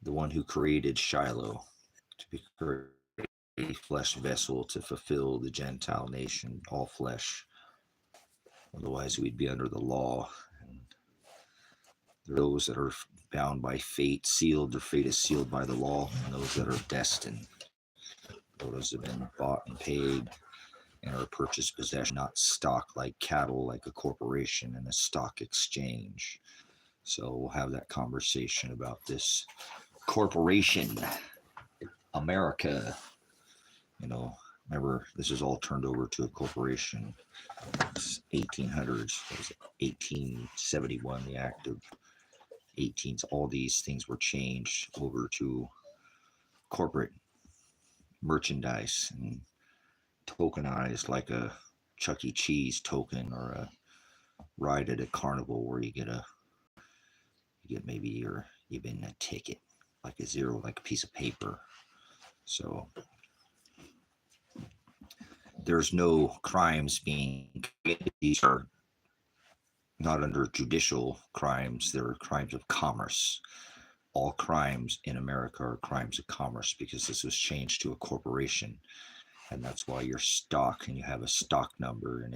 the one who created Shiloh to be a flesh vessel to fulfill the Gentile nation, all flesh. Otherwise, we'd be under the law. And those that are bound by fate, sealed, their fate is sealed by the law, and those that are destined. Those have been bought and paid and are purchased possession, not stock like cattle, like a corporation and a stock exchange. So we'll have that conversation about this corporation, America. You know, remember, this is all turned over to a corporation. It's 1800s, 1871, the Act of 18s. All these things were changed over to corporate merchandise and tokenized, like a Chuck E. Cheese token or a ride at a carnival where you get maybe even a ticket, like a zero, like a piece of paper. So there's no crimes being committed. These are not under judicial crimes. They're crimes of commerce. All crimes in America are crimes of commerce because this was changed to a corporation. And that's why you're stock and you have a stock number, and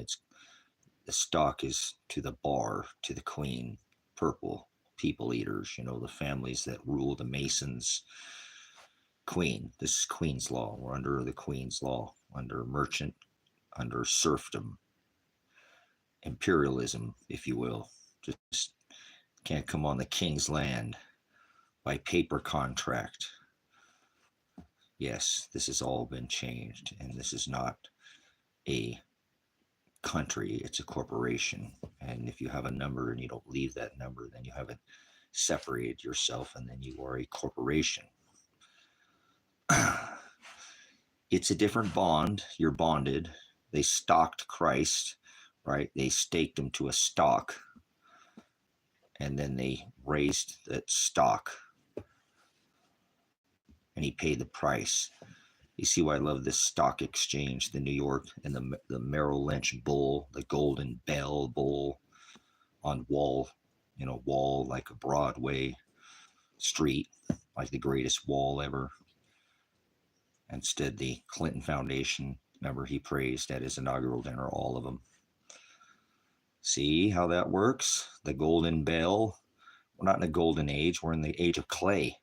the stock is to the bar, to the queen, purple, people eaters, you know, the families that rule the Masons. Queen, this is Queen's law. We're under the Queen's law, under merchant, under serfdom, imperialism, if you will. Just can't come on the king's land by paper contract. Yes, this has all been changed, and this is not a country, it's a corporation. And if you have a number and you don't leave that number, then you haven't separated yourself, and then you are a corporation. It's a different bond. You're bonded. They stocked Christ, right? They staked him to a stock, and then they raised that stock, and he paid the price. You see why I love this stock exchange, the New York and the Merrill Lynch bull, the Golden Bell bull on wall like a Broadway street, like the greatest wall ever. Instead, the Clinton Foundation, remember, he praised at his inaugural dinner, all of them. See how that works? The Golden Bell. We're not in a golden age. We're in the age of clay.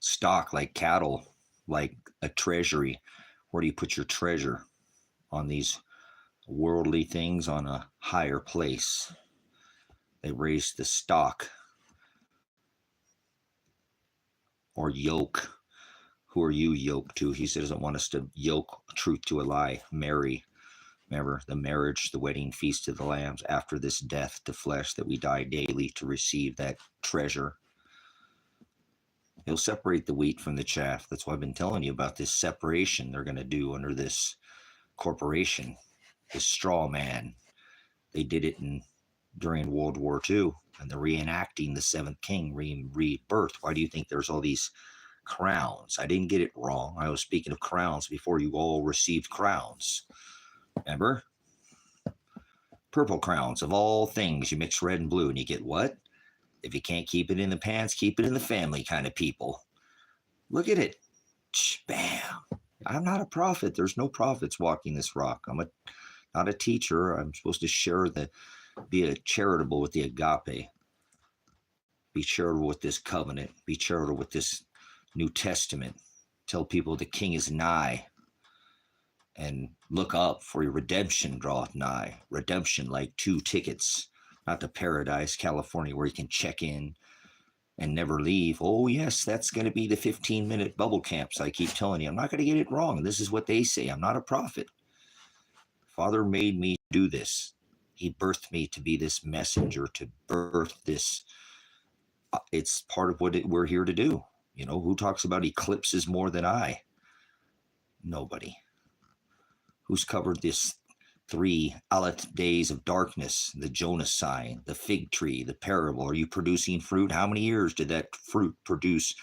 Stock like cattle, like a treasury. Where do you put your treasure? On these worldly things, on a higher place. They raised the stock. Or yoke. Who are you yoked to? He doesn't want us to yoke truth to a lie. Mary. Remember the marriage, the wedding feast of the lambs, after this death to flesh, that we die daily to receive that treasure. He'll separate the wheat from the chaff. That's why I've been telling you about this separation they're going to do under this corporation, this straw man. They did it during World War II, and they're reenacting the seventh king rebirth. Why do you think there's all these crowns? I didn't get it wrong. I was speaking of crowns before you all received crowns. Remember? Purple crowns of all things. You mix red and blue and you get what? If you can't keep it in the pants, keep it in the family kind of people. Look at it. Bam. I'm not a prophet. There's no prophets walking this rock. I'm not a teacher. I'm supposed to be charitable with the agape. Be charitable with this covenant. Be charitable with this New Testament. Tell people the king is nigh. And look up, for your redemption draweth nigh. Redemption like 2 tickets. Not to Paradise, California, where you can check in and never leave. Oh, yes, that's going to be the 15-minute bubble camps I keep telling you. I'm not going to get it wrong. This is what they say. I'm not a prophet. Father made me do this. He birthed me to be this messenger, to birth this. It's part of what we're here to do. You know, who talks about eclipses more than I? Nobody. Who's covered this 3 Aleph days of darkness, the Jonah sign, the fig tree, the parable? Are you producing fruit? How many years did that fruit produce,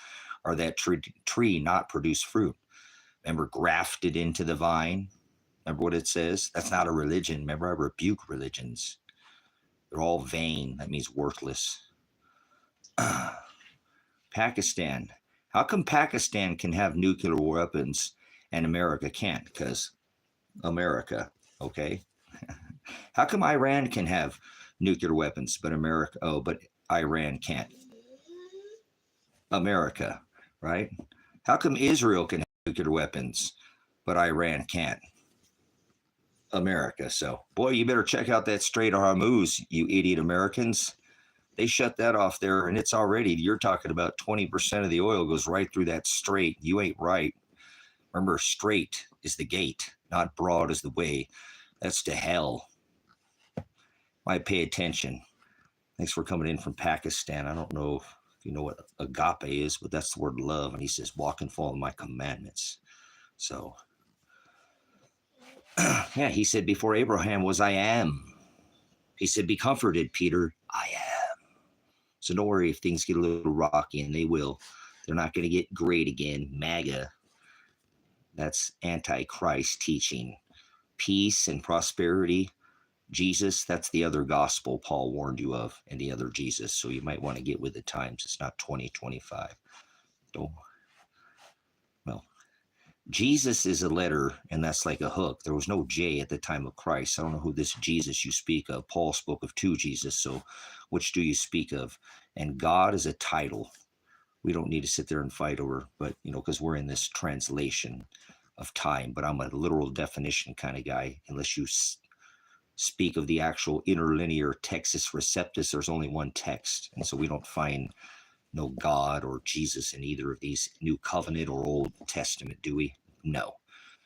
or that tree not produce fruit? Remember, grafted into the vine? Remember what it says? That's not a religion. Remember, I rebuke religions. They're all vain. That means worthless. Pakistan. How come Pakistan can have nuclear weapons and America can't? Because America, okay? How come Iran can have nuclear weapons, but Iran can't? America, right? How come Israel can have nuclear weapons, but Iran can't? America. So, boy, you better check out that Strait of Hormuz, you idiot Americans. They shut that off there, and it's already, you're talking about 20% of the oil goes right through that strait. You ain't right. Remember, straight is the gate, not broad is the way. That's to hell. Might pay attention. Thanks for coming in from Pakistan. I don't know if you know what agape is, but that's the word love. And he says, walk and follow my commandments. So, yeah, he said, before Abraham was, I am. He said, be comforted, Peter. I am. So don't worry if things get a little rocky, and they will. They're not going to get great again. MAGA. That's Antichrist teaching. Peace and prosperity. Jesus, that's the other gospel Paul warned you of, and the other Jesus. So you might want to get with the times. It's not 2025. Don't. Well, Jesus is a letter, and that's like a hook. There was no J at the time of Christ. I don't know who this Jesus you speak of. Paul spoke of two Jesus, so which do you speak of? And God is a title. We don't need to sit there and fight over, but, because we're in this translation of time, but I'm a literal definition kind of guy. Unless you speak of the actual interlinear Textus Receptus, there's only one text. And so we don't find no God or Jesus in either of these New Covenant or Old Testament, do we? No.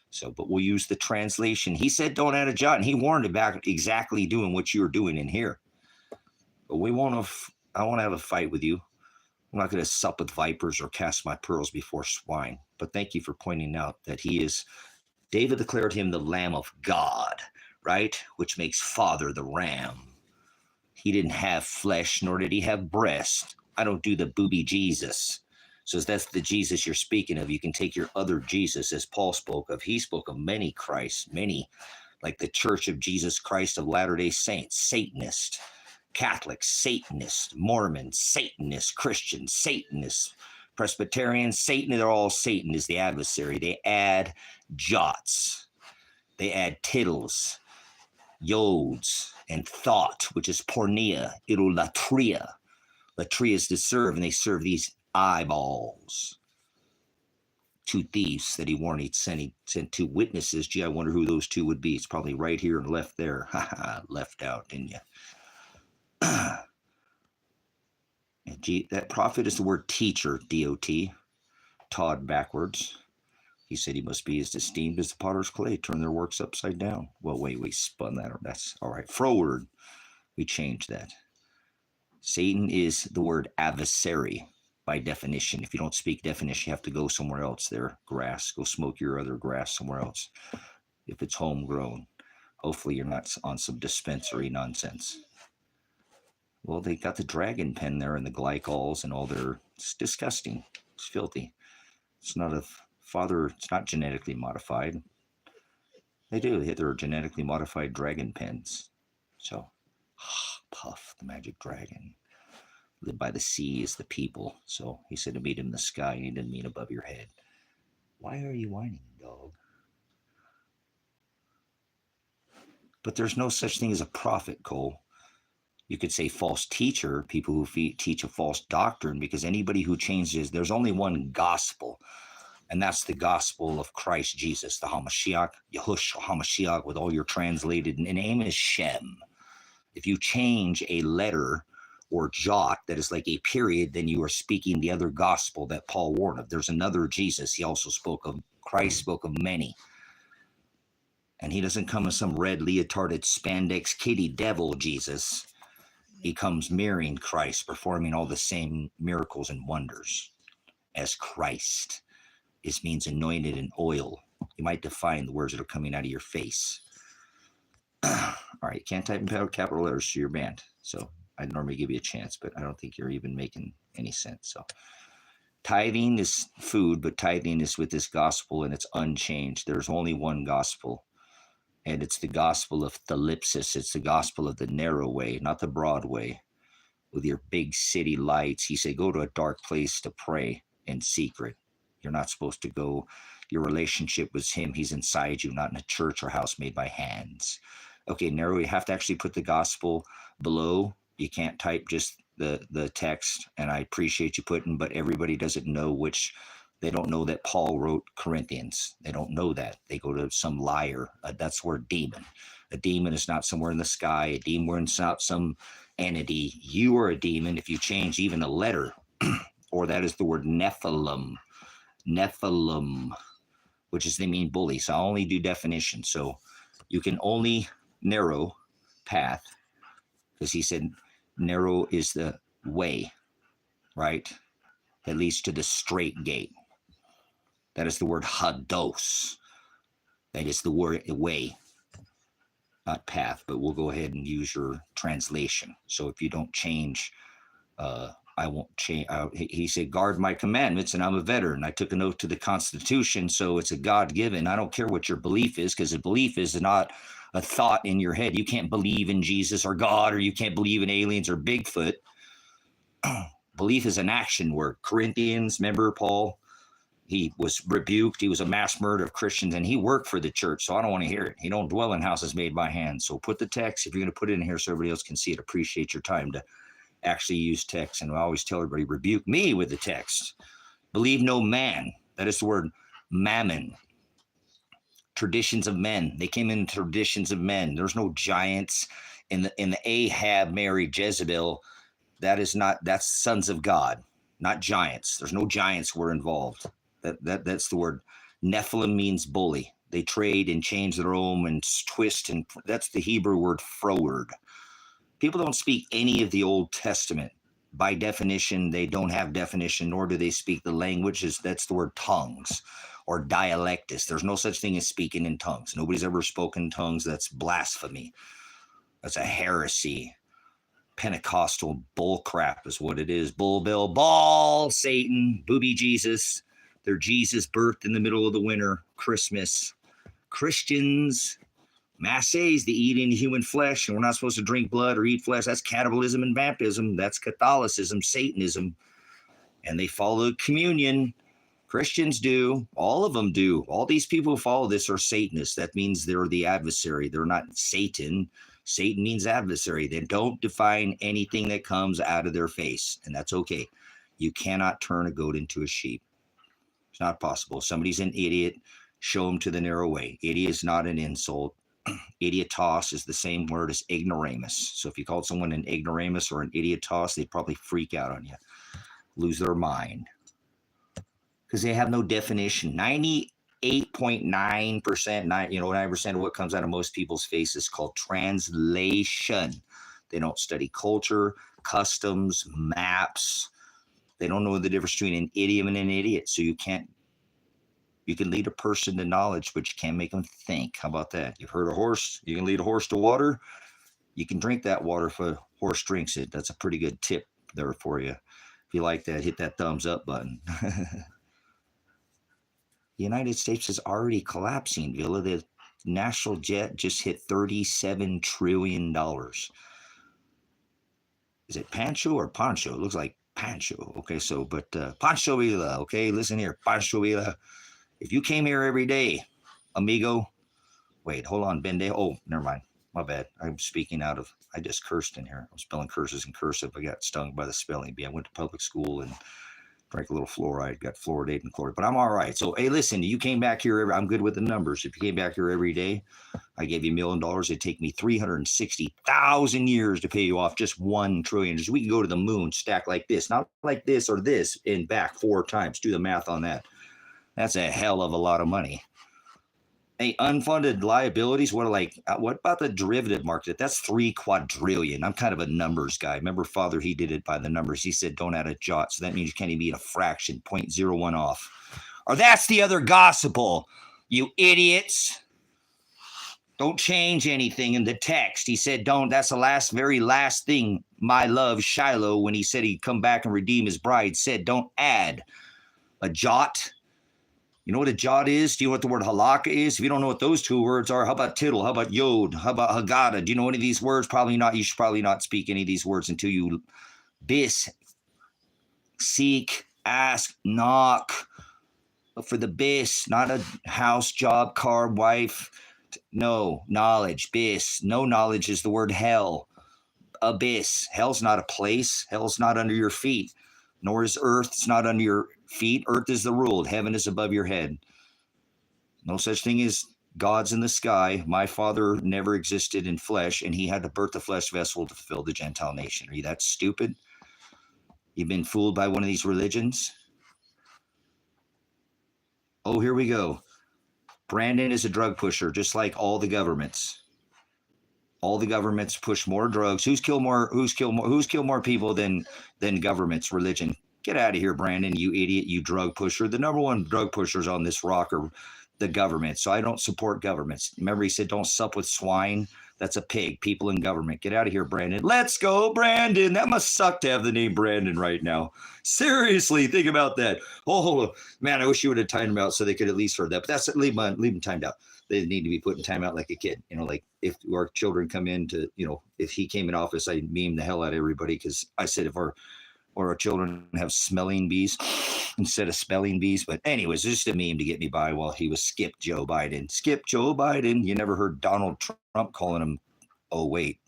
So, but we'll use the translation. He said, don't add a jot, and he warned about exactly doing what you're doing in here. But I won't have a fight with you. I'm not going to sup with vipers or cast my pearls before swine. But thank you for pointing out that David declared him the Lamb of God, right? Which makes Father the Ram. He didn't have flesh, nor did he have breast. I don't do the booby Jesus. So if that's the Jesus you're speaking of, you can take your other Jesus, as Paul spoke of. He spoke of many Christs, many, like the Church of Jesus Christ of Latter-day Saints, Satanist, Catholic, Satanist, Mormon, Satanist, Christian, Satanist, Presbyterian, Satan, they're all Satan is the adversary. They add jots. They add tittles, yods, and thought, which is pornea, idolatria. Latria is to serve, and they serve these eyeballs. Two thieves that he warned he'd sent two witnesses. Gee, I wonder who those two would be. It's probably right here and left there. Left out, didn't you? That prophet is the word teacher, D-O-T, Todd backwards. He said he must be as esteemed as the potter's clay, turn their works upside down. Well, wait, we spun that. That's all right. Froward, we changed that. Satan is the word adversary by definition. If you don't speak definition, you have to go somewhere else there. Grass, go smoke your other grass somewhere else. If it's homegrown, hopefully you're not on some dispensary nonsense. Well, they got the dragon pen there and the glycols and all their, it's disgusting. It's filthy. It's not it's not genetically modified. They do. They're genetically modified dragon pens. So, Puff, the magic dragon. Live by the sea is the people. So he said to meet him in the sky, and he didn't mean above your head. Why are you whining, dog? But there's no such thing as a prophet, Cole. You could say false teacher, people who teach a false doctrine, because anybody who changes, there's only one gospel, and that's the gospel of Christ Jesus, the Hamashiach, Yahushua Hamashiach, with all your translated, and name is Shem. If you change a letter or jot that is like a period, then you are speaking the other gospel that Paul warned of. There's another Jesus. He also spoke of, Christ spoke of many. And he doesn't come as some red leotarded spandex kitty devil Jesus. He comes mirroring Christ, performing all the same miracles and wonders as Christ. This means anointed in oil. You might define the words that are coming out of your face. All right, you can't type in capital letters to your band. So I'd normally give you a chance, but I don't think you're even making any sense. So tithing is food, but tithing is with this gospel, and it's unchanged. There's only one gospel. And it's the gospel of thalipsis. It's the gospel of the narrow way, not the broad way. With your big city lights, he said, go to a dark place to pray in secret. You're not supposed to go. Your relationship with him, he's inside you, not in a church or house made by hands. Okay, narrow, you have to actually put the gospel below. You can't type just the text, and I appreciate you putting, but everybody doesn't know which. They don't know that Paul wrote Corinthians. They don't know that. They go to some liar. That's where demon. A demon is not somewhere in the sky. A demon is not some entity. You are a demon if you change even a letter, or that is the word Nephilim. Nephilim, which is they mean bully. So I only do definition. So you can only narrow path, because he said narrow is the way, right? That leads to the straight gate. That is the word hados. That is the word way, not path, but we'll go ahead and use your translation. So if you don't change, I won't change. He said, guard my commandments, and I'm a veteran. I took an oath to the Constitution, so it's a God-given. I don't care what your belief is, because a belief is not a thought in your head. You can't believe in Jesus or God, or you can't believe in aliens or Bigfoot. Belief is an action word. Corinthians, remember Paul? He was rebuked. He was a mass murderer of Christians, and he worked for the church, so I don't want to hear it. He don't dwell in houses made by hands. So put the text, if you're going to put it in here so everybody else can see it, appreciate your time to actually use text. And I always tell everybody, rebuke me with the text. Believe no man. That is the word mammon. Traditions of men. They came in traditions of men. There's no giants. In the Ahab married Jezebel, that's sons of God, not giants. There's no giants were involved. That's the word. Nephilim means bully. They trade and change their own and twist, and that's the Hebrew word froward. People don't speak any of the Old Testament. By definition, they don't have definition, nor do they speak the languages. That's the word tongues or dialectus. There's no such thing as speaking in tongues. Nobody's ever spoken in tongues. That's blasphemy. That's a heresy. Pentecostal bullcrap is what it is. Bull, Bill, ball, Satan, booby Jesus. Their Jesus birthed in the middle of the winter, Christmas. Christians, masses, they eat in human flesh, and we're not supposed to drink blood or eat flesh. That's cannibalism and vampirism. That's Catholicism, Satanism. And they follow communion. Christians do. All of them do. All these people who follow this are Satanists. That means they're the adversary. They're not Satan. Satan means adversary. They don't define anything that comes out of their face, and that's okay. You cannot turn a goat into a sheep. It's not possible. If somebody's an idiot, show them to the narrow way. Idiot is not an insult. Idiotos is the same word as ignoramus. So if you called someone an ignoramus or an idiotos, they'd probably freak out on you, lose their mind, because they have no definition. 98.9%, 9% of what comes out of most people's face is called translation. They don't study culture, customs, maps. They don't know the difference between an idiom and an idiot. So you can lead a person to knowledge, but you can't make them think. How about that? You've heard a horse, you can lead a horse to water. You can drink that water if a horse drinks it. That's a pretty good tip there for you. If you like that, hit that thumbs up button. The United States is already collapsing, Villa. The national jet just hit $37 trillion. Is it Pancho or Pancho? It looks like Pancho. Okay, so, but Pancho Villa, okay, listen here, Pancho Villa. If you came here every day, amigo, wait, hold on, Bende. Oh, never mind. My bad. I'm speaking out of, I just cursed in here. I'm spelling curses in cursive. I got stung by the spelling bee. I went to public school and drank a little fluoride, got fluoridated and chloride, but I'm all right. So, hey, listen, you came back here. I'm good with the numbers. If you came back here every day, I gave you $1 million. It'd take me 360,000 years to pay you off just $1 trillion. Just we can go to the moon, stack like this, not like this or this, and back 4 times. Do the math on that. That's a hell of a lot of money. Hey, unfunded liabilities, what about the derivative market? That's 3 quadrillion. I'm kind of a numbers guy. Remember, Father, he did it by the numbers. He said, don't add a jot. So that means you can't even be a fraction, 0.01 off. Or that's the other gospel, you idiots. Don't change anything in the text. He said, don't. That's the very last thing my love, Shiloh, when he said he'd come back and redeem his bride, said, don't add a jot. You know what a jot is? Do you know what the word halakha is? If you don't know what those two words are, how about tittle? How about yod? How about haggadah? Do you know any of these words? Probably not. You should probably not speak any of these words until you seek, ask, knock for the bis, not a house, job, car, wife. No, knowledge, bis. No knowledge is the word hell. Abyss. Hell's not a place. Hell's not under your feet. Nor is earth. It's not under your feet. Earth is the ruled. Heaven is above your head. No such thing as gods in the sky. My Father never existed in flesh, and he had to birth the flesh vessel to fulfill the Gentile nation. Are you that stupid? You've been fooled by one of these religions? Oh, here we go. Brandon is a drug pusher, just like all the governments. All the governments push more drugs. Who's killed more people than governments? Religion. Get out of here, Brandon, you idiot, you drug pusher. The number one drug pushers on this rock are the government. So I don't support governments. Remember, he said, don't sup with swine. That's a pig. People in government. Get out of here, Brandon. Let's go, Brandon. That must suck to have the name Brandon right now. Seriously, think about that. Oh, man, I wish you would have timed him out so they could at least heard that. But that's leave them timed out. They need to be put in timeout like a kid. You know, like if our children come in to, you know, if he came in office, I meme the hell out of everybody because I said if our children have smelling bees instead of spelling bees. But anyways, just a meme to get me by while he was skip Joe Biden. Skip Joe Biden. You never heard Donald Trump calling him, oh, wait.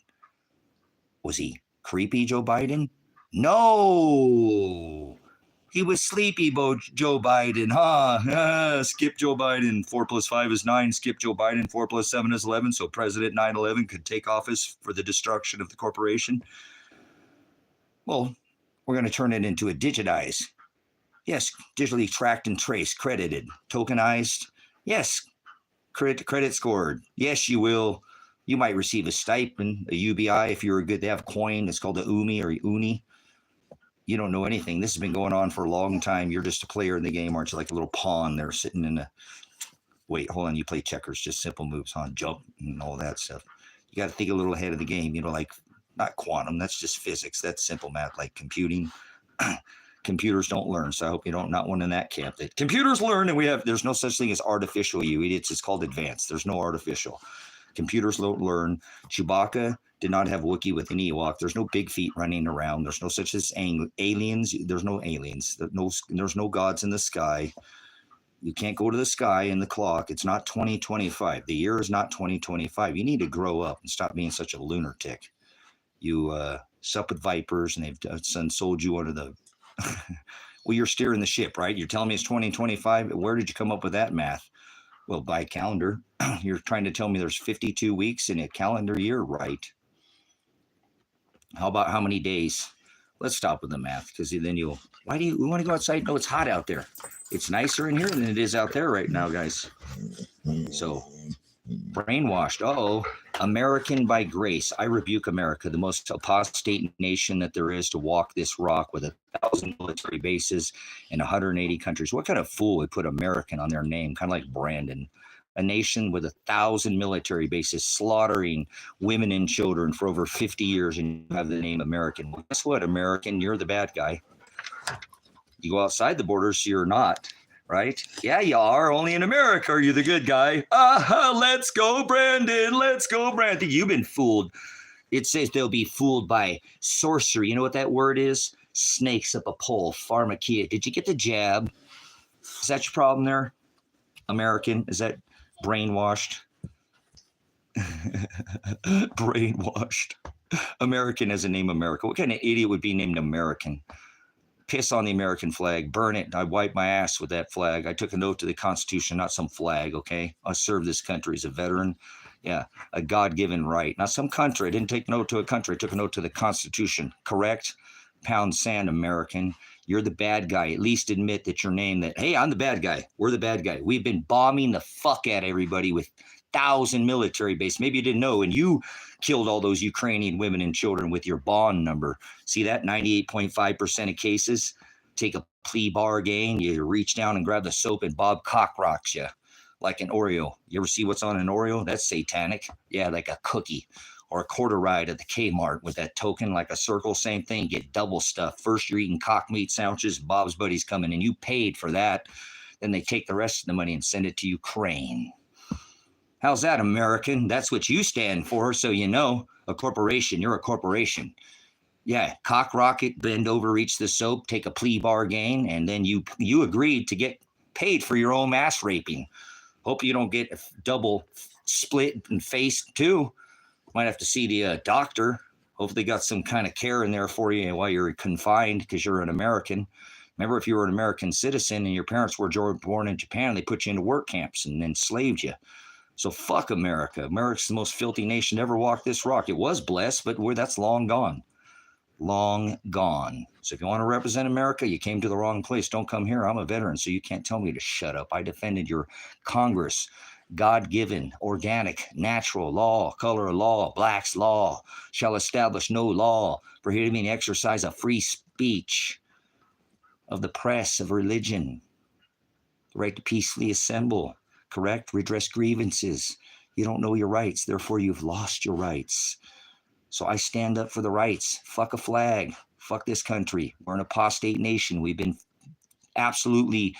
Was he creepy Joe Biden? No. He was sleepy Joe Biden, huh? Skip Joe Biden. 4 + 5 is 9. Skip Joe Biden. 4 + 7 is 11. So President 9/11 could take office for the destruction of the corporation. Well, we're going to turn it into a digitized. Yes, digitally tracked and traced, credited, tokenized. Yes, credit scored. Yes, you will. You might receive a stipend, a UBI if you're good. They have coin. It's called a UMI or uni. You don't know anything. This has been going on for a long time. You're just a player in the game, aren't you? Like a little pawn there sitting in a. Wait, hold on. You play checkers, just simple moves, huh? Jump and all that stuff. You got to think a little ahead of the game. You know, like not quantum. That's just physics. That's simple math, like computing. Computers don't learn, so I hope you don't not one in that camp. That computers learn, and there's no such thing as artificial. You idiots. It's called advanced. There's no artificial. Computers don't learn. Chewbacca did not have Wookiee with an Ewok. There's no big feet running around. There's no such as aliens. There's no aliens. There's no gods in the sky. You can't go to the sky in the clock. It's not 2025. The year is not 2025. You need to grow up and stop being such a lunatic. You sup with vipers, and they've sold you under the. Well, you're steering the ship, right? You're telling me it's 2025. Where did you come up with that math? Well, by calendar. You're trying to tell me there's 52 weeks in a calendar year, right? How about how many days? Let's stop with the math, because then we want to go outside? No, it's hot out there. It's nicer in here than it is out there right now, guys. So, brainwashed. Uh-oh. American by grace. I rebuke America, the most apostate nation that there is to walk this rock with 1,000 military bases in 180 countries. What kind of fool would put American on their name? Kind of like Brandon. A nation with 1,000 military bases slaughtering women and children for over 50 years, and you have the name American. Well, guess what, American? You're the bad guy. You go outside the borders, you're not. Right? Yeah, you are. Only in America are you the good guy. Let's go, Brandon. Let's go, Brandon. You've been fooled. It says they'll be fooled by sorcery. You know what that word is? Snakes up a pole. Pharmakia. Did you get the jab? Is that your problem there? American? Is that brainwashed? Brainwashed. American as a name America. What kind of idiot would be named American? Piss on the American flag, burn it. I wiped my ass with that flag. I took an oath to the Constitution, not some flag, okay? I served this country as a veteran. Yeah, a God-given right. Not some country. I didn't take an oath to a country. I took an oath to the Constitution, correct? Pound sand, American. You're the bad guy. At least admit that your name that, hey, I'm the bad guy. We're the bad guy. We've been bombing the fuck out of everybody with 1,000 military base. Maybe you didn't know, and you killed all those Ukrainian women and children with your bond number. See that? 98.5% of cases. Take a plea bargain. You reach down and grab the soap, and Bob cock rocks you like an Oreo. You ever see what's on an Oreo? That's satanic. Yeah, like a cookie. Or a quarter ride at the Kmart with that token, like a circle, same thing. Get double stuff. First, you're eating cock meat sandwiches. Bob's buddy's coming, and you paid for that. Then they take the rest of the money and send it to Ukraine. How's that, American? That's what you stand for, so you know. A corporation. You're a corporation. Yeah, cock rocket, bend over, reach the soap, take a plea bargain, and then you agreed to get paid for your own ass raping. Hope you don't get a double split and face too. Might have to see the doctor. Hopefully they got some kind of care in there for you while you're confined because you're an American. Remember, if you were an American citizen and your parents were born in Japan, they put you into work camps and enslaved you. So fuck America. America's the most filthy nation to ever walk this rock. It was blessed, but that's long gone. Long gone. So if you want to represent America, you came to the wrong place. Don't come here. I'm a veteran, so you can't tell me to shut up. I defended your Congress, God-given, organic, natural law, color of law, blacks law, shall establish no law prohibiting the exercise of free speech, of the press, of religion, the right to peacefully assemble, correct, redress grievances. You don't know your rights, therefore you've lost your rights. So I stand up for the rights. Fuck a flag. Fuck this country. We're an apostate nation. We've been absolutely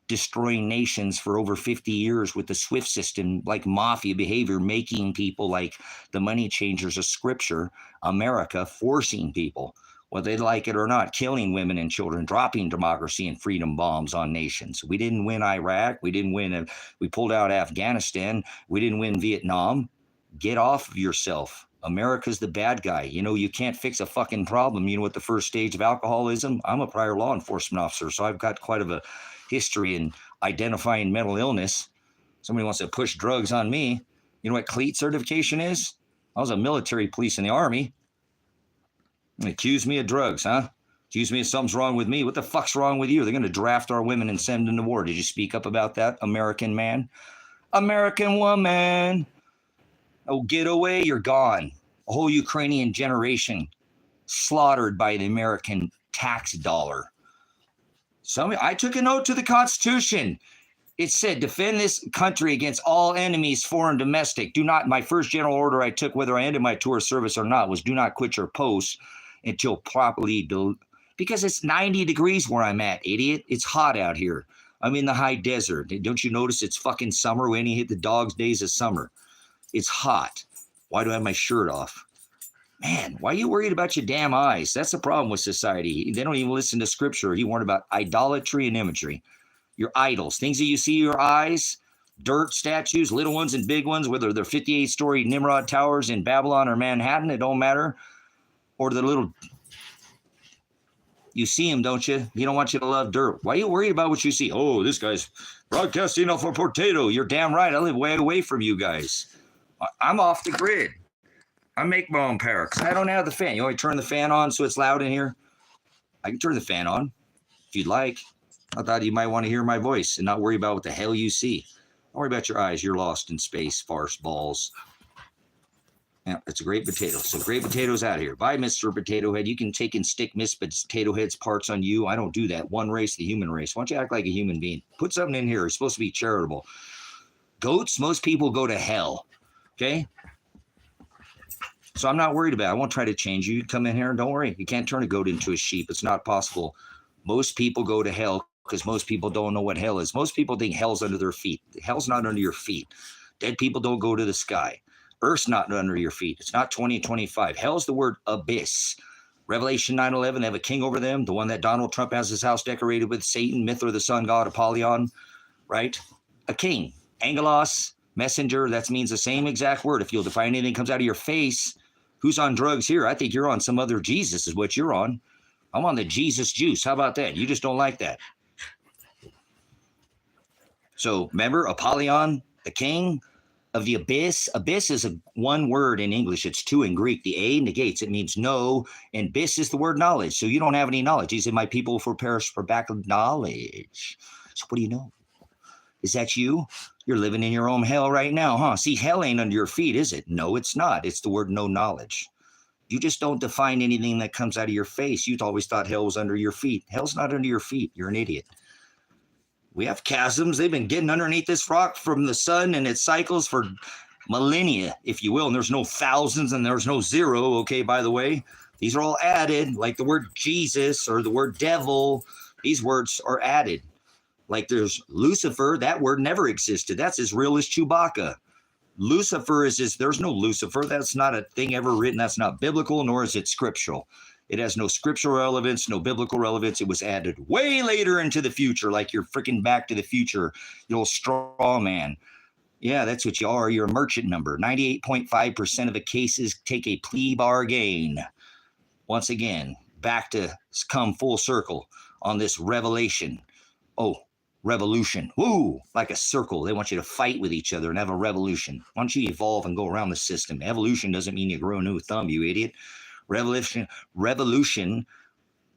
destroying nations for over 50 years with the SWIFT system, like mafia behavior, making people like the money changers of scripture, America, forcing people, whether they like it or not, killing women and children, dropping democracy and freedom bombs on nations. We didn't win Iraq. We didn't win. We pulled out Afghanistan. We didn't win Vietnam. Get off of yourself. America's the bad guy. You know, you can't fix a fucking problem. You know what the first stage of alcoholism? I'm a prior law enforcement officer, so I've got quite of a history in identifying mental illness. Somebody wants to push drugs on me. You know what CLEAT certification is? I was a military police in the Army. They accuse me of drugs, huh? Accuse me of something's wrong with me. What the fuck's wrong with you? They're going to draft our women and send them to war. Did you speak up about that, American man? American woman. Oh, get away, you're gone. A whole Ukrainian generation slaughtered by the American tax dollar. I took a note to the Constitution. It said, defend this country against all enemies, foreign, domestic. Do not, my first general order I took, whether I ended my tour of service or not, was do not quit your post until properly, because it's 90 degrees where I'm at, idiot. It's hot out here. I'm in the high desert. Don't you notice it's fucking summer? We ain't hit the dog's days of summer. It's hot. Why do I have my shirt off? Man, why are you worried about your damn eyes? That's the problem with society. They don't even listen to scripture. You warn about idolatry and imagery. Your idols, things that you see your eyes, dirt statues, little ones and big ones, whether they're 58-story Nimrod towers in Babylon or Manhattan, it don't matter. Or the little, you see them, don't you? He don't want you to love dirt. Why are you worried about what you see? Oh, this guy's broadcasting off a potato. You're damn right. I live way away from you guys. I'm off the grid. I make my own power because I don't have the fan. You want me to turn the fan on so it's loud in here? I can turn the fan on if you'd like. I thought you might want to hear my voice and not worry about what the hell you see. Don't worry about your eyes. You're lost in space, farce balls. Yeah, it's a great potato. So great potatoes out of here. Bye, Mr. Potato Head. You can take and stick Miss Potato Head's parts on you. I don't do that. One race, the human race. Why don't you act like a human being? Put something in here. You're supposed to be charitable. Goats, most people go to hell. Okay? So I'm not worried about it. I won't try to change you. You come in here and don't worry. You can't turn a goat into a sheep. It's not possible. Most people go to hell because most people don't know what hell is. Most people think hell's under their feet. Hell's not under your feet. Dead people don't go to the sky. Earth's not under your feet. It's not 2025. Hell's the word abyss. Revelation 9:11, they have a king over them, the one that Donald Trump has his house decorated with, Satan, Mithra, the sun god, Apollyon, right? A king. Angelos, messenger, that means the same exact word. If you'll define anything that comes out of your face, who's on drugs here? I think you're on some other Jesus is what you're on. I'm on the Jesus juice. How about that? You just don't like that. So remember, Apollyon, the king of the abyss. Abyss is one word in English. It's two in Greek. The A negates. It means no. And bis is the word knowledge. So you don't have any knowledge. He said, my people for perish for lack of knowledge. So what do you know? Is that you? You're living in your own hell right now, huh? See, hell ain't under your feet, is it? No, it's not. It's the word no knowledge. You just don't define anything that comes out of your face. You've always thought hell was under your feet. Hell's not under your feet. You're an idiot. We have chasms. They've been getting underneath this rock from the sun and its cycles for millennia, if you will. And there's no thousands and there's no zero, okay, by the way. These are all added, like the word Jesus or the word devil. These words are added. Like there's Lucifer, that word never existed. That's as real as Chewbacca. Lucifer there's no Lucifer. That's not a thing ever written. That's not biblical, nor is it scriptural. It has no scriptural relevance, no biblical relevance. It was added way later into the future, like you're freaking Back to the Future, you old straw man. Yeah, that's what you are. You're a merchant number. 98.5% of the cases take a plea bargain. Once again, back to come full circle on this revelation. Oh, revolution. Woo! Like a circle. They want you to fight with each other and have a revolution. Why don't you evolve and go around the system? Evolution doesn't mean you grow a new thumb, you idiot. Revolution,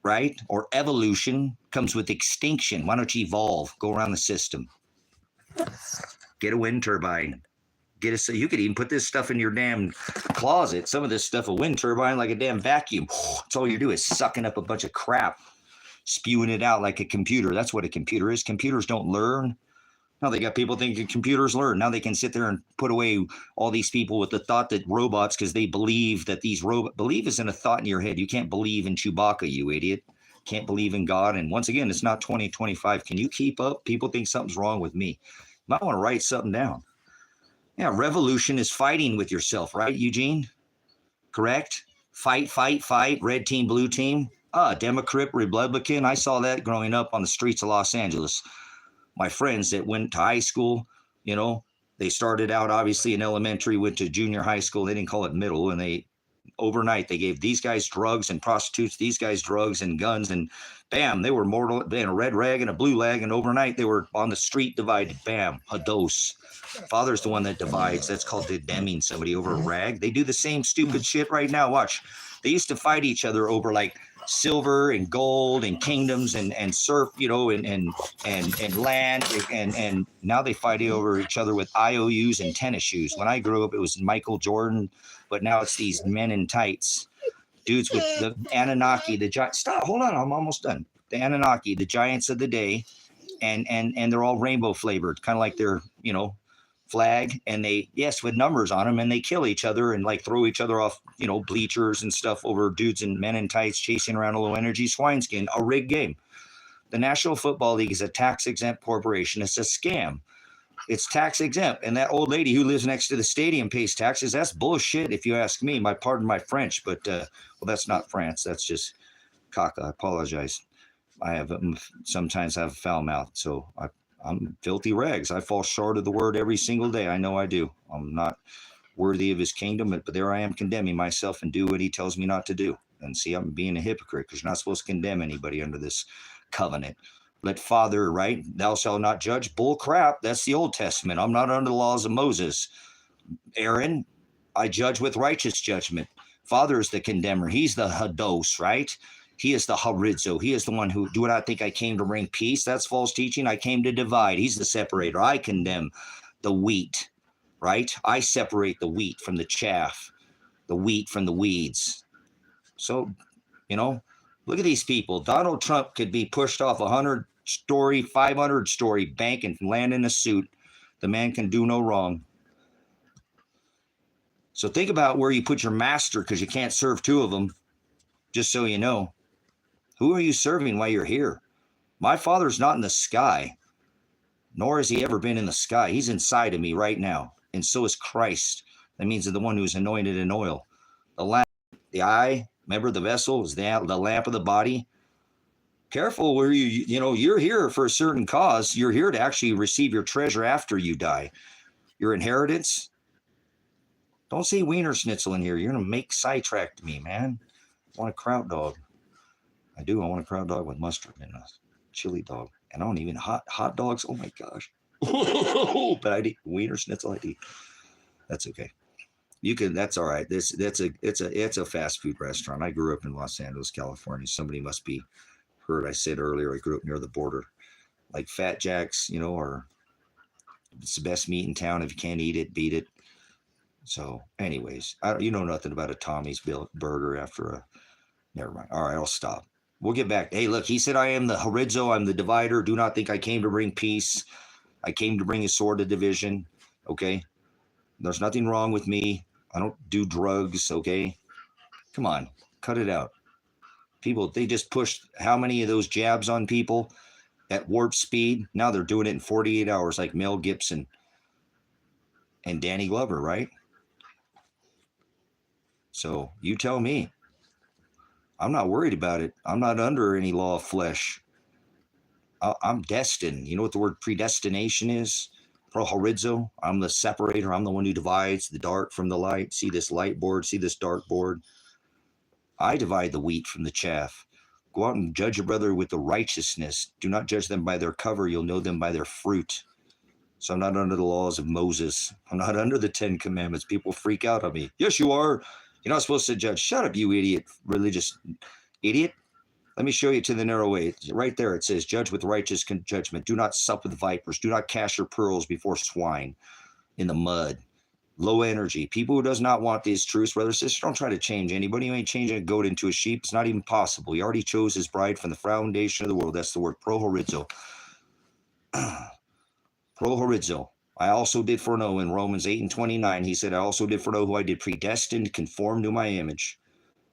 right? Or evolution comes with extinction. Why don't you evolve? Go around the system. Get a wind turbine. You could even put this stuff in your damn closet. Some of this stuff, a wind turbine, like a damn vacuum. That's all you do is sucking up a bunch of crap, spewing it out like a computer. That's what a computer is. Computers don't learn. Now they got people thinking computers learn. Now they can sit there and put away all these people with the thought that robots, because they believe that these believe isn't a thought in your head. You can't believe in Chewbacca, you idiot. Can't believe in God. And once again, it's not 2025. Can you keep up? People think something's wrong with me. You might want to write something down. Yeah, revolution is fighting with yourself, right, Eugene? Correct? Fight, fight, fight. Red team, blue team. Democrat, Republican. I saw that growing up on the streets of Los Angeles. My friends that went to high school, they started out obviously in elementary, went to junior high school. They didn't call it middle. And overnight, they gave these guys drugs and prostitutes, these guys drugs and guns. And bam, they were mortal. They had a red rag and a blue rag. And overnight, they were on the street divided. Bam, a dose. Father's the one that divides. That's called condemning somebody over a rag. They do the same stupid shit right now. Watch. They used to fight each other over like silver and gold and kingdoms and surf, and land. And now they fight over each other with IOUs and tennis shoes. When I grew up, it was Michael Jordan, but now it's these men in tights, dudes with the Anunnaki, the giant. Stop, hold on, I'm almost done. The Anunnaki, the giants of the day, and they're all rainbow flavored, kind of like their, flag, and with numbers on them, and they kill each other and like throw each other off, bleachers and stuff over dudes and men in tights chasing around a low energy swine skin, a rigged game. The National Football League is a tax exempt corporation. It's a scam. It's tax exempt. And that old lady who lives next to the stadium pays taxes. That's bullshit, if you ask me. Pardon my French, but that's not France. That's just caca. I apologize. Sometimes have a foul mouth, so I'm filthy rags. I fall short of the word every single day. I know I do. I'm not worthy of his kingdom, but there I am condemning myself and do what he tells me not to do. And see, I'm being a hypocrite because you're not supposed to condemn anybody under this covenant. Let Father, right? Thou shalt not judge. Bull crap. That's the Old Testament. I'm not under the laws of Moses. Aaron, I judge with righteous judgment. Father is the condemner. He's the hados, right? He is the horizo. He is the one who, do not think I came to bring peace. That's false teaching. I came to divide. He's the separator. I condemn the wheat, right? I separate the wheat from the chaff, the wheat from the weeds. So, look at these people. Donald Trump could be pushed off a 100-story, 500-story bank and land in a suit. The man can do no wrong. So think about where you put your master, because you can't serve two of them, just so you know. Who are you serving while you're here? My Father's not in the sky, nor has he ever been in the sky. He's inside of me right now, and so is Christ. That means the one who is anointed in oil. The lamp, the eye, remember the vessel is the lamp of the body. Careful where you're here for a certain cause. You're here to actually receive your treasure after you die. Your inheritance. Don't say Wiener Schnitzel in here. You're going to make sidetracked me, man. I want a kraut dog. I do. I want a kraut dog with mustard and a chili dog. And I don't even hot dogs. Oh my gosh. But I eat Wiener Schnitzel. I eat. That's okay. You can. That's all right. It's a fast food restaurant. I grew up in Los Angeles, California. Somebody must be heard. I said earlier I grew up near the border, like Fat Jack's. Or it's the best meat in town. If you can't eat it, beat it. So, anyways, you know nothing about a Tommy's burger after a. Never mind. All right, I'll stop. We'll get back. Hey, look, he said, I am the horizo. I'm the divider. Do not think I came to bring peace. I came to bring a sword of division. Okay. There's nothing wrong with me. I don't do drugs. Okay. Come on. Cut it out. People, they just pushed how many of those jabs on people? at warp speed. Now they're doing it in 48 hours like Mel Gibson and Danny Glover, right? So you tell me. I'm not worried about it. I'm not under any law of flesh. I'm destined. You know what the word predestination is? Prohorizo. I'm the separator. I'm the one who divides the dark from the light. See this light board? See this dark board? I divide the wheat from the chaff. Go out and judge your brother with the righteousness. Do not judge them by their cover. You'll know them by their fruit. So I'm not under the laws of Moses. I'm not under the 10 Commandments. People freak out on me. Yes, you are. You're not supposed to judge. Shut up, you idiot, religious idiot. Let me show you to the narrow way. Right there it says, judge with righteous judgment. Do not sup with vipers. Do not cast your pearls before swine in the mud. Low energy. People who does not want these truths, brothers and sisters, don't try to change anybody. You ain't changing a goat into a sheep. It's not even possible. He already chose his bride from the foundation of the world. That's the word prohorizo. Prohorizo. I also did foreknow in Romans 8:29. He said, I also did foreknow who I did predestined to conform to my image.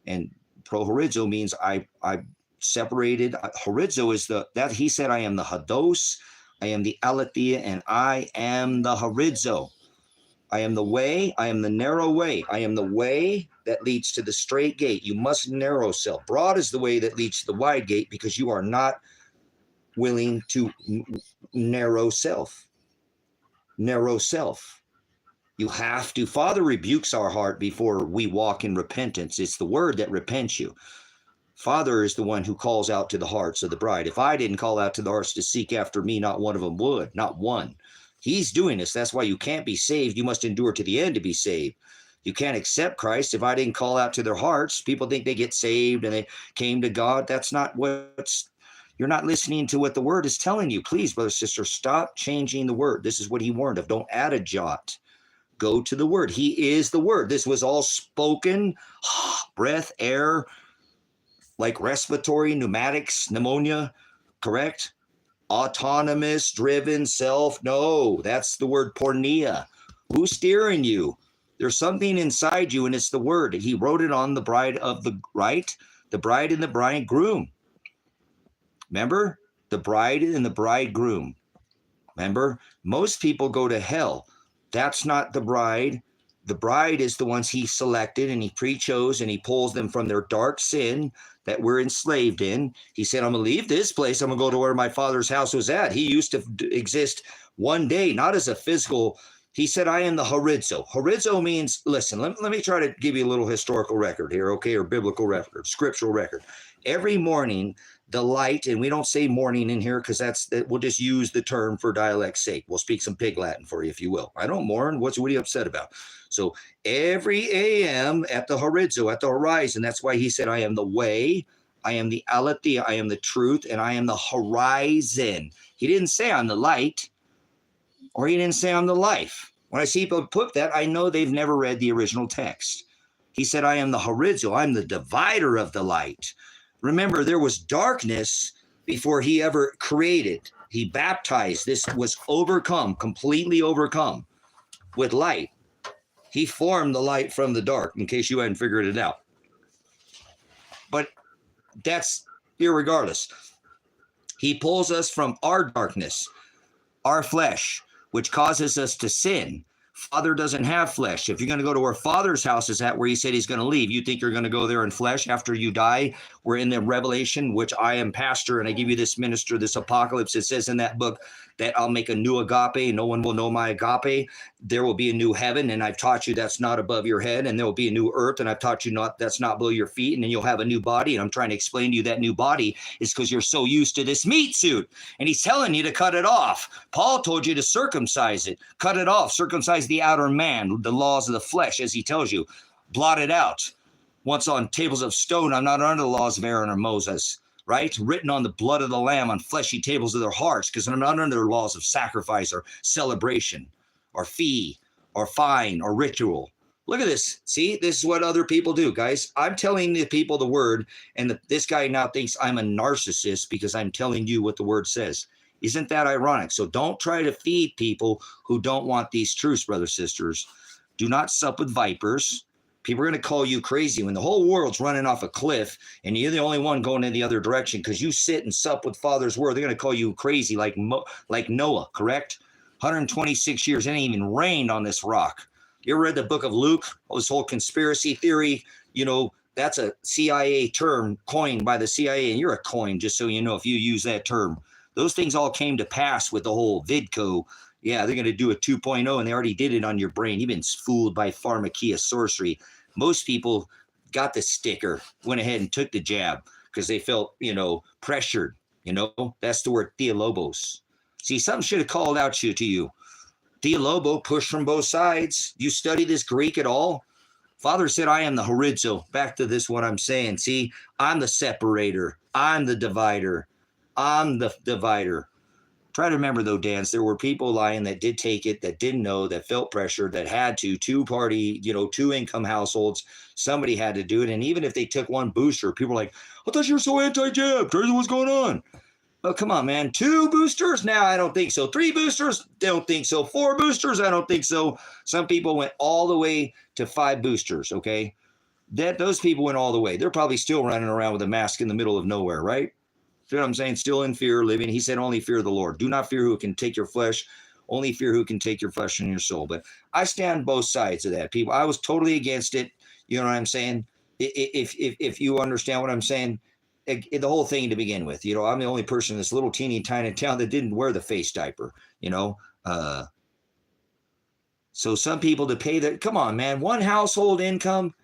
And prohorizo means I separated. Horizo is that he said, I am the hados, I am the aletheia, and I am the horizo. I am the way, I am the narrow way. I am the way that leads to the straight gate. You must narrow self. Broad is the way that leads to the wide gate because you are not willing to narrow self. Narrow self. You have to. Father rebukes our heart before we walk in repentance. It's the word that repents you. Father is the one who calls out to the hearts of the bride. If I didn't call out to the hearts to seek after me, not one of them would. Not one. He's doing this. That's why you can't be saved. You must endure to the end to be saved. You can't accept Christ if I didn't call out to their hearts. People think they get saved and they came to God. That's not what's... You're not listening to what the word is telling you. Please, brother, sister, stop changing the word. This is what he warned of. Don't add a jot. Go to the word. He is the word. This was all spoken, breath, air, like respiratory, pneumatics, pneumonia, correct? Autonomous, driven, self. No, that's the word pornea. Who's steering you? There's something inside you, and it's the word. He wrote it on the bride of the, right? The bride and the bridegroom. Remember? The bride and the bridegroom. Remember? Most people go to hell. That's not the bride. The bride is the ones he selected and he pre-chose, and he pulls them from their dark sin that we're enslaved in. He said, I'm going to leave this place. I'm going to go to where my father's house was at. He used to exist one day, not as a physical. He said, I am the horizo. Horizo means, listen, let me try to give you a little historical record here, okay, or biblical record, scriptural record. Every morning, the light, and we don't say morning in here because we'll just use the term for dialect's sake. We'll speak some pig Latin for you, if you will. I don't mourn. What are you upset about? So every a.m. at the horizo, at the horizon, that's why he said, I am the way, I am the aletheia, I am the truth, and I am the horizon. He didn't say I'm the light, or he didn't say I'm the life. When I see people put that, I know they've never read the original text. He said, I am the horizo, I'm the divider of the light. Remember, there was darkness before he ever created. He baptized. This was overcome, completely overcome with light. He formed the light from the dark, in case you hadn't figured it out. But that's irregardless. He pulls us from our darkness, our flesh, which causes us to sin. Father doesn't have flesh. If you're going to go to where Father's house is at, where he said he's going to leave, you think you're going to go there in flesh after you die? We're in the Revelation, which I am pastor, and I give you this minister, this apocalypse. It says in that book that I'll make a new agape. No one will know my agape. There will be a new heaven, and I've taught you that's not above your head, and there will be a new earth, and I've taught you that's not below your feet, and then you'll have a new body. And I'm trying to explain to you that new body is because you're so used to this meat suit, and he's telling you to cut it off. Paul told you to circumcise it, cut it off, circumcise the outer man, the laws of the flesh, as he tells you, blot it out. Once on tables of stone, I'm not under the laws of Aaron or Moses, right? Written on the blood of the lamb on fleshy tables of their hearts, because I'm not under the laws of sacrifice or celebration or fee or fine or ritual. Look at this. See, this is what other people do, guys. I'm telling the people the word, and this guy now thinks I'm a narcissist because I'm telling you what the word says. Isn't that ironic? So don't try to feed people who don't want these truths, brothers, sisters. Do not sup with vipers. People are going to call you crazy when the whole world's running off a cliff and you're the only one going in the other direction because you sit and sup with Father's word. They're going to call you crazy like Noah, correct? 126 years, it ain't even rained on this rock. You ever read the book of Luke? This whole conspiracy theory, you know, that's a CIA term coined by the CIA, and you're a coin, just so you know, if you use that term. Those things all came to pass with the whole Vidco. Yeah, they're going to do a 2.0, and they already did it on your brain. You've been fooled by pharmakia sorcery. Most people got the sticker, went ahead and took the jab because they felt, you know, pressured. You know, that's the word theolobos. See, something should have called out to you. Theolobo, push from both sides. You study this Greek at all? Father said, I am the horizo. Back to this, what I'm saying. See, I'm the separator. I'm the divider. I'm the divider. Try to remember, though, Dan, there were people lying that did take it, that didn't know, that felt pressure, that had to, two-party, you know, two-income households. Somebody had to do it. And even if they took one booster, people were like, I thought you were so anti-jab. Tracy, what's going on? Oh, come on, man. 2 boosters? Now, I don't think so. 3 boosters? Don't think so. 4 boosters? I don't think so. Some people went all the way to 5 boosters, okay? Those people went all the way. They're probably still running around with a mask in the middle of nowhere, right? See what I'm saying? Still in fear, living. He said, only fear the Lord. Do not fear who can take your flesh. Only fear who can take your flesh and your soul. But I stand both sides of that. People, I was totally against it. You know what I'm saying? If you understand what I'm saying, the whole thing to begin with, you know, I'm the only person in this little teeny tiny town that didn't wear the face diaper, you know. So some people to pay that, come on, man, one household income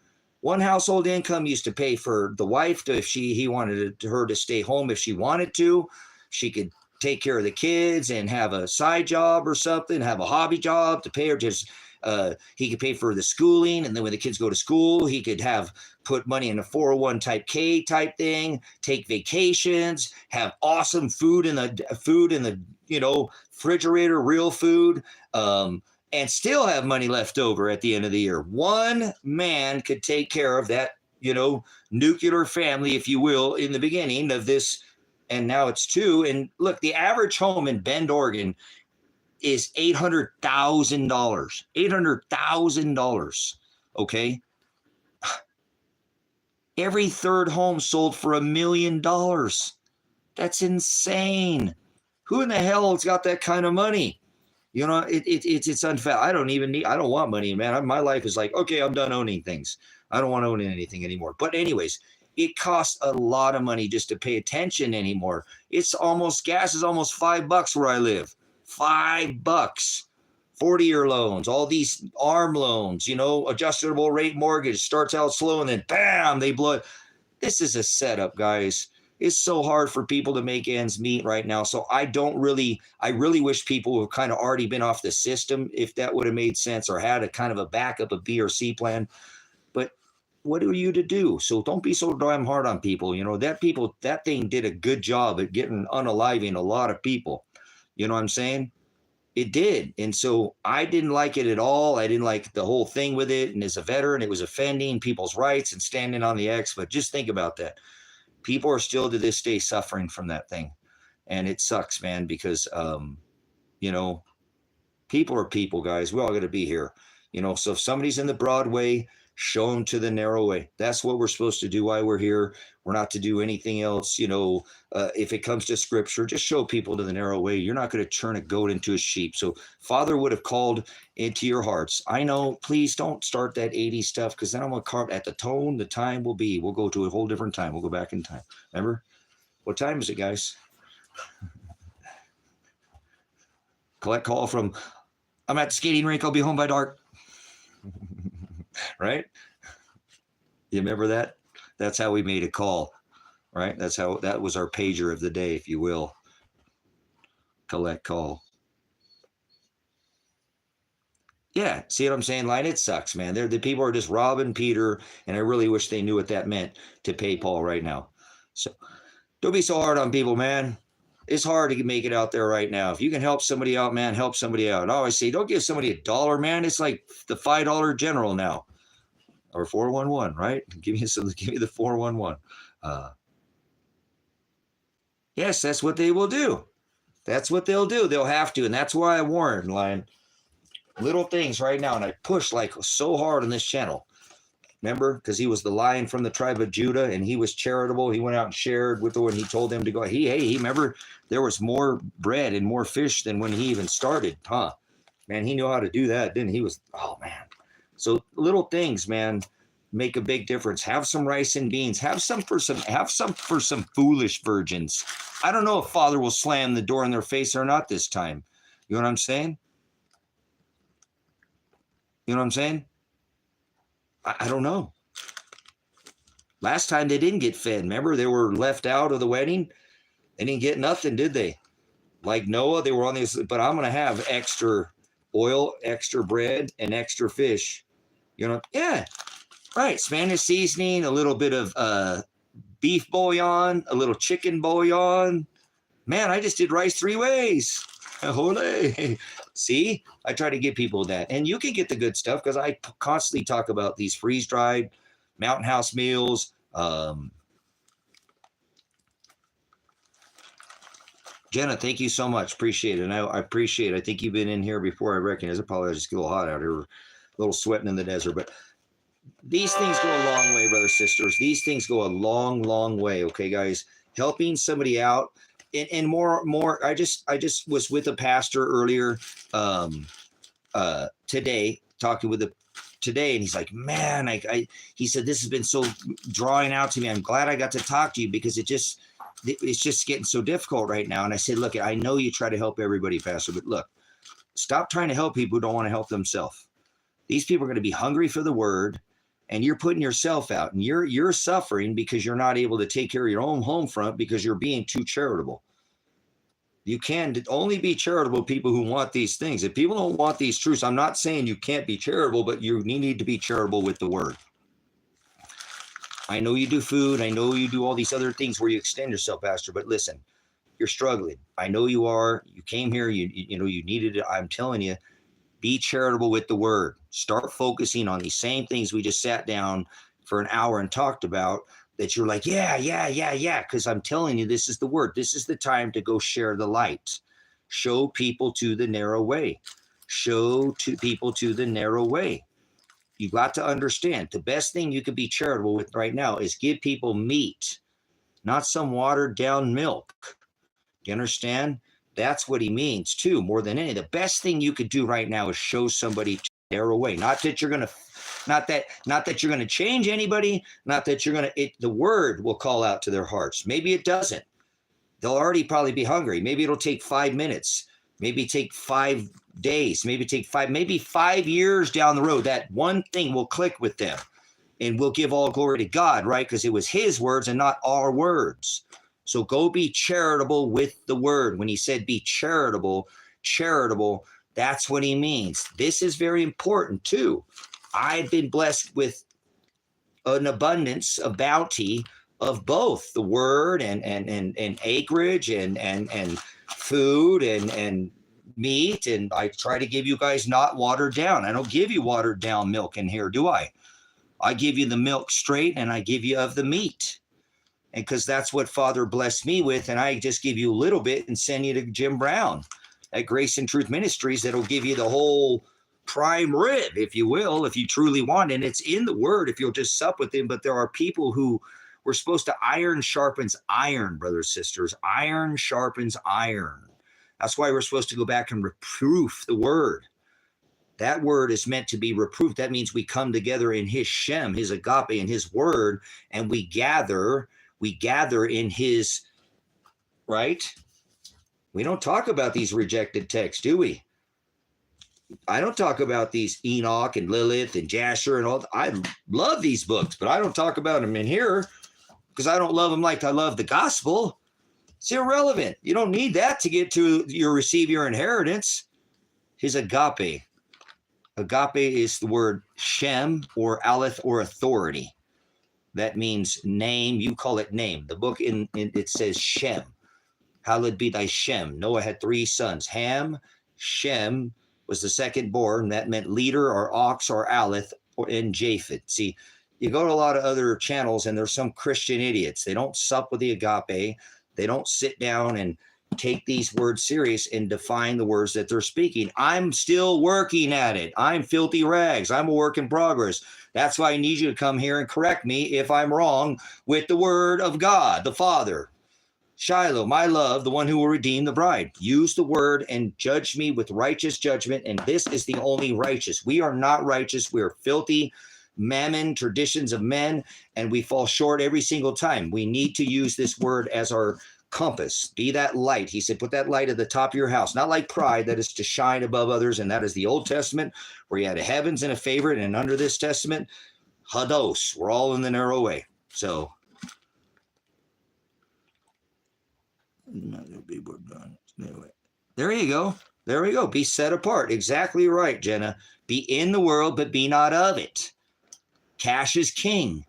used to pay for the wife to, if he wanted her to stay home if she wanted to. She could take care of the kids and have a side job or something, have a hobby job to pay her. Just he could pay for the schooling, and then when the kids go to school, he could put money in a 401 type K type thing, take vacations, have awesome food in the you know, refrigerator, real food, and still have money left over at the end of the year. One man could take care of that, you know, nuclear family, if you will, in the beginning of this, and now it's 2. And look, the average home in Bend, Oregon is $800,000. $800,000, okay? Every 3rd home sold for $1 million. That's insane. Who in the hell has got that kind of money? You know, it's unfair. I don't want money, man. My life is like, okay, I'm done owning things. I don't want to own anything anymore. But anyways, it costs a lot of money just to pay attention anymore. Gas is almost $5 where I live. $5. 40-year loans, all these ARM loans, you know, adjustable rate mortgage starts out slow and then bam, they blow it. This is a setup, guys. It's so hard for people to make ends meet right now. So I really wish people would have kind of already been off the system, if that would have made sense, or had a kind of a backup, a B or C plan. But what are you to do? So don't be so damn hard on people. You know, that thing did a good job at getting unaliving a lot of people. You know what I'm saying? It did. And so I didn't like it at all. I didn't like the whole thing with it. And as a veteran, it was offending people's rights and standing on the X. But just think about that. People are still to this day suffering from that thing. And it sucks, man, because, you know, people are people, guys. We all got to be here. You know, so if somebody's in the broad way, show them to the narrow way. That's what we're supposed to do while we're here. We're not to do anything else. You know, if it comes to scripture, just show people to the narrow way. You're not going to turn a goat into a sheep. So Father would have called into your hearts. I know, please don't start that 80s stuff, because then I'm going to carve at the tone, the time will be. We'll go to a whole different time. We'll go back in time. Remember? What time is it, guys? Collect call from, I'm at the skating rink. I'll be home by dark. Right? You remember that? That's how we made a call, right? That was our pager of the day, if you will. Collect call. Yeah, see what I'm saying, Line? It sucks, man. The people are just robbing Peter, and I really wish they knew what that meant to pay Paul right now. So don't be so hard on people, man. It's hard to make it out there right now. If you can help somebody out, man, help somebody out. I always say, don't give somebody $1, man. It's like the $5 general now. Or 411, right? Give me the 411. Yes, that's what they will do. That's what they'll do. They'll have to, and that's why I warn, Lion. Little things right now, and I push like so hard on this channel. Remember? Because he was the lion from the tribe of Judah, and he was charitable. He went out and shared with the Lord, and he told them to go. He remember, there was more bread and more fish than when he even started, huh? Man, he knew how to do that, didn't he? He was, oh, man. So little things, man, make a big difference. Have some rice and beans. Have some for some foolish virgins. I don't know if Father will slam the door in their face or not this time. You know what I'm saying? You know what I'm saying? I don't know. Last time they didn't get fed. Remember, they were left out of the wedding. They didn't get nothing, did they? Like Noah, they were on this, but I'm going to have extra oil, extra bread, and extra fish. You know, yeah, right. Spanish seasoning, a little bit of beef bouillon, a little chicken bouillon. Man, I just did rice 3 ways. Ole. See, I try to give people that. And you can get the good stuff because I constantly talk about these freeze-dried Mountain House meals. Jenna, thank you so much. Appreciate it. And I appreciate it. I think you've been in here before, I recognize it. Probably just get a little hot out here, a little sweating in the desert. But these things go a long way, brothers, sisters. These things go a long, long way. Okay, guys, helping somebody out. And more. I just was with a pastor earlier today, talking with today, and he's like, man, he said, this has been so drawing out to me. I'm glad I got to talk to you because it's just getting so difficult right now. And I said, look, I know you try to help everybody, Pastor, but look, stop trying to help people who don't want to help themselves. These people are going to be hungry for the word, and you're putting yourself out, and you're suffering because you're not able to take care of your own home front because you're being too charitable. You can only be charitable people who want these things. If people don't want these truths, I'm not saying you can't be charitable, but you need to be charitable with the word. I know you do food. I know you do all these other things where you extend yourself, Pastor, but listen, you're struggling. I know you are. You came here. You know, you needed it. I'm telling you, be charitable with the word. Start focusing on these same things we just sat down for an hour and talked about, that you're like, yeah. Because I'm telling you, this is the word. This is the time to go share the light. Show people to the narrow way. Show to people to the narrow way. You got to understand, the best thing you could be charitable with right now is give people meat, not some watered down milk. Do you understand? That's what he means too, more than any. The best thing you could do right now is show somebody to the narrow way. Not that you're going to change anybody, not that you're going to, the word will call out to their hearts. Maybe it doesn't. They'll already probably be hungry. Maybe it'll take 5 minutes, maybe take 5 days, maybe 5 years down the road. That one thing will click with them, and we'll give all glory to God, right? Because it was his words and not our words. So go be charitable with the word. When he said be charitable, that's what he means. This is very important too. I've been blessed with an abundance, a bounty of both the word and acreage and food and meat. And I try to give you guys not watered down. I don't give you watered down milk in here, do I? I give you the milk straight, and I give you of the meat. And because that's what Father blessed me with, and I just give you a little bit and send you to Jim Brown at Grace and Truth Ministries. That'll give you the whole prime rib, if you will, if you truly want. And it's in the word if you'll just sup with him. But there are people who we're supposed to, iron sharpens iron, brothers, sisters. Iron sharpens iron. That's why we're supposed to go back and reproof the word. That word is meant to be reproved. That means we come together in his Shem, his Agape, and his word, and we gather in his, right? We don't talk about these rejected texts, do we? I don't talk about these Enoch and Lilith and Jasher and all. I love these books, but I don't talk about them in here because I don't love them like I love the gospel. It's irrelevant. You don't need that to get to receive your inheritance. His Agape. Agape is the word Shem or Aleph or authority. That means name. You call it name. The book it says Shem. Hallowed be thy Shem. Noah had 3 sons. Ham, Shem was the second born. That meant leader or ox or Aleph and Japheth. See, you go to a lot of other channels and there's some Christian idiots. They don't sup with the Agape. They don't sit down and take these words serious and define the words that they're speaking. I'm still working at it. I'm filthy rags. I'm a work in progress. That's why I need you to come here and correct me if I'm wrong with the word of God, the Father. Shiloh, my love, the one who will redeem the bride. Use the word and judge me with righteous judgment, and this is the only righteous. We are not righteous. We are filthy mammon, traditions of men, and we fall short every single time. We need to use this word as our compass. Be that light. He said, put that light at the top of your house, not like pride, that is to shine above others, and that is the Old Testament, where you had a heavens and a favorite, and under this Testament, hados. We're all in the narrow way. So, anyway, there you go. There we go. Be set apart. Exactly right, Jenna. Be in the world, but be not of it. Cash is king.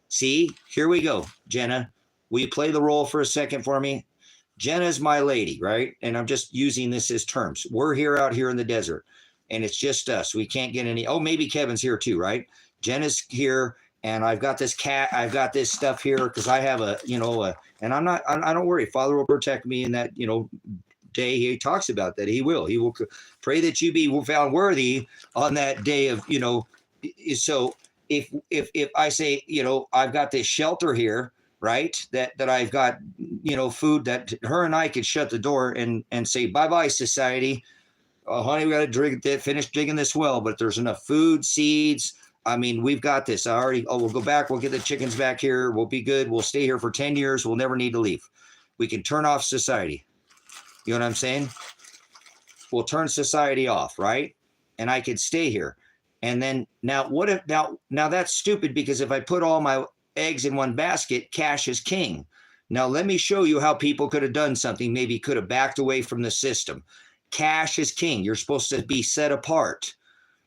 See, here we go, Jenna. Will you play the role for a second for me? Jenna's my lady, right? And I'm just using this as terms. We're here out here in the desert, and it's just us. We can't get any. Oh, maybe Kevin's here too, right? Jenna's here, and I've got this cat. I've got this stuff here because I have a, and I'm not. I don't worry. Father will protect me in that, day. He talks about that. He will. He will pray that you be found worthy on that day of, So if I say, I've got this shelter here, right? That I've got, food that her and I could shut the door and say, bye-bye, society. Oh, honey, we got to finish digging this well, but there's enough food, seeds. I mean, we've got this. We'll go back. We'll get the chickens back here. We'll be good. We'll stay here for 10 years. We'll never need to leave. We can turn off society. You know what I'm saying? We'll turn society off, right? And I could stay here. And then now that's stupid, because if I put all my eggs in one basket, cash is king. Now let me show you how people could have done something, maybe could have backed away from the system. Cash is king. You're supposed to be set apart.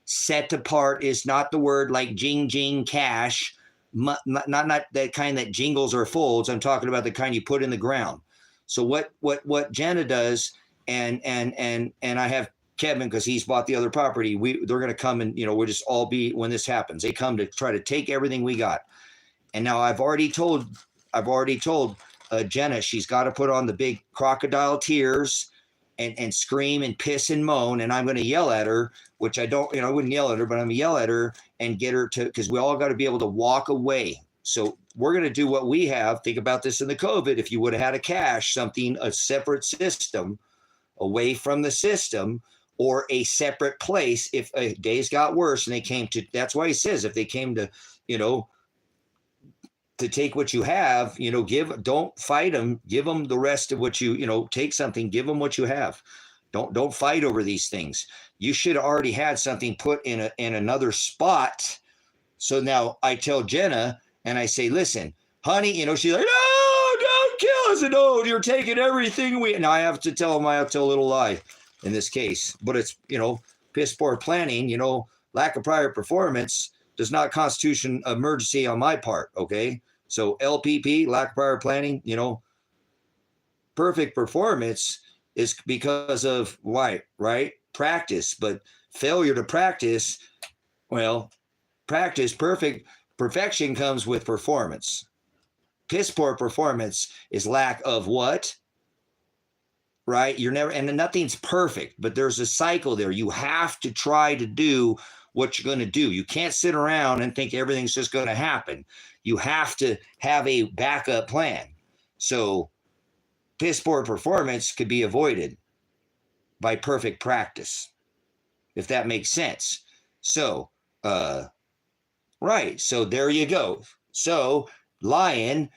Set apart is not the word like jing jing cash, not that kind that jingles or folds. I'm talking about the kind you put in the ground. So what Jenna does, and I have Kevin, because he's bought the other property. They're going to come and we'll just all be, when this happens, they come to try to take everything we got. And now I've already told Jenna she's got to put on the big crocodile tears and scream and piss and moan, and I'm going to yell at her, which I wouldn't yell at her, but I'm going to yell at her and get her to, because we all got to be able to walk away. So we're going to do what we have. Think about this in the COVID. If you would have had a separate system away from the system, or a separate place, if days got worse and they came to, that's why he says, if they came to, to take what you have, don't fight them, give them the rest of what take something, give them what you have. Don't fight over these things. You should have already had something put in another spot. So now I tell Jenna, and I say, listen, honey, she's like, no, don't kill us. And no, you're taking everything now I have to tell a little lie in this case, but it's, piss poor planning, lack of prior performance does not constitute emergency on my part. Okay. So LPP, lack of prior planning, perfect performance is because of why, right? Practice, but failure to practice, perfection comes with performance. Piss poor performance is lack of what? Right? And nothing's perfect, but there's a cycle there. You have to try to do what you're going to do. You can't sit around and think everything's just going to happen. You have to have a backup plan. So piss poor performance could be avoided by perfect practice, if that makes sense. So, right. So there you go. So Lion's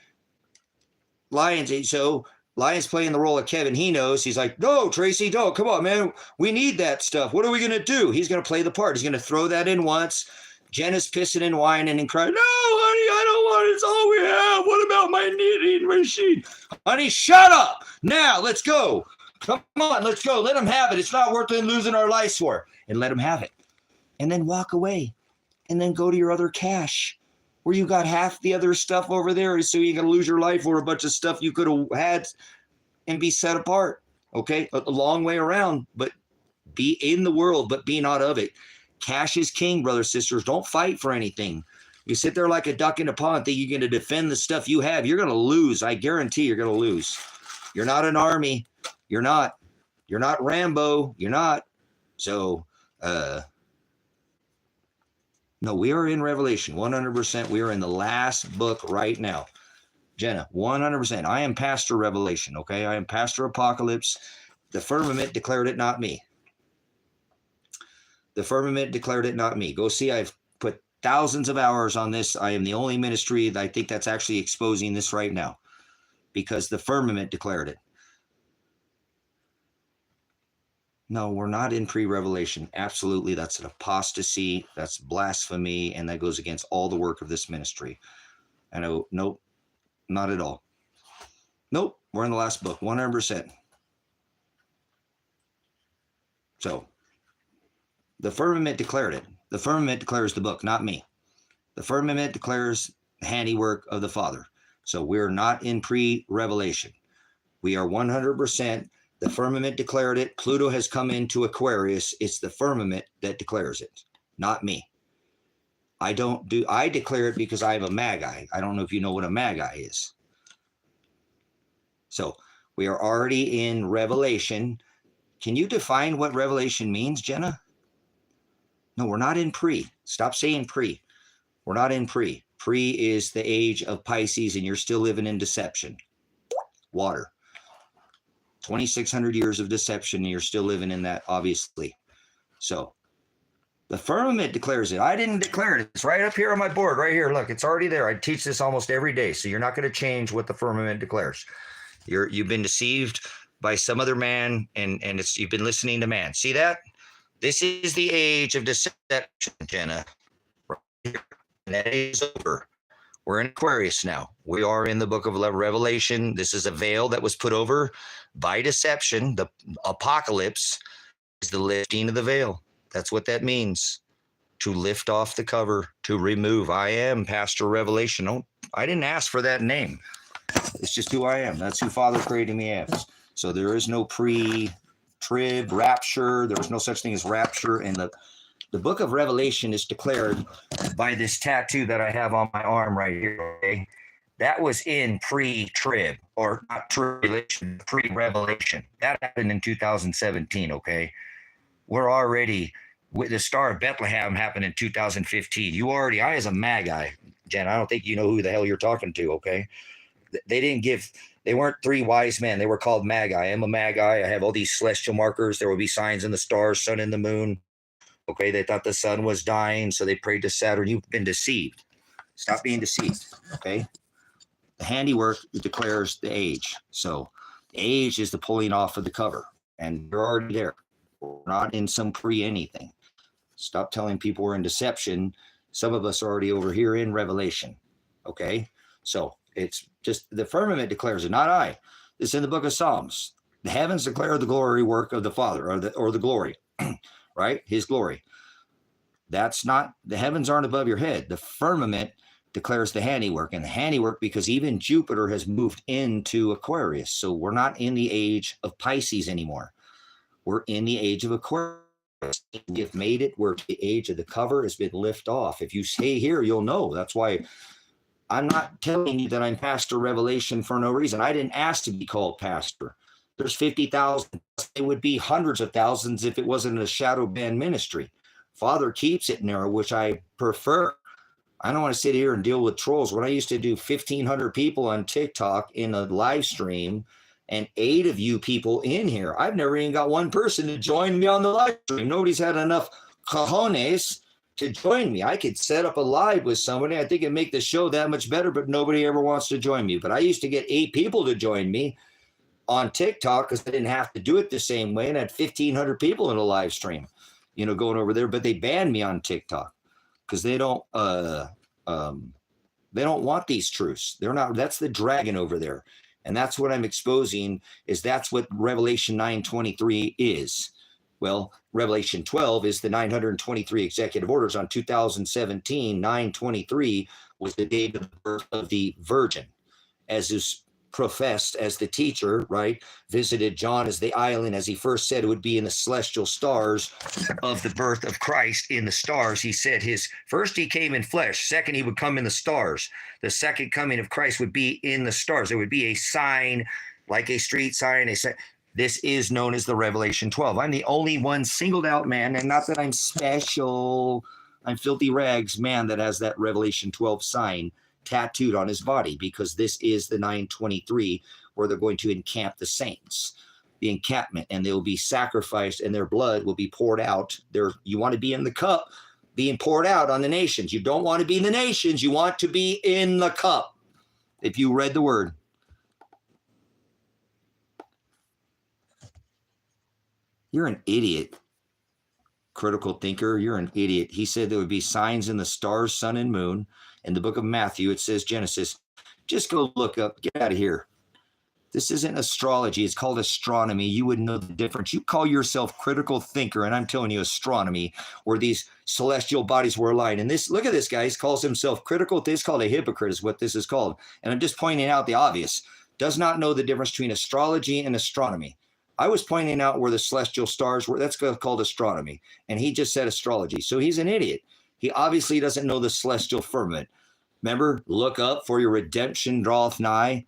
playing the role of Kevin. He knows. He's like, no, Tracy, don't. Come on, man. We need that stuff. What are we going to do? He's going to play the part. He's going to throw that in once. Jenna's pissing and whining and crying, no, honey, I don't want it. It's all we have. What about my knitting machine? Honey, shut up. Now, let's go. Come on, let's go. Let them have it. It's not worth losing our lives for. And let them have it. And then walk away. And then go to your other cache, where you got half the other stuff over there, so you're going to lose your life for a bunch of stuff you could have had and be set apart. Okay? A long way around, but be in the world, but be not of it. Cash is king, brothers, sisters. Don't fight for anything. You sit there like a duck in a pond, think you're going to defend the stuff you have. You're going to lose. I guarantee you're going to lose. You're not an army. You're not Rambo. You're not. So, no, we are in Revelation, 100%. We are in the last book right now. Jenna, 100%. I am Pastor Revelation, okay? I am Pastor Apocalypse. The firmament declared it, not me. The firmament declared it, not me. Go see, I've put thousands of hours on this. I am the only ministry that I think that's actually exposing this right now, because the firmament declared it. No, we're not in pre-revelation. Absolutely, that's an apostasy. That's blasphemy, and that goes against all the work of this ministry. I know, nope, not at all. Nope, we're in the last book, 100%. So, the firmament declared it. The firmament declares the book, not me. The firmament declares the handiwork of the Father. So we're not in pre-revelation. We are 100%. The firmament declared it. Pluto has come into Aquarius. It's the firmament that declares it, not me. I declare it because I am a magi. I don't know if you know what a magi is. So we are already in Revelation. Can you define what Revelation means, Jenna? No, we're not in pre. Stop saying pre. We're not in pre. Pre is the age of Pisces, and you're still living in deception. Water. 2,600 years of deception, and you're still living in that, obviously. So the firmament declares it. I didn't declare it. It's right up here on my board, right here. Look, it's already there. I teach this almost every day, so you're not going to change what the firmament declares. You've been deceived by some other man, and you've been listening to man. See that? This is the age of deception, Jenna. Right here. And that age is over. We're in Aquarius now. We are in the book of Revelation. This is a veil that was put over by deception. The apocalypse is the lifting of the veil. That's what that means. To lift off the cover, to remove. I am Pastor Revelation. I didn't ask for that name. It's just who I am. That's who Father created me as. So there is no pre-trib, rapture. There is no such thing as rapture. And the book of Revelation is declared by this tattoo that I have on my arm right here. Okay? That was in pre-trib, or not tribulation, pre-revelation. That happened in 2017, okay? We're already, with the Star of Bethlehem happened in 2015. I as a magi, Jen, I don't think you know who the hell you're talking to, okay? They weren't three wise men. They were called magi. I am a magi. I have all these celestial markers. There will be signs in the stars, sun and the moon. Okay, they thought the sun was dying, so they prayed to Saturn. You've been deceived. Stop being deceived, okay? The handiwork declares the age. So the age is the pulling off of the cover, and you're already there. We're not in some pre-anything. Stop telling people we're in deception. Some of us are already over here in Revelation, okay? So it's just the firmament declares it, not I. It's in the book of Psalms. The heavens declare the glory work of the Father, or the glory. Right? His glory. That's not, the heavens aren't above your head. The firmament declares the handiwork, and the handiwork, because even Jupiter has moved into Aquarius. So we're not in the age of Pisces anymore. We're in the age of Aquarius. We've made it where the age of the cover has been lifted off. If you stay here, you'll know. That's why I'm not telling you that I'm Pastor Revelation for no reason. I didn't ask to be called pastor. There's 50,000. It would be hundreds of thousands if it wasn't a shadow band ministry. Father keeps it narrow, which I prefer. I don't want to sit here and deal with trolls. When I used to do 1,500 people on TikTok in a live stream, and 8 of you people in here, I've never even got one person to join me on the live stream. Nobody's had enough cojones to join me. I could set up a live with somebody. I think it'd make the show that much better, but nobody ever wants to join me. But I used to get 8 people to join me on TikTok because I didn't have to do it the same way, and I had 1,500 people in a live stream, going over there. But they banned me on TikTok because they don't want these truths. They're not. That's the dragon over there, and that's what I'm exposing. That's what Revelation 9:23 is. Well, Revelation 12 is the 923 executive orders on 2017. 9:23 was the date of the birth of the Virgin, as is professed as the teacher, right? Visited John as the island, as he first said it would be in the celestial stars of the birth of Christ in the stars. He said first he came in flesh, second he would come in the stars. The second coming of Christ would be in the stars. There would be a sign like a street sign. They say this is known as the Revelation 12. I'm the only one singled out man, and not that I'm special. I'm filthy rags man that has that Revelation 12 sign tattooed on his body, because this is the 923 where they're going to encamp the saints, the encampment, and they'll be sacrificed and their blood will be poured out. You want to be in the cup being poured out on the nations. You don't want to be in the nations. You want to be in the cup. If you read the word. You're an idiot. Critical thinker, you're an idiot. He said there would be signs in the stars, sun, and moon. In the book of Matthew, it says Genesis. Just go look up. Get out of here. This isn't astrology. It's called astronomy. You would know the difference. You call yourself critical thinker, and I'm telling you astronomy, where these celestial bodies were aligned. And this, look at this guy. He calls himself critical. This is called a hypocrite is what this is called. And I'm just pointing out the obvious. Does not know the difference between astrology and astronomy. I was pointing out where the celestial stars were. That's called astronomy. And he just said astrology. So he's an idiot. He obviously doesn't know the celestial firmament. Remember, look up, for your redemption draweth nigh.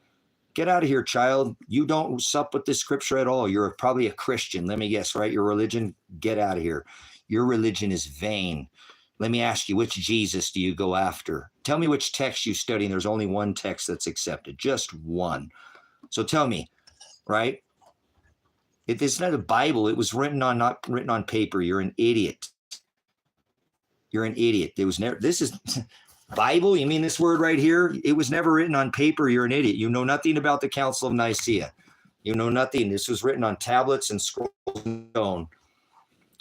Get out of here, child. You don't sup with the scripture at all. You're probably a Christian. Let me guess, right? Your religion, get out of here. Your religion is vain. Let me ask you, which Jesus do you go after? Tell me which text you study, and there's only one text that's accepted, just one. So tell me, right? It's not a Bible. It was not written on paper. You're an idiot. You're an idiot. It was never, this is Bible. You mean this word right here? It was never written on paper. You're an idiot. You know nothing about the Council of Nicaea. You know nothing. This was written on tablets and scrolls and stone.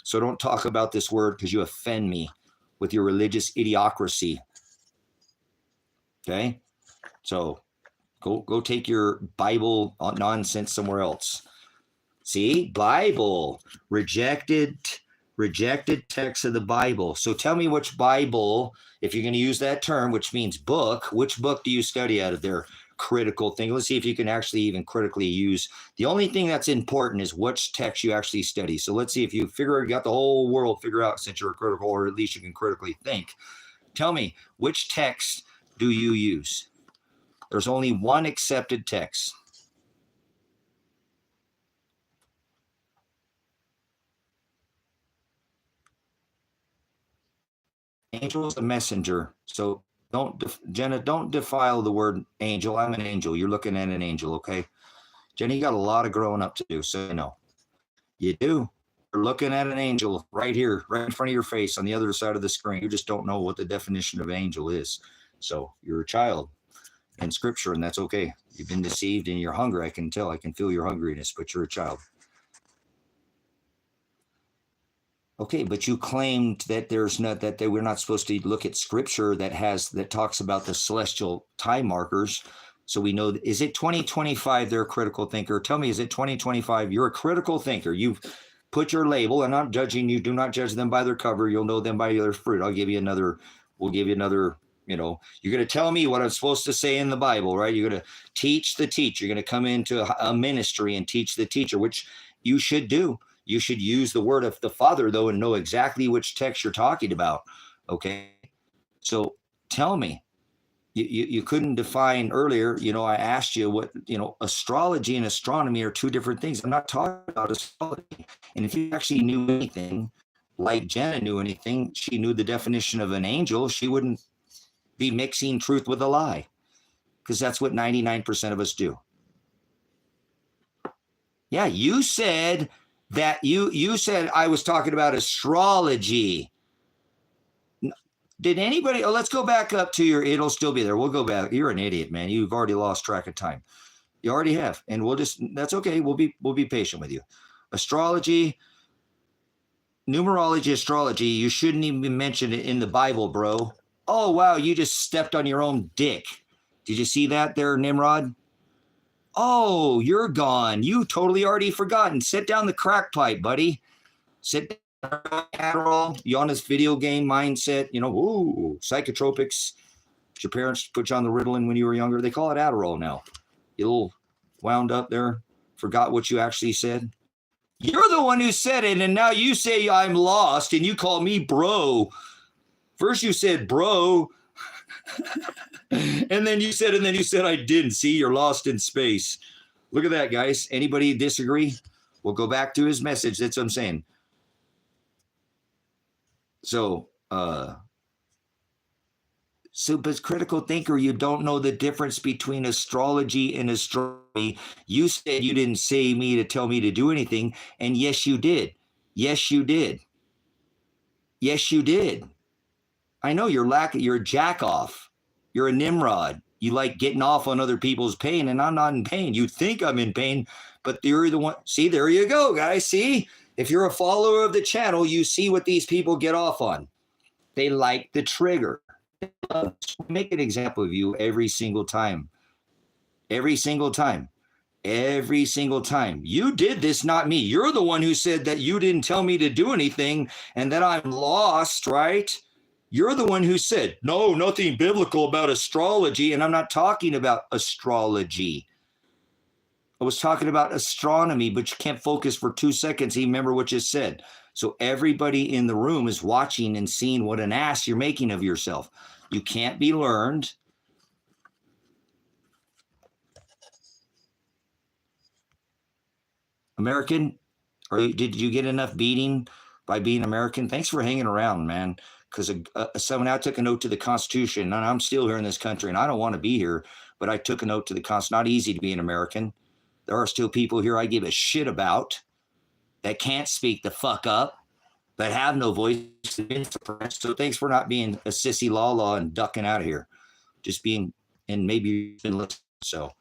So don't talk about this word, because you offend me with your religious idiocracy. Okay? So go take your Bible nonsense somewhere else. See, Bible, rejected text of the Bible. So tell me which Bible, if you're going to use that term, which means book, which book do you study out of their critical thing? Let's see if you can actually even critically use. The only thing that's important is which text you actually study. So let's see if you got the whole world figured out, since you're critical, or at least you can critically think. Tell me, which text do you use? There's only one accepted text. Angel is a messenger. So Jenna, don't defile the word angel. I'm an angel. You're looking at an angel, okay? Jenna, you got a lot of growing up to do, so you know. You do. You're looking at an angel right here, right in front of your face on the other side of the screen. You just don't know what the definition of angel is. So you're a child in scripture, and that's okay. You've been deceived and you're hungry. I can tell. I can feel your hungriness, but you're a child. Okay, but you claimed that we're not supposed to look at scripture that talks about the celestial time markers. So we know, is it 2025? They're a critical thinker. Tell me, is it 2025? You're a critical thinker. You've put your label, and I'm judging you. Do not judge them by their cover. You'll know them by their fruit. We'll give you another, you're going to tell me what I'm supposed to say in the Bible, right? You're going to teach the teacher. You're going to come into a ministry and teach the teacher, which you should do. You should use the word of the Father, though, and know exactly which text you're talking about. Okay. So tell me, you couldn't define earlier, I asked you what, astrology and astronomy are two different things. I'm not talking about astrology. And if you actually knew anything, like Jenna knew anything, she knew the definition of an angel, she wouldn't be mixing truth with a lie, because that's what 99% of us do. Yeah, you said that you said I was talking about astrology. Did anybody? Oh, let's go back up to it'll still be there. We'll go back. You're an idiot, man. You've already lost track of time. You already have. And that's okay. We'll be patient with you. Astrology, numerology, astrology, you shouldn't even mention it in the Bible, bro. Oh, wow. You just stepped on your own dick. Did you see that there, Nimrod? Oh, you're gone. You totally already forgotten. Sit down the crack pipe, buddy. Sit down, Adderall. You on this video game mindset, psychotropics. Did your parents put you on the Ritalin when you were younger? They call it Adderall now. You little wound up there, forgot what you actually said. You're the one who said it, and now you say I'm lost, and you call me bro. First you said bro. and then you said I didn't. See, you're lost in space. Look at that, guys. Anybody disagree? We'll go back to his message. That's what I'm saying. So, but critical thinker, you don't know the difference between astrology and astronomy. You said you didn't say me to tell me to do anything, and yes, you did. Yes, you did. Yes, you did. I know you're a jack off. You're a Nimrod. You like getting off on other people's pain, and I'm not in pain. You think I'm in pain, but you're the one. See, there you go, guys. See, if you're a follower of the channel, you see what these people get off on. They like the trigger. Make an example of you every single time. Every single time. Every single time. You did this, not me. You're the one who said that you didn't tell me to do anything and that I'm lost, right? You're the one who said, no, nothing biblical about astrology. And I'm not talking about astrology. I was talking about astronomy, but you can't focus for 2 seconds. Even remember what you said. So everybody in the room is watching and seeing what an ass you're making of yourself. You can't be learned. American, did you get enough beating by being American? Thanks for hanging around, man. Because someone I took a note to the Constitution, and I'm still here in this country, and I don't want to be here, but I took a note to the Constitution. Not easy to be an American. There are still people here I give a shit about that can't speak the fuck up, that have no voice. So thanks for not being a sissy la and ducking out of here. Just being, and maybe you've been listening. So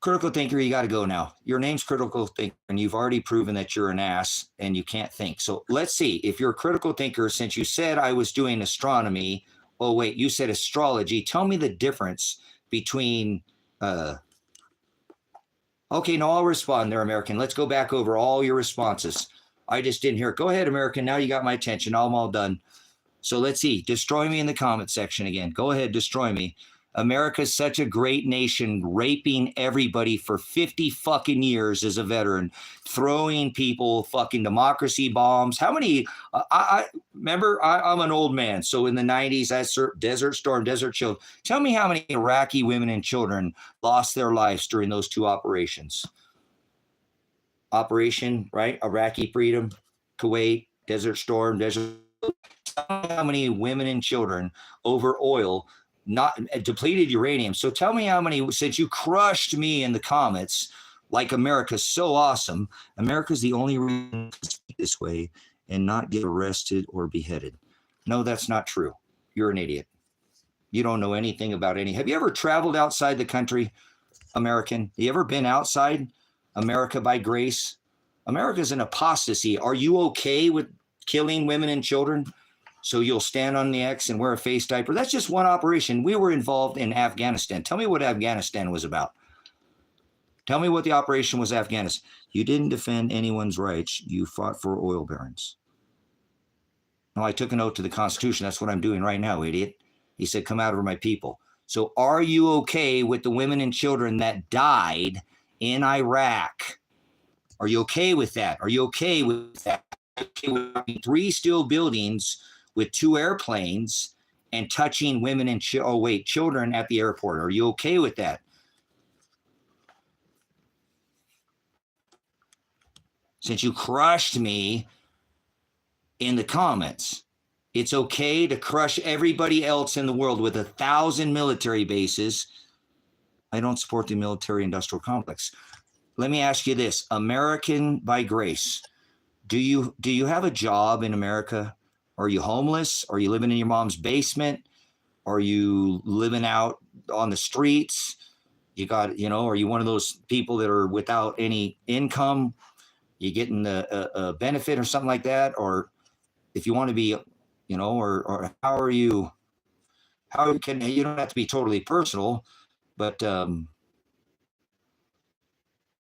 critical thinker, you got to go now. Your name's critical thinker, and you've already proven that you're an ass and you can't think. So let's see. If you're a critical thinker, since you said I was doing astronomy, oh, wait, you said astrology. Tell me the difference between, okay, no, I'll respond there, American. Let's go back over all your responses. I just didn't hear it. Go ahead, American. Now you got my attention. I'm all done. So let's see. Destroy me in the comment section again. Go ahead, destroy me. America's such a great nation, raping everybody for 50 fucking years as a veteran, throwing people fucking democracy bombs. How many, I remember, I'm an old man. So in the 90s, Desert Storm, Desert Shield. Tell me how many Iraqi women and children lost their lives during those two operations. Operation, right? Iraqi Freedom, Kuwait, Desert Storm, Desert. Tell me how many women and children over oil, not depleted uranium. So tell me how many, since you crushed me in the comments, like America's so awesome. America's the only reason to speak this way and not get arrested or beheaded. No, that's not true. You're an idiot. You don't know anything about any. Have you ever traveled outside the country, American? You ever been outside America by grace? America's an apostasy. Are you okay with killing women and children? So you'll stand on the X and wear a face diaper. That's just one operation. We were involved in Afghanistan. Tell me what Afghanistan was about. Tell me what the operation was, Afghanistan. You didn't defend anyone's rights. You fought for oil barons. No, I took a note to the Constitution. That's what I'm doing right now, idiot. He said, come out over my people. So are you okay with the women and children that died in Iraq? Are you okay with that? Are you okay with that? Okay with 3 steel buildings with 2 airplanes and touching women and children at the airport? Are you okay with that? Since you crushed me in the comments, it's okay to crush everybody else in the world with 1,000 military bases. I don't support the military industrial complex. Let me ask you this, American by grace, do you have a job in America? Are you homeless? Are you living in your mom's basement? Are you living out on the streets? You got, are you one of those people that are without any income? You getting a benefit or something like that? Or if you want to be, or how are you? How can you don't have to be totally personal, but if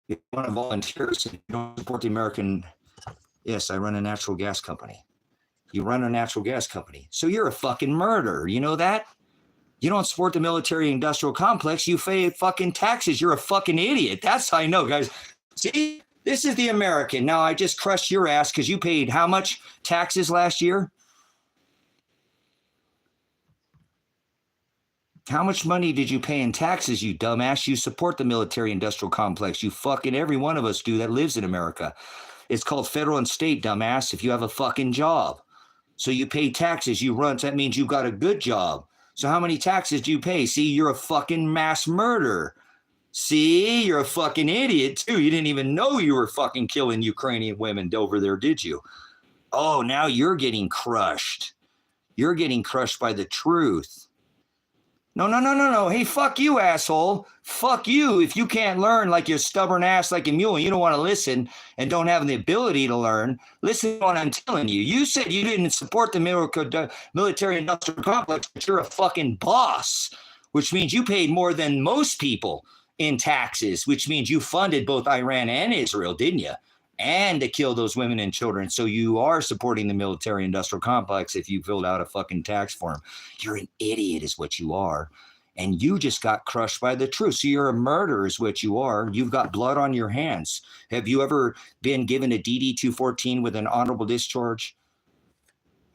you want to volunteer, so you don't support the American. Yes, I run a natural gas company. You run a natural gas company. So you're a fucking murderer. You know that? You don't support the military industrial complex. You pay fucking taxes. You're a fucking idiot. That's how I know, guys. See, this is the American. Now I just crushed your ass because you paid how much taxes last year? How much money did you pay in taxes, you dumbass? You support the military-industrial complex. You fucking every one of us do that lives in America. It's called federal and state, dumbass, if you have a fucking job. So you pay taxes, you run, so that means you got a good job. So how many taxes do you pay? See, you're a fucking mass murderer. See, you're a fucking idiot, too. You didn't even know you were fucking killing Ukrainian women over there, did you? Oh, now you're getting crushed. You're getting crushed by the truth. No. Hey, fuck you, asshole. Fuck you. If you can't learn like you're stubborn ass like a mule and you don't want to listen and don't have the ability to learn, listen to what I'm telling you. You said you didn't support the military industrial complex, but you're a fucking boss, which means you paid more than most people in taxes, which means you funded both Iran and Israel, didn't you? And to kill those women and children. So you are supporting the military industrial complex if you filled out a fucking tax form. You're an idiot is what you are. And you just got crushed by the truth. So you're a murderer is what you are. You've got blood on your hands. Have you ever been given a DD-214 with an honorable discharge?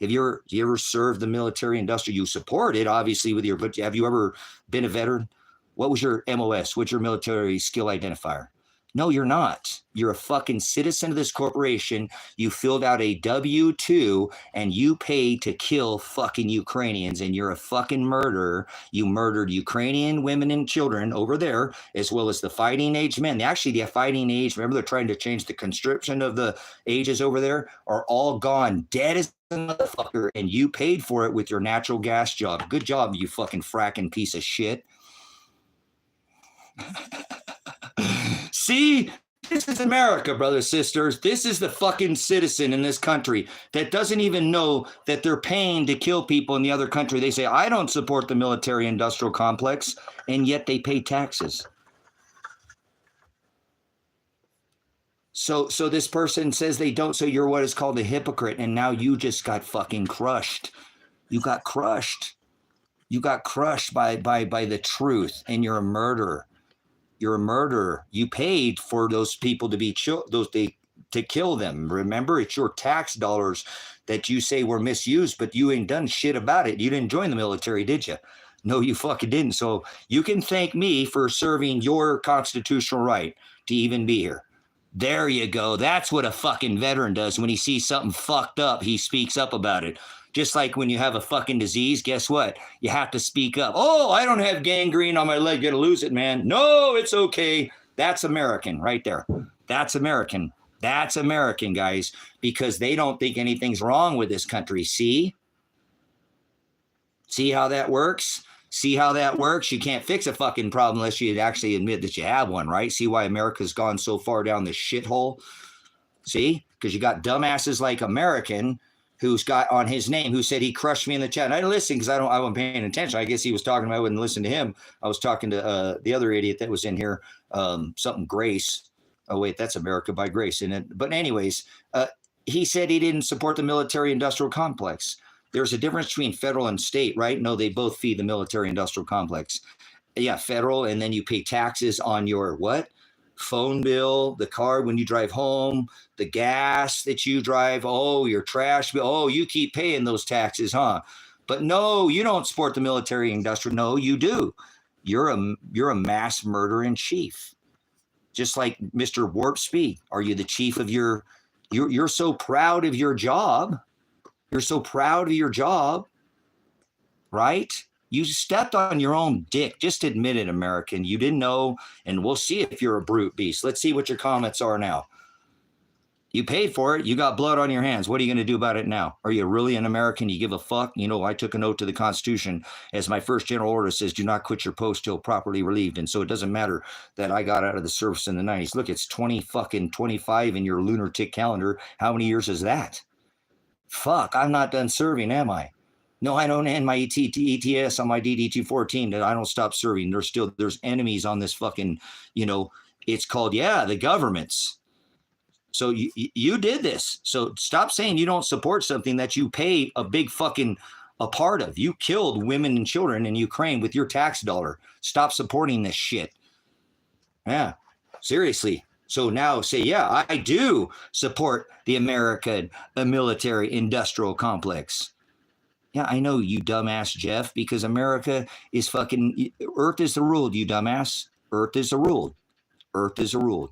Have you ever served the military industrial? You support it, obviously, with your, but have you ever been a veteran? What was your MOS? What's your military skill identifier? No, you're not. You're a fucking citizen of this corporation. You filled out a W-2 and you paid to kill fucking Ukrainians, and you're a fucking murderer. You murdered Ukrainian women and children over there, as well as the fighting age men. Actually, the fighting age, remember they're trying to change the conscription of the ages over there, are all gone, dead as a motherfucker, and you paid for it with your natural gas job. Good job, you fucking fracking piece of shit. See, this is America, brothers, sisters. This is the fucking citizen in this country that doesn't even know that they're paying to kill people in the other country. They say, I don't support the military industrial complex, and yet they pay taxes. So this person says they don't, so you're what is called a hypocrite, and now you just got fucking crushed. You got crushed. You got crushed by the truth, and you're a murderer. You're a murderer. You paid for those people to be to kill them. Remember, it's your tax dollars that you say were misused, but you ain't done shit about it. You didn't join the military, did you? No, you fucking didn't. So you can thank me for serving your constitutional right to even be here. There you go. That's what a fucking veteran does. When he sees something fucked up, he speaks up about it. Just like when you have a fucking disease, guess what? You have to speak up. Oh, I don't have gangrene on my leg. Gonna lose it, man. No, it's okay. That's American right there. That's American. That's American, guys, because they don't think anything's wrong with this country. See? See how that works? See how that works? You can't fix a fucking problem unless you actually admit that you have one, right? See why America's gone so far down the shithole? See? Because you got dumbasses like American who's got on his name, who said he crushed me in the chat. And I didn't listen because I wasn't paying attention. I guess he was talking about, I wouldn't listen to him. I was talking to the other idiot that was in here, something Grace. Oh, wait, that's America by Grace. But anyways, he said he didn't support the military industrial complex. There's a difference between federal and state, right? No, they both feed the military industrial complex. Yeah, federal, and then you pay taxes on your what? Phone bill, the car when you drive home, the gas that you drive, oh, your trash bill, oh, you keep paying those taxes, huh? But no, you don't support the military industrial. No, you do. You're a mass murderer in chief. Just like Mr. Warp Speed. Are you the chief of you're so proud of your job. You're so proud of your job, right? You stepped on your own dick. Just admit it, American. You didn't know, and we'll see if you're a brute beast. Let's see what your comments are now. You paid for it. You got blood on your hands. What are you going to do about it now? Are you really an American? You give a fuck? You know, I took a note to the Constitution as my first general order says, do not quit your post till properly relieved. And so it doesn't matter that I got out of the service in the 90s. Look, it's 25 in your lunatic calendar. How many years is that? Fuck, I'm not done serving, am I? No, I don't end my ETS on my DD-214 that I don't stop serving. There's enemies on this fucking, it's called, the governments. So you did this. So stop saying you don't support something that you pay a big fucking a part of. You killed women and children in Ukraine with your tax dollar. Stop supporting this shit. Yeah, seriously. So now say, yeah, I do support the American military industrial complex. Yeah, I know, you dumbass Jeff, because America is fucking, Earth is the ruled, you dumbass. Earth is the ruled. Earth is the ruled.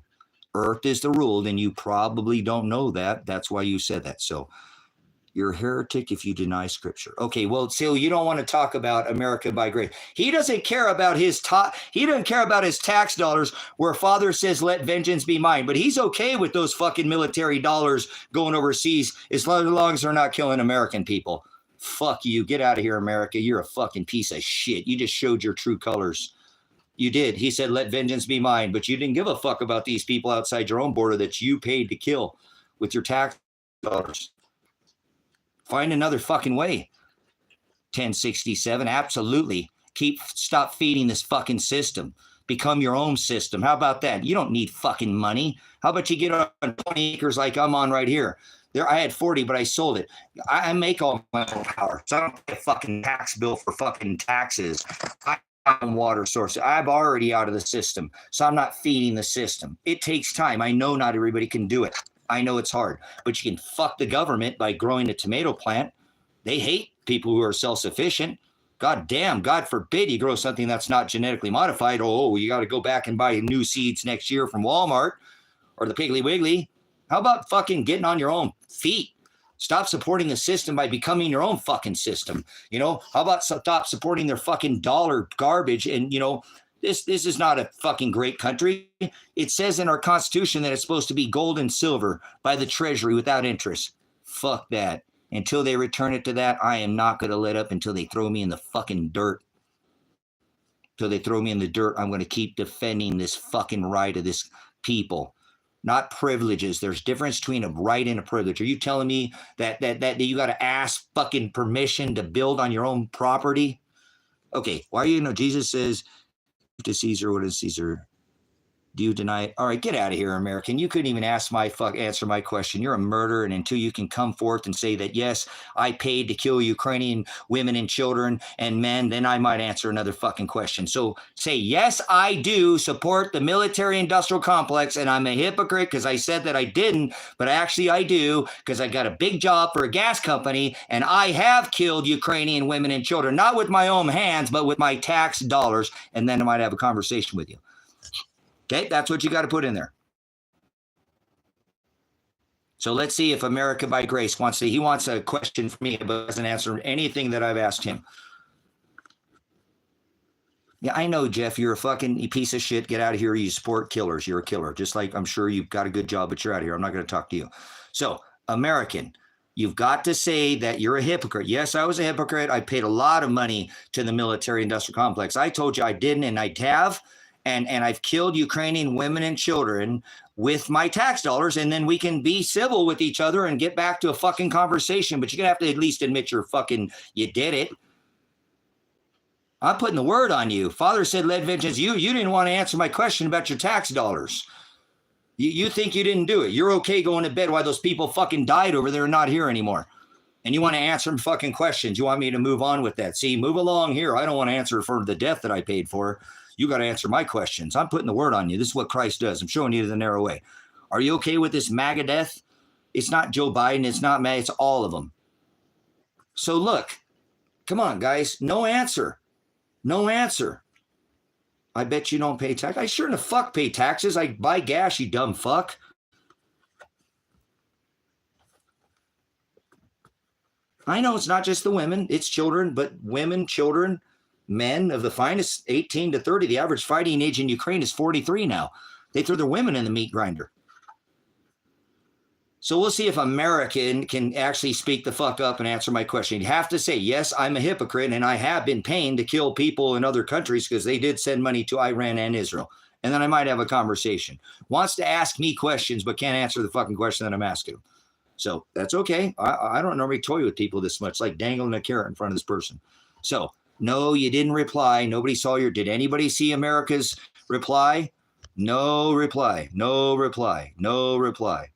Earth is the ruled, and you probably don't know that. That's why you said that. So you're a heretic if you deny scripture. Okay, well, so you don't want to talk about America by grace. He doesn't care about he doesn't care about his tax dollars where Father says, let vengeance be mine. But he's okay with those fucking military dollars going overseas as long as they're not killing American people. Fuck you. Get out of here, America. You're a fucking piece of shit. You just showed your true colors. You did. He said, let vengeance be mine. But you didn't give a fuck about these people outside your own border that you paid to kill with your tax dollars. Find another fucking way. 1067, absolutely. Stop feeding this fucking system. Become your own system. How about that? You don't need fucking money. How about you get on 20 acres like I'm on right here? There, I had 40, but I sold it. I make all my own power. So I don't pay a fucking tax bill for fucking taxes. I'm water source. I'm already out of the system. So I'm not feeding the system. It takes time. I know not everybody can do it. I know it's hard, but you can fuck the government by growing a tomato plant. They hate people who are self-sufficient. God damn, God forbid you grow something that's not genetically modified. Oh, you got to go back and buy new seeds next year from Walmart or the Piggly Wiggly. How about fucking getting on your own feet? Stop supporting the system by becoming your own fucking system. You know, how about stop supporting their fucking dollar garbage? And, you know, this is not a fucking great country. It says in our Constitution that it's supposed to be gold and silver by the Treasury without interest. Fuck that. Until they return it to that, I am not going to let up until they throw me in the fucking dirt. Until they throw me in the dirt, I'm going to keep defending this fucking right of this people. Not privileges. There's difference between a right and a privilege. Are you telling me that you got to ask fucking permission to build on your own property? Okay, why are you, Jesus says, to Caesar, what is Caesar? Do you deny it? All right, get out of here, American. You couldn't even answer my question. You're a murderer, and until you can come forth and say that, yes, I paid to kill Ukrainian women and children and men, then I might answer another fucking question. So say, yes, I do support the military-industrial complex, and I'm a hypocrite because I said that I didn't, but actually I do because I got a big job for a gas company, and I have killed Ukrainian women and children, not with my own hands, but with my tax dollars, and then I might have a conversation with you. Okay, that's what you got to put in there. So let's see if America by Grace he wants a question from me, but doesn't answer anything that I've asked him. Yeah, I know, Jeff, you're a fucking piece of shit. Get out of here. You support killers. You're a killer. Just like I'm sure you've got a good job, but you're out of here. I'm not going to talk to you. So, American, you've got to say that you're a hypocrite. Yes, I was a hypocrite. I paid a lot of money to the military-industrial complex. I told you I didn't, and I have. And I've killed Ukrainian women and children with my tax dollars, and then we can be civil with each other and get back to a fucking conversation. But you're going to have to at least admit you did it. I'm putting the word on you. Father said, let vengeance. You didn't want to answer my question about your tax dollars. You think you didn't do it. You're okay going to bed while those people fucking died over there and not here anymore. And you want to answer them fucking questions. You want me to move on with that. See, move along here. I don't want to answer for the death that I paid for. You got to answer my questions. I'm putting the word on you. This is what Christ does. I'm showing you the narrow way. Are you okay with this MAGA death? It's not Joe Biden. It's not MAGA. It's all of them. So look, come on, guys. No answer. No answer. I bet you don't pay tax. I sure the fuck pay taxes. I buy gas, you dumb fuck. I know it's not just the women. It's children, but women, children, men of the finest, 18 to 30. The average fighting age in Ukraine is 43 now. They throw their women in the meat grinder. So we'll see if American can actually speak the fuck up and answer my question. You have to say, yes, I'm a hypocrite, and I have been paying to kill people in other countries because they did send money to Iran and Israel. And then I might have a conversation. Wants to ask me questions, but can't answer the fucking question that I'm asking him. So that's okay. I don't normally toy with people this much, like dangling a carrot in front of this person. So no, you didn't reply. Nobody saw did anybody see America's reply? No reply, no reply, no reply,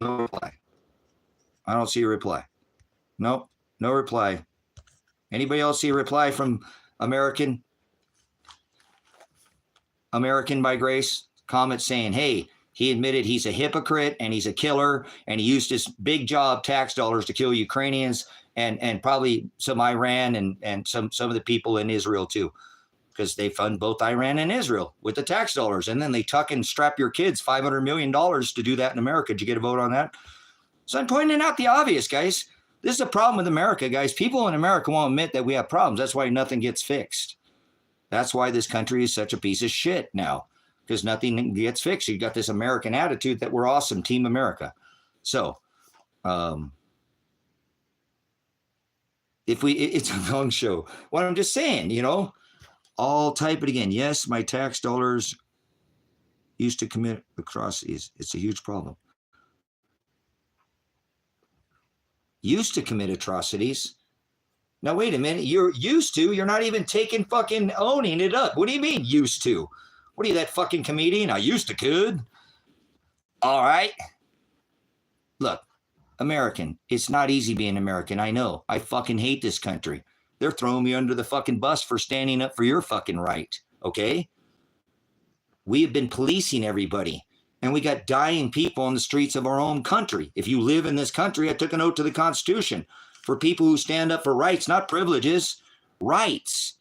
no reply. I don't see a reply. Nope, no reply. Anybody else see a reply from American? American by Grace? Comment saying, hey, he admitted he's a hypocrite and he's a killer and he used his big job tax dollars to kill Ukrainians and probably some Iran and some of the people in Israel too, because they fund both Iran and Israel with the tax dollars. And then they tuck and strap your kids $500 million to do that in America. Did you get a vote on that? So I'm pointing out the obvious, guys. This is a problem with America, guys. People in America won't admit that we have problems. That's why nothing gets fixed. That's why this country is such a piece of shit now, because nothing gets fixed. You got this American attitude that we're awesome, Team America. So it's a long show. What I'm just saying, I'll type it again. Yes, my tax dollars used to commit atrocities. It's a huge problem. Used to commit atrocities. Now, wait a minute. You're used to. You're not even fucking owning it up. What do you mean used to? What are you, that fucking comedian? I used to could. All right. Look, American. It's not easy being American. I know. I fucking hate this country. They're throwing me under the fucking bus for standing up for your fucking right. Okay? We have been policing everybody. And we got dying people on the streets of our own country. If you live in this country, I took an oath to the Constitution for people who stand up for rights, not privileges. Rights.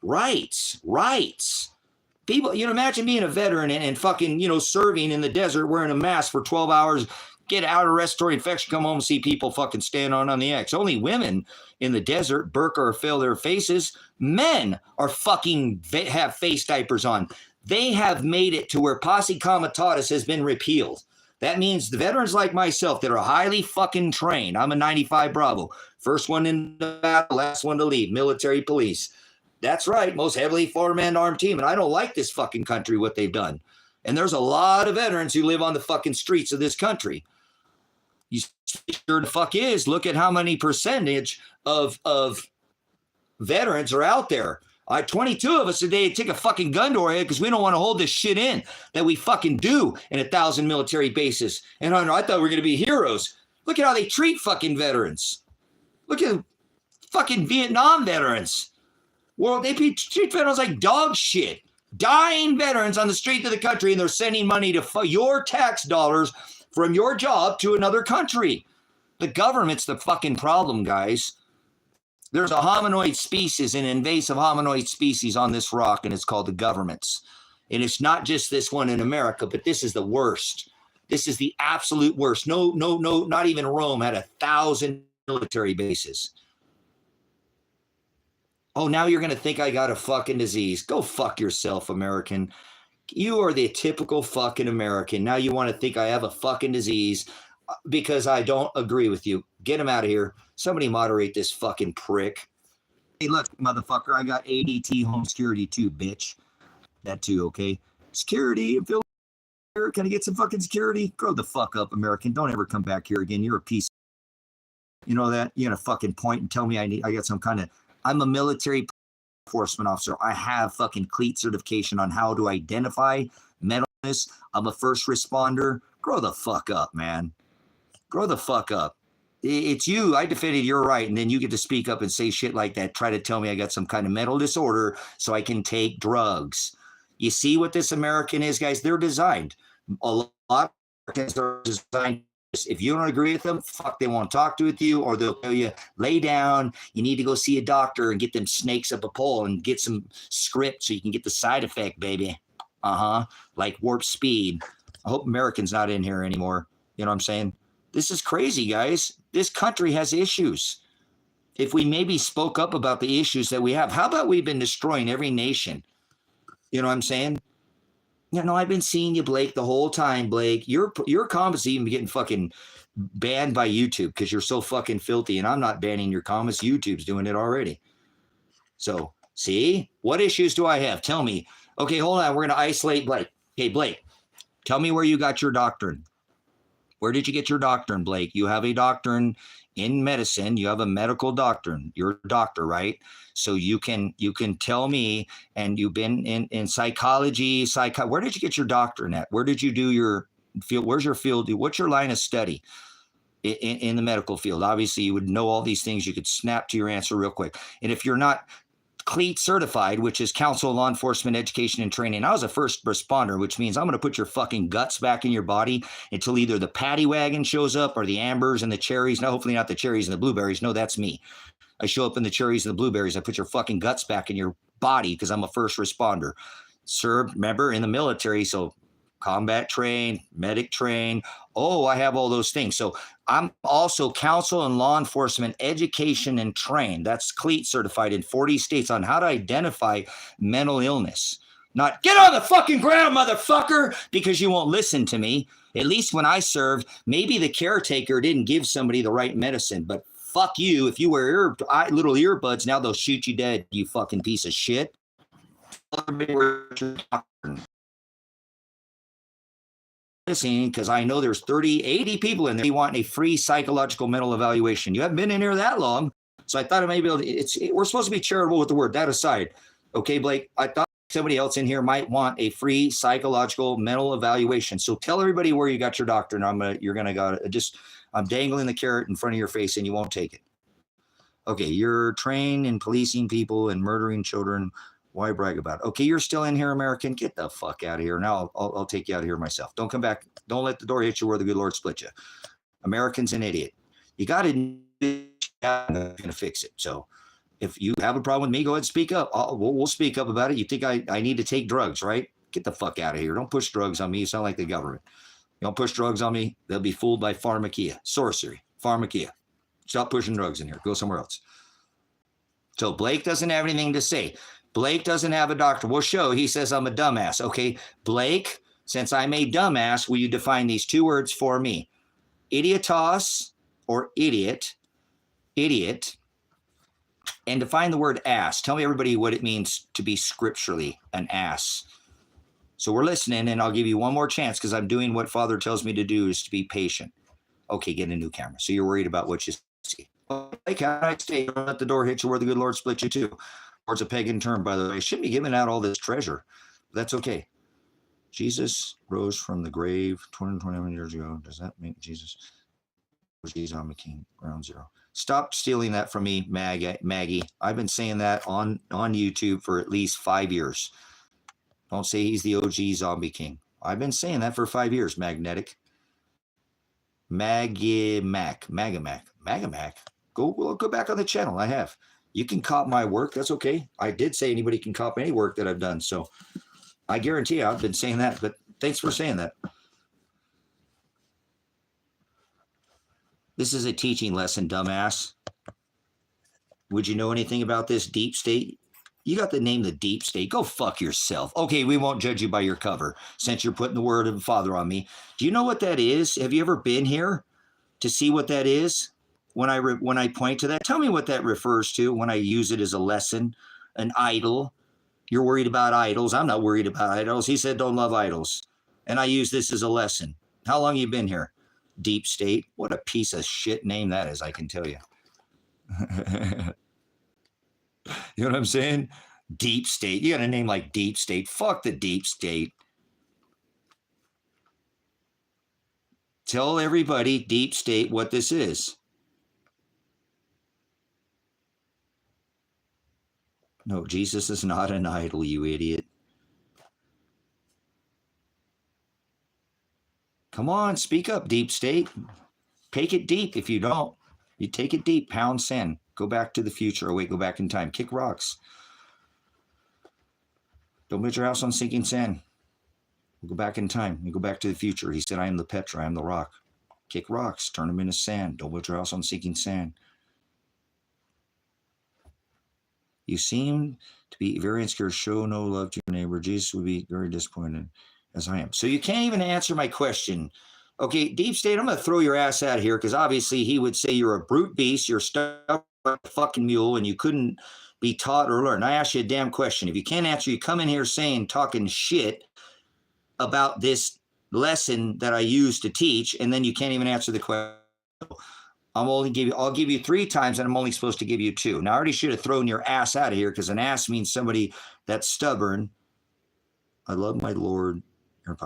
Rights. Rights. People, imagine being a veteran and fucking, serving in the desert wearing a mask for 12 hours, get out of respiratory infection, come home and see people fucking stand on the X. Only women in the desert burqa or fill their faces. Men are fucking have face diapers on. They have made it to where posse comitatus has been repealed. That means the veterans like myself that are highly fucking trained. I'm a 95 Bravo. First one in the battle, last one to leave. Military police. That's right. Most heavily four-man armed team. And I don't like this fucking country, what they've done. And there's a lot of veterans who live on the fucking streets of this country. You sure the fuck is. Look at how many percentage of veterans are out there. 22 of us today take a fucking gun to our head because we don't want to hold this shit in that we fucking do in 1,000 military bases. And I thought we were going to be heroes. Look at how they treat fucking veterans. Look at fucking Vietnam veterans. Well, they treat veterans like dog shit. Dying veterans on the street of the country, and they're sending money to your tax dollars from your job to another country. The government's the fucking problem, guys. There's a hominoid species, an invasive hominoid species on this rock, and it's called the governments. And it's not just this one in America, but this is the worst. This is the absolute worst. No, not even Rome had 1,000 military bases. Oh, now you're going to think I got a fucking disease. Go fuck yourself, American. You are the typical fucking American. Now you want to think I have a fucking disease because I don't agree with you. Get him out of here. Somebody moderate this fucking prick. Hey, look, motherfucker, I got ADT home security too, bitch. That too, okay? Security, Phil. Can I get some fucking security? Grow the fuck up, American. Don't ever come back here again. You're a piece. You know that? You're gonna fucking point and tell me I got some kind of. I'm a military enforcement officer. I have fucking CLEAT certification on how to identify mental illness. I'm a first responder. Grow the fuck up, man. Grow the fuck up. It's you. I defended your right, and then you get to speak up and say shit like that. Try to tell me I got some kind of mental disorder so I can take drugs. You see what this American is, guys? They're designed. A lot of Americans are designed. If you don't agree with them, fuck, they won't talk with you, or they'll tell you, lay down. You need to go see a doctor and get them snakes up a pole and get some script so you can get the side effect, baby. Like warp speed. I hope American's not in here anymore. You know what I'm saying? This is crazy, guys. This country has issues. If we maybe spoke up about the issues that we have, how about we've been destroying every nation? You know what I'm saying? I've been seeing you, Blake, the whole time, Blake. Your comments even getting fucking banned by YouTube because you're so fucking filthy, and I'm not banning your comments. YouTube's doing it already. So, see? What issues do I have? Tell me. Okay, hold on. We're going to isolate Blake. Okay, Blake, tell me where you got your doctrine. Where did you get your doctrine, Blake? You have a doctrine in medicine. You have a medical doctrine. You're a doctor, right? So you can tell me, and you've been in psychology, where did you get your doctrine at? Where did you do your field? Where's your field? What's your line of study in the medical field? Obviously, you would know all these things. You could snap to your answer real quick. And if you're not CLEAT certified, which is Council of Law Enforcement Education and Training. I was a first responder, which means I'm going to put your fucking guts back in your body until either the paddy wagon shows up or the ambers and the cherries. No, hopefully not the cherries and the blueberries. No, that's me. I show up in the cherries and the blueberries. I put your fucking guts back in your body because I'm a first responder. Served, remember, in the military. So combat trained, medic trained. Oh, I have all those things. So I'm also counsel and law enforcement education and trained. That's CLEAT certified in 40 states on how to identify mental illness. Not get on the fucking ground, motherfucker, because you won't listen to me. At least when I served, maybe the caretaker didn't give somebody the right medicine, but fuck you. If you wear little earbuds, now they'll shoot you dead, you fucking piece of shit. Listening, because I know there's 30, 80 people in there wanting a free psychological mental evaluation. You haven't been in here that long, so I thought I may be able to, we're supposed to be charitable with the word. That aside, okay, Blake, I thought somebody else in here might want a free psychological mental evaluation. So tell everybody where you got your doctor, and I'm dangling the carrot in front of your face, and you won't take it. Okay, you're trained in policing people and murdering children. Why brag about it? Okay, you're still in here, American. Get the fuck out of here. Now I'll take you out of here myself. Don't come back. Don't let the door hit you where the good Lord split you. American's an idiot. You got to going to fix it. So if you have a problem with me, go ahead and speak up. We'll speak up about it. You think I need to take drugs, right? Get the fuck out of here. Don't push drugs on me. You sound like the government. You don't push drugs on me. They'll be fooled by pharmakia, sorcery, pharmakia. Stop pushing drugs in here. Go somewhere else. So Blake doesn't have anything to say. Blake doesn't have a doctor. We'll show. He says I'm a dumbass. Okay, Blake, since I'm a dumbass, will you define these two words for me? Idiotos or idiot, and define the word ass. Tell me, everybody, what it means to be scripturally an ass. So we're listening, and I'll give you one more chance because I'm doing what Father tells me to do, is to be patient. Okay, get a new camera. So you're worried about what you see. Blake, how I stay? Don't let the door hit you where the good Lord split you too. It's a pagan term, by the way. I shouldn't be giving out all this treasure. But that's okay. Jesus rose from the grave 221 years ago. Does that mean Jesus was the king? Ground zero. Stop stealing that from me, Maggie. I've been saying that on YouTube for at least 5 years. Don't say he's the OG zombie king. I've been saying that for 5 years, Magnetic. Maggie Mac. Go back on the channel. I have. You can cop my work. That's okay. I did say anybody can cop any work that I've done. So I guarantee you I've been saying that, but thanks for saying that. This is a teaching lesson, dumbass. Would you know anything about this deep state? You got the name the deep state. Go fuck yourself. Okay, we won't judge you by your cover since you're putting the word of the Father on me. Do you know what that is? Have you ever been here to see what that is? When I point to that, tell me what that refers to when I use it as a lesson, an idol. You're worried about idols. I'm not worried about idols. He said don't love idols. And I use this as a lesson. How long you been here? Deep state. What a piece of shit name that is, I can tell you. You know what I'm saying? Deep state. You got a name like deep state. Fuck the deep state. Tell everybody, deep state, what this is. No, Jesus is not an idol, you idiot. Come on, speak up, deep state. Take it deep. If you don't, you take it deep. Pound sand. Go back to the future. Oh, wait, go back in time. Kick rocks. Don't build your house on sinking sand. Go back in time. You go back to the future. He said, I am the Petra. I am the rock. Kick rocks. Turn them into sand. Don't build your house on sinking sand. You seem to be very insecure. Show no love to your neighbor. Jesus would be very disappointed, as I am. So you can't even answer my question. Okay, deep state, I'm going to throw your ass out of here because obviously he would say you're a brute beast, you're stuck like a fucking mule, and you couldn't be taught or learn. I asked you a damn question. If you can't answer, you come in here talking shit about this lesson that I use to teach, and then you can't even answer the question. I'll give you 3 times, and I'm only supposed to give you 2. Now, I already should have thrown your ass out of here because an ass means somebody that's stubborn. I love my Lord.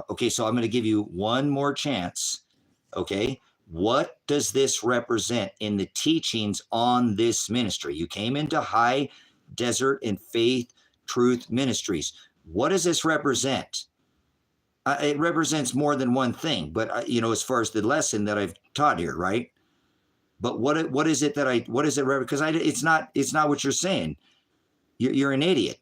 Okay, so I'm going to give you one more chance. Okay, what does this represent in the teachings on this ministry? You came into high desert and faith truth ministries. What does this represent? It represents more than one thing, but as far as the lesson that I've taught here, right? But what is it that what is it? Because it's not what you're saying. You're an idiot.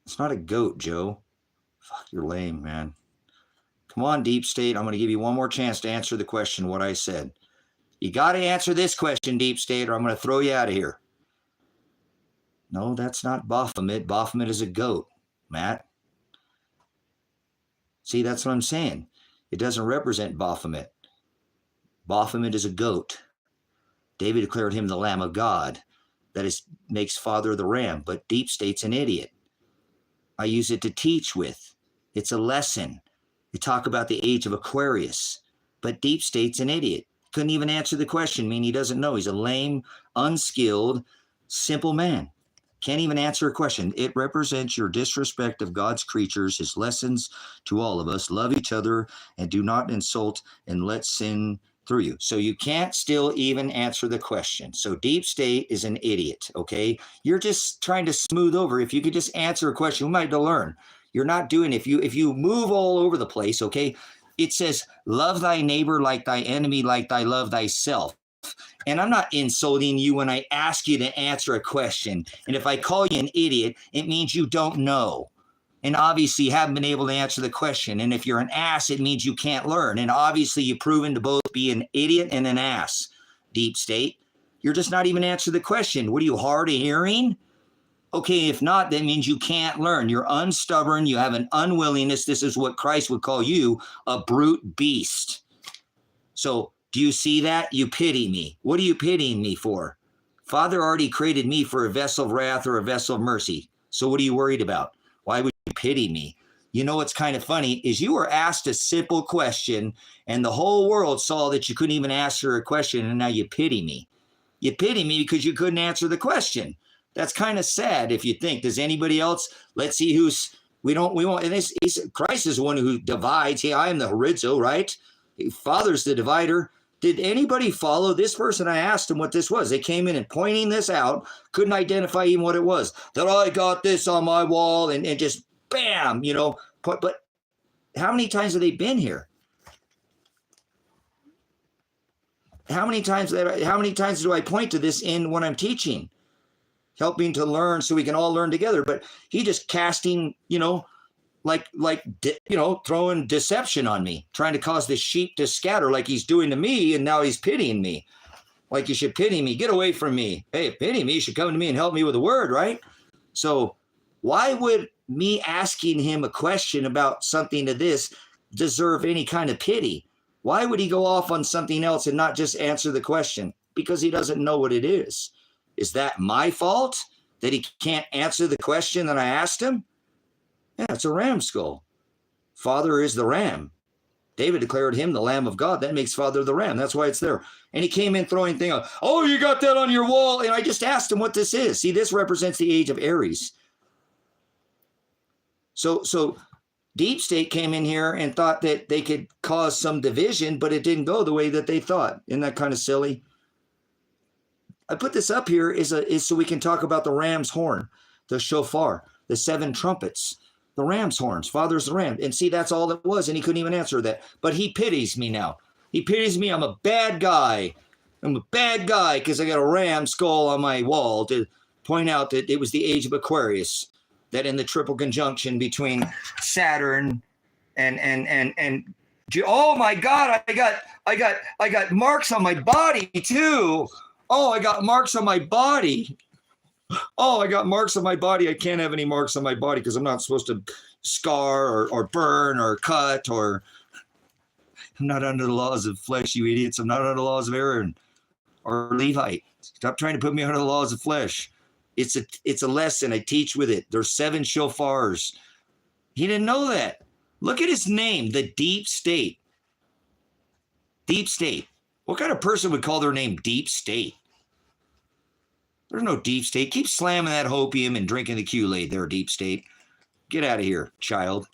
It's not a goat, Joe. Fuck, you're lame, man. Come on, Deep State. I'm going to give you one more chance to answer the question, what I said. You got to answer this question, Deep State, or I'm going to throw you out of here. No, that's not Baphomet. Baphomet is a goat, Matt. See, that's what I'm saying. It doesn't represent Baphomet. Baphomet is a goat. David declared him the Lamb of God. That is, makes Father of the Ram. But Deep State's an idiot. I use it to teach with. It's a lesson. You talk about the age of Aquarius. But Deep State's an idiot. Couldn't even answer the question. I mean, he doesn't know. He's a lame, unskilled, simple man. Can't even answer a question. It represents your disrespect of God's creatures, his lessons to all of us. Love each other and do not insult and let sin through you. So you can't still even answer the question. So Deep State is an idiot, okay? You're just trying to smooth over. If you could just answer a question, we might learn. You're not doing it. If you move all over the place, okay? It says, love thy neighbor like thy enemy, like thy love thyself. And I'm not insulting you when I ask you to answer a question. And if I call you an idiot, it means you don't know. And obviously you haven't been able to answer the question. And if you're an ass, it means you can't learn. And obviously you've proven to both be an idiot and an ass, Deep State. You're just not even answering the question. What are you, hard of hearing? Okay, if not, that means you can't learn. You're unstubborn. You have an unwillingness. This is what Christ would call you, a brute beast. So do you see that? You pity me. What are you pitying me for? Father already created me for a vessel of wrath or a vessel of mercy. So what are you worried about? Why would you pity me? You know what's kind of funny is you were asked a simple question and the whole world saw that you couldn't even answer a question and now you pity me. You pity me because you couldn't answer the question. That's kind of sad if you think. Does anybody else? Let's see who's, we won't, and Christ is the one who divides. Hey, I am the horizo, right? Father's the divider. Did anybody follow this person? I asked him what this was. They came in and pointing this out, couldn't identify even what it was. That I got this on my wall and just bam, but how many times have they been here? How many times do I point to this in when I'm teaching? Helping to learn so we can all learn together. But he just casting, throwing deception on me, trying to cause the sheep to scatter like he's doing to me, and now he's pitying me. Like you should pity me. Get away from me. Hey, pity me. You should come to me and help me with a word, right? So why would me asking him a question about something to this deserve any kind of pity? Why would he go off on something else and not just answer the question? Because he doesn't know what it is. Is that my fault that he can't answer the question that I asked him? Yeah, it's a ram skull. Father is the ram. David declared him the Lamb of God. That makes Father the ram. That's why it's there. And he came in throwing thing out. Oh, you got that on your wall. And I just asked him what this is. See, this represents the age of Aries. So Deep State came in here and thought that they could cause some division, but it didn't go the way that they thought. Isn't that kind of silly? I put this up here is so we can talk about the ram's horn, the shofar, the 7 trumpets, the ram's horns. Father's the ram. And see, that's all it was. And he couldn't even answer that. But he pities me now. He pities me. I'm a bad guy. I'm a bad guy because I got a ram skull on my wall to point out that it was the age of Aquarius, that in the triple conjunction between Saturn and oh my God, I got marks on my body too. Oh, I got marks on my body. Oh, I got marks on my body. I can't have any marks on my body because I'm not supposed to scar or burn or cut, or I'm not under the laws of flesh, you idiots. I'm not under the laws of Aaron or Levite. Stop trying to put me under the laws of flesh. It's a lesson. I teach with it. There's 7 shofars. He didn't know that. Look at his name, the Deep State. Deep State. What kind of person would call their name Deep State? There's no Deep State. Keep slamming that hopium and drinking the Kool-Aid there, Deep State. Get out of here, child.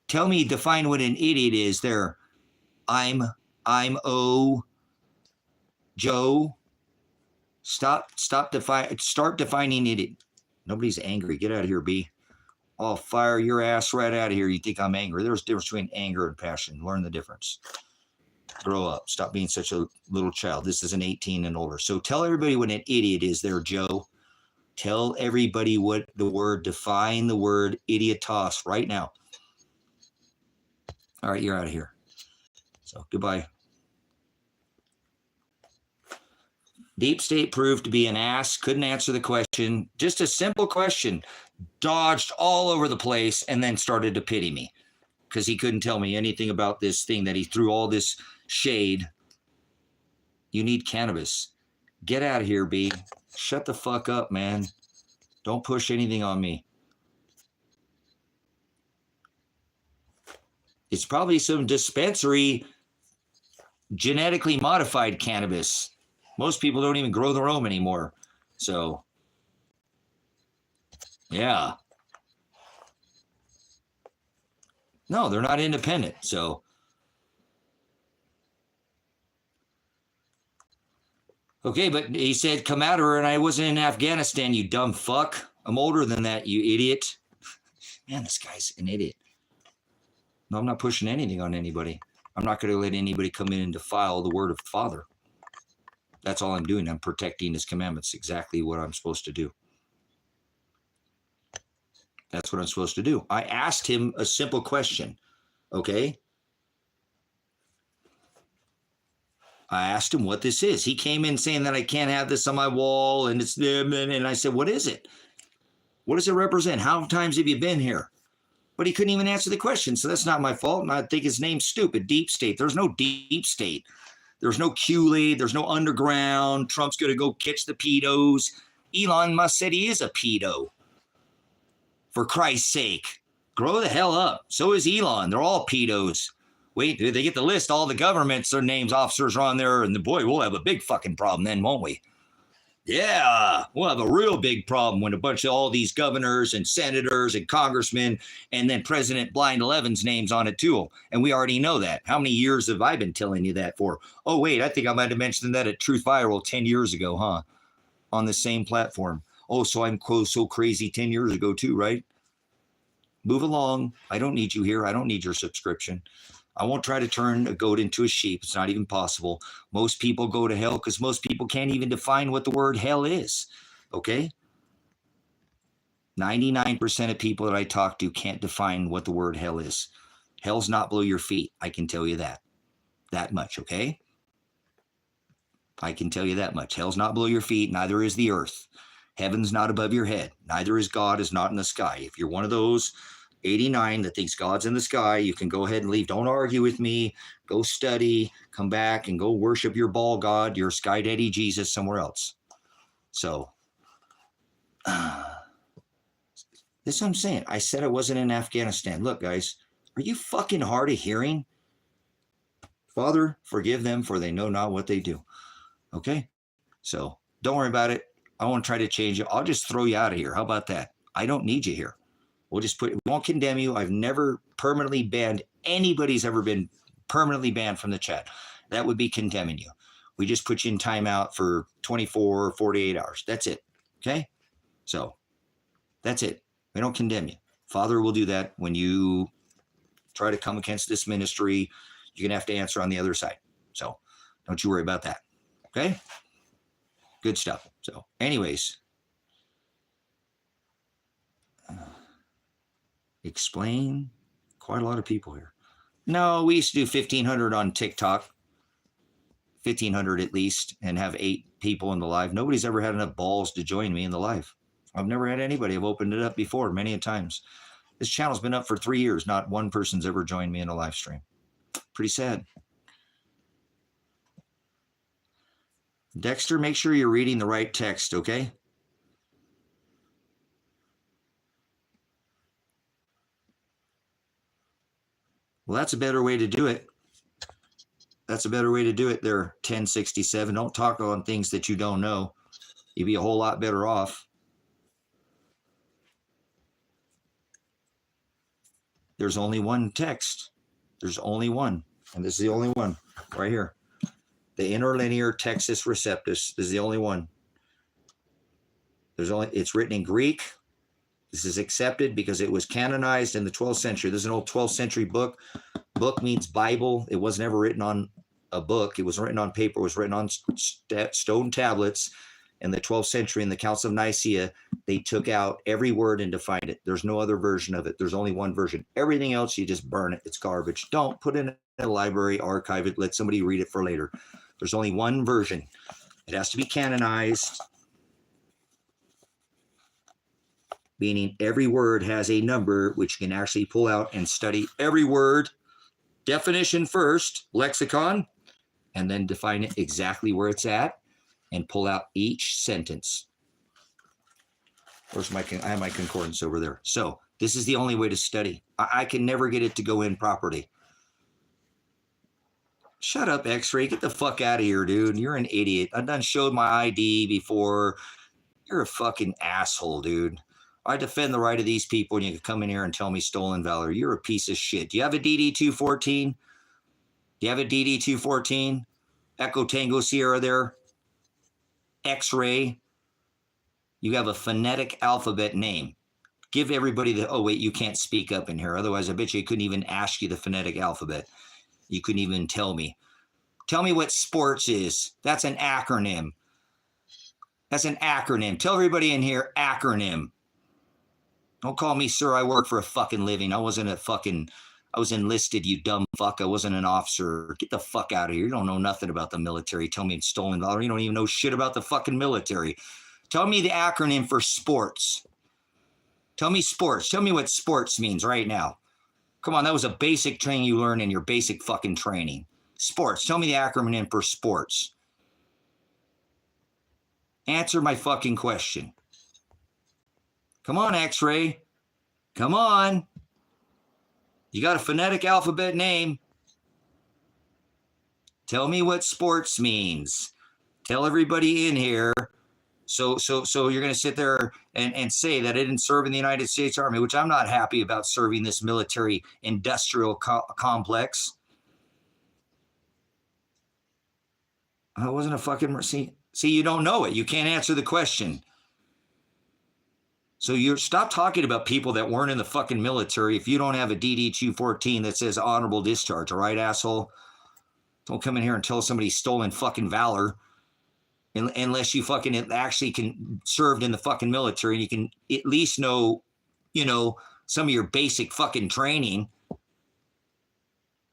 Tell me, define what an idiot is there. I'm I'm O. Joe. Start defining idiot. Nobody's angry. Get out of here, B. I'll fire your ass right out of here. You think I'm angry? There's a difference between anger and passion. Learn the difference. Grow up. Stop being such a little child. This is an 18 and older. So tell everybody what an idiot is there, Joe. Tell everybody what the word, define the word idiotos right now. All right, you're out of here. So goodbye. Deep state proved to be an ass, couldn't answer the question. Just a simple question. Dodged all over the place and then started to pity me because he couldn't tell me anything about this thing that he threw all this shade. You need cannabis. Get out of here, B. Shut the fuck up, man. Don't push anything on me. It's probably some dispensary genetically modified cannabis. Most people don't even grow their own anymore. So, yeah. No, they're not independent. So, okay, but he said, come out of her, and I wasn't in Afghanistan, you dumb fuck. I'm older than that, you idiot. Man, this guy's an idiot. No, I'm not pushing anything on anybody. I'm not going to let anybody come in and defile the word of the Father. That's all I'm doing. I'm protecting his commandments. Exactly what I'm supposed to do. That's what I'm supposed to do. I asked him a simple question. Okay? I asked him what this is. He came in saying that I can't have this on my wall, and it's and I said, what is it? What does it represent? How many times have you been here? But he couldn't even answer the question, so that's not my fault. And I think his name's stupid. Deep state. There's no deep state. There's no Kool-Aid. There's no underground. Trump's going to go catch the pedos. Elon Musk said he is a pedo. For Christ's sake. Grow the hell up. So is Elon. They're all pedos. Wait, they get the list. All the governments, their names, officers are on there. And boy, we'll have a big fucking problem then, won't we? Yeah, we'll have a real big problem when a bunch of all these governors and senators and congressmen and then President Blind 11's name's on it too. And we already know that. How many years have I been telling you that for? Oh, wait, I think I might have mentioned that at Truth Viral 10 years ago, huh? On the same platform. Oh, so I'm so crazy 10 years ago too, right? Move along. I don't need you here. I don't need your subscription. I won't try to turn a goat into a sheep. It's not even possible. Most people go to hell because most people can't even define what the word hell is. Okay? 99% of people that I talk to can't define what the word hell is. Hell's not below your feet. I can tell you that. That much, okay? I can tell you that much. Hell's not below your feet. Neither is the earth. Heaven's not above your head. Neither is God is not in the sky. If you're one of those 89 that thinks God's in the sky, you can go ahead and leave. Don't argue with me. Go study, come back and go worship your ball god, your sky daddy Jesus somewhere else. So, this is what I'm saying. I said I wasn't in Afghanistan. Look, guys, are you fucking hard of hearing? Father, forgive them for they know not what they do. Okay? So, don't worry about it. I won't try to change you. I'll just throw you out of here. How about that? I don't need you here. We won't condemn you. I've never permanently banned anybody's ever been permanently banned from the chat. That would be condemning you. We just put you in timeout for 24 or 48 hours. That's it. Okay? So that's it. We don't condemn you. Father will do that when you try to come against this ministry. You're going to have to answer on the other side. So don't you worry about that. Okay? Good stuff. So anyways, explain. Quite a lot of people here. No, we used to do 1,500 on TikTok. 1,500 at least, and have 8 people in the live. Nobody's ever had enough balls to join me in the live. I've never had anybody. I've opened it up before many a times. This channel's been up for 3 years. Not one person's ever joined me in a live stream. Pretty sad. Dexter, make sure you're reading the right text, okay? Well, that's a better way to do it. That's a better way to do it there, 1067. Don't talk on things that you don't know. You'd be a whole lot better off. There's only one text. There's only one. And this is the only one right here. The interlinear Textus Receptus. This is the only one. It's written in Greek. This is accepted because it was canonized in the 12th century. This is an old 12th century book. Book means Bible. It was never written on a book. It was written on paper. It was written on stone tablets. In the 12th century, in the Council of Nicaea, they took out every word and defined it. There's no other version of it. There's only one version. Everything else, you just burn it. It's garbage. Don't put it in a library, archive it, let somebody read it for later. There's only one version. It has to be canonized, meaning every word has a number which you can actually pull out and study every word. Definition first, lexicon, and then define it exactly where it's at and pull out each sentence. Where's I have my concordance over there. So this is the only way to study. I can never get it to go in properly. Shut up, X-Ray. Get the fuck out of here, dude. You're an idiot. I've done showed my ID before. You're a fucking asshole, dude. I defend the right of these people, and you can come in here and tell me stolen valor. You're a piece of shit. Do you have a DD-214? Do you have a DD-214? Echo Tango Sierra there? X-Ray? You have a phonetic alphabet name. Give everybody the, oh, wait, you can't speak up in here. Otherwise, I bet you couldn't even ask you the phonetic alphabet. You couldn't even tell me. Tell me what sports is. That's an acronym. That's an acronym. Tell everybody in here, acronym. Don't call me sir. I work for a fucking living. I was enlisted, you dumb fuck. I wasn't an officer. Get the fuck out of here. You don't know nothing about the military. Tell me it's stolen valor. You don't even know shit about the fucking military. Tell me the acronym for sports. Tell me sports. Tell me what sports means right now. Come on, that was a basic training you learned in your basic fucking training. Sports. Tell me the acronym for sports. Answer my fucking question. Come on, X-Ray. Come on. You got a phonetic alphabet name. Tell me what sports means. Tell everybody in here. So you're going to sit there and say that I didn't serve in the United States Army, which I'm not happy about serving this military industrial complex. I wasn't a fucking, see, you don't know it. You can't answer the question. So you stop talking about people that weren't in the fucking military if you don't have a DD-214 that says honorable discharge, all right, asshole? Don't come in here and tell somebody stolen fucking valor unless you fucking actually can served in the fucking military and you can at least know, some of your basic fucking training.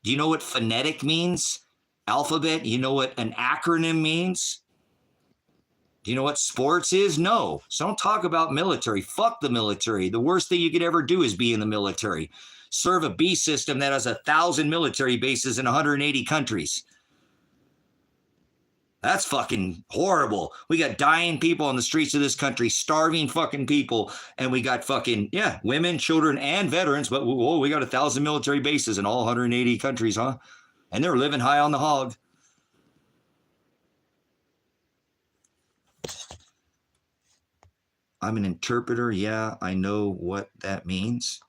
Do you know what phonetic means? Alphabet? You know what an acronym means? Do you know what sports is? No. So don't talk about military. Fuck the military. The worst thing you could ever do is be in the military. Serve a B system that has 1,000 military bases in 180 countries. That's fucking horrible. We got dying people on the streets of this country, starving fucking people, and we got fucking, women, children, and veterans, but we got 1,000 military bases in all 180 countries, huh? And they're living high on the hog. I'm an interpreter. Yeah, I know what that means.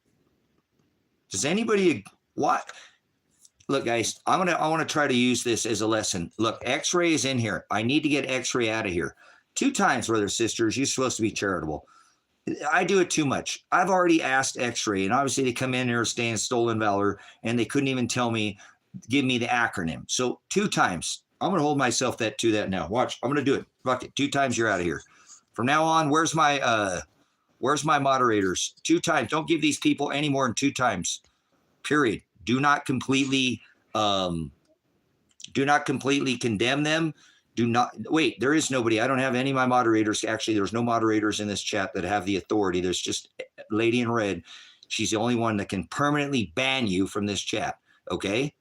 Does anybody, what? Look, guys, I want to try to use this as a lesson. Look, X-Ray is in here. I need to get X-Ray out of here. 2 times, brothers, sisters. You're supposed to be charitable. I do it too much. I've already asked X-Ray, and obviously they come in here staying stolen valor, and they couldn't even give me the acronym. So 2 times. I'm going to hold myself to that now. Watch. I'm going to do it. Fuck it. 2 times, you're out of here. From now on, where's my moderators? 2 times. Don't give these people any more than 2 times. Period. Do not completely condemn them. Do not wait. There is nobody. I don't have any of my moderators. Actually, there's no moderators in this chat that have the authority. There's just Lady in Red. She's the only one that can permanently ban you from this chat. Okay.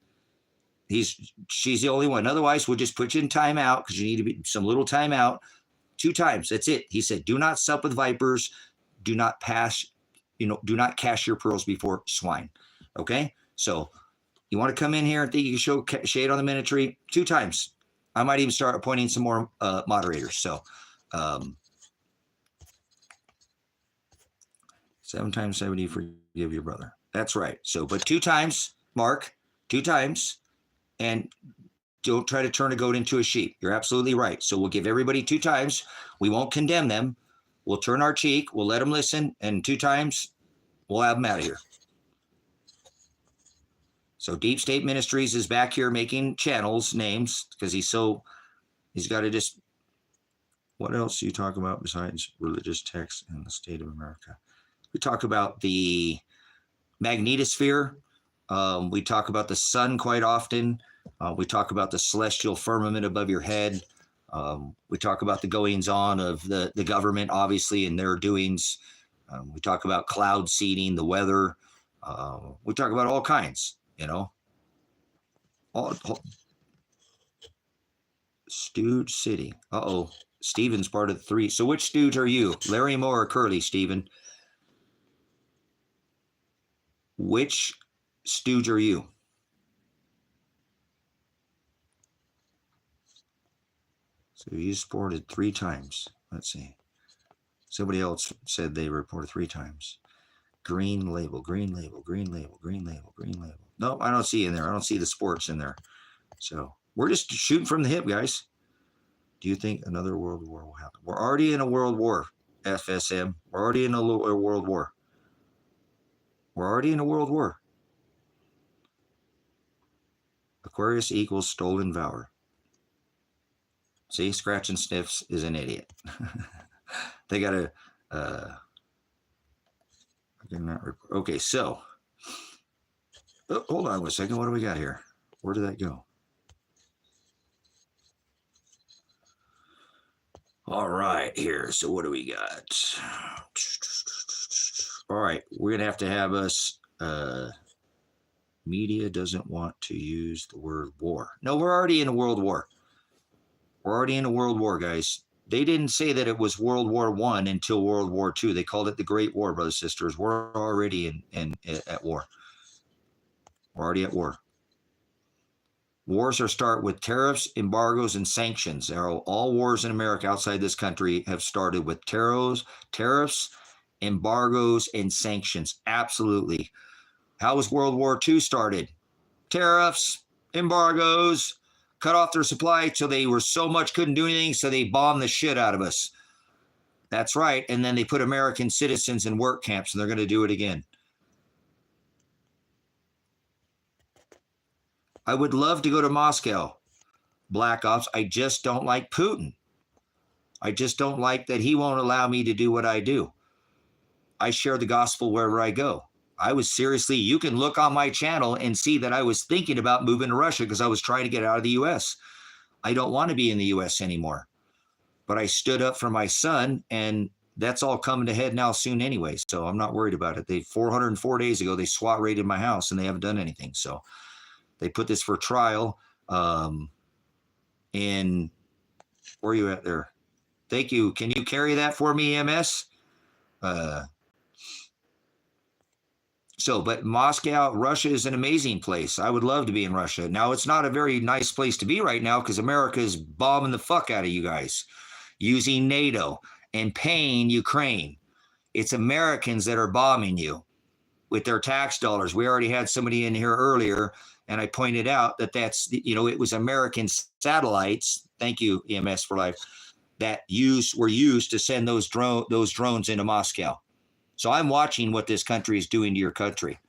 She's the only one. Otherwise, we'll just put you in timeout because you need to be some little timeout. 2 times. That's it. He said, do not sup with vipers. Do not do not cast your pearls before swine. Okay. So you want to come in here and think you can show shade on the ministry? 2 times. I might even start appointing some more moderators. So 7 times 70, forgive your brother. That's right. So, but 2 times, Mark, 2 times. And don't try to turn a goat into a sheep. You're absolutely right. So we'll give everybody 2 times. We won't condemn them. We'll turn our cheek. We'll let them listen. And 2 times, we'll have them out of here. So Deep State Ministries is back here making channels, names, because he's got to just, what else do you talk about besides religious texts in the state of America? We talk about the magnetosphere. We talk about the sun quite often. We talk about the celestial firmament above your head. We talk about the goings on of the government, obviously, and their doings. We talk about cloud seeding, the weather. We talk about all kinds, you know. Stooge City. Uh-oh. Stephen's part of the 3. So which stooge are you? Larry Moore or Curly, Stephen? Which stooge are you? So you reported 3 times. Let's see. Somebody else said they reported 3 times. Green label, green label, green label, green label, green label. No, I don't see in there. I don't see the sports in there. So we're just shooting from the hip, guys. Do you think another world war will happen? We're already in a world war, FSM. We're already in a world war. We're already in a world war. Aquarius equals stolen valor. See, Scratch and Sniffs is an idiot. They got to, I cannot report. Okay, so, hold on a second. What do we got here? Where did that go? All right, here. So what do we got? All right, we're going to have us, media doesn't want to use the word war. No, we're already in a world war. We're already in a world war, guys. They didn't say that it was World War I until World War II. They called it the Great War, brothers and sisters. We're already at war. We're already at war. Wars start with tariffs, embargoes, and sanctions. All wars in America outside this country have started with tariffs, embargoes, and sanctions. Absolutely. How was World War II started? Tariffs, embargoes, cut off their supply till they were so much couldn't do anything, so they bombed the shit out of us. That's right. And then they put American citizens in work camps, and they're going to do it again. I would love to go to Moscow, Black Ops. I just don't like Putin. I just don't like that he won't allow me to do what I do. I share the gospel wherever I go. I was seriously, you can look on my channel and see that I was thinking about moving to Russia because I was trying to get out of the U.S. I don't want to be in the U.S. anymore. But I stood up for my son, and that's all coming to head now soon anyway. So I'm not worried about it. 404 days ago, they SWAT raided my house, and they haven't done anything. So they put this for trial. And where are you at there? Thank you. Can you carry that for me, MS? But Moscow, Russia is an amazing place. I would love to be in Russia. Now, it's not a very nice place to be right now because America is bombing the fuck out of you guys, using NATO and paying Ukraine. It's Americans that are bombing you with their tax dollars. We already had somebody in here earlier, and I pointed out that it was American satellites. Thank you, EMS for Life, that were used to send those drones into Moscow. So I'm watching what this country is doing to your country.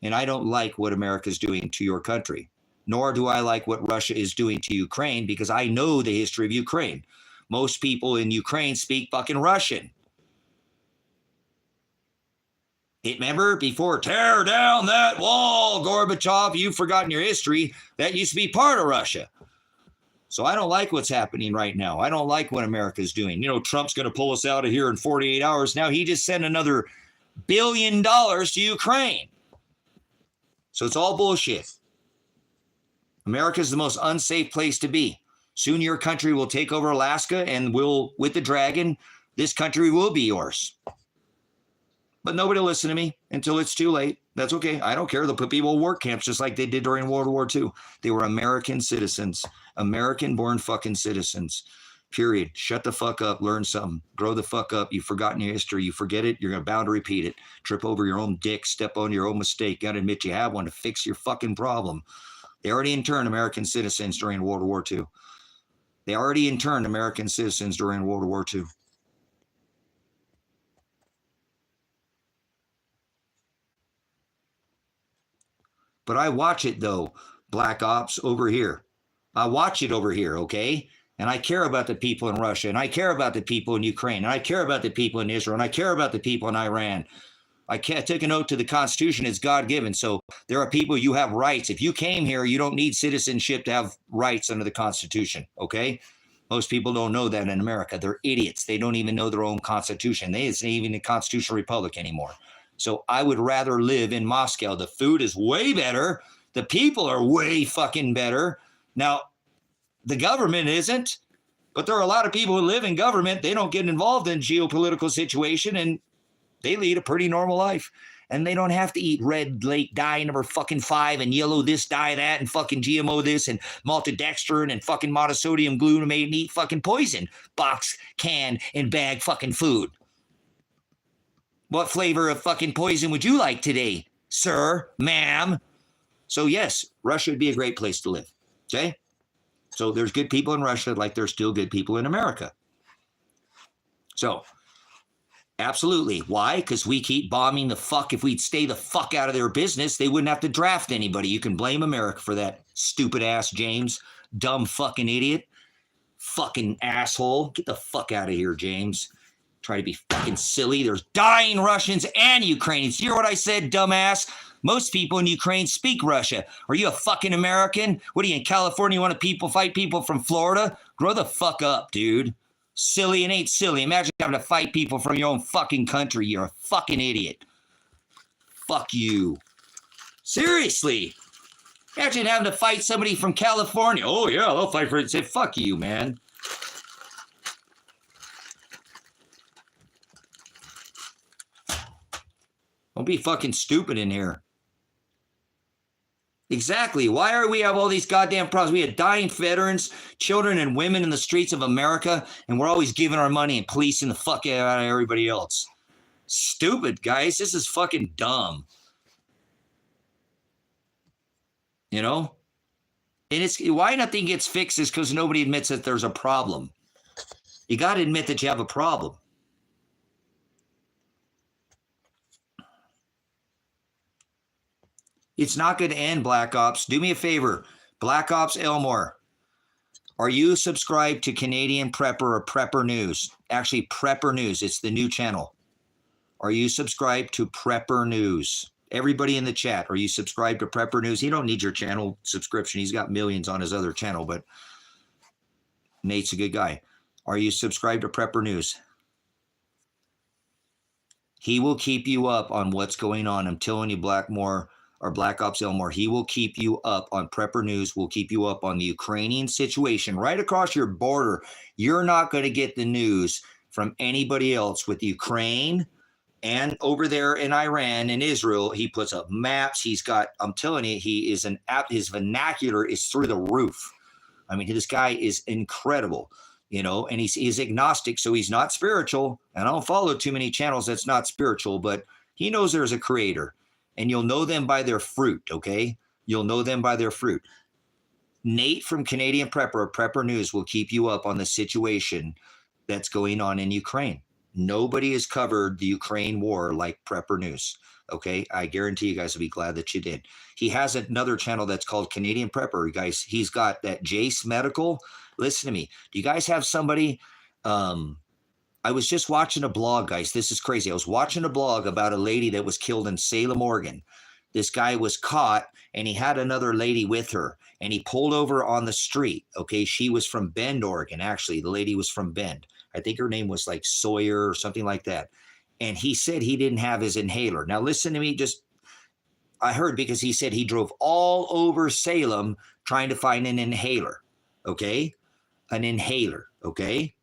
And I don't like what America is doing to your country, nor do I like what Russia is doing to Ukraine because I know the history of Ukraine. Most people in Ukraine speak fucking Russian. Remember, before tear down that wall, Gorbachev, you've forgotten your history. That used to be part of Russia. So I don't like what's happening right now. I don't like what America's doing. Trump's going to pull us out of here in 48 hours. Now he just sent another $1 billion to Ukraine. So it's all bullshit. America's the most unsafe place to be. Soon your country will take over Alaska, and with the dragon, this country will be yours. But nobody will listen to me until it's too late. That's okay. I don't care. They'll put people in work camps just like they did during World War II. They were American citizens, American-born fucking citizens, period. Shut the fuck up. Learn something. Grow the fuck up. You've forgotten your history. You forget it. You're bound to repeat it. Trip over your own dick. Step on your own mistake. Got to admit you have one to fix your fucking problem. They already interned American citizens during World War II. They already interned American citizens during World War II. But I watch it, though, Black Ops, over here. I watch it over here, okay? And I care about the people in Russia, and I care about the people in Ukraine, and I care about the people in Israel, and I care about the people in Iran. I took an oath to the Constitution. It's God-given. So there are people, you have rights. If you came here, you don't need citizenship to have rights under the Constitution, okay? Most people don't know that in America. They're idiots. They don't even know their own Constitution. It's not even a constitutional republic anymore. So I would rather live in Moscow. The food is way better. The people are way fucking better. Now, the government isn't, but there are a lot of people who live in government. They don't get involved in geopolitical situation, and they lead a pretty normal life. And they don't have to eat red late dye number fucking 5 and yellow this, dye that, and fucking GMO this, and maltodextrin and fucking monosodium glutamate, and eat fucking poison, box, can, and bag fucking food. What flavor of fucking poison would you like today, sir, ma'am? So yes, Russia would be a great place to live, okay? So there's good people in Russia like there's still good people in America. So absolutely. Why? Because we keep bombing the fuck. If we'd stay the fuck out of their business, they wouldn't have to draft anybody. You can blame America for that, stupid ass James. Dumb fucking idiot. Fucking asshole. Get the fuck out of here, James. Try to be fucking silly. There's dying Russians and Ukrainians. You hear what I said, dumbass? Most people in Ukraine speak Russia. Are you a fucking American? What are you in California? You want to fight people from Florida? Grow the fuck up, dude. Silly and ain't silly. Imagine having to fight people from your own fucking country. You're a fucking idiot. Fuck you. Seriously. Imagine having to fight somebody from California. Oh, yeah, they'll fight for it. Say, fuck you, man. Don't be fucking stupid in here. Exactly. Why are we have all these goddamn problems? We have dying veterans, children, and women in the streets of America, and we're always giving our money and policing the fuck out of everybody else. Stupid, guys. This is fucking dumb. You know? And it's why nothing gets fixed is because nobody admits that there's a problem. You got to admit that you have a problem. It's not going to end, Black Ops. Do me a favor. Black Ops Elmore, are you subscribed to Canadian Prepper or Prepper News? Actually, Prepper News. It's the new channel. Are you subscribed to Prepper News? Everybody in the chat, are you subscribed to Prepper News? He don't need your channel subscription. He's got millions on his other channel, but Nate's a good guy. Are you subscribed to Prepper News? He will keep you up on what's going on. I'm telling you, Blackmore or Black Ops Elmore, he will keep you up on Prepper News, will keep you up on the Ukrainian situation right across your border. You're not going to get the news from anybody else with Ukraine and over there in Iran and Israel. He puts up maps. He's got, I'm telling you, he is his vernacular is through the roof. I mean, this guy is incredible, you know, and he's agnostic, so he's not spiritual. And I don't follow too many channels that's not spiritual, but he knows there's a creator. And you'll know them by their fruit, okay? You'll know them by their fruit. Nate from Canadian Prepper or Prepper News will keep you up on the situation that's going on in Ukraine. Nobody has covered the Ukraine war like Prepper News, okay? I guarantee you guys will be glad that you did. He has another channel that's called Canadian Prepper, you guys. He's got that Jace Medical. Listen to me. Do you guys have somebody... I was just watching a blog, guys. This is crazy. I was watching a blog about a lady that was killed in Salem, Oregon. This guy was caught, and he had another lady with her, and he pulled over on the street. Okay, she was from Bend, Oregon. Actually, the lady was from Bend. I think her name was like Sawyer or something like that. And he said he didn't have his inhaler. Now, listen to me. I heard because he said he drove all over Salem trying to find an inhaler. Okay, an inhaler. Okay.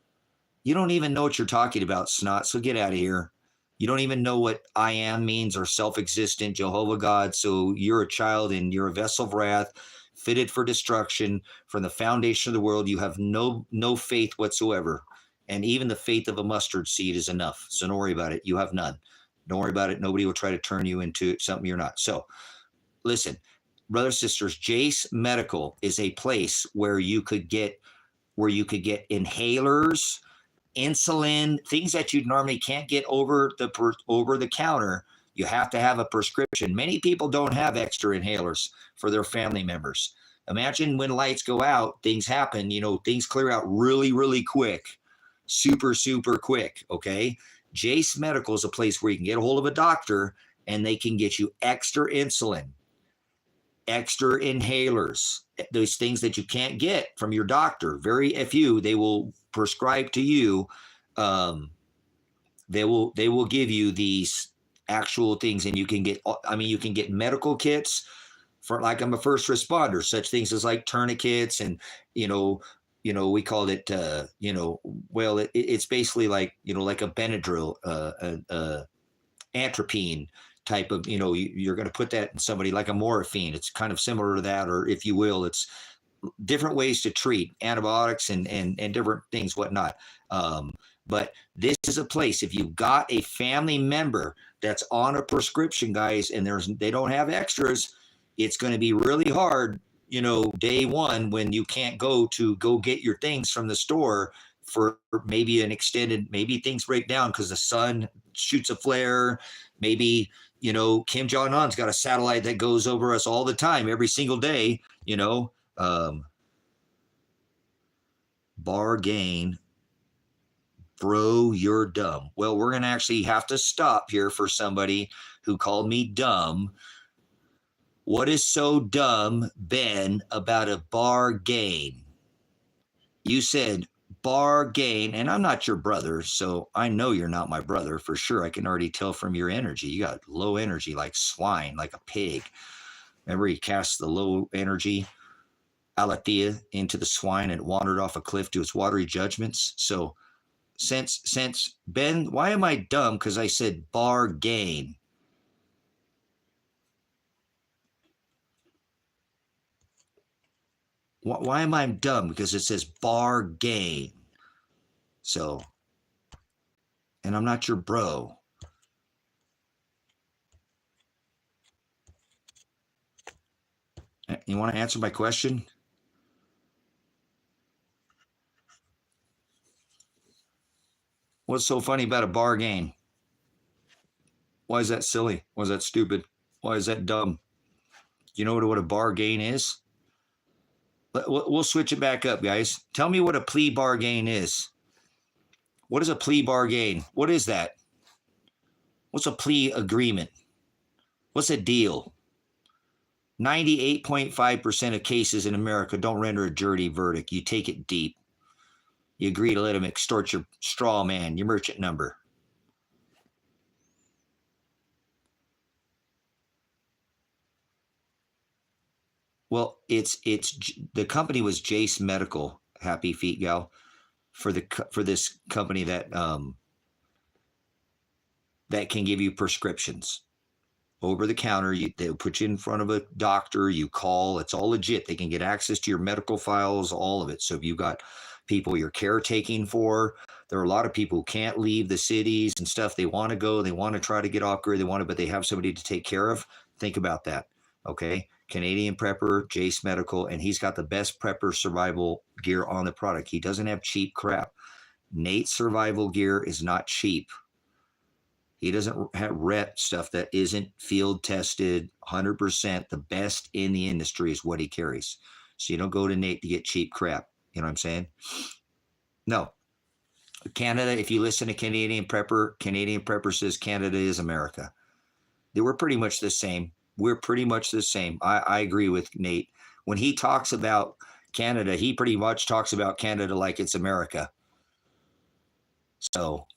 You don't even know what you're talking about, snot, so get out of here. You don't even know what I am means or self-existent, Jehovah God, so you're a child and you're a vessel of wrath, fitted for destruction from the foundation of the world. You have no faith whatsoever, and even the faith of a mustard seed is enough, so don't worry about it. You have none. Don't worry about it. Nobody will try to turn you into something you're not. So, listen, brothers, sisters, Jace Medical is a place where you could get inhalers, insulin, things that you normally can't get over the counter. You have to have a prescription. Many people don't have extra inhalers for their family members. Imagine when lights go out, things happen, things clear out really, really quick, super, super quick. Okay. Jace Medical is a place where you can get a hold of a doctor and they can get you extra insulin, extra inhalers, those things that you can't get from your doctor. Very few they will prescribe to you. They will give you these actual things, and you can get medical kits for, like, I'm a first responder, such things as like tourniquets and we called it it's basically like like a Benadryl, atropine type of, you're going to put that in somebody like a morphine. It's kind of similar to that, or if you will, it's different ways to treat antibiotics and different things, whatnot. But this is a place, if you've got a family member that's on a prescription, guys, and they don't have extras, it's going to be really hard, day one, when you can't go get your things from the store for maybe an extended, maybe things break down because the sun shoots a flare. Maybe, Kim Jong-un's got a satellite that goes over us all the time, every single day, bargain, bro, you're dumb. Well, we're going to actually have to stop here for somebody who called me dumb. What is so dumb, Ben, about a bargain? You said bargain, and I'm not your brother, so I know you're not my brother for sure. I can already tell from your energy. You got low energy like swine, like a pig. Remember, he cast the low energy Aletheia into the swine and wandered off a cliff to its watery judgments. So since Ben, why am I dumb? Because I said bargain. Why am I dumb? Because it says bargain. So, and I'm not your bro. You want to answer my question? What's so funny about a bargain? Why is that silly? Why is that stupid? Why is that dumb? You know what a bargain is? We'll switch it back up, guys. Tell me what a plea bargain is. What is a plea bargain? What is that? What's a plea agreement? What's a deal? 98.5% of cases in America don't render a jury verdict. You take it deep. You agree to let them extort your straw man, your merchant number. Well, it's the company was Jace Medical, Happy Feet Gal, for this company that that can give you prescriptions over the counter. They'll put you in front of a doctor. You call. It's all legit. They can get access to your medical files, all of it. So if you've got people you're caretaking for, there are a lot of people who can't leave the cities and stuff. They want to go. They want to try to get off grid. But they have somebody to take care of. Think about that. Okay. Canadian prepper, Jace Medical, and he's got the best prepper survival gear on the product. He doesn't have cheap crap. Nate's survival gear is not cheap. He doesn't have rep stuff that isn't field tested 100%. The best in the industry is what he carries. So you don't go to Nate to get cheap crap. You know what I'm saying? No. Canada, if you listen to Canadian Prepper says Canada is America. They were pretty much the same. We're pretty much the same. I agree with Nate. When he talks about Canada, he pretty much talks about Canada like it's America. So,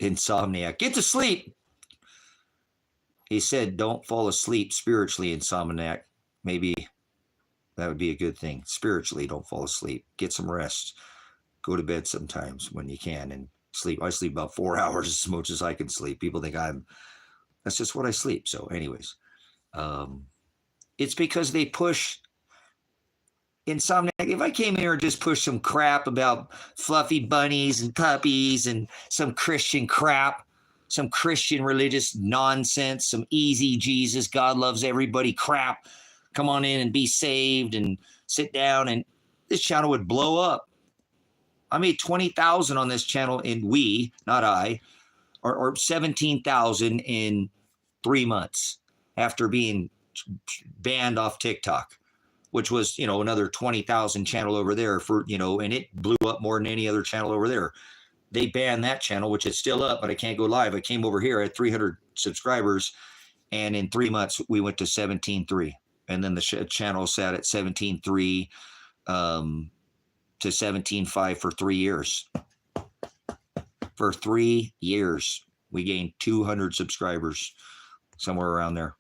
Insomniac, get to sleep. He said, don't fall asleep spiritually, Insomniac. Maybe that would be a good thing. Spiritually, don't fall asleep. Get some rest. Go to bed sometimes when you can and sleep. I sleep about 4 hours as much as I can sleep. People think that's just what I sleep. So anyways, it's because they push Insomniac, if I came here and just pushed some crap about fluffy bunnies and puppies and some Christian crap, some Christian religious nonsense, some easy Jesus, God loves everybody crap, come on in and be saved and sit down, and this channel would blow up. I made 20,000 on this channel, and not I, or 17,000 in 3 months after being banned off TikTok, which was, another 20,000 channel over there for, and it blew up more than any other channel over there. They banned that channel, which is still up, but I can't go live. I came over here at 300 subscribers, and in 3 months we went to 17.3, and then the channel sat at 17.3 to 17.5 for 3 years. For 3 years, we gained 200 subscribers, somewhere around there.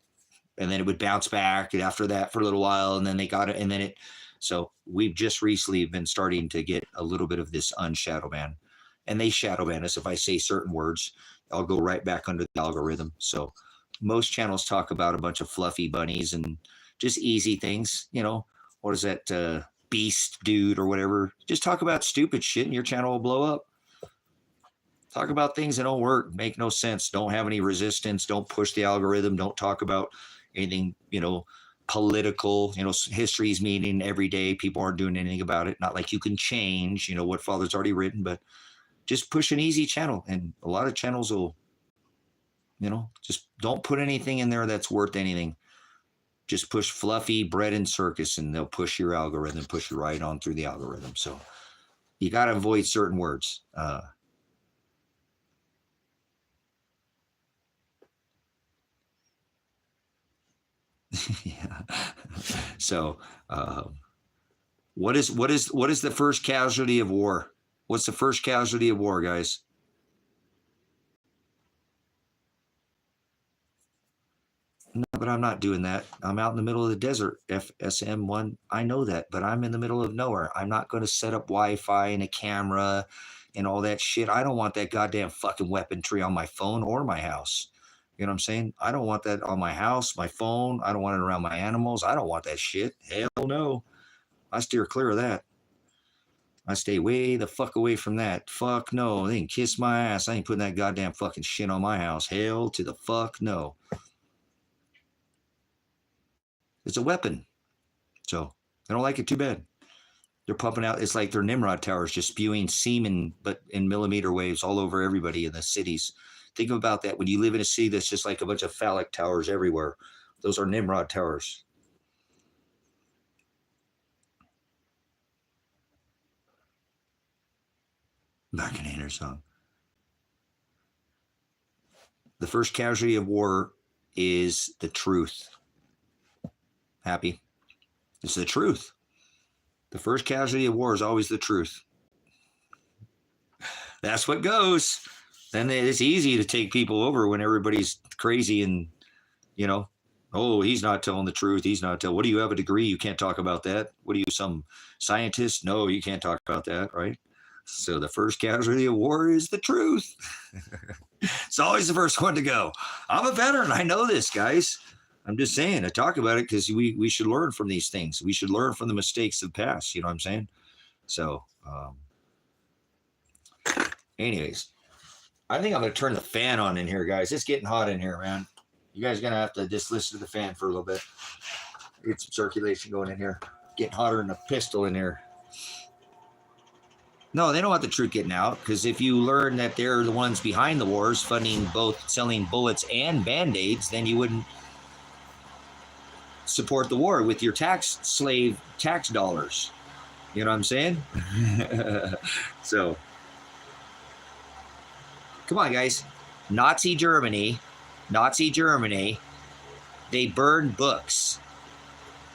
And then it would bounce back after that for a little while, and then they got it, and then it. So we've just recently been starting to get a little bit of this unshadow ban, and they shadow ban us. If I say certain words, I'll go right back under the algorithm. So most channels talk about a bunch of fluffy bunnies and just easy things. What is that beast dude or whatever? Just talk about stupid shit, and your channel will blow up. Talk about things that don't work, make no sense, don't have any resistance, don't push the algorithm, don't talk about anything, political, history's meeting every day. People aren't doing anything about it. Not like you can change, what Father's already written, but just push an easy channel. And a lot of channels will, just don't put anything in there that's worth anything. Just push fluffy bread and circus, and they'll push your algorithm, push you right on through the algorithm. So you got to avoid certain words. Yeah. So, what is the first casualty of war? What's the first casualty of war, guys? No, but I'm not doing that. I'm out in the middle of the desert. FSM1, I know that, but I'm in the middle of nowhere. I'm not going to set up Wi-Fi and a camera and all that shit. I don't want that goddamn fucking weaponry on my phone or my house. You know what I'm saying? I don't want that on my house, my phone. I don't want it around my animals. I don't want that shit. Hell no. I steer clear of that. I stay way the fuck away from that. Fuck no. They can kiss my ass. I ain't putting that goddamn fucking shit on my house. Hell to the fuck no. It's a weapon. So I don't like it too bad. They're pumping out. It's like they're Nimrod towers just spewing semen, but in millimeter waves all over everybody in the cities. Think about that. When you live in a city that's just like a bunch of phallic towers everywhere, those are Nimrod towers. Bacchanal song. The first casualty of war is the truth. Happy? It's the truth. The first casualty of war is always the truth. That's what goes. Then it's easy to take people over when everybody's crazy and, oh, he's not telling the truth. He's not telling. What do you have a degree? You can't talk about that. What are you, some scientist? No, you can't talk about that, right? So the first casualty of war is the truth. It's always the first one to go. I'm a veteran. I know this, guys. I'm just saying, I talk about it because we should learn from these things. We should learn from the mistakes of the past. You know what I'm saying? So, anyways. I think I'm going to turn the fan on in here, guys. It's getting hot in here, man. You guys are going to have to just listen to the fan for a little bit. Get some circulation going in here. Getting hotter than a pistol in here. No, they don't want the truth getting out, because if you learn that they're the ones behind the wars, funding both selling bullets and Band-Aids, then you wouldn't support the war with your slave tax dollars. You know what I'm saying? So... Come on, guys. Nazi Germany, they burned books.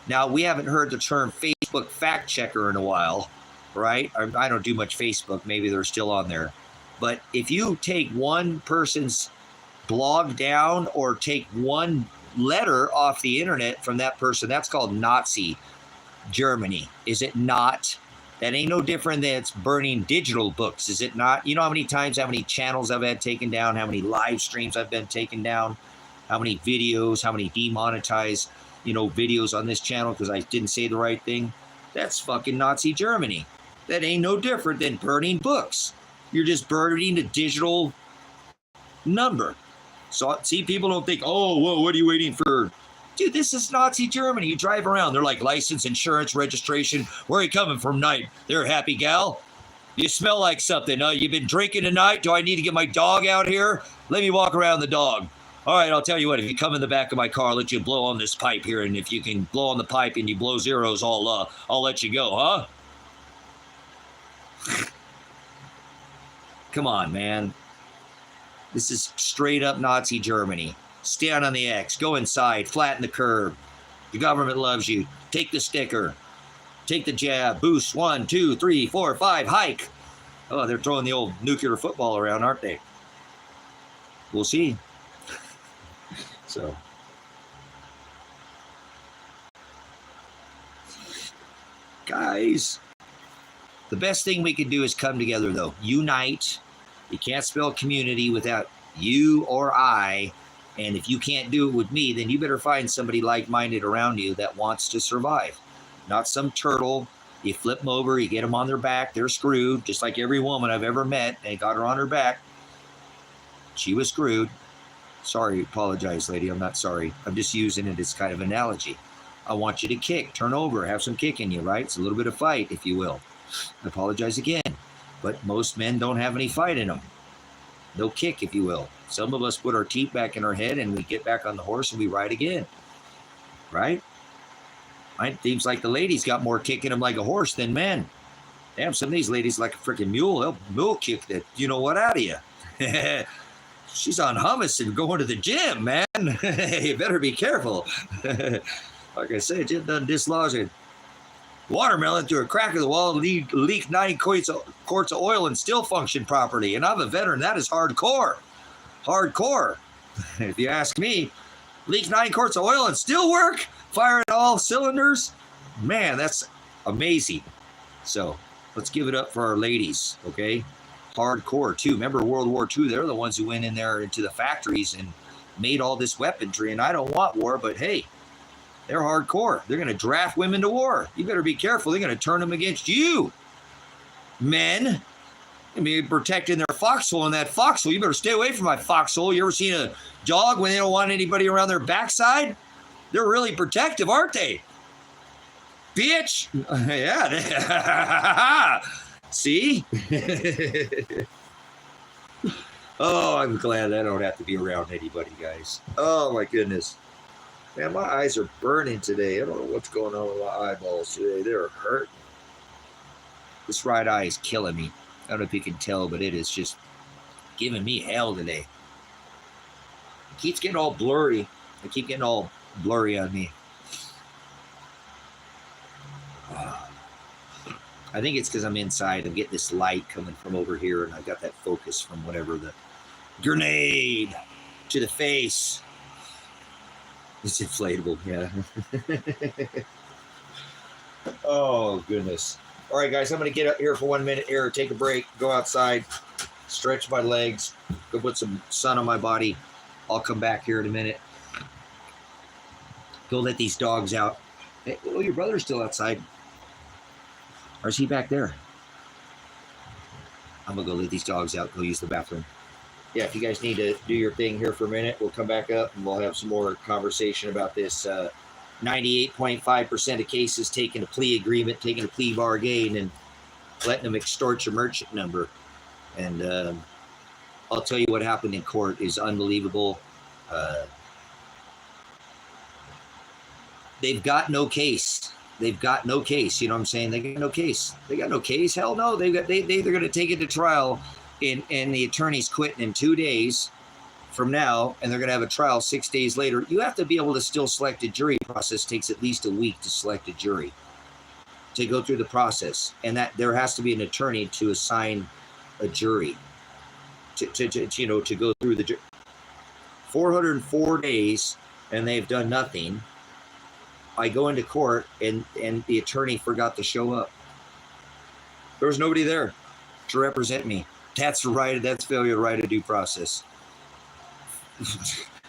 Now, we haven't heard the term Facebook fact checker in a while, right? I don't do much Facebook. Maybe they're still on there. But if you take one person's blog down or take one letter off the internet from that person, that's called Nazi Germany. Is it not? That ain't no different than it's burning digital books, is it not? You know how many times, how many channels I've had taken down, how many live streams I've been taken down, how many videos, how many demonetized, videos on this channel because I didn't say the right thing. That's fucking Nazi Germany. That ain't no different than burning books. You're just burning a digital number. So, see, people don't think, oh, well, what are you waiting for? Dude, this is Nazi Germany. You drive around. They're like license, insurance, registration. Where are you coming from tonight? They're a happy gal. You smell like something. You've been drinking tonight? Do I need to get my dog out here? Let me walk around the dog. All right, I'll tell you what. If you come in the back of my car, I'll let you blow on this pipe here. And if you can blow on the pipe and you blow zeros, I'll let you go, huh? Come on, man. This is straight up Nazi Germany. Stand on the X. Go inside. Flatten the curve. The government loves you. Take the sticker. Take the jab. Boost. 1, 2, 3, 4, 5. Hike. Oh, they're throwing the old nuclear football around, aren't they? We'll see. So. Guys, the best thing we can do is come together, though. Unite. You can't spell community without you or I. And if you can't do it with me, then you better find somebody like-minded around you that wants to survive. Not some turtle. You flip them over, you get them on their back, they're screwed, just like every woman I've ever met. They got her on her back. She was screwed. Sorry, apologize, lady. I'm not sorry. I'm just using it as kind of analogy. I want you to kick, turn over, have some kick in you, right? It's a little bit of fight, if you will. I apologize again. But most men don't have any fight in them. No kick, if you will. Some of us put our teeth back in our head and we get back on the horse and we ride again. Right? It seems like the ladies got more kick in them like a horse than men. Damn, some of these ladies like a freaking mule. They'll mule kick that, you know what, out of you. She's on hummus and going to the gym, man. You better be careful. Like I said, Jim done dislodge a watermelon through a crack of the wall, leak 9 quarts of oil and still function properly. And I'm a veteran. That is hardcore. Hardcore. If you ask me, leak 9 quarts of oil and still work? Firing all cylinders? Man, that's amazing. So let's give it up for our ladies, okay? Hardcore, too. Remember World War II? They're the ones who went in there into the factories and made all this weaponry. And I don't want war, but hey, they're hardcore. They're going to draft women to war. You better be careful. They're going to turn them against you. Men, I mean, protecting their foxhole in that foxhole. You better stay away from my foxhole. You ever seen a dog when they don't want anybody around their backside? They're really protective, aren't they? Bitch. Yeah. See? Oh, I'm glad I don't have to be around anybody, guys. Oh, my goodness. Man, my eyes are burning today. I don't know what's going on with my eyeballs today. They're hurting. This right eye is killing me. I don't know if you can tell, but it is just giving me hell today. It keeps getting all blurry. I keep getting all blurry on me. I think it's because I'm inside. I'm getting this light coming from over here, and I got that focus from whatever the grenade to the face. It's inflatable, yeah. Oh, goodness. All right, guys, I'm going to get up here for 1 minute here, take a break, go outside, stretch my legs, go put some sun on my body. I'll come back here in a minute. Go let these dogs out. Hey, oh, your brother's still outside. Or is he back there? I'm going to go let these dogs out, go use the bathroom. Yeah, if you guys need to do your thing here for a minute, we'll come back up and we'll have some more conversation about this. 98.5% of cases taking a plea agreement, taking a plea bargain, and letting them extort your merchant number. And I'll tell you what happened in court is unbelievable. They've got no case. They've got no case. You know what I'm saying? They got no case. They got no case. Hell no. They're going to take it to trial, and the attorney's quitting in 2 days from now, and they're going to have a trial 6 days later. You have to be able to still select a jury. The process takes at least a week to select a jury, to go through the process, and that there has to be an attorney to assign a jury to go through the 404 days, and they've done nothing. I go into court, and the attorney forgot to show up. There was nobody there to represent me. That's failure to right of due process.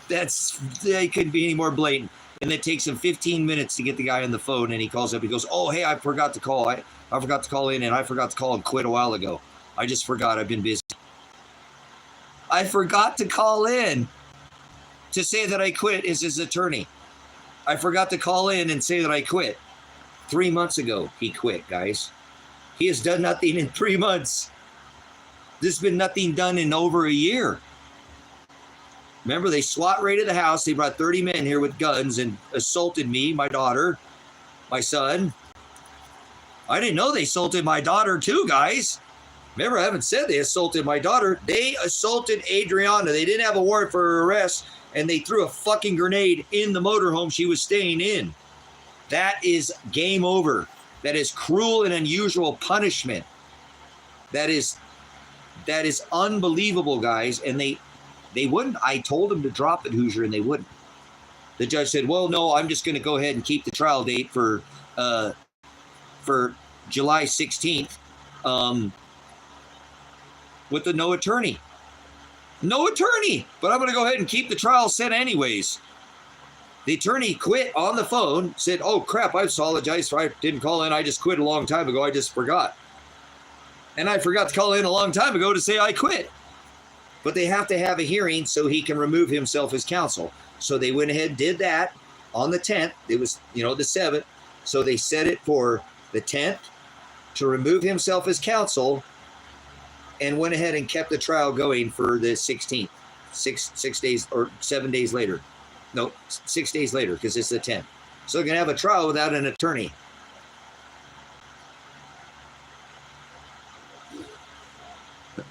They couldn't be any more blatant. And it takes him 15 minutes to get the guy on the phone, and he calls up. He goes, oh, hey, I forgot to call. I forgot to call in, and I forgot to call and quit a while ago. I just forgot. I've been busy. I forgot to call in to say that I quit is his attorney. I forgot to call in and say that I quit. 3 months ago, he quit, guys. He has done nothing in 3 months. There's been nothing done in over a year. Remember, they SWAT raided the house. They brought 30 men here with guns and assaulted me, my daughter, my son. I didn't know they assaulted my daughter too, guys. Remember, I haven't said they assaulted my daughter. They assaulted Adriana. They didn't have a warrant for her arrest, and they threw a fucking grenade in the motorhome she was staying in. That is game over. That is cruel and unusual punishment. That is unbelievable, guys. And they wouldn't. I told them to drop it, Hoosier, and they wouldn't. The judge said, well, no, I'm just going to go ahead and keep the trial date for July 16th with the no attorney. No attorney, but I'm going to go ahead and keep the trial set anyways. The attorney quit on the phone, said, oh, crap, I apologize. I didn't call in. I just quit a long time ago. I just forgot. And I forgot to call in a long time ago to say I quit. But they have to have a hearing so he can remove himself as counsel. So they went ahead and did that on the 10th. It was, the 7th. So they set it for the 10th to remove himself as counsel, and went ahead and kept the trial going for the 16th, 6 days or 7 days later. No, 6 days later, because it's the 10th. So they're going to have a trial without an attorney.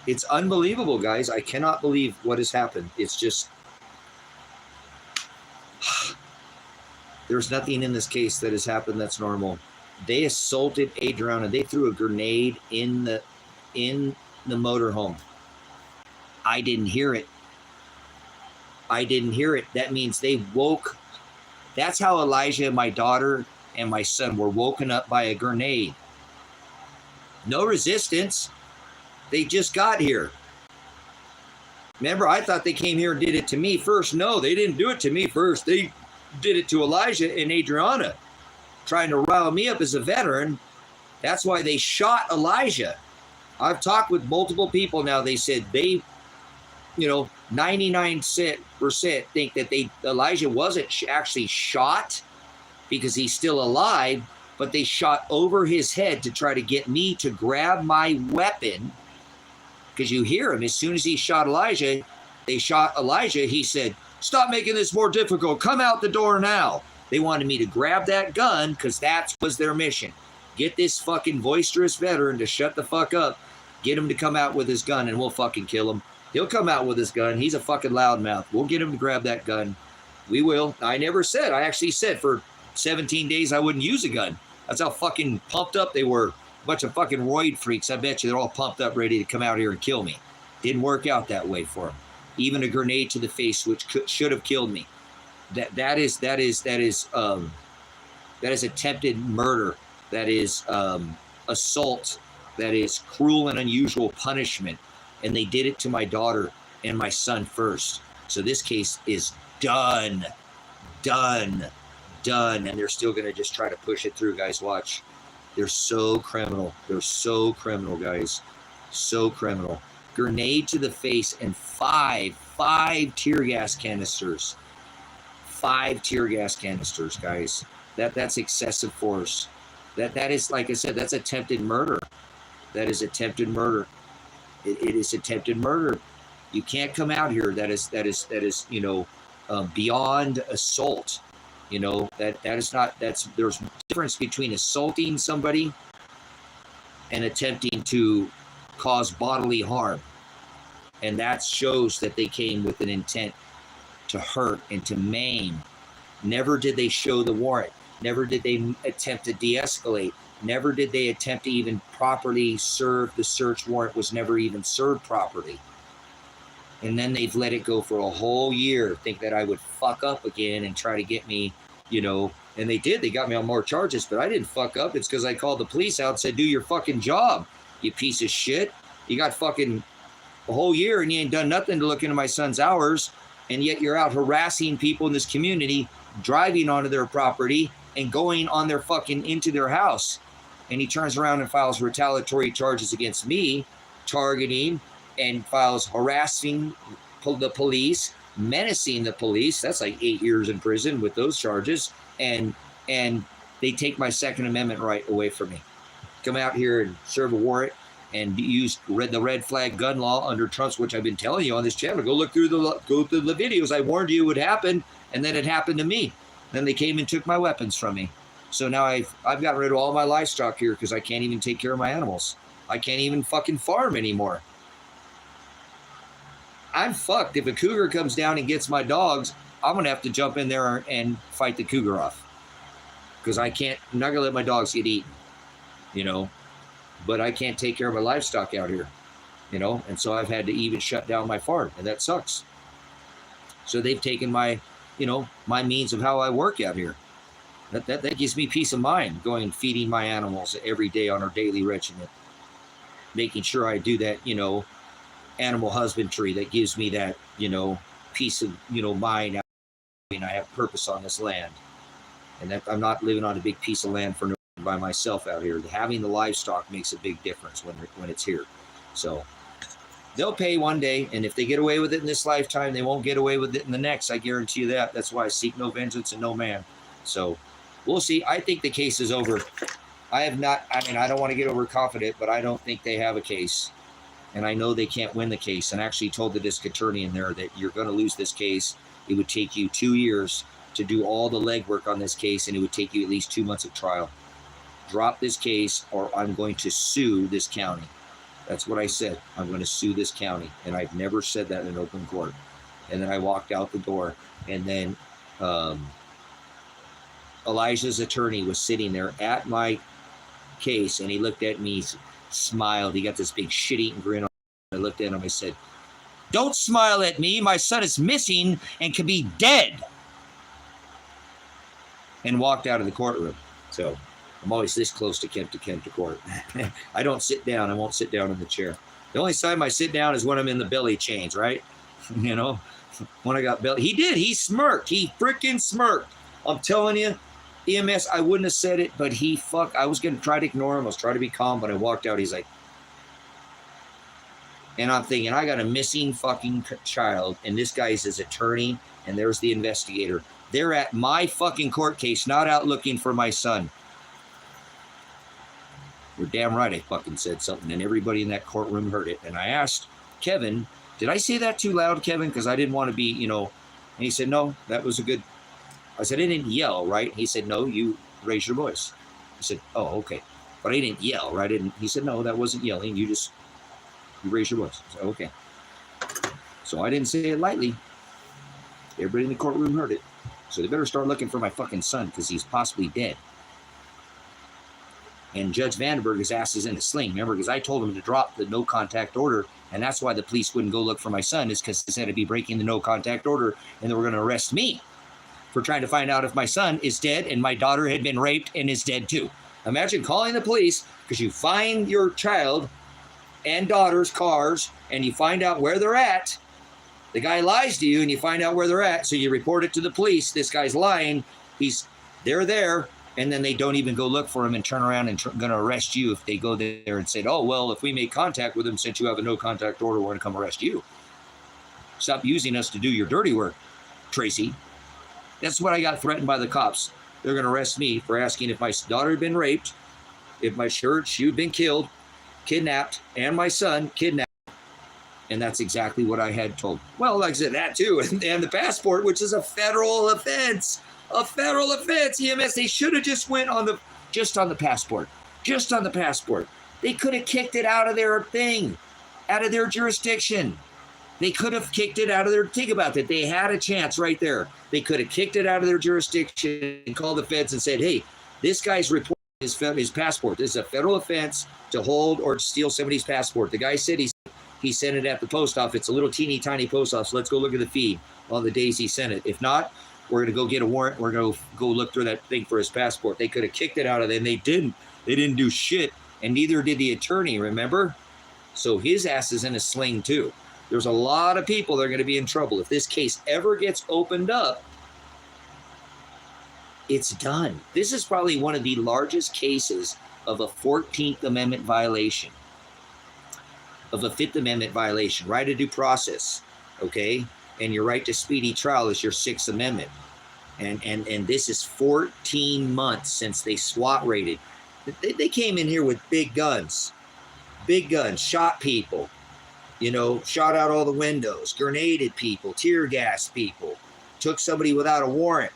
It's unbelievable, guys. I cannot believe what has happened. It's just, there's nothing in this case that has happened that's normal. They assaulted Adriana. They threw a grenade in the motorhome. I didn't hear it. I didn't hear it. That means they woke. That's how Elijah, my daughter, and my son were woken up by a grenade. No resistance. They just got here. Remember, I thought they came here and did it to me first. No, they didn't do it to me first. They did it to Elijah and Adriana, trying to rile me up as a veteran. That's why they shot Elijah. I've talked with multiple people now. They said they, 99% think that Elijah wasn't actually shot because he's still alive, but they shot over his head to try to get me to grab my weapon. Because you hear him, as soon as he shot Elijah, he said, stop making this more difficult. Come out the door now. They wanted me to grab that gun because that was their mission. Get this fucking boisterous veteran to shut the fuck up. Get him to come out with his gun and we'll fucking kill him. He'll come out with his gun. He's a fucking loudmouth. We'll get him to grab that gun. We will. I actually said for 17 days I wouldn't use a gun. That's how fucking pumped up they were. A bunch of fucking roid freaks. I bet you they're all pumped up, ready to come out here and kill me. Didn't work out that way for them. Even a grenade to the face, which should have killed me. That is attempted murder. That is assault. That is cruel and unusual punishment. And they did it to my daughter and my son first. So this case is done. And they're still going to just try to push it through, guys. Watch. They're so criminal. Guys. So criminal. Grenade to the face and five tear gas canisters. 5 tear gas canisters, guys. That's excessive force. That is, like I said, that's attempted murder. That is attempted murder. It is attempted murder. You can't come out here. That is beyond assault. There's a difference between assaulting somebody and attempting to cause bodily harm. And that shows that they came with an intent to hurt and to maim. Never did they show the warrant. Never did they attempt to de-escalate. Never did they attempt to even properly serve. The search warrant was never even served properly. And then they've let it go for a whole year, think that I would fuck up again and try to get me, and they did. They got me on more charges, but I didn't fuck up. It's because I called the police out and said, do your fucking job, you piece of shit. You got fucking a whole year and you ain't done nothing to look into my son's hours, and yet you're out harassing people in this community, driving onto their property and going on their fucking into their house. And he turns around and files retaliatory charges against me, targeting, and files harassing the police, menacing the police. That's like 8 years in prison with those charges. And they take my Second Amendment right away from me. Come out here and serve a warrant and use the red flag gun law under Trump's, which I've been telling you on this channel. Go through the videos. I warned you it would happen, and then it happened to me. Then they came and took my weapons from me. So now I've gotten rid of all my livestock here because I can't even take care of my animals. I can't even fucking farm anymore. I'm fucked. If a cougar comes down and gets my dogs, I'm going to have to jump in there and fight the cougar off. Because I'm not going to let my dogs get eaten, you know. But I can't take care of my livestock out here, you know. And so I've had to even shut down my farm, and that sucks. So they've taken my, you know, my means of how I work out here. That gives me peace of mind, going and feeding my animals every day on our daily regimen. Making sure I do that, you know, animal husbandry that gives me that, you know, peace of, you know, mind. I have purpose on this land. And that I'm not living on a big piece of land for no by myself out here. Having the livestock makes a big difference when it's here. So they'll pay one day, and if they get away with it in this lifetime, they won't get away with it in the next. I guarantee you that. That's why I seek no vengeance and no man. So we'll see. I think the case is over. I don't want to get overconfident, but I don't think they have a case. And I know they can't win the case. And I actually told the district attorney in there that you're going to lose this case. It would take you 2 years to do all the legwork on this case, and it would take you at least 2 months of trial. Drop this case, or I'm going to sue this county. That's what I said. I'm going to sue this county. And I've never said that in open court. And then I walked out the door, and then Elijah's attorney was sitting there at my case, and he looked at me, smiled. He got this big shit-eating grin on. I looked at him. I said, "Don't smile at me. My son is missing and could be dead." And walked out of the courtroom. So I'm always this close to Kemp to court. I don't sit down. I won't sit down in the chair. The only time I sit down is when I'm in the belly chains, right? You know, when I got belly. He did. He smirked. He freaking smirked. I'm telling you, EMS, I wouldn't have said it, but I was going to try to ignore him. I was trying to be calm, but I walked out. He's like, and I'm thinking, I got a missing fucking child, and this guy's his attorney, and there's the investigator. They're at my fucking court case, not out looking for my son. You're damn right I fucking said something, and everybody in that courtroom heard it. And I asked Kevin, did I say that too loud, Kevin? Because I didn't want to be, you know. And he said, no, that was a good. I said, I didn't yell, right? He said, no, you raised your voice. I said, oh, okay. But I didn't yell, right? He said, no, that wasn't yelling. You raised your voice. I said, okay. So I didn't say it lightly. Everybody in the courtroom heard it. So they better start looking for my fucking son, because he's possibly dead. And Judge Vandenberg, ass is in a sling. Remember, because I told him to drop the no contact order, and that's why the police wouldn't go look for my son, is because they said I'd be breaking the no contact order, and they were going to arrest me for trying to find out if my son is dead and my daughter had been raped and is dead too. Imagine calling the police because you find your child and daughter's cars and you find out where they're at. The guy lies to you and you find out where they're at. So you report it to the police. This guy's lying. They're there. And then they don't even go look for him and turn around and going to arrest you if they go there and say, oh, well, if we make contact with him, since you have a no contact order, we're going to come arrest you. Stop using us to do your dirty work, Tracy. That's what I got threatened by the cops. They're going to arrest me for asking if my daughter had been raped, if my she had been killed, kidnapped, and my son kidnapped. And that's exactly what I had told. Well, like I said, that too. And the passport, which is a federal offense. A federal offense. EMS, they should have just went on the passport. Just on the passport. They could have kicked it out of their thing, out of their jurisdiction. They could have kicked it out of their, think about that. They had a chance right there. They could have kicked it out of their jurisdiction and called the feds and said, hey, this guy's reporting his passport. This is a federal offense to hold or steal somebody's passport. The guy said he sent it at the post office. It's a little teeny tiny post office. Let's go look at the feed on the days he sent it. If not, we're going to go get a warrant. We're going to go look through that thing for his passport. They could have kicked it out of there, and they didn't. They didn't do shit, and neither did the attorney, remember? So his ass is in a sling, too. There's a lot of people that are going to be in trouble. If this case ever gets opened up, It's done. This is probably one of the largest cases of a 14th Amendment violation, of a Fifth Amendment violation. Right of due process, okay? And your right to speedy trial is your Sixth Amendment. And this is 14 months since they SWAT raided. They came in here with big guns, shot people, you know, shot out all the windows, grenaded people, tear gassed people, took somebody without a warrant.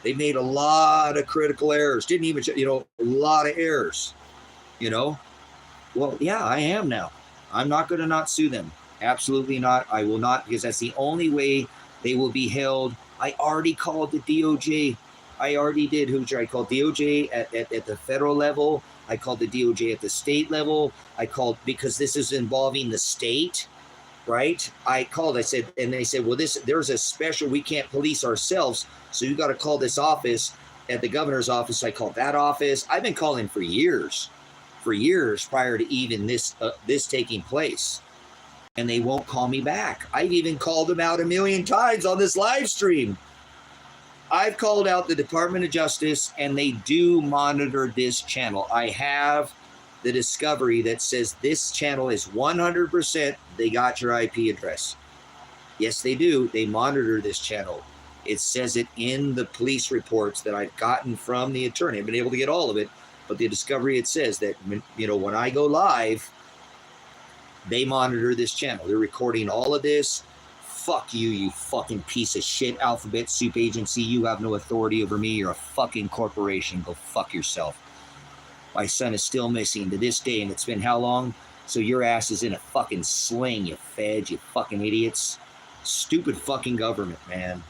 They made a lot of critical errors. Didn't even, you know, a lot of errors, you know. Well, yeah, I am now. I'm not going to not sue them. Absolutely not. I will not, because that's the only way they will be held. I already called the DOJ. I already did. Who should I call? DOJ at the federal level. I called the DOJ at the state level. I called, because this is involving the state, right? I called, I said, and they said, well, there's a special, we can't police ourselves, so you got to call this office at the governor's office. I called that office. I've been calling for years prior to even this taking place. And they won't call me back. I've even called them out a million times on this live stream. I've called out the Department of Justice, and they do monitor this channel. I have the discovery that says this channel is 100%, they got your IP address. Yes, they do. They monitor this channel. It says it in the police reports that I've gotten from the attorney. I've been able to get all of it, but the discovery, it says that, you know, when I go live, they monitor this channel. They're recording all of this. Fuck you, you fucking piece of shit alphabet soup agency. You have no authority over me. You're a fucking corporation. Go fuck yourself. My son is still missing to this day, and it's been how long? So your ass is in a fucking sling, you feds, you fucking idiots. Stupid fucking government, man.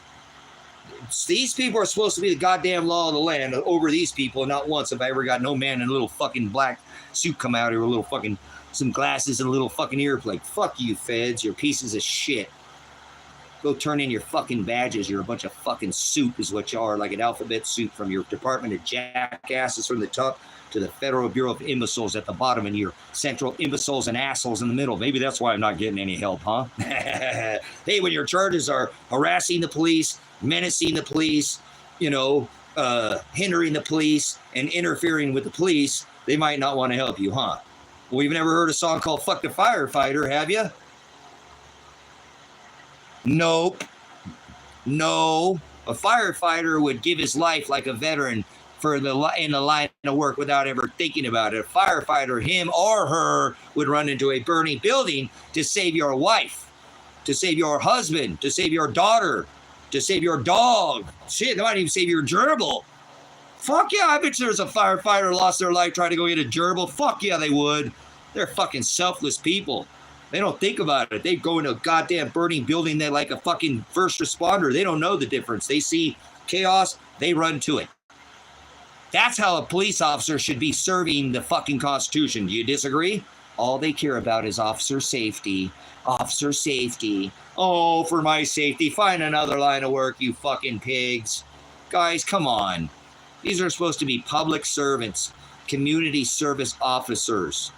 These people are supposed to be the goddamn law of the land over these people, and not once have I ever got no man in a little fucking black suit come out here with a little fucking, some glasses and a little fucking earplug. Fuck you, feds. You're pieces of shit. Go turn in your fucking badges. You're a bunch of fucking soup is what you are, like an alphabet soup, from your Department of Jackasses from the top to the Federal Bureau of Imbeciles at the bottom, and your central imbeciles and assholes in the middle. Maybe that's why I'm not getting any help, huh? Hey, when your charges are harassing the police, menacing the police, you know, hindering the police, and interfering with the police, they might not want to help you, huh? Well, you've never heard a song called Fuck the Firefighter, have you? Nope. No. A firefighter would give his life like a veteran in the line of work without ever thinking about it. A firefighter, him or her, would run into a burning building to save your wife, to save your husband, to save your daughter, to save your dog. Shit, they might even save your gerbil. Fuck yeah, I bet there's a firefighter lost their life trying to go get a gerbil. Fuck yeah, they would. They're fucking selfless people. They don't think about it. They go into a goddamn burning building. They're like a fucking first responder. They don't know the difference. They see chaos, they run to it. That's how a police officer should be serving the fucking Constitution. Do you disagree? All they care about is officer safety. Officer safety. Oh, for my safety, find another line of work, you fucking pigs. Guys, come on. These are supposed to be public servants, community service officers.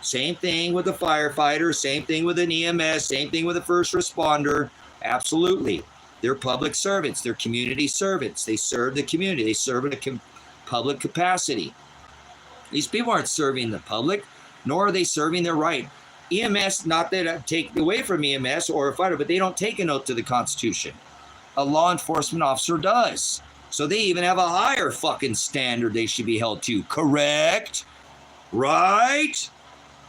Same thing with a firefighter, same thing with an EMS, same thing with a first responder. Absolutely. They're public servants. They're community servants. They serve the community. They serve in a public capacity. These people aren't serving the public, nor are they serving their right. EMS, not that I take away from EMS or a fighter, but they don't take an oath to the Constitution. A law enforcement officer does. So they even have a higher fucking standard they should be held to. Correct? Right?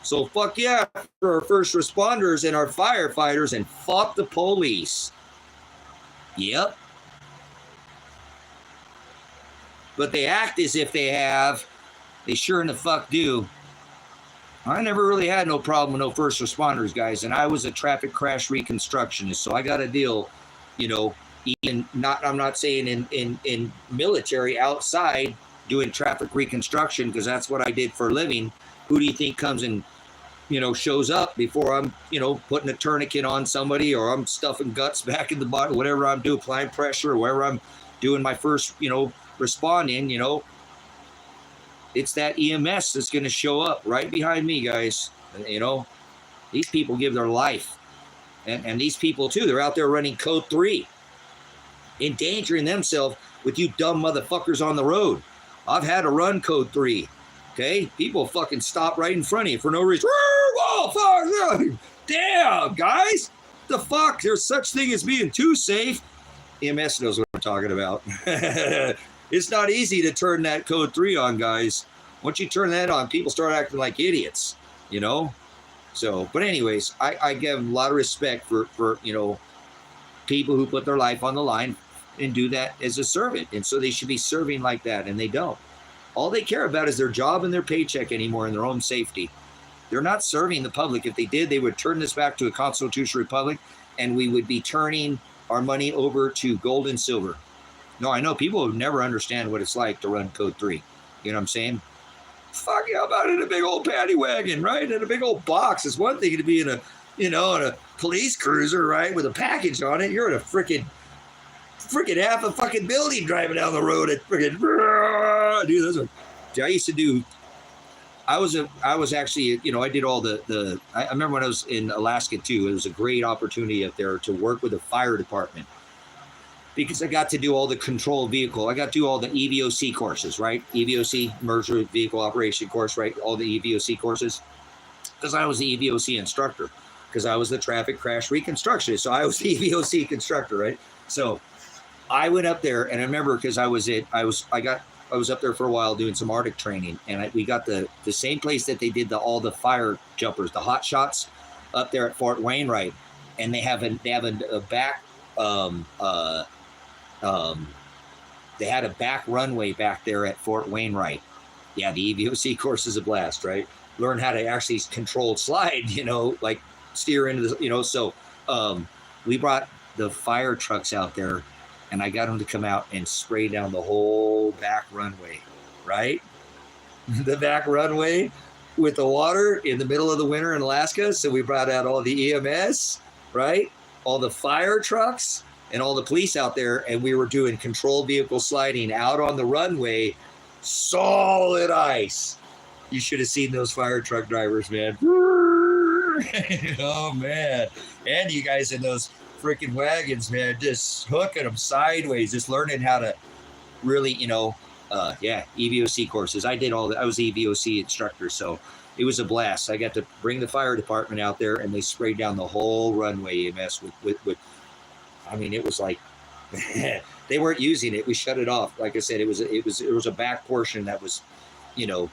So fuck yeah for our first responders and our firefighters, and fuck the police. Yep. But they act as if they have. They sure in the fuck do. I never really had no problem with no first responders, guys, and I was a traffic crash reconstructionist, so I got a deal, you know, even not, I'm not saying in military, outside doing traffic reconstruction, because that's what I did for a living. Who do you think comes and, you know, shows up before I'm, you know, putting a tourniquet on somebody, or I'm stuffing guts back in the body, whatever I'm doing, applying pressure, or wherever I'm doing my first, you know, responding, you know, it's that EMS that's going to show up right behind me, guys. And, you know, these people give their life. And these people, too, they're out there running code 3, endangering themselves with you dumb motherfuckers on the road. I've had to run code 3. Okay? People fucking stop right in front of you for no reason. Whoa, fuck. Damn, guys. The fuck? There's such thing as being too safe. EMS knows what I'm talking about. It's not easy to turn that code 3 on, guys. Once you turn that on, people start acting like idiots, you know? So, but anyways, I give a lot of respect for, you know, people who put their life on the line and do that as a servant. And so they should be serving like that, and they don't. All they care about is their job and their paycheck anymore and their own safety. They're not serving the public. If they did, they would turn this back to a constitutional republic, and we would be turning our money over to gold and silver. No, I know people would never understand what it's like to run code 3. You know what I'm saying? Fuck, how about in a big old paddy wagon, right? In a big old box. It's one thing to be in a, you know, in a police cruiser, right, with a package on it. You're in a freaking half a fucking building driving down the road at freaking, dude, those are, I used to do, I was actually, you know, I did all I remember when I was in Alaska too, it was a great opportunity up there to work with the fire department, because I got to do all the controlled vehicle. I got to do all the EVOC courses, right? EVOC, Emergency Vehicle Operation course, right? All the EVOC courses, because I was the EVOC instructor, because I was the traffic crash reconstructionist. So I was the EVOC instructor, right? So I went up there, and I remember because I was up there for a while doing some Arctic training, and we got the same place that they did all the fire jumpers, the hot shots, up there at Fort Wainwright, and they have a back they had a back runway back there at Fort Wainwright. Yeah, the EVOC course is a blast, right? Learn how to actually controlled slide, you know, like steer into the, you know. So we brought the fire trucks out there, and I got them to come out and spray down the whole back runway, right? The back runway with the water in the middle of the winter in Alaska. So we brought out all the EMS, right? All the fire trucks and all the police out there, and we were doing controlled vehicle sliding out on the runway, solid ice. You should have seen those fire truck drivers, man. Oh, man. And you guys in those freaking wagons, man, just hooking them sideways, just learning how to really, you know, EVOC courses. I did all that. I was the EVOC instructor, so it was a blast. I got to bring the fire department out there, and they sprayed down the whole runway EMS with I mean, it was like they weren't using it. We shut it off. Like I said, it was a back portion that was, you know,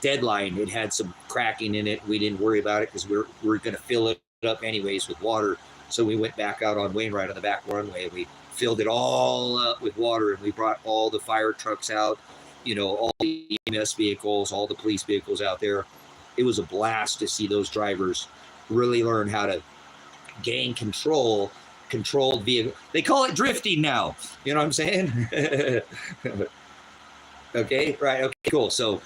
deadline. It had some cracking in it. We didn't worry about it because we were going to fill it up anyways with water. So we went back out on Wainwright on the back runway, and we filled it all up with water, and we brought all the fire trucks out, you know, all the EMS vehicles, all the police vehicles out there. It was a blast to see those drivers really learn how to gain controlled vehicle. They call it drifting now. You know what I'm saying? Okay, right. Okay, cool. So,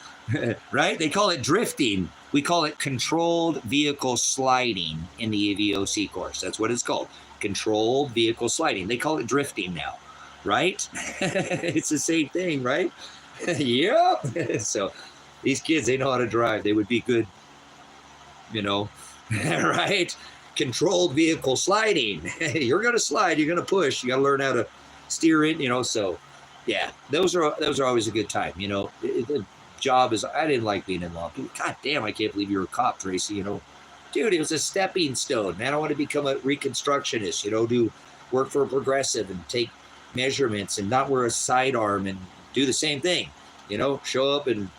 right? They call it drifting. We call it controlled vehicle sliding in the EVOC course. That's what it's called. Controlled vehicle sliding. They call it drifting now, right? It's the same thing, right? Yep. So these kids, they know how to drive. They would be good, you know, right? Controlled vehicle sliding. You're going to slide. You're going to push. You got to learn how to steer it, you know. So, yeah, those are always a good time, you know. The job is, I didn't like being in law. God damn, I can't believe you're a cop, Tracy, you know. Dude, it was a stepping stone. Man, I want to become a reconstructionist, you know, do work for a progressive and take measurements and not wear a sidearm and do the same thing, you know, show up and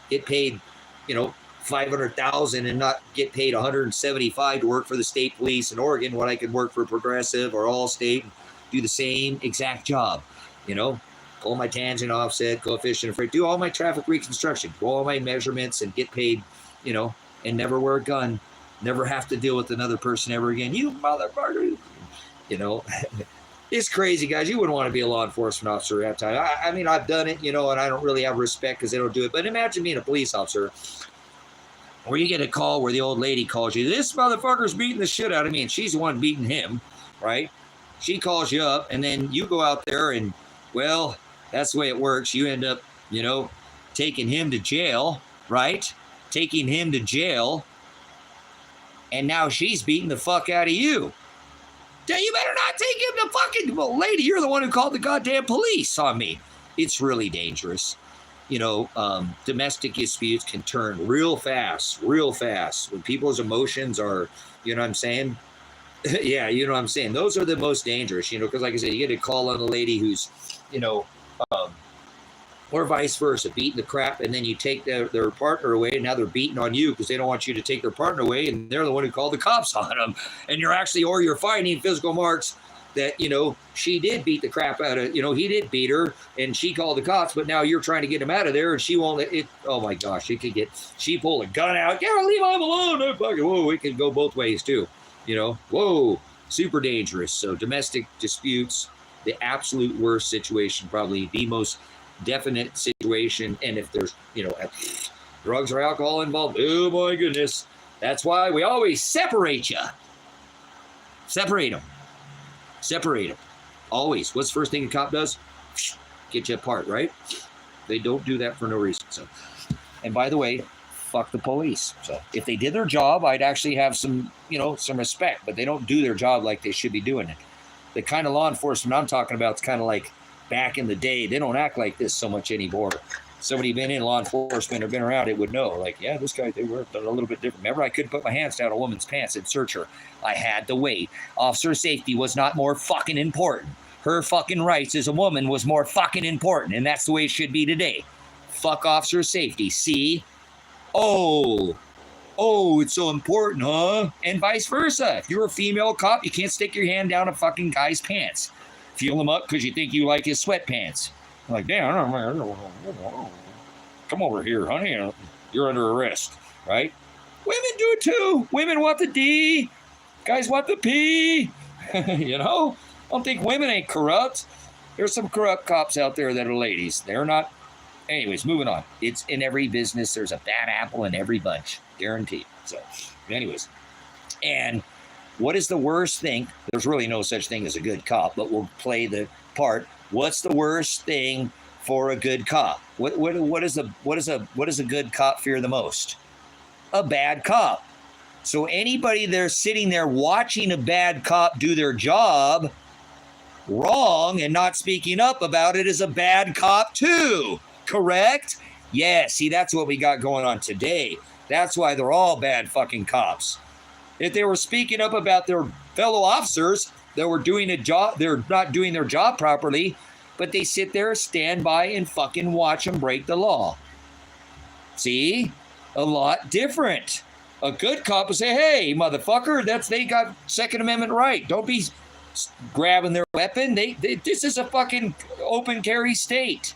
get paid, you know, $500,000 and not get paid $175 to work for the state police in Oregon when I could work for Progressive or Allstate and do the same exact job, you know, pull my tangent offset, coefficient of freight, do all my traffic reconstruction, do all my measurements and get paid, you know, and never wear a gun, never have to deal with another person ever again. You motherfucker, you know. It's crazy, guys. You wouldn't want to be a law enforcement officer at that time. I mean, I've done it, you know, and I don't really have respect because they don't do it. But imagine being a police officer where you get a call where the old lady calls you, this motherfucker's beating the shit out of me, and she's the one beating him, right? She calls you up, and then you go out there, and, well, that's the way it works. You end up, you know, taking him to jail, right? Taking him to jail, and now she's beating the fuck out of you. You better not take him to fucking, well, lady, you're the one who called the goddamn police on me. It's really dangerous. You know, domestic disputes can turn real fast when people's emotions are, you know what I'm saying? Yeah, you know what I'm saying? Those are the most dangerous, you know, because like I said, you get a call on a lady who's, you know, or vice versa, beating the crap, and then you take their partner away, and now they're beating on you because they don't want you to take their partner away, and they're the one who called the cops on them. And you're actually, or you're finding physical marks that, you know, she did beat the crap out of, you know, he did beat her, and she called the cops, but now you're trying to get him out of there, and she won't let it. Oh my gosh, it could get, she pulled a gun out. Yeah, leave him alone. No, fucking, whoa, it can go both ways too. You know, whoa, super dangerous. So domestic disputes, the absolute worst situation, probably the most definite situation. And if there's, you know, drugs or alcohol involved, oh my goodness, that's why we always separate you. Separate them. Always. What's the first thing a cop does? Get you apart, right? They don't do that for no reason. So, and by the way, fuck the police. So if they did their job, I'd actually have some, you know, some respect, but they don't do their job like they should be doing it. The kind of law enforcement I'm talking about is kind of like back in the day. They don't act like this so much anymore. Somebody been in law enforcement or been around it would know, like, yeah, this guy, they were a little bit different. Remember, I couldn't put my hands down a woman's pants and search her. I had to wait. Officer safety was not more fucking important. Her fucking rights as a woman was more fucking important, and that's the way it should be today. Fuck officer safety. See? Oh, it's so important, huh? And vice versa. If you're a female cop, you can't stick your hand down a fucking guy's pants. Feel him up because you think you like his sweatpants. I'm like, damn, come over here, honey. You're under arrest, right? Women do it too. Women want the D. Guys want the P. You know? I don't think women ain't corrupt. There's some corrupt cops out there that are ladies. They're not. Anyways, moving on. It's in every business. There's a bad apple in every bunch. Guaranteed. So, anyways. And what is the worst thing? There's really no such thing as a good cop, but we'll play the part. What's the worst thing for a good cop? What is a good cop fear the most? A bad cop. So anybody there sitting there watching a bad cop do their job wrong and not speaking up about it is a bad cop too. Correct? Yeah, see, that's what we got going on today. That's why they're all bad fucking cops. If they were speaking up about their fellow officers that were doing a job, they're not doing their job properly, but they sit there, stand by, and fucking watch them break the law. See? A lot different. A good cop will say, hey, motherfucker, they got Second Amendment right. Don't be grabbing their weapon. This is a fucking open carry state.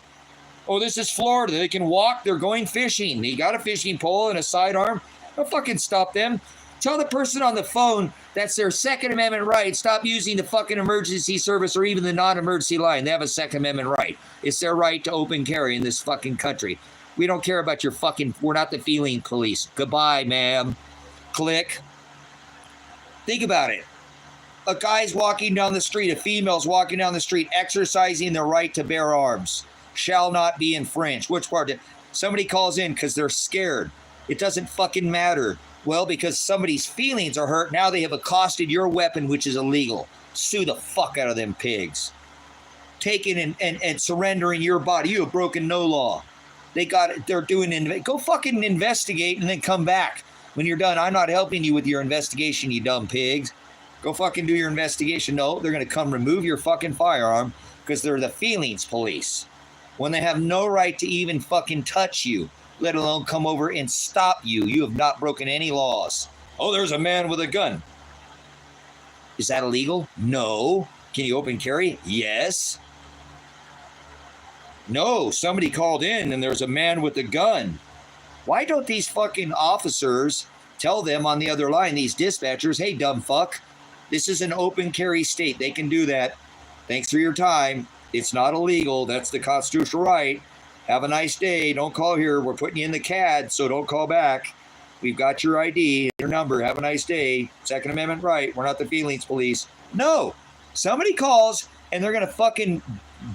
Oh, this is Florida. They can walk. They're going fishing. They got a fishing pole and a sidearm. Don't fucking stop them. Tell the person on the phone that's their Second Amendment right. Stop using the fucking emergency service or even the non-emergency line. They have a Second Amendment right. It's their right to open carry in this fucking country. We don't care about your fucking, we're not the feeling police. Goodbye, ma'am. Click. Think about it. A guy's walking down the street, a female's walking down the street, exercising their right to bear arms. Shall not be infringed. Which part? Somebody calls in because they're scared. It doesn't fucking matter. Well, because somebody's feelings are hurt, now they have accosted your weapon, which is illegal. Sue the fuck out of them pigs. Taking and surrendering your body. You have broken no law. They're doing, go fucking investigate and then come back. When you're done, I'm not helping you with your investigation, you dumb pigs. Go fucking do your investigation. No, they're going to come remove your fucking firearm because they're the feelings police. When they have no right to even fucking touch you, let alone come over and stop you. You have not broken any laws. Oh, there's a man with a gun. Is that illegal? No. Can you open carry? Yes. No, somebody called in and there's a man with a gun. Why don't these fucking officers tell them on the other line, these dispatchers, hey, dumb fuck, this is an open carry state. They can do that. Thanks for your time. It's not illegal. That's the constitutional right. Have a nice day. Don't call here. We're putting you in the CAD, so don't call back. We've got your ID, your number. Have a nice day. Second Amendment right. We're not the feelings police. No. Somebody calls, and they're going to fucking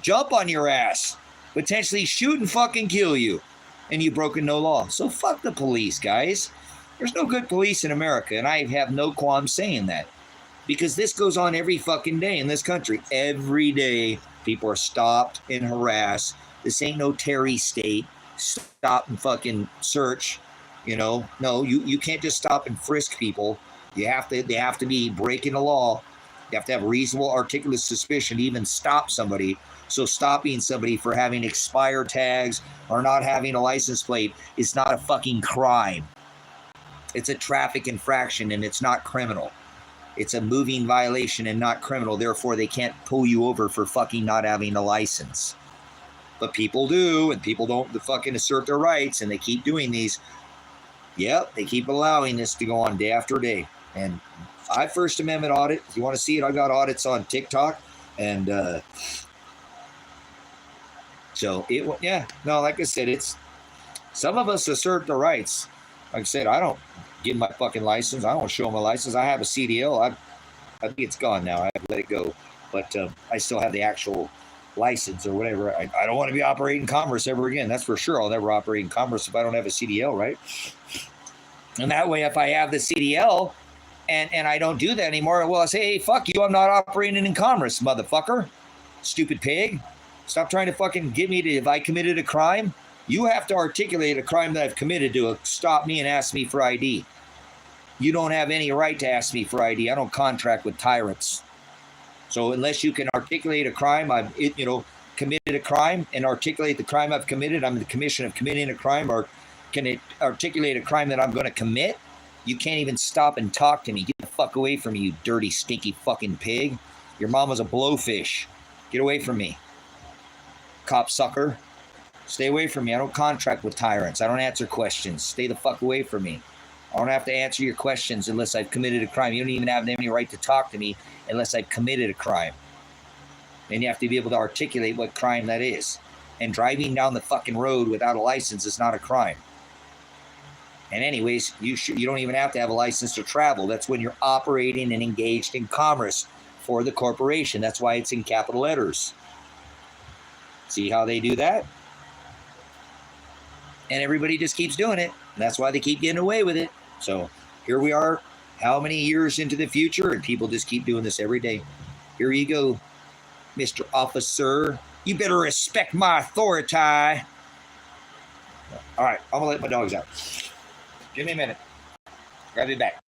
jump on your ass, potentially shoot and fucking kill you, and you've broken no law. So fuck the police, guys. There's no good police in America, and I have no qualms saying that. Because this goes on every fucking day in this country. Every day, people are stopped and harassed. This ain't no Terry state. Stop and fucking search. No, you can't just stop and frisk people. They have to be breaking the law. You have to have reasonable, articulate suspicion to even stop somebody. So stopping somebody for having expired tags or not having a license plate is not a fucking crime. It's a traffic infraction and it's not criminal. It's a moving violation and not criminal. Therefore, they can't pull you over for fucking not having a license. But people do, and people don't fucking assert their rights, and they keep doing these. Yep, they keep allowing this to go on day after day. And I First Amendment audit. If you want to see it, I got audits on TikTok. And like I said, it's some of us assert the rights. Like I said, I don't give my fucking license. I don't show my license. I have a CDL. I think it's gone now. I let it go. But I still have the actual license or whatever. I don't want to be operating commerce ever again. That's for sure. I'll never operate in commerce if I don't have a CDL, right? And that way, if I have the CDL and I don't do that anymore, well, I say, hey, fuck you. I'm not operating in commerce, motherfucker. Stupid pig. Stop trying to fucking get me to, if I committed a crime, you have to articulate a crime that I've committed to stop me and ask me for ID. You don't have any right to ask me for ID. I don't contract with tyrants. So unless you can articulate a crime, I've committed a crime and articulate the crime I've committed, I'm in the commission of committing a crime, or can it articulate a crime that I'm going to commit? You can't even stop and talk to me. Get the fuck away from me, you dirty, stinky fucking pig. Your mama's a blowfish. Get away from me. Cop sucker. Stay away from me. I don't contract with tyrants. I don't answer questions. Stay the fuck away from me. I don't have to answer your questions unless I've committed a crime. You don't even have any right to talk to me unless I've committed a crime. And you have to be able to articulate what crime that is. And driving down the fucking road without a license is not a crime. And anyways, you don't even have to have a license to travel. That's when you're operating and engaged in commerce for the corporation. That's why it's in capital letters. See how they do that? And everybody just keeps doing it. And that's why they keep getting away with it. So here we are, how many years into the future, and people just keep doing this every day. Here you go, Mr. Officer. You better respect my authority. All right, I'm going to let my dogs out. Give me a minute. I'll be back.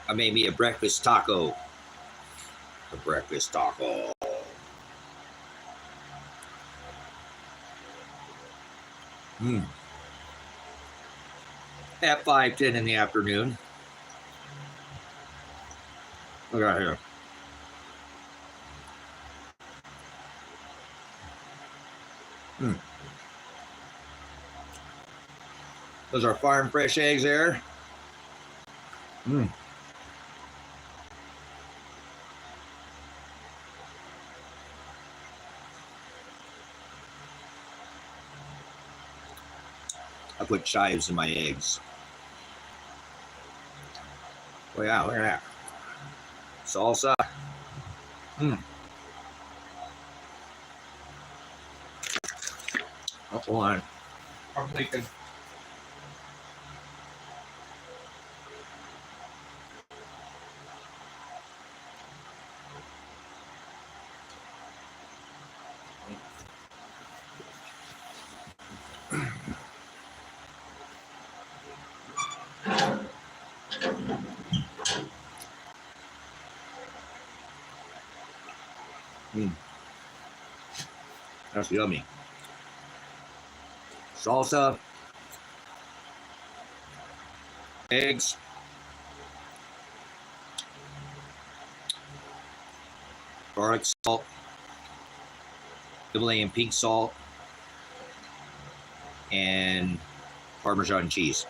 I made me a breakfast taco. A breakfast taco. At 5:10 in the afternoon. Look out here. Those are farm fresh eggs there. I put chives in my eggs. Oh yeah, look at that. Salsa. Oh, hold on. I'm thinking. That's yummy. Salsa, eggs, garlic salt, Himalayan pink salt, and Parmesan cheese.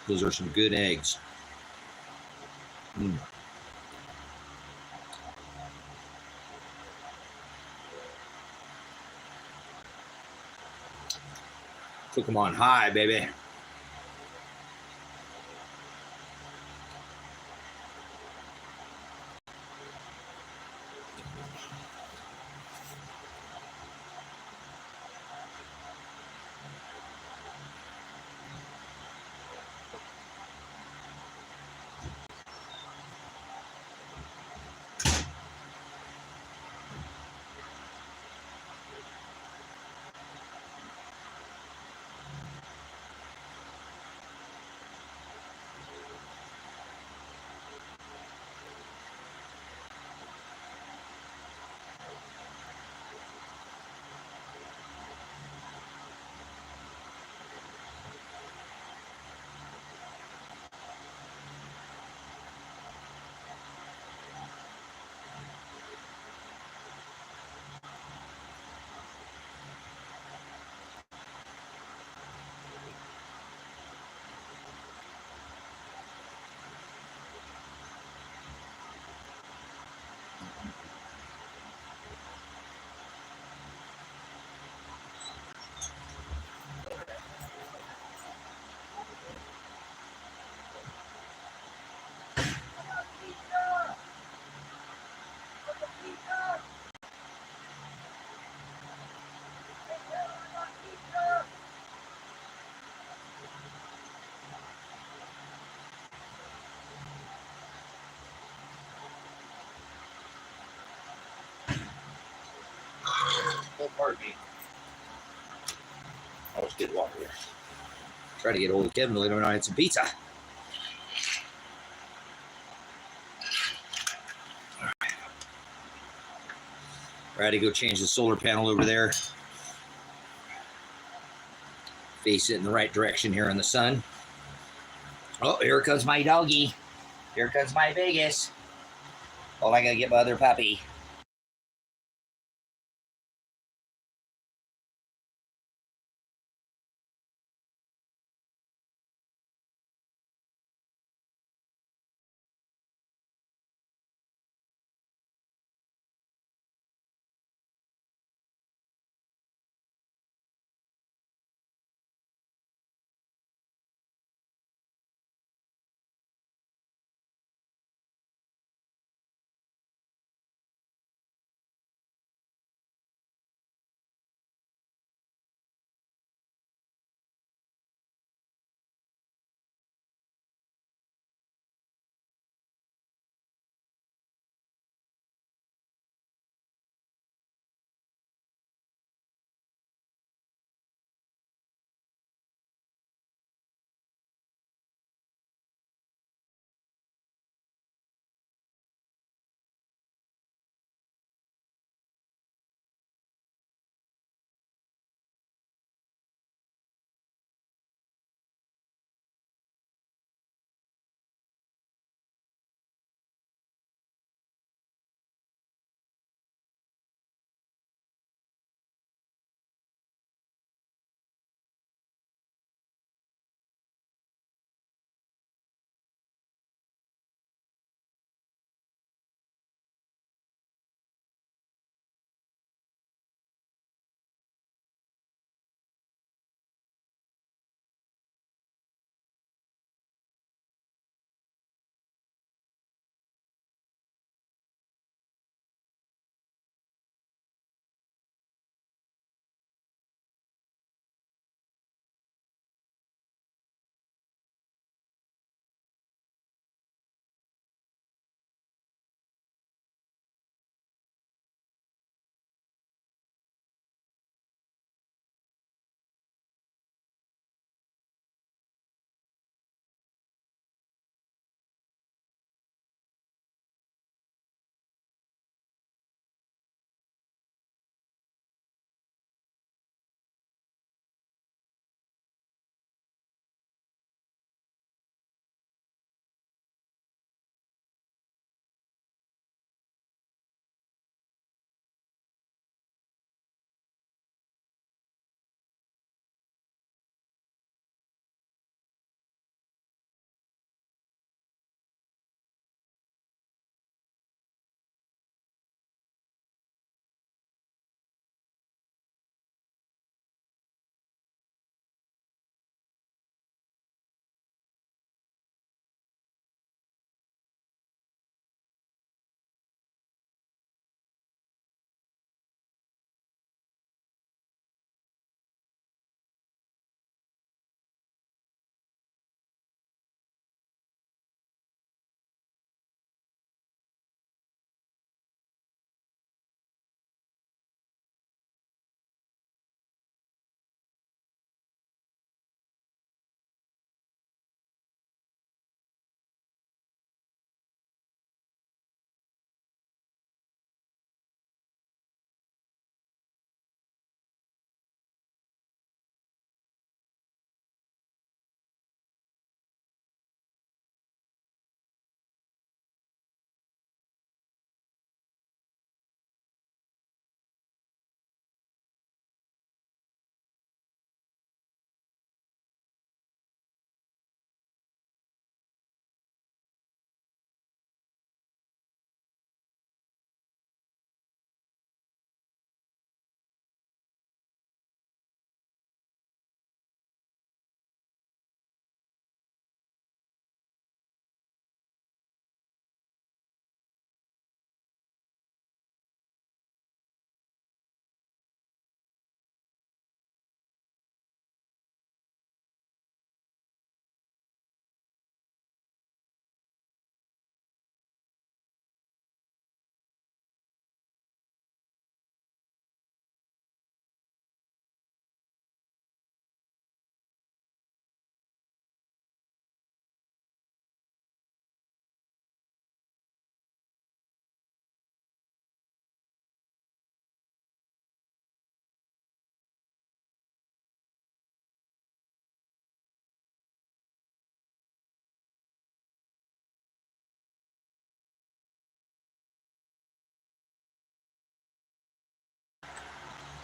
Those are some good eggs. Cook them on high, baby. Oh, pardon me. I was getting water here. Try to get old Kevin to let him know I had some pizza. I had to go change the solar panel over there. Face it in the right direction here in the sun. Oh, here comes my doggy. Here comes my Vegas. Oh, I gotta get my other puppy.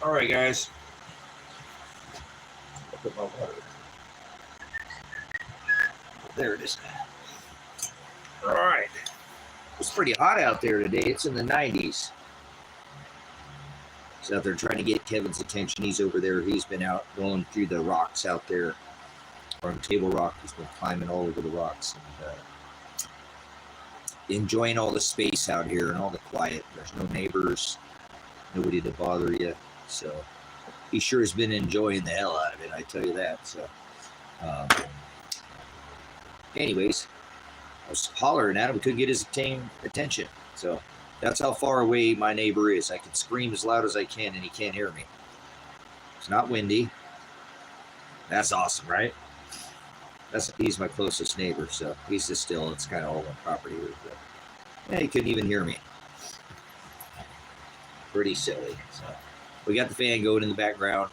All right, guys. I'll put my water. There it is. All right. It's pretty hot out there today. It's in the 90s. He's out there trying to get Kevin's attention. He's over there. He's been out going through the rocks out there. On Table Rock. He's been climbing all over the rocks and enjoying all the space out here and all the quiet. There's no neighbors, nobody to bother you. So he sure has been enjoying the hell out of it, I tell you that. So anyways, I was hollering at him. We couldn't get his attention. So that's how far away my neighbor is. I can scream as loud as I can and he can't hear me. It's not windy. That's awesome, right? He's my closest neighbor, so he's just still, it's kind of all on property. But yeah, he couldn't even hear me. Pretty silly. So we got the fan going in the background.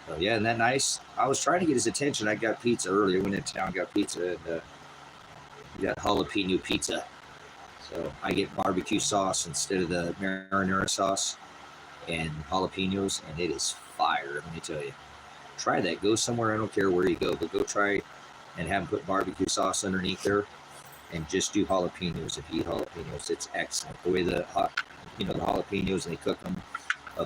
So yeah, isn't that nice? I was trying to get his attention. I got pizza earlier. Went into town, got pizza, and we got jalapeno pizza. So I get barbecue sauce instead of the marinara sauce and jalapenos, and it is fire, let me tell you. Try that. Go somewhere, I don't care where you go, but go try and have them put barbecue sauce underneath there and just do jalapenos. If you eat jalapenos, it's excellent. The way the jalapenos, they cook them,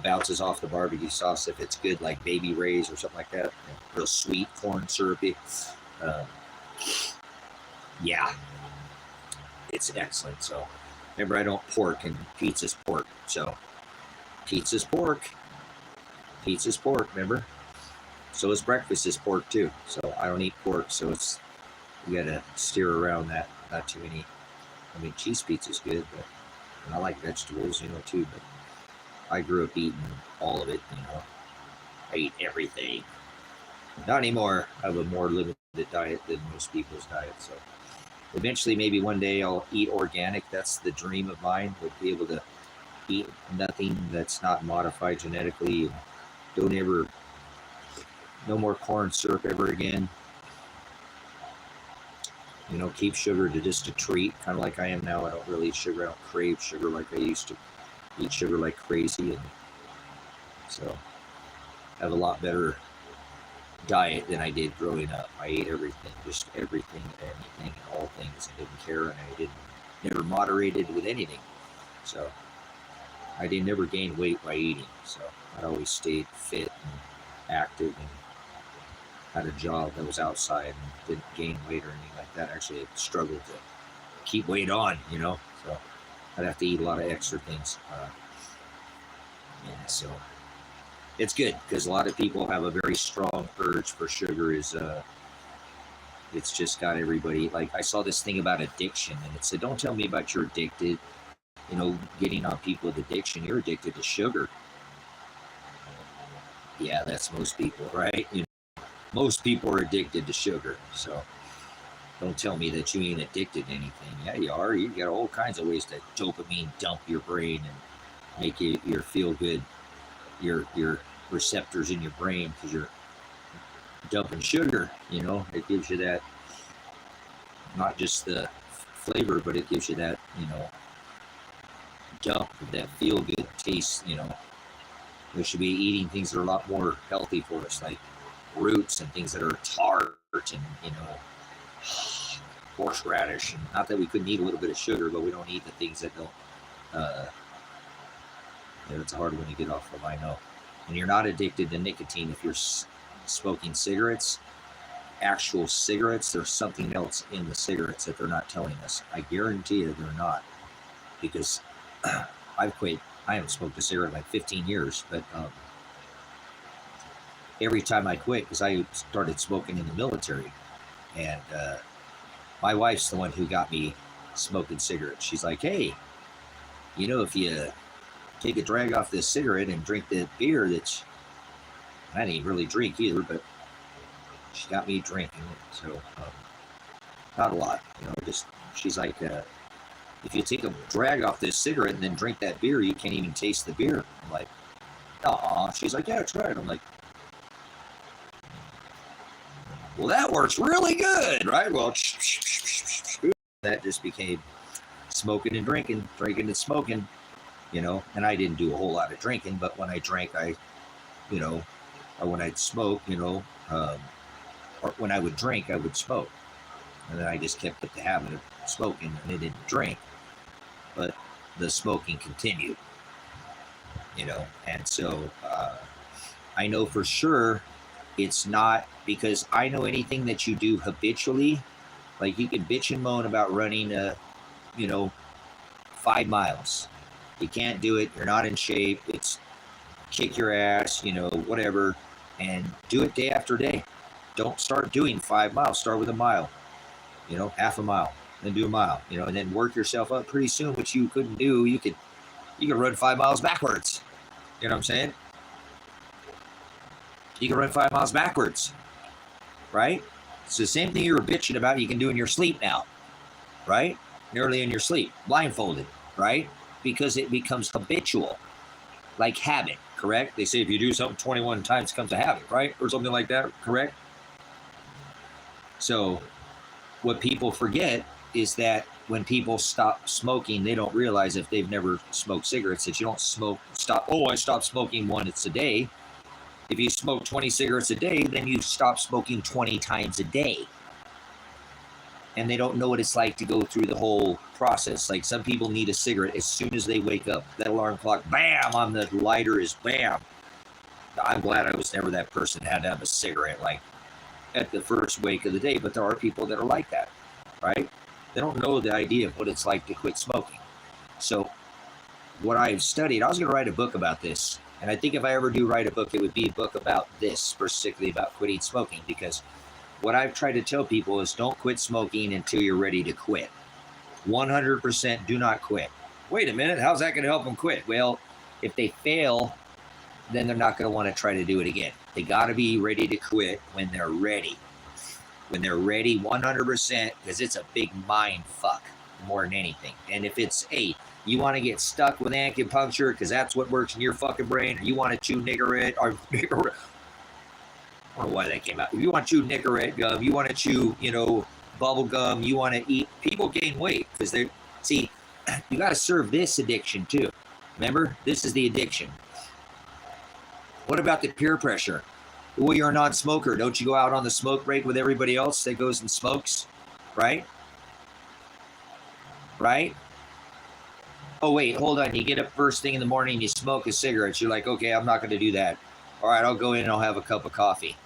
bounces off the barbecue sauce if it's good, like Baby Ray's or something like that. Real sweet, corn syrupy. Yeah, it's excellent. So remember, I don't pork, and pizza's pork. So pizza's pork. Pizza's pork, remember? So is breakfast is pork too. So I don't eat pork, so it's, you gotta steer around that. Not too many. I mean, cheese pizza's good, but and I like vegetables, too. But I grew up eating all of it. I eat everything. Not anymore. I have a more limited diet than most people's diet. So eventually, maybe one day I'll eat organic. That's the dream of mine. Would be able to eat nothing that's not modified genetically. And don't ever. No more corn syrup ever again. Keep sugar to just a treat, kind of like I am now. I don't really eat sugar. I don't crave sugar like I used to eat sugar like crazy. And so I have a lot better diet than I did growing up. I ate everything, just everything, anything, and all things. I didn't care, and I never moderated with anything. So I didn't never gain weight by eating. So I always stayed fit and active and had a job that was outside and didn't gain weight or anything like that. Actually, I struggled to keep weight on, so I'd have to eat a lot of extra things. So it's good because a lot of people have a very strong urge for sugar. It's just got everybody, like I saw this thing about addiction, and it said, don't tell me about you're addicted, getting on people with addiction. You're addicted to sugar. Yeah, that's most people, right? Most people are addicted to sugar, so don't tell me that you ain't addicted to anything. Yeah, you are. You got all kinds of ways to dopamine dump your brain and make you feel good, your receptors in your brain, because you're dumping sugar. It gives you that, not just the flavor, but it gives you that, dump, that feel good taste. We should be eating things that are a lot more healthy for us, like roots and things that are tart and horseradish. And not that we couldn't eat a little bit of sugar, but we don't eat the things that don't. It's a hard one to get off of, I know. And you're not addicted to nicotine if you're smoking cigarettes. Actual cigarettes, there's something else in the cigarettes that they're not telling us. I guarantee you they're not, because I've quit. I haven't smoked a cigarette in like 15 years, but every time I quit, because I started smoking in the military, and my wife's the one who got me smoking cigarettes. She's like, hey, if you take a drag off this cigarette and drink the beer that I didn't really drink either, but she got me drinking it. So not a lot, just, she's like, if you take a drag off this cigarette and then drink that beer, you can't even taste the beer. I'm like, aw. She's like, yeah, try it. I'm like, well, that works really good, right? Well, that just became smoking and drinking and smoking, and I didn't do a whole lot of drinking, but when I drank, I you know, or when I'd smoke, or when I would drink, I would smoke. And then I just kept up the habit of smoking, and I didn't drink, but the smoking continued, and so I know for sure it's not, because I know anything that you do habitually, like you can bitch and moan about running 5 miles. You can't do it, you're not in shape, it's kick your ass, whatever, and do it day after day. Don't start doing 5 miles, start with a mile, half a mile, then do a mile, and then work yourself up. Pretty soon, what you couldn't do, you could run 5 miles backwards. You know what I'm saying? You can run 5 miles backwards, right? It's the same thing you were bitching about you can do in your sleep now, right? Nearly in your sleep, blindfolded, right? Because it becomes habitual, like habit, correct? They say if you do something 21 times, it becomes a habit, right? Or something like that, correct? So what people forget is that when people stop smoking, they don't realize, if they've never smoked cigarettes, that you don't I stopped smoking once a day. If you smoke 20 cigarettes a day, then you stop smoking 20 times a day. And they don't know what it's like to go through the whole process. Like, some people need a cigarette as soon as they wake up. That alarm clock, bam, on the lighter is bam. I'm glad I was never that person that had to have a cigarette like at the first wake of the day, but there are people that are like that, right? They don't know the idea of what it's like to quit smoking. So what I've studied, I was going to write a book about this, and I think if I ever do write a book, it would be a book about this, specifically about quitting smoking, because what I've tried to tell people is don't quit smoking until you're ready to quit. 100% do not quit. Wait a minute, how's that going to help them quit? Well, if they fail, then they're not going to want to try to do it again. They got to be ready to quit when they're ready. When they're ready 100%, because it's a big mind fuck more than anything. And if it's, hey, you want to get stuck with acupuncture because that's what works in your fucking brain, or you want to chew Nicorette, or I don't know why that came out. If you want to chew Nicorette gum, you want to chew, bubble gum, you want to eat, people gain weight because they see, you got to serve this addiction too. Remember, this is the addiction. What about the peer pressure? Well, you're a non-smoker. Don't you go out on the smoke break with everybody else that goes and smokes? Right? Right? Oh, wait, hold on. You get up first thing in the morning, you smoke a cigarette. You're like, okay, I'm not going to do that. All right, I'll go in and I'll have a cup of coffee.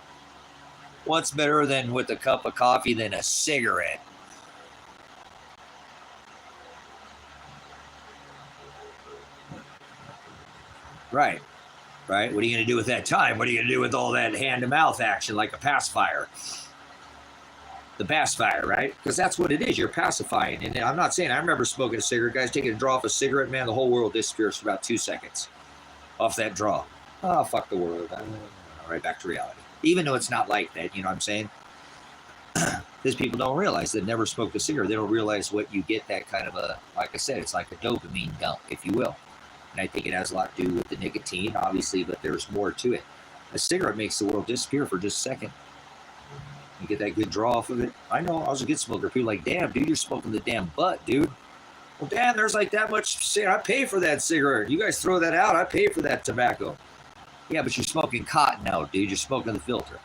What's better than with a cup of coffee than a cigarette? Right. Right? What are you going to do with that time? What are you going to do with all that hand-to-mouth action like a pacifier? The pacifier, right? Because that's what it is. You're pacifying. And I'm not saying, I remember smoking a cigarette. Guys, taking a draw off a cigarette, man, the whole world disappears for about 2 seconds off that draw. Oh, fuck the world. Right back to reality. Even though it's not like that, you know what I'm saying? Because people don't realize, they've never smoked a cigarette. They don't realize what you get, that kind of a, like I said, it's like a dopamine dump, if you will. And I think it has a lot to do with the nicotine, obviously, but there's more to it. A cigarette makes the world disappear for just a second. You get that good draw off of it. I know, I was a good smoker. People are like, damn, dude, you're smoking the damn butt, dude. Well, damn, there's like that much. I pay for that cigarette. You guys throw that out, I pay for that tobacco. Yeah, but you're smoking cotton now, dude. You're smoking the filter.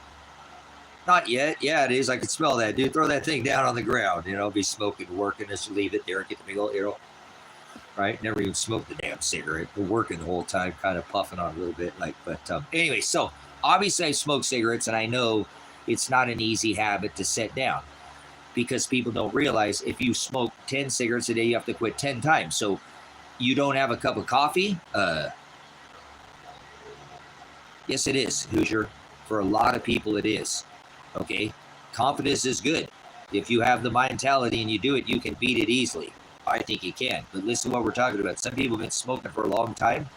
Not yet. Yeah, it is. I can smell that, dude. Throw that thing down on the ground. Be smoking, working, just leave it there, get the big old arrow. Right? Never even smoked the damn cigarette. We're working the whole time, kind of puffing on a little bit. Anyway, so obviously I smoke cigarettes, and I know it's not an easy habit to set down, because people don't realize if you smoke 10 cigarettes a day, you have to quit 10 times. So you don't have a cup of coffee? Yes, it is, Hoosier. For a lot of people, it is. Okay? Confidence is good. If you have the mentality and you do it, you can beat it easily. I think you can. But listen to what we're talking about. Some people have been smoking for a long time.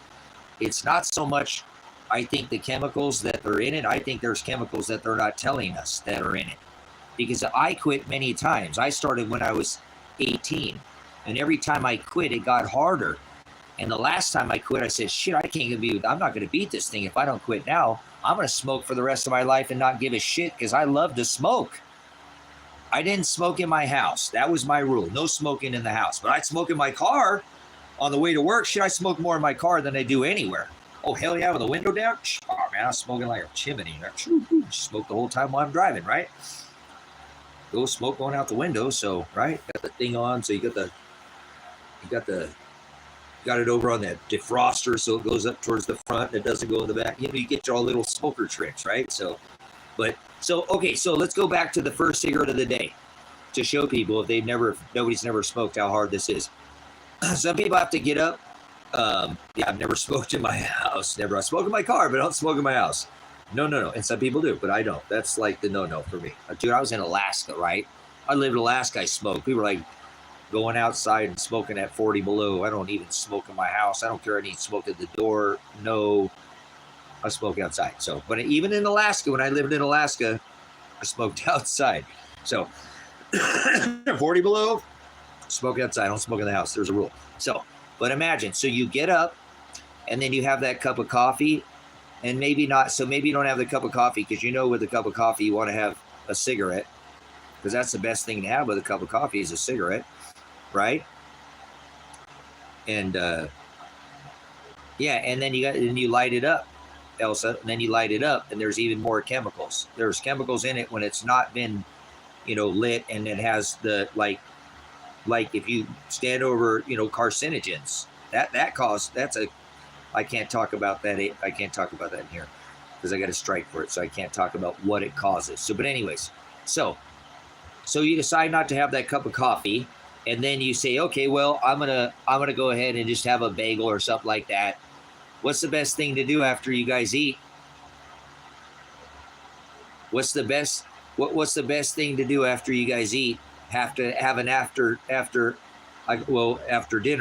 It's not so much, I think, the chemicals that are in it. I think there's chemicals that they're not telling us that are in it. Because I quit many times. I started when I was 18. And every time I quit, it got harder. And the last time I quit, I said, shit, I'm not going to beat this thing if I don't quit now. I'm going to smoke for the rest of my life and not give a shit, because I love to smoke. I didn't smoke in my house. That was my rule. No smoking in the house. But I'd smoke in my car on the way to work. Shit, I smoke more in my car than I do anywhere. Oh, hell yeah, with the window down? Oh, man. I was smoking like a chimney. Smoke the whole time while I'm driving, right? Go smoke going out the window. So, right, got the thing on. So you got it over on that defroster, so it goes up towards the front and it doesn't go in the back. You know, you get your all little smoker tricks, right? So okay, so let's go back to the first cigarette of the day to show people if nobody's never smoked how hard this is. Some people have to get up. Yeah, I've never smoked in my house. Never. I smoke in my car, but I don't smoke in my house. No. And some people do, but I don't. That's like the no for me. Dude, I was in Alaska, right? I lived in Alaska. I smoked. People were like going outside and smoking at 40 below. I don't even smoke in my house. I don't care. I need smoke at the door. No, I smoke outside. So, but even in Alaska, when I lived in Alaska, I smoked outside. So 40 below, smoke outside. I don't smoke in the house. There's a rule. So, but imagine, so you get up and then you have that cup of coffee and maybe not. So maybe you don't have the cup of coffee because you know with a cup of coffee, you want to have a cigarette because that's the best thing to have with a cup of coffee is a cigarette. Right. And, yeah. And then you light it up, Elsa, and then you light it up and there's even more chemicals. There's chemicals in it when it's not been, lit and it has the, like if you stand over, carcinogens, I can't talk about that. I can't talk about that in here because I got a strike for it. So I can't talk about what it causes. So, but anyways, so you decide not to have that cup of coffee. And then you say, okay, well, I'm gonna go ahead and just have a bagel or something like that. What's the best thing to do after you guys eat? What's the best thing to do after you guys eat? Have to have an after dinner.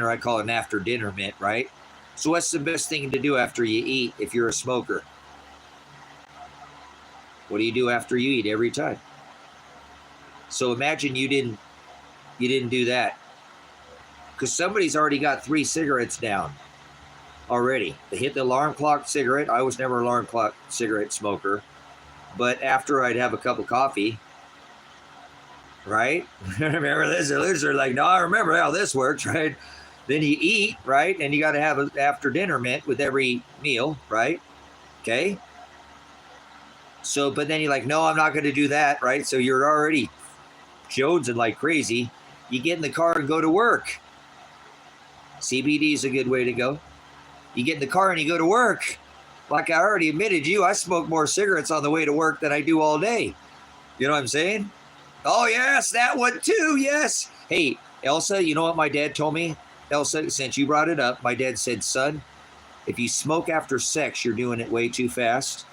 I call it an after dinner mint, right? So what's the best thing to do after you eat if you're a smoker? What do you do after you eat every time? So imagine you didn't do that because somebody's already got 3 cigarettes down already. They hit the alarm clock cigarette. I was never an alarm clock cigarette smoker, but after I'd have a cup of coffee, right? Remember this? They're like, no, I remember how this works, right? Then you eat, right? And you got to have an after dinner mint with every meal, right? Okay. So, but then you're like, no, I'm not going to do that, right? So you're already jonesing like crazy. You get in the car and go to work. CBD is a good way to go. You get in the car and you go to work. Like I already admitted I smoke more cigarettes on the way to work than I do all day. You know what I'm saying? Oh, yes, that one too, yes. Hey, Elsa, you know what my dad told me? Elsa, since you brought it up, my dad said, son, if you smoke after sex, you're doing it way too fast.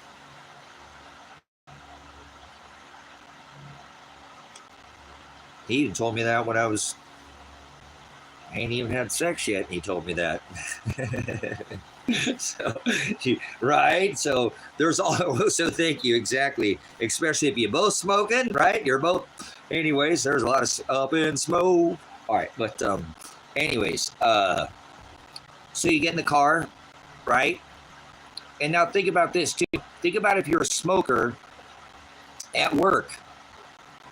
He even told me that when I ain't even had sex yet. And he told me that. So, right. So so thank you. Exactly. Especially if you're both smoking, right? You're both, anyways, there's a lot of up in smoke. All right. But, anyways, so you get in the car, right? And now think about this too. Think about if you're a smoker at work.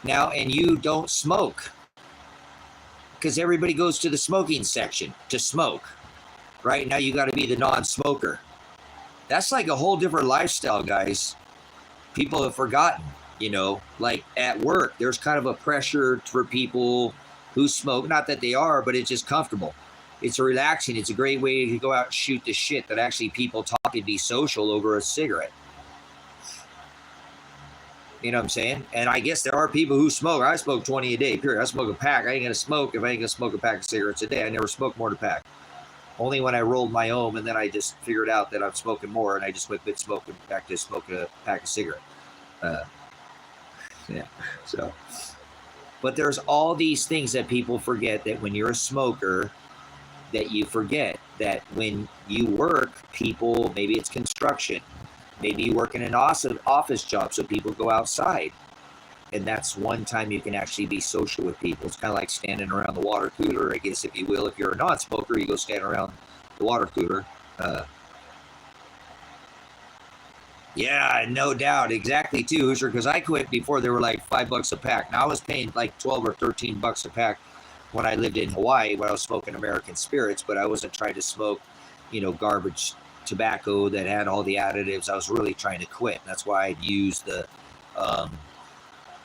Now, and you don't smoke because everybody goes to the smoking section to smoke. Right now, you got to be the non-smoker. That's like a whole different lifestyle, guys. People have forgotten, like at work, there's kind of a pressure for people who smoke. Not that they are, but it's just comfortable. It's relaxing. It's a great way to go out and shoot the shit that actually people talk and be social over a cigarette. You know what I'm saying? And I guess there are people who smoke. I smoke 20 a day, period. I smoke a pack. I ain't going to smoke if I ain't going to smoke a pack of cigarettes a day. I never smoked more than a pack. Only when I rolled my own, and then I just figured out that I'm smoking more, and I just went back to smoking a pack of cigarettes. Yeah. So, but there's all these things that people forget that when you're a smoker, that you forget that when you work, people, maybe it's construction. Maybe you work in an office job, so people go outside. And that's one time you can actually be social with people. It's kind of like standing around the water cooler, I guess, if you will. If you're a non-smoker, you go stand around the water cooler. Yeah, no doubt. Exactly, too, Hoosier, because I quit before they were like $5 a pack. Now I was paying like 12 or 13 bucks a pack when I lived in Hawaii, when I was smoking American Spirits, but I wasn't trying to smoke, garbage tobacco that had all the additives. I was really trying to quit. That's why I'd use the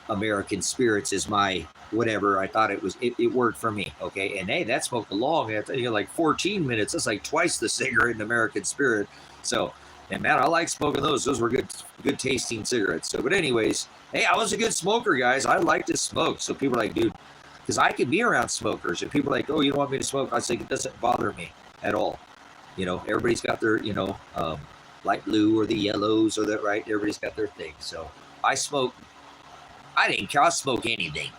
American Spirits as my whatever. I thought it worked for me. Okay, and hey, that smoked long. Like 14 minutes. That's like twice the cigarette in American Spirit. So, and man, I like smoking those. Those were good tasting cigarettes. So, but anyways, hey, I was a good smoker, guys. I like to smoke. So people are like, dude, because I could be around smokers, and people are like, oh, you don't want me to smoke? I say, it doesn't bother me at all. Everybody's got their, light blue or the yellows or that, right? Everybody's got their thing. So I smoke. I didn't care. I smoke anything.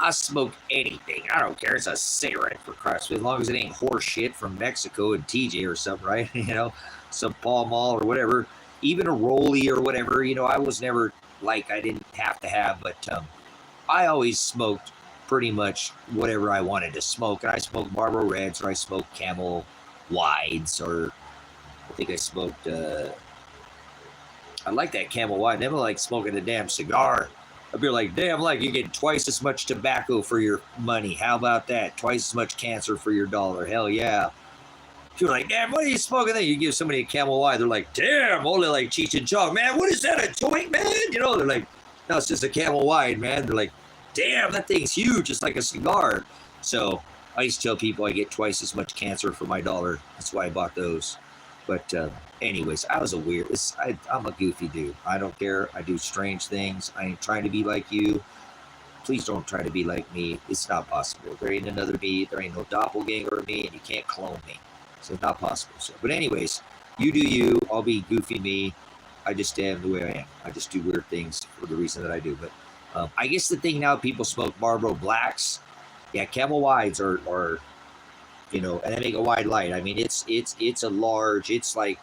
I smoke anything. I don't care. It's a cigarette, for Christ's sake. As long as it ain't horse shit from Mexico and TJ or something, right? Some Pall Mall or whatever. Even a Rollie or whatever. I was never like I didn't have to have, but I always smoked pretty much whatever I wanted to smoke. And I smoked Marlboro Reds, or I smoked Camel Wides, or I think I smoked, I like that Camel Wide. I never like smoking a damn cigar. I'd be like, damn, like you get twice as much tobacco for your money. How about that? Twice as much cancer for your dollar. Hell yeah. People are like, damn, what are you smoking there? You give somebody a Camel Wide, they're like, damn, only like Cheech and Chong. Man, what is that, a joint, man? They're like, no, it's just a Camel Wide, man. They're like, damn, that thing's huge. It's like a cigar. So I used to tell people I get twice as much cancer for my dollar. That's why I bought those. But anyways, I was I'm a goofy dude. I don't care. I do strange things. I ain't trying to be like you. Please don't try to be like me. It's not possible. There ain't another me. There ain't no doppelganger of me, and you can't clone me. So it's not possible. So, but anyways, you do you. I'll be goofy me. I just am the way I am. I just do weird things for the reason that I do. But I guess the thing now, people smoke Marlboro Blacks. Yeah, Camel Wides are and they make a wide light. I mean, it's a large. It's like,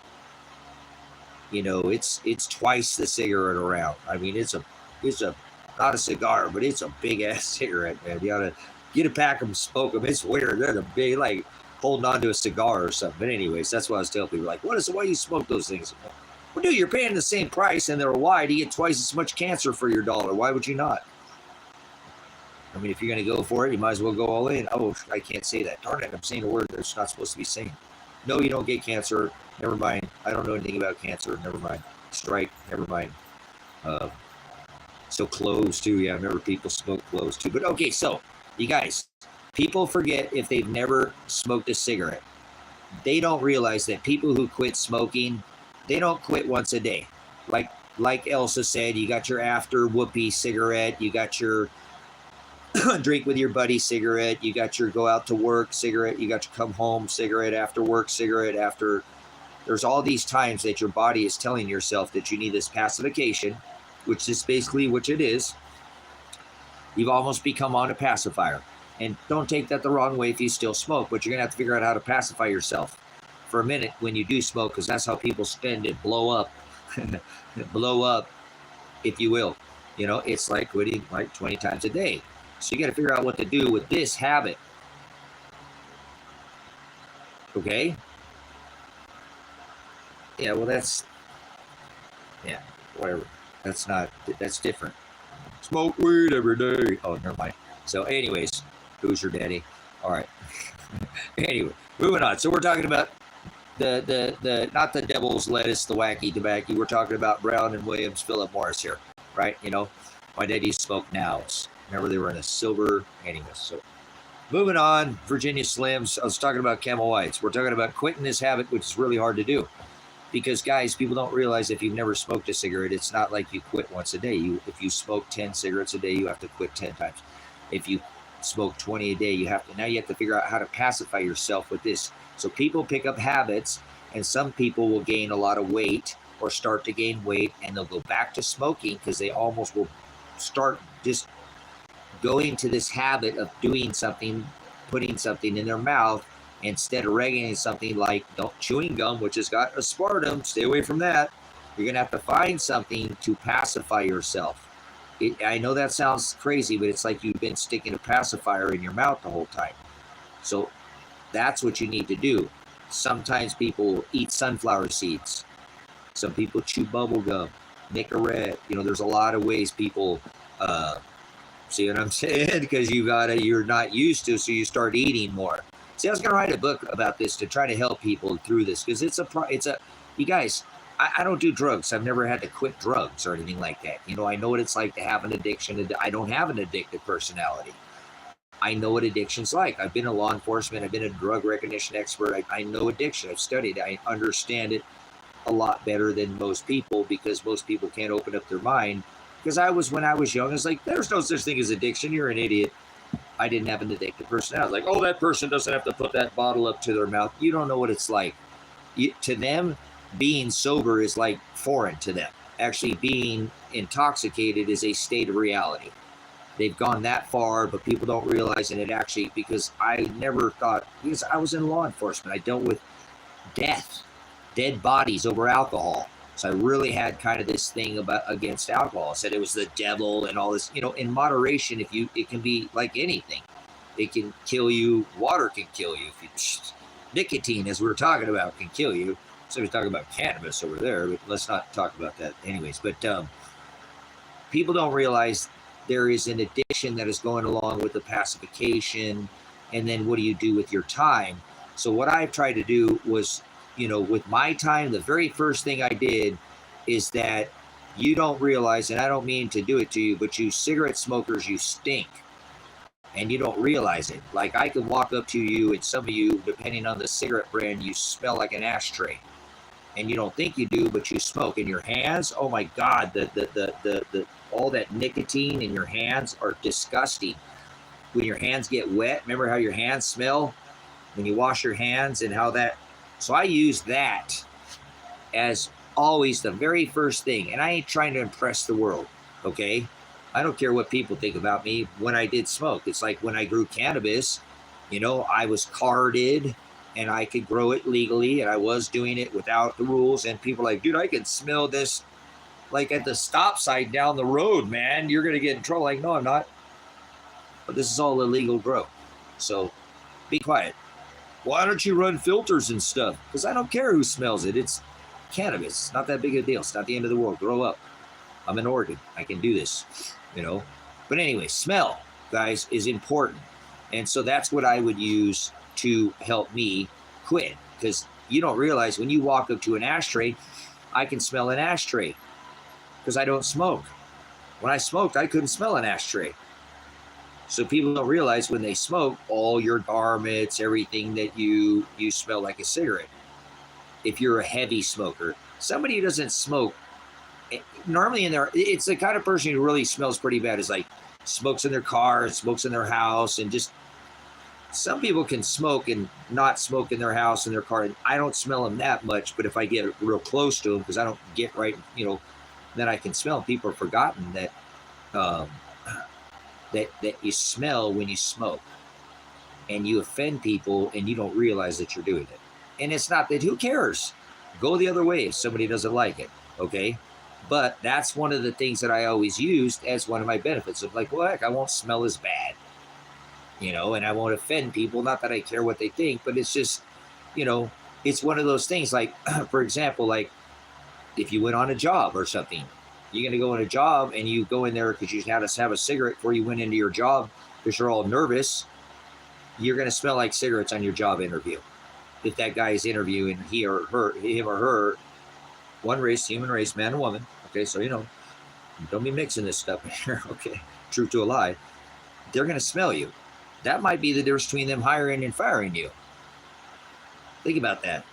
it's twice the cigarette around. I mean, it's a not a cigar, but it's a big ass cigarette, man. You ought to get a pack of them, smoke them. It's weird. They're the big, like holding on to a cigar or something. But anyways, that's what I was telling people. Like, why you smoke those things? Well, dude, you're paying the same price and they're wide. You get twice as much cancer for your dollar. Why would you not? I mean, if you're going to go for it, you might as well go all in. Oh, I can't say that. Darn it, I'm saying a word that's not supposed to be saying. No, you don't get cancer. Never mind. I don't know anything about cancer. Never mind. Strike. Never mind. So cloves, too. Yeah, I remember people smoke cloves, too. But, okay, so, you guys, people forget if they've never smoked a cigarette. They don't realize that people who quit smoking, they don't quit once a day. Like Elsa said, you got your after whoopee cigarette. You got your drink with your buddy cigarette, you got your go out to work cigarette, you got your come home cigarette, after work cigarette, after. There's all these times that your body is telling yourself that you need this pacification, which is basically what it is. You've almost become on a pacifier. And don't take that the wrong way if you still smoke, but you're going to have to figure out how to pacify yourself for a minute when you do smoke, because that's how people spend it, blow up, blow up, if you will. It's like quitting like 20 times a day. So you got to figure out what to do with this habit. Okay? Yeah, well, whatever. That's different. Smoke weed every day. Oh, never mind. So anyways, who's your daddy? All right. Anyway, moving on. So we're talking about the not the devil's lettuce, the wacky tobacco. We're talking about Brown and Williams, Philip Morris here, right? My dad used to smoke Nows. Remember, they were in a silver. Anyway, so moving on, Virginia Slims. I was talking about Camel Whites. We're talking about quitting this habit, which is really hard to do. Because, guys, people don't realize if you've never smoked a cigarette, it's not like you quit once a day. If you smoke 10 cigarettes a day, you have to quit 10 times. If you smoke 20 a day, you have to figure out how to pacify yourself with this. So people pick up habits, and some people will gain a lot of weight or start to gain weight, and they'll go back to smoking because they almost will start just going to this habit of doing something, putting something in their mouth, instead of regulating something like chewing gum, which has got aspartame. Stay away from that. You're going to have to find something to pacify yourself. I know that sounds crazy, but it's like you've been sticking a pacifier in your mouth the whole time. So that's what you need to do. Sometimes people eat sunflower seeds. Some people chew bubble gum, Nicorette. There's a lot of ways people see what I'm saying? Because you're not used to, so you start eating more. See, I was going to write a book about this to try to help people through this, because you guys, I don't do drugs. I've never had to quit drugs or anything like that. You know, I know what it's like to have an addiction. I don't have an addictive personality. I know what addiction's like. I've been in law enforcement. I've been a drug recognition expert. I know addiction. I've studied. I understand it a lot better than most people, because most people can't open up their mind. Because when I was young, I was like, there's no such thing as addiction. You're an idiot. I didn't have an addictive personality. Like, oh, that person doesn't have to put that bottle up to their mouth. You don't know what it's like. To them, being sober is like foreign to them. Actually, being intoxicated is a state of reality. They've gone that far, but people don't realize it actually, because I never thought, because I was in law enforcement, I dealt with dead bodies over alcohol. So I really had kind of this thing against alcohol. I said it was the devil and all this, you know, in moderation. It can be like anything. It can kill you. Water can kill you. Nicotine, as we were talking about, can kill you. So we're talking about cannabis over there, but let's not talk about that anyways. But people don't realize there is an addiction that is going along with the pacification. And then what do you do with your time? So what I've tried to do was, you know, with my time, the very first thing I did is that you don't realize, and I don't mean to do it to you, but you cigarette smokers, you stink. And you don't realize it. Like, I could walk up to you, and some of you, depending on the cigarette brand, you smell like an ashtray. And you don't think you do, but you smoke. And your hands, oh my God, the all that nicotine in your hands are disgusting. When your hands get wet, remember how your hands smell when you wash your hands, and how that. So I use that as always the very first thing. And I ain't trying to impress the world, okay? I don't care what people think about me when I did smoke. It's like when I grew cannabis, you know, I was carded and I could grow it legally, and I was doing it without the rules. And people are like, dude, I can smell this like at the stop sign down the road, man. You're going to get in trouble. Like, no, I'm not. But this is all illegal grow. So be quiet. Why don't you run filters and stuff? Because I don't care who smells it. It's cannabis. It's not that big a deal. It's not the end of the world. Grow up. I'm in Oregon. I can do this, you know. But anyway, smell, guys, is important. And so that's what I would use to help me quit. Because you don't realize when you walk up to an ashtray, I can smell an ashtray because I don't smoke. When I smoked, I couldn't smell an ashtray. So people don't realize when they smoke, all your garments, everything that you smell like a cigarette. If you're a heavy smoker, somebody who doesn't smoke, normally it's the kind of person who really smells pretty bad, is like smokes in their car, smokes in their house, and just some people can smoke and not smoke in their house and their car. And I don't smell them that much, but if I get real close to them, because I don't get right, you know, then I can smell. People have forgotten that that you smell when you smoke, and you offend people and you don't realize that you're doing it. And it's not that, who cares? Go the other way if somebody doesn't like it, okay? But that's one of the things that I always used as one of my benefits of like, well, heck, I won't smell as bad, you know, and I won't offend people. Not that I care what they think, but it's just, you know, it's one of those things. Like, for example, like if you went on a job or something, you're going to go on a job and you go in there because you had to have a cigarette before you went into your job because you're all nervous. You're going to smell like cigarettes on your job interview. If that guy is interviewing him or her, one race, human race, man and woman. Okay, so, you know, don't be mixing this stuff here. Okay, truth to a lie. They're going to smell you. That might be the difference between them hiring and firing you. Think about that.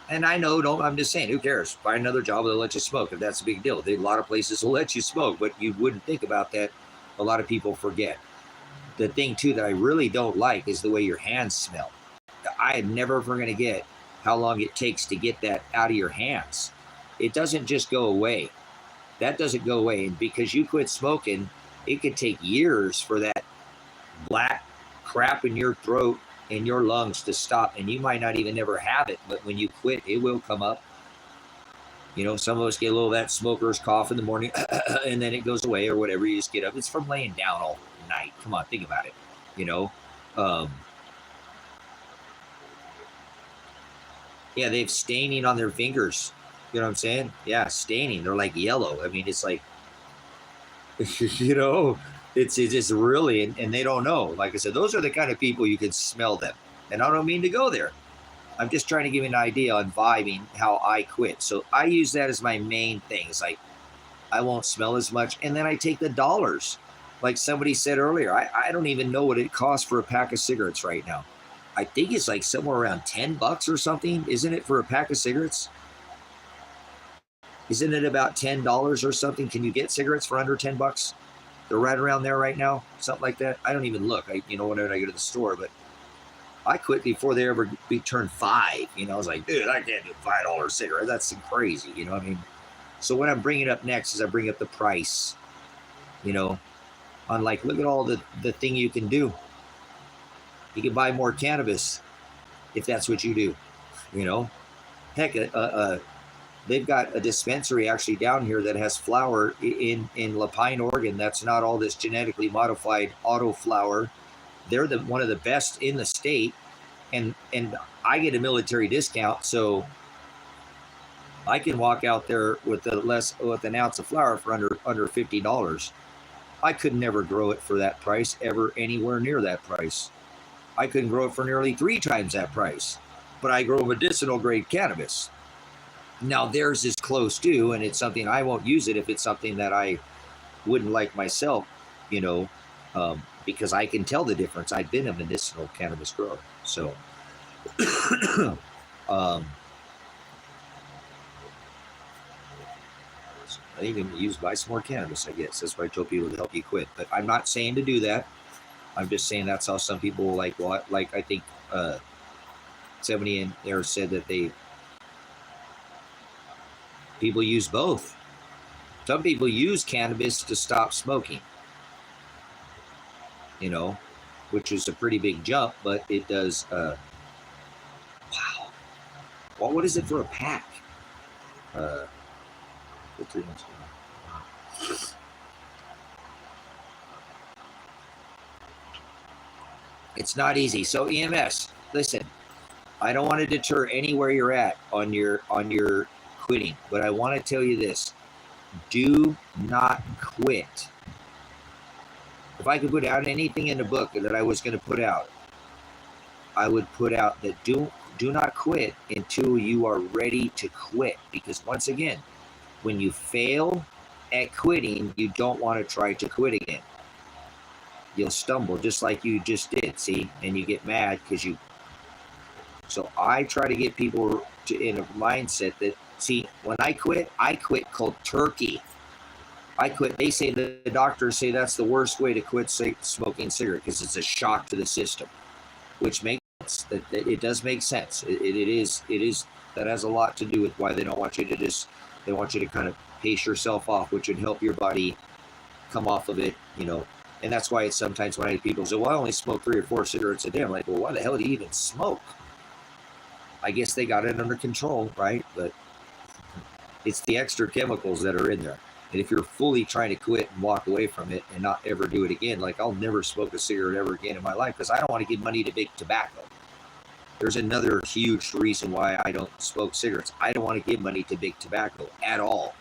And I know, I'm just saying, who cares? Find another job, they'll let you smoke if that's a big deal. A lot of places will let you smoke, but you wouldn't think about that. A lot of people forget. The thing, too, that I really don't like is the way your hands smell. I am never ever going to get how long it takes to get that out of your hands. It doesn't just go away. That doesn't go away. And because you quit smoking, it could take years for that black crap in your throat and your lungs to stop. And you might not even ever have it, but when you quit, it will come up. You know, some of us get a little of that smoker's cough in the morning and then it goes away or whatever. You just get up. It's from laying down all night. Come on, think about it. You know, yeah, they have staining on their fingers. You know what I'm saying? Yeah, staining. They're like yellow. I mean, it's like, you know, it's just really, and they don't know. Like I said, those are the kind of people you can smell them. And I don't mean to go there. I'm just trying to give you an idea on vibing how I quit. So I use that as my main thing. It's like I won't smell as much. And then I take the dollars. Like somebody said earlier, I don't even know what it costs for a pack of cigarettes right now. I think it's like somewhere around $10 or something, isn't it, for a pack of cigarettes? Isn't it about $10 or something? Can you get cigarettes for under $10? They're right around there right now, something like that. I don't even look. Whenever I go to the store, but I quit before they ever turned $5. I was like, dude, I can't do $5 cigarette. That's crazy. You know what I mean? So what I'm bringing up next is I bring up the price. On like, look at all the thing you can do. You can buy more cannabis if that's what you do. Heck, they've got a dispensary actually down here that has flower in La Pine, Oregon. That's not all this genetically modified auto flower. They're one of the best in the state, and I get a military discount, so I can walk out there with an ounce of flour for under $50. I could never grow it for that price ever anywhere near that price. I couldn't grow it for nearly 3 times that price, but I grow medicinal grade cannabis. Now theirs is close too, and it's something I won't use it if it's something that I wouldn't like myself, because I can tell the difference. I've been a medicinal cannabis grower, so you can buy some more cannabis, I guess. That's what I told people to help you quit. But I'm not saying to do that. I'm just saying that's how some people like I think 70 in there said that people use both. Some people use cannabis to stop smoking, which is a pretty big jump, but it does. Wow. Well, what is it for a pack? It's not easy. So EMS, listen, I don't want to deter anywhere you're at on your quitting, but I want to tell you this: do not quit. If I could put out anything in the book that I was going to put out, I would put out that do not quit until you are ready to quit. Because once again, when you fail at quitting, you don't want to try to quit again. You'll stumble just like you just did, see? And you get mad because you... So I try to get people in a mindset that, see, when I quit cold turkey. I quit. They say, the doctors say that's the worst way to quit smoking cigarette because it's a shock to the system, which makes sense. That it does make sense. It is. That has a lot to do with why they don't want you to they want you to kind of pace yourself off, which would help your body come off of it, And that's why it's sometimes when I have people say, well, I only smoke 3 or 4 cigarettes a day. I'm like, well, why the hell do you even smoke? I guess they got it under control, right? But it's the extra chemicals that are in there. And if you're fully trying to quit and walk away from it and not ever do it again, like I'll never smoke a cigarette ever again in my life because I don't want to give money to big tobacco. There's another huge reason why I don't smoke cigarettes. I don't want to give money to big tobacco at all.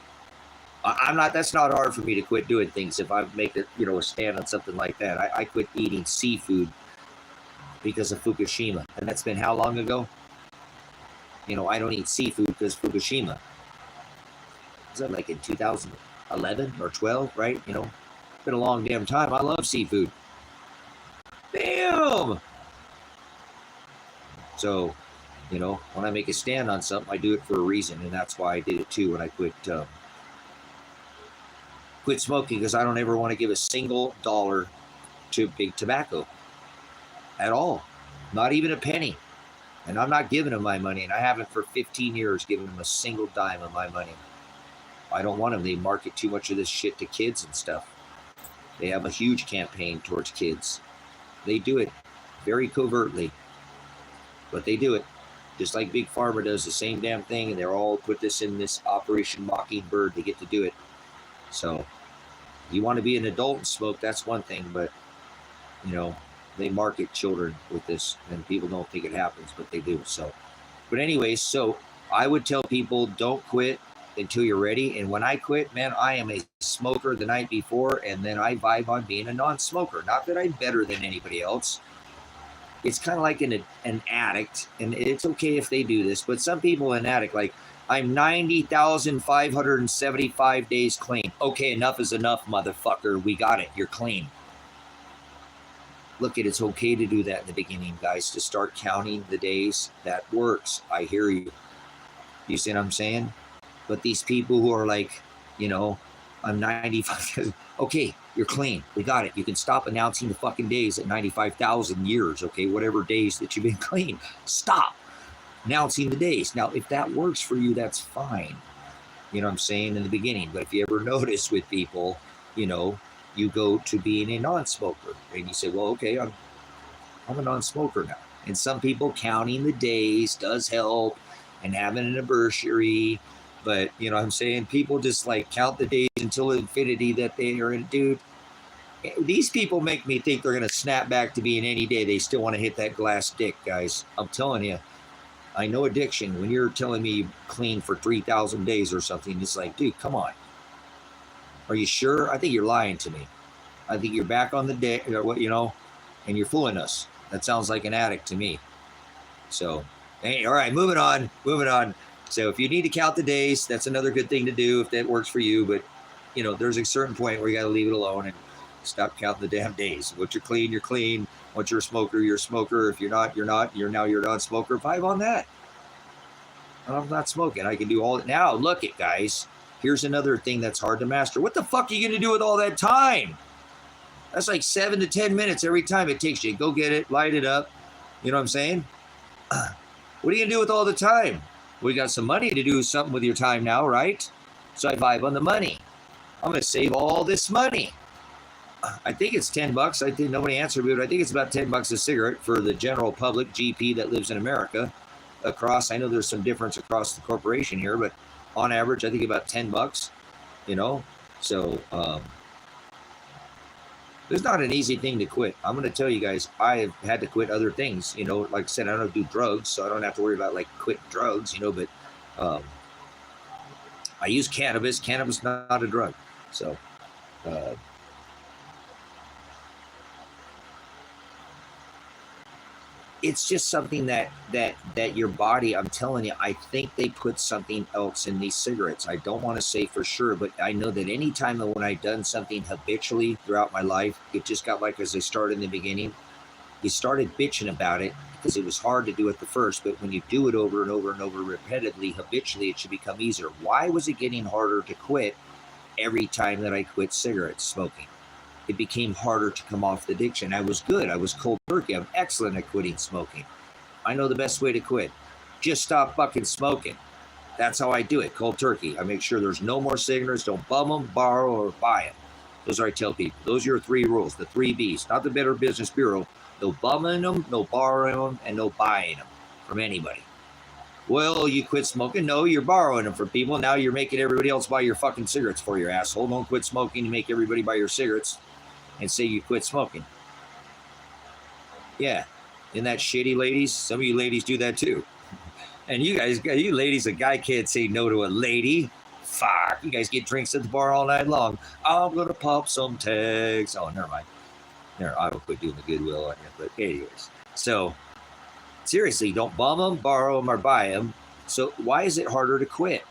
That's not hard for me to quit doing things if I make a stand on something like that. I quit eating seafood because of Fukushima. And that's been how long ago? I don't eat seafood because Fukushima. Is that like in 2011 or 12, right? It's been a long damn time. I love seafood. Damn! So, when I make a stand on something, I do it for a reason. And that's why I did it too when I quit smoking, because I don't ever want to give a single dollar to big tobacco at all. Not even a penny. And I'm not giving them my money, and I haven't for 15 years given them a single dime of my money. I don't want them. They market too much of this shit to kids and stuff. They have a huge campaign towards kids. They do it very covertly, but they do it. Just like Big Pharma does the same damn thing, and they're all put this in this Operation Mockingbird to get to do it. So, you want to be an adult and smoke, that's one thing, but, they market children with this, and people don't think it happens, but they do. So, but anyways, so I would tell people don't quit until you're ready. And when I quit, man, I am a smoker the night before, and then I vibe on being a non-smoker. Not that I'm better than anybody else. it's kind of like an addict, and it's okay if they do this, but some people, an addict, like, I'm 90,575 days clean. Okay, enough is enough, motherfucker. We got it. You're clean. Look, it's okay to do that in the beginning, guys, to start counting the days. That works. I hear you. You see what I'm saying? But these people who are like, you know, I'm 95. Okay, you're clean. We got it. You can stop announcing the fucking days at 95,000 years, okay? Whatever days that you've been clean. Stop announcing the days. Now, if that works for you, that's fine. You know what I'm saying, in the beginning. But if you ever notice with people, you know, you go to being a non-smoker and you say, well, okay, I'm a non-smoker now. And some people counting the days does help and having an anniversary. But, you know what I'm saying, people just like count the days until infinity that they are in. Dude, these people make me think they're going to snap back to being any day. They still want to hit that glass dick, guys. I'm telling you. I know addiction. When you're telling me you clean for 3,000 days or something, it's like, dude, come on. Are you sure? I think you're lying to me. I think you're back on the day, you know, and you're fooling us. That sounds like an addict to me. So, hey, all right, moving on. So if you need to count the days, that's another good thing to do if that works for you. But, you know, there's a certain point where you got to leave it alone and stop counting the damn days. Once you're clean, you're clean. Once you're a smoker, you're a smoker. If you're not, you're not. You're a non-smoker. Vibe on that. I'm not smoking. I can do all it now. Look it, guys. Here's another thing that's hard to master. What the fuck are you going to do with all that time? That's like 7 to 10 minutes every time it takes you. Go get it, light it up. You know what I'm saying? What are you going to do with all the time? We got some money to do something with your time now, right? So I vibe on the money. I'm going to save all this money. I think it's $10. I think nobody answered me, but I think it's about $10 a cigarette for the general public GP that lives in America. Across, I know there's some difference across the corporation here, but on average, I think about $10, you know? So, it's not an easy thing to quit. I'm going to tell you guys, I have had to quit other things, you know, like I said, I don't do drugs, so I don't have to worry about like quit drugs, you know, but, I use cannabis. Cannabis is not a drug. So, it's just something that your body, I'm telling you, I think they put something else in these cigarettes. I don't want to say for sure, but I know that any time when I've done something habitually throughout my life, it just got like, as I started in the beginning, you started bitching about it because it was hard to do at the first, but when you do it over and over and over repetitively, habitually, it should become easier. Why was it getting harder to quit every time that I quit cigarette smoking? It became harder to come off the addiction. I was good. I was cold turkey. I'm excellent at quitting smoking. I know the best way to quit. Just stop fucking smoking. That's how I do it, cold turkey. I make sure there's no more cigarettes. Don't bum them, borrow, or buy them. Those are I tell people. Those are your 3 rules, the 3 Bs. Not the Better Business Bureau. No bumming them, no borrowing them, and no buying them from anybody. Well, you quit smoking? No, you're borrowing them from people. Now you're making everybody else buy your fucking cigarettes for your asshole. Don't quit smoking to make everybody buy your cigarettes and say you quit smoking. Yeah. Isn't that shitty, ladies? Some of you ladies do that too. And you guys, you ladies, a guy can't say no to a lady. Fuck. You guys get drinks at the bar all night long. I'm going to pop some tags. Oh, never mind. I will quit doing the goodwill on you. But anyways. So, seriously, don't bum them, borrow them, or buy them. So why is it harder to quit?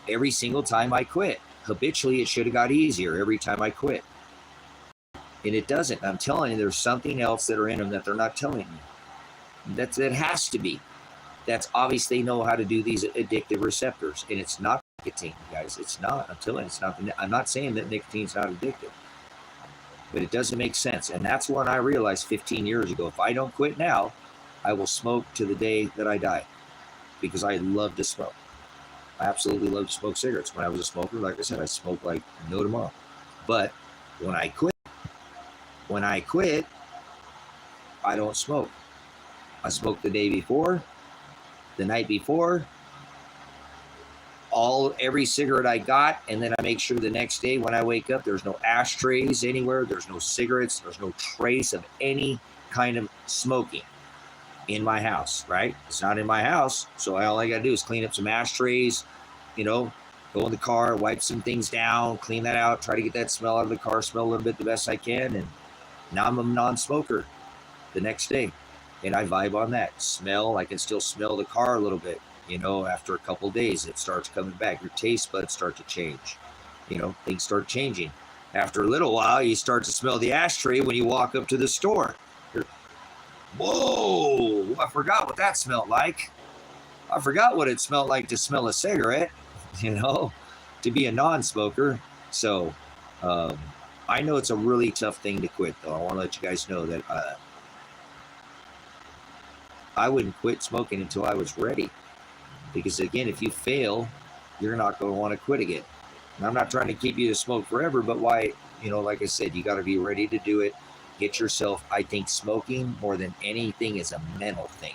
Every single time I quit. Habitually, it should have got easier every time I quit. And it doesn't. I'm telling you, there's something else that are in them that they're not telling you. That has to be. That's obvious. They know how to do these addictive receptors. And it's not nicotine, guys. It's not. I'm telling you, it's not. I'm not saying that nicotine's not addictive. But it doesn't make sense. And that's when I realized 15 years ago, if I don't quit now, I will smoke to the day that I die. Because I love to smoke. I absolutely love to smoke cigarettes. When I was a smoker, like I said, I smoked like no tomorrow. But when I quit, I don't smoke. I smoke the day before, the night before, every cigarette I got, and then I make sure the next day when I wake up, there's no ashtrays anywhere, there's no cigarettes, there's no trace of any kind of smoking in my house, right? It's not in my house, so all I gotta do is clean up some ashtrays, you know, go in the car, wipe some things down, clean that out, try to get that smell out of the car, smell a little bit the best I can, and now I'm a non-smoker the next day. And I vibe on that. Smell, I can still smell the car a little bit. After a couple days, it starts coming back. Your taste buds start to change. Things start changing. After a little while, you start to smell the ashtray when you walk up to the store. Whoa, I forgot what that smelled like. I forgot what it smelled like to smell a cigarette, to be a non-smoker. So I know it's a really tough thing to quit, though. I want to let you guys know that I wouldn't quit smoking until I was ready. Because, again, if you fail, you're not going to want to quit again. And I'm not trying to keep you to smoke forever, but why, like I said, you got to be ready to do it. Get yourself, I think smoking more than anything is a mental thing.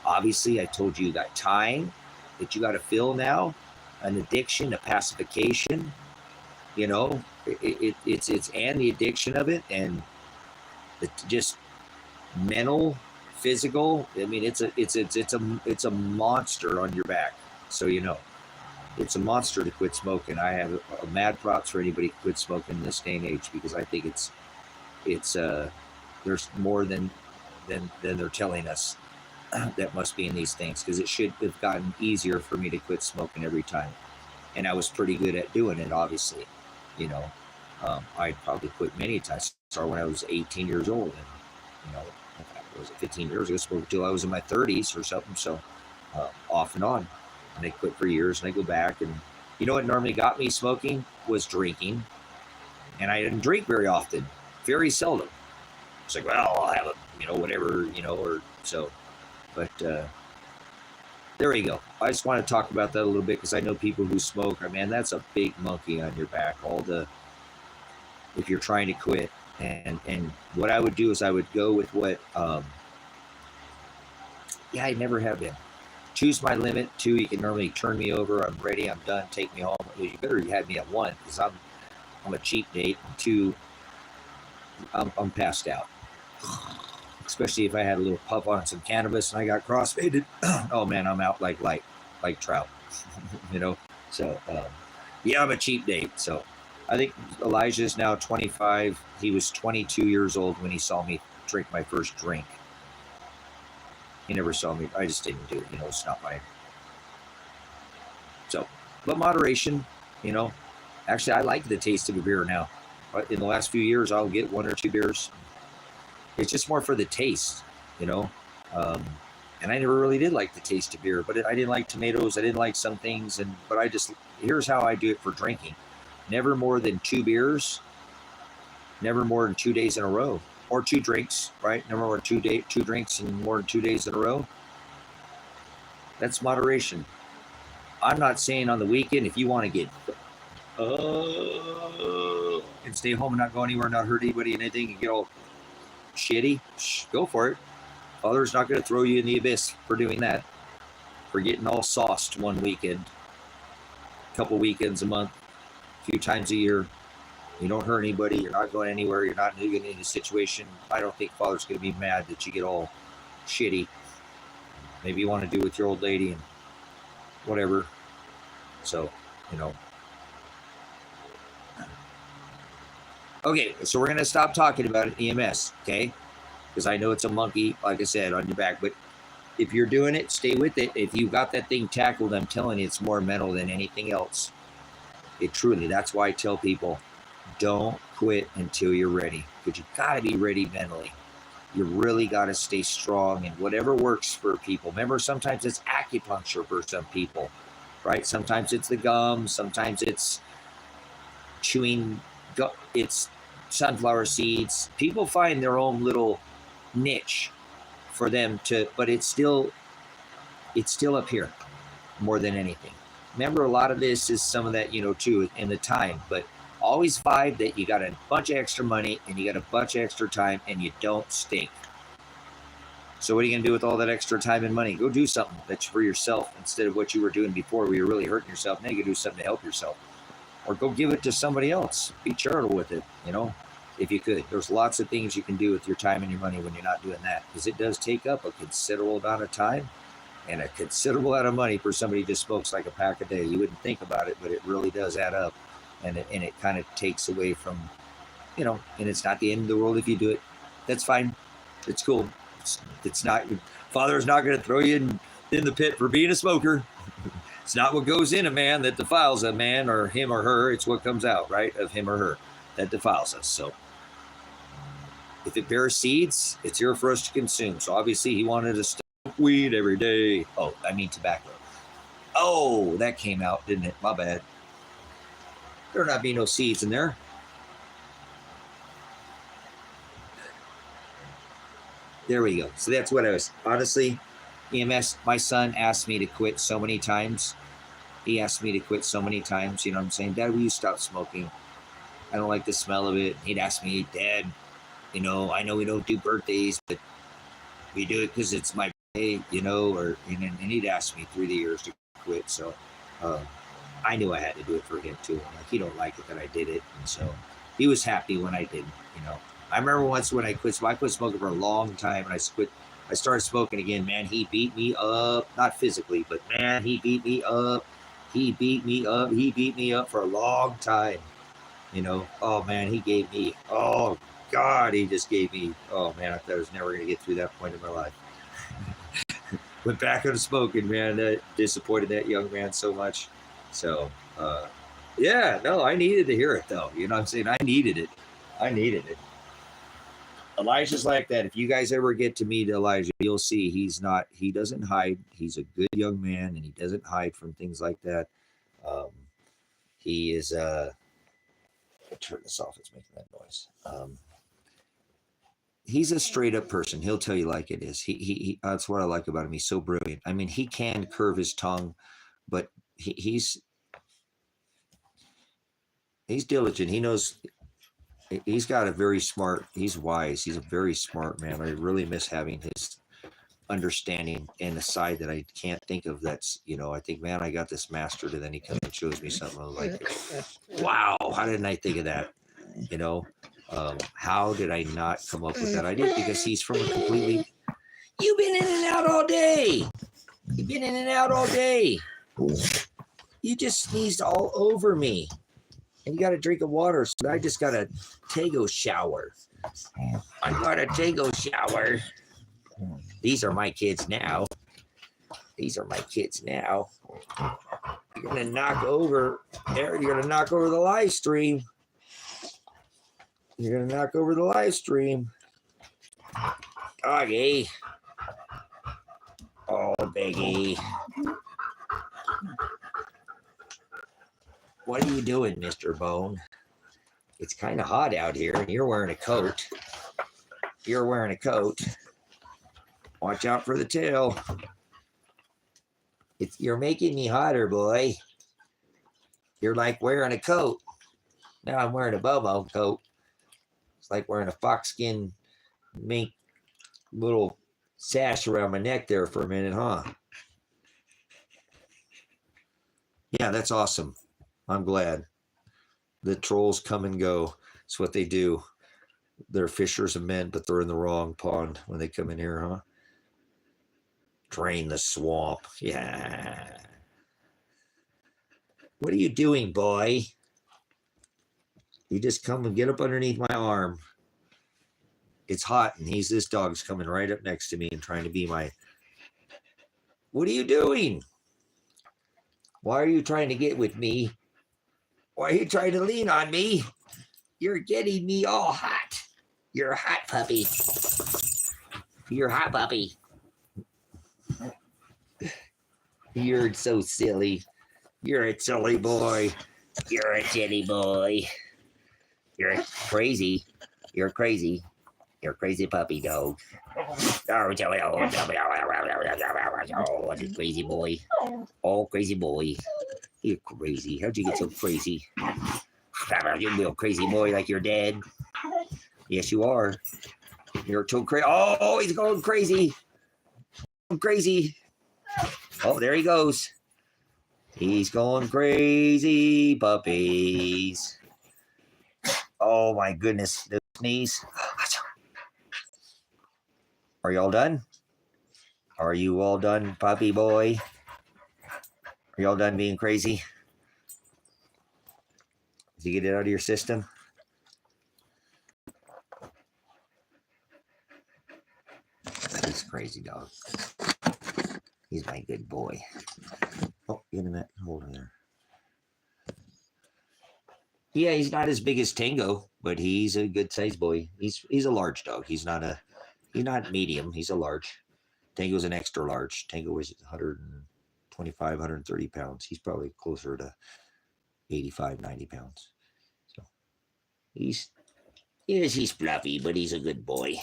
Obviously, I told you that time that you got to fill now, an addiction, a pacification, it's and the addiction of it, and just mental, physical. I mean, it's a monster on your back. So it's a monster to quit smoking. I have a mad props for anybody who quit smoking in this day and age, because I think it's there's more than they're telling us that must be in these things, because it should have gotten easier for me to quit smoking every time, and I was pretty good at doing it. Obviously, I probably quit many times. Started when I was 18 years old, and was it 15 years ago? Smoked until I was in my 30s or something. So off and on, and I quit for years, and I go back, and what normally got me smoking was drinking, and I didn't drink very often, very seldom. It's like, well, I'll have a whatever, or so. But there you go. I just want to talk about that a little bit, because I know people who smoke. Man, that's a big monkey on your back. If you're trying to quit, and what I would do is I would go with what, I never have been. Choose my limit. 2, you can normally turn me over. I'm ready. I'm done. Take me home. You better have me at 1, because I'm a cheap date. And 2, I'm passed out. Especially if I had a little puff on some cannabis and I got crossfaded. Oh man, I'm out like trout. So I'm a cheap date. So I think Elijah is now 25. He was 22 years old when he saw me drink my first drink. He never saw me. I just didn't do it. It's not my. So, but moderation. Actually, I like the taste of a beer now. But in the last few years, I'll get 1 or 2 beers. It's just more for the taste, and I never really did like the taste of beer, but I didn't like tomatoes. I didn't like some things, but here's how I do it for drinking. Never more than 2 beers, never more than 2 days in a row, or 2 drinks, right? Never more than 2 drinks and more than 2 days in a row. That's moderation. I'm not saying on the weekend, if you want to get and stay home and not go anywhere, not hurt anybody, anything, and get all shitty, go for it. Father's not going to throw you in the abyss for doing that, for getting all sauced one weekend, a couple weekends a month, a few times a year. You don't hurt anybody. You're not going anywhere. You're not getting in a situation. I don't think Father's going to be mad that you get all shitty. Maybe you want to do with your old lady and whatever. So, Okay, so we're going to stop talking about it, EMS, okay? Because I know it's a monkey, like I said, on your back. But if you're doing it, stay with it. If you got that thing tackled, I'm telling you, it's more mental than anything else. It truly, that's why I tell people, don't quit until you're ready. Because you got to be ready mentally. You really got to stay strong, and whatever works for people. Remember, sometimes it's acupuncture for some people, right? Sometimes it's the gum. Sometimes it's chewing. It's sunflower seeds. People find their own little niche for them to, but it's still up here more than anything. Remember, a lot of this is some of that, too, in the time, but always vibe that you got a bunch of extra money and you got a bunch of extra time and you don't stink. So what are you going to do with all that extra time and money? Go do something that's for yourself instead of what you were doing before where you're really hurting yourself. Now you can do something to help yourself. Or go give it to somebody else. Be charitable with it, if you could. There's lots of things you can do with your time and your money when you're not doing that, because it does take up a considerable amount of time and a considerable amount of money for somebody who just smokes like a pack a day. You wouldn't think about it, but it really does add up, and it kind of takes away from, and it's not the end of the world if you do it. That's fine. It's cool. It's not, Father's not going to throw you in the pit for being a smoker. It's not what goes in a man that defiles a man or him or her. It's what comes out, right, of him or her that defiles us. So if it bears seeds, it's here for us to consume. So obviously he wanted us to smoke weed every day. Oh, I mean tobacco. Oh, that came out, didn't it? My bad. There not be no seeds in there. There we go. So that's what I was. Honestly, EMS, my son asked me to quit so many times. He asked me to quit so many times. You know what I'm saying? Dad, will you stop smoking? I don't like the smell of it. He'd ask me, Dad, you know, I know we don't do birthdays, but we do it because it's my birthday, you know, and he'd ask me through the years to quit. So I knew I had to do it for him too. Like, he don't like it that I did it. And so he was happy when I didn't, you know. I remember once when I quit smoking for a long time, and I started smoking again. Man, he beat me up, not physically, but man, he beat me up. He beat me up for a long time. You know, oh man, he gave me, oh God, he just gave me, oh man, I thought I was never going to get through that point in my life. Went back into smoking, man. That disappointed that young man so much. So, yeah, no, I needed to hear it though. You know what I'm saying? I needed it. Elijah's like that. If you guys ever get to meet Elijah, you'll see he doesn't hide. He's a good young man, and he doesn't hide from things like that. He is, I'll turn this off. It's making that noise. He's a straight up person. He'll tell you like it is. He that's what I like about him. He's so brilliant. I mean, he can curve his tongue, but he's diligent. He knows. He's got a very smart, he's wise. He's a very smart man. I really miss having his understanding and a side that I can't think of. That's, you know, I think, man, I got this mastered. And then he comes and shows me something. I was like, wow, how didn't I think of that? You know, how did I not come up with that idea? Because he's from a completely, you've been in and out all day. You've been in and out all day. You just sneezed all over me. And you got a drink of water, so I just got a Tego shower. I got a Tego shower. These are my kids now. You're gonna knock over there. You're gonna knock over the live stream. Doggy. Oh, Biggie. What are you doing, Mr. Bone? It's kind of hot out here, and you're wearing a coat. Watch out for the tail. You're making me hotter, boy. You're like wearing a coat. Now I'm wearing a Bobo coat. It's like wearing a foxskin mink little sash around my neck there for a minute, huh? Yeah, that's awesome. I'm glad. The trolls come and go. It's what they do. They're fishers of men, but they're in the wrong pond when they come in here, huh? Drain the swamp. Yeah. What are you doing, boy? You just come and get up underneath my arm. It's hot, and this dog's coming right up next to me and trying to be my... What are you doing? Why are you trying to get with me? Why are you trying to lean on me? You're getting me all hot. You're a hot puppy. You're so silly. You're a silly boy. You're a silly boy. You're crazy. You're crazy. You're a crazy puppy dog. Oh, what a crazy boy. Oh, crazy boy. You're crazy. How'd you get so crazy? You're a little crazy boy like you're dead. Yes, you are. You're so crazy. Oh, he's going crazy. Crazy. Oh, there he goes. He's going crazy, puppies. Oh, my goodness. The sneeze. Are y'all done? Are you all done, puppy boy? Are y'all done being crazy? Did you get it out of your system? He's a crazy dog. He's my good boy. Oh, get him that holder there. Yeah, he's not as big as Tango, but he's a good sized boy. He's a large dog. He's not medium. He's a large. Tango's an extra large. Tango weighs 125, 130 pounds. He's probably closer to 85, 90 pounds. So he's fluffy, but he's a good boy.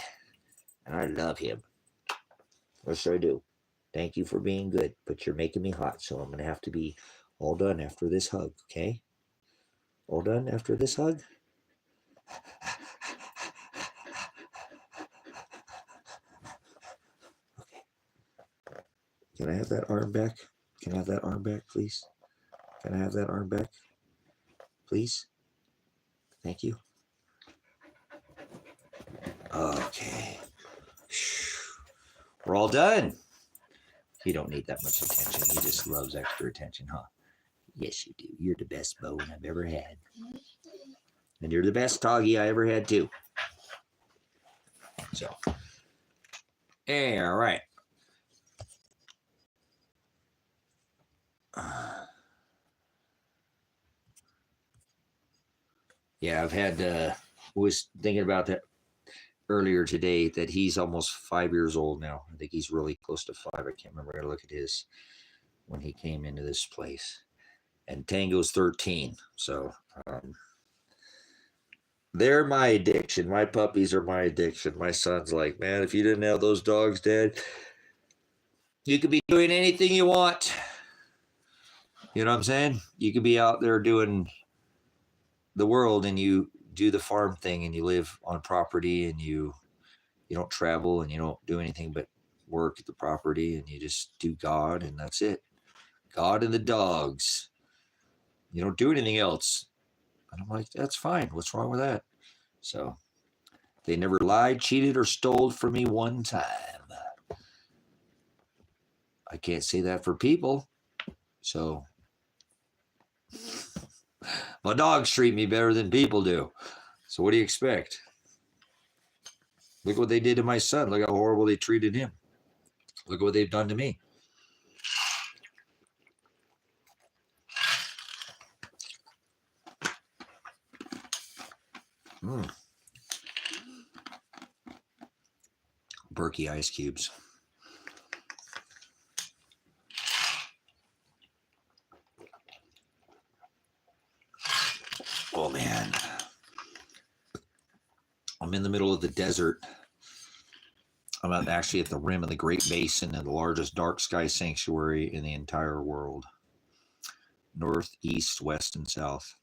And I love him. Yes, I do. Thank you for being good, but you're making me hot, so I'm going to have to be all done after this hug, okay? All done after this hug? Okay. Can I have that arm back? Can I have that arm back, please? Can I have that arm back? Please? Thank you. Okay. We're all done. You don't need that much attention. He just loves extra attention, huh? Yes, you do. You're the best bone I've ever had. And you're the best doggy I ever had, too. So. Yeah, all right. Yeah, I've had, was thinking about that earlier today, that he's almost 5 years old now. I think he's really close to 5. I can't remember. I gotta look at his when he came into this place. And Tango's 13. So they're my addiction. My puppies are my addiction. My son's like, man, if you didn't have those dogs, Dad, you could be doing anything you want. You know what I'm saying? You could be out there doing the world, and you do the farm thing, and you live on property, and you don't travel, and you don't do anything but work at the property, and you just do God, and that's it. God and the dogs. You don't do anything else. And I'm like, that's fine. What's wrong with that? So they never lied, cheated, or stole from me one time. I can't say that for people. So my dogs treat me better than people do. So what do you expect? Look what they did to my son. Look how horrible they treated him. Look what they've done to me. Berkey ice cubes. Oh, man. I'm in the middle of the desert. I'm actually at the rim of the Great Basin and the largest dark sky sanctuary in the entire world. North, east, west, and south.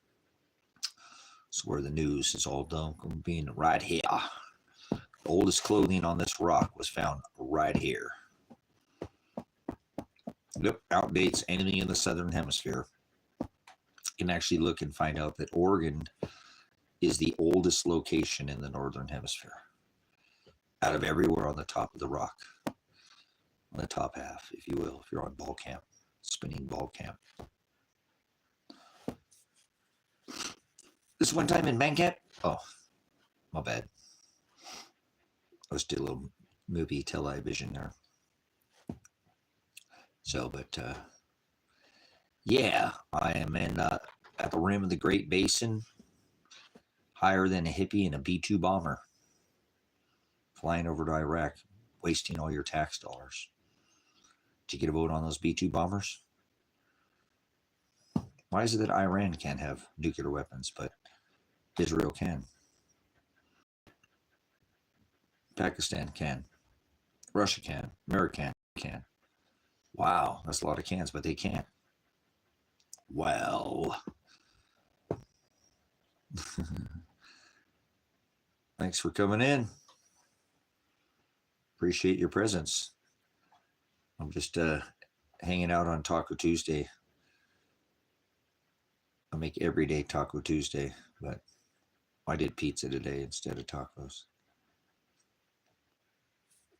It's where the news is all done being right here. The oldest clothing on this rock was found right here. Yep, outdates anything in the southern hemisphere. You can actually look and find out that Oregon is the oldest location in the northern hemisphere. Out of everywhere on the top of the rock. On the top half, if you will, if you're on ball camp, spinning ball camp. This one time in Bangkok? Oh, my bad. Let's do a little movie television there. So, but yeah, I am at the rim of the Great Basin, higher than a hippie in a B-2 bomber, flying over to Iraq, wasting all your tax dollars. Did you get a vote on those B-2 bombers? Why is it that Iran can't have nuclear weapons, but Israel can? Pakistan can. Russia can. America can. Wow, that's a lot of cans, but they can't. Well. Thanks for coming in. Appreciate your presence. I'm just hanging out on Taco Tuesday. I make every day Taco Tuesday, but I did pizza today instead of tacos.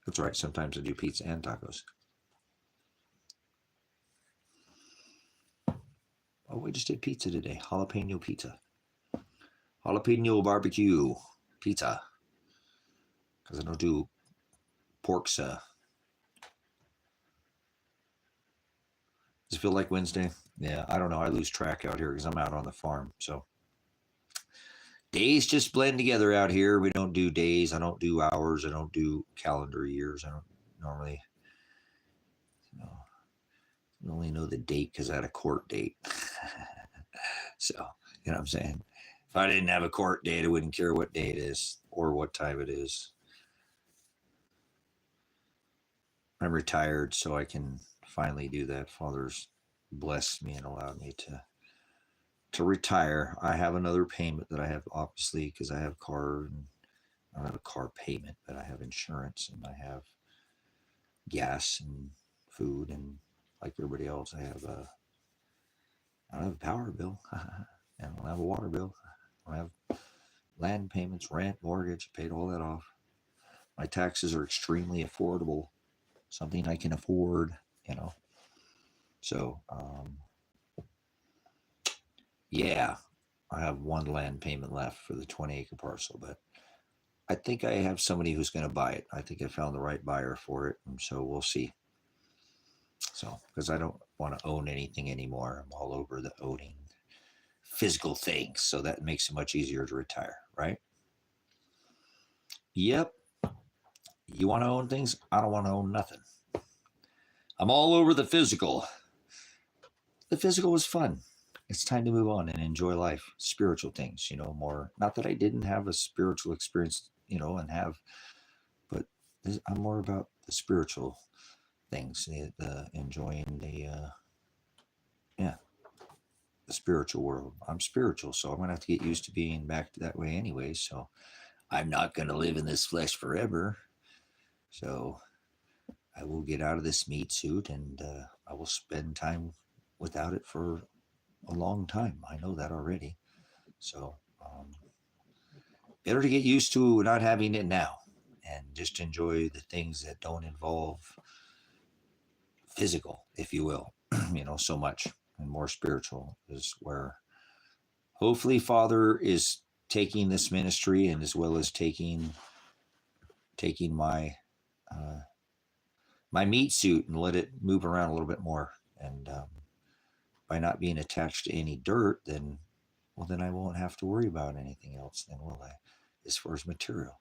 That's right. Sometimes I do pizza and tacos. Oh, we just did pizza today. Jalapeno pizza. Jalapeno barbecue pizza. Because I don't do porksa. Does it feel like Wednesday? Yeah, I don't know. I lose track out here because I'm out on the farm. So days just blend together out here. We don't do days. I don't do hours. I don't do calendar years. I don't normally, you know, I only know the date because I had a court date. So, you know what I'm saying? If I didn't have a court date, I wouldn't care what day it is or what time it is. I'm retired, so I can finally do that. Father's blessed me and allowed me to retire. I have another payment that I have, obviously, because I have car, and I don't have a car payment, but I have insurance and I have gas and food, and like everybody else, I don't have a power bill. I don't have a water bill. I don't have land payments, rent, mortgage, paid all that off. My taxes are extremely affordable, something I can afford, you know. So, yeah, I have one land payment left for the 20-acre parcel, but I think I have somebody who's going to buy it. I think I found the right buyer for it, and so we'll see. So, because I don't want to own anything anymore. I'm all over the owning physical things, so that makes it much easier to retire, right? Yep. You want to own things? I don't want to own nothing. I'm all over the physical. The physical was fun. It's time to move on and enjoy life. Spiritual things, you know, more. Not that I didn't have a spiritual experience, you know, but I'm more about the spiritual things, the enjoying the spiritual world. I'm spiritual, so I'm gonna have to get used to being back that way anyway. So I'm not gonna live in this flesh forever. So I will get out of this meat suit, and I will spend time without it for a long time. I know that already. So better to get used to not having it now and just enjoy the things that don't involve physical, if you will, you know, so much, and more spiritual is where hopefully Father is taking this ministry, and as well as taking my my meat suit and let it move around a little bit more. And by not being attached to any dirt, then I won't have to worry about anything else, then will I? As far as material,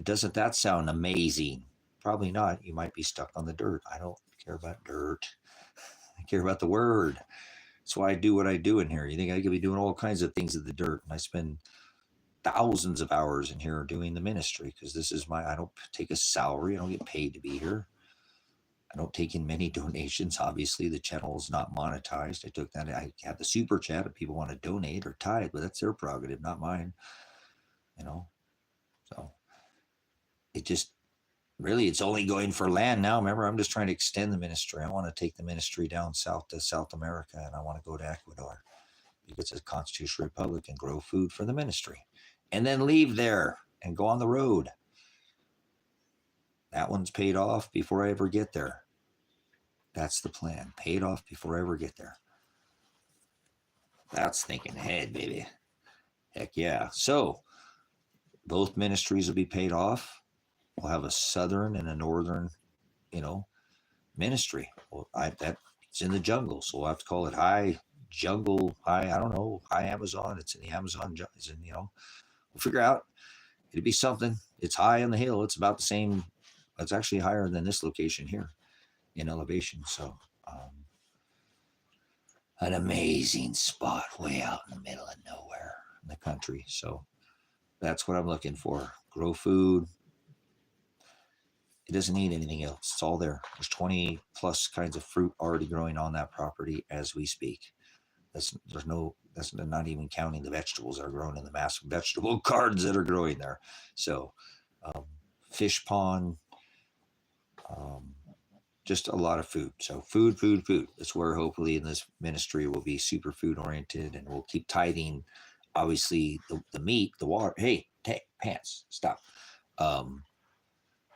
doesn't that sound amazing? Probably not. You might be stuck on the dirt. I don't care about dirt. I care about the word. That's why I do what I do in here. You think I could be doing all kinds of things in the dirt, and I spend thousands of hours in here doing the ministry, because this is I don't take a salary. I don't get paid to be here. I don't take in many donations. Obviously, the channel is not monetized. I took that. I have the super chat if people want to donate or tithe, but that's their prerogative, not mine. You know, so it just really, it's only going for land now. Remember, I'm just trying to extend the ministry. I want to take the ministry down south to South America, and I want to go to Ecuador because it's a constitutional republic, and grow food for the ministry, and then leave there and go on the road. That one's paid off before I ever get there. That's the plan. Paid off before I ever get there. That's thinking ahead, baby. Heck yeah. So both ministries will be paid off. We'll have a southern and a northern, you know, ministry. Well, it's in the jungle, so we'll have to call it high jungle, I don't know, high Amazon. It's in the Amazon. It's in, you know, we'll figure out. It'd be something. It's high on the hill. It's about the same. It's actually higher than this location here in elevation. So an amazing spot way out in the middle of nowhere in the country. So that's what I'm looking for. Grow food. It doesn't need anything else. It's all there. There's 20 plus kinds of fruit already growing on that property as we speak. That's not even counting the vegetables that are grown in the massive vegetable gardens that are growing there. So fish pond, just a lot of food. So food. That's where hopefully in this ministry we'll be super food oriented, and we'll keep tithing, obviously, the meat, the water. Hey, pants, stop.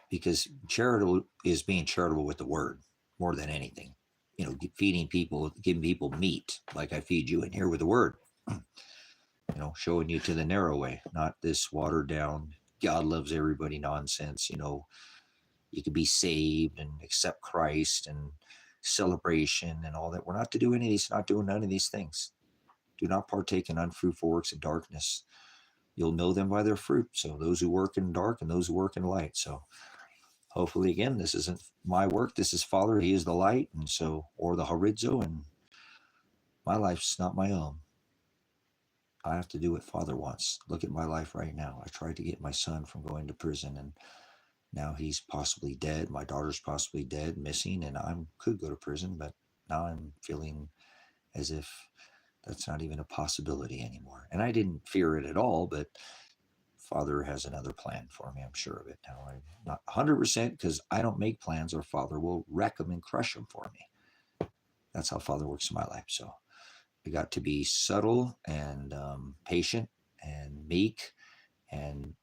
Because charitable is being charitable with the word more than anything. You know, feeding people, giving people meat, like I feed you in here with the word. You know, showing you to the narrow way, not this watered down, God loves everybody nonsense. You know, you could be saved and accept Christ and celebration and all that. We're not to do any of these, not doing none of these things. Do not partake in unfruitful works of darkness. You'll know them by their fruit. So those who work in dark and those who work in light. So hopefully, again, this isn't my work. This is Father. He is the light. And so, or the horizo, and my life's not my own. I have to do what Father wants. Look at my life right now. I tried to get my son from going to prison, and now he's possibly dead. My daughter's possibly dead, missing, and I could go to prison, but now I'm feeling as if that's not even a possibility anymore. And I didn't fear it at all, but Father has another plan for me. I'm sure of it. Now, I'm not 100% because I don't make plans, or Father will wreck them and crush them for me. That's how Father works in my life. So I got to be subtle and patient and meek and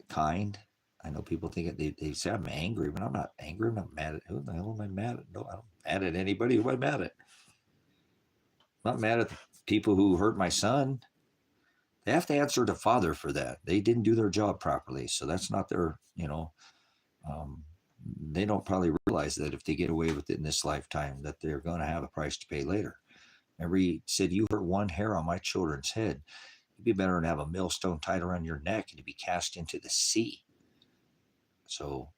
kind. I know people think they say I'm angry, but I'm not angry. I'm not mad at who the hell am I mad at? No, I'm not mad at anybody. Who am I mad at? I'm not mad at the people who hurt my son. They have to answer to Father for that. They didn't do their job properly. So that's not their, they don't probably realize that if they get away with it in this lifetime, that they're going to have a price to pay later. Remember, he said, you hurt one hair on my children's head. It'd be better than have a millstone tied around your neck and to be cast into the sea. So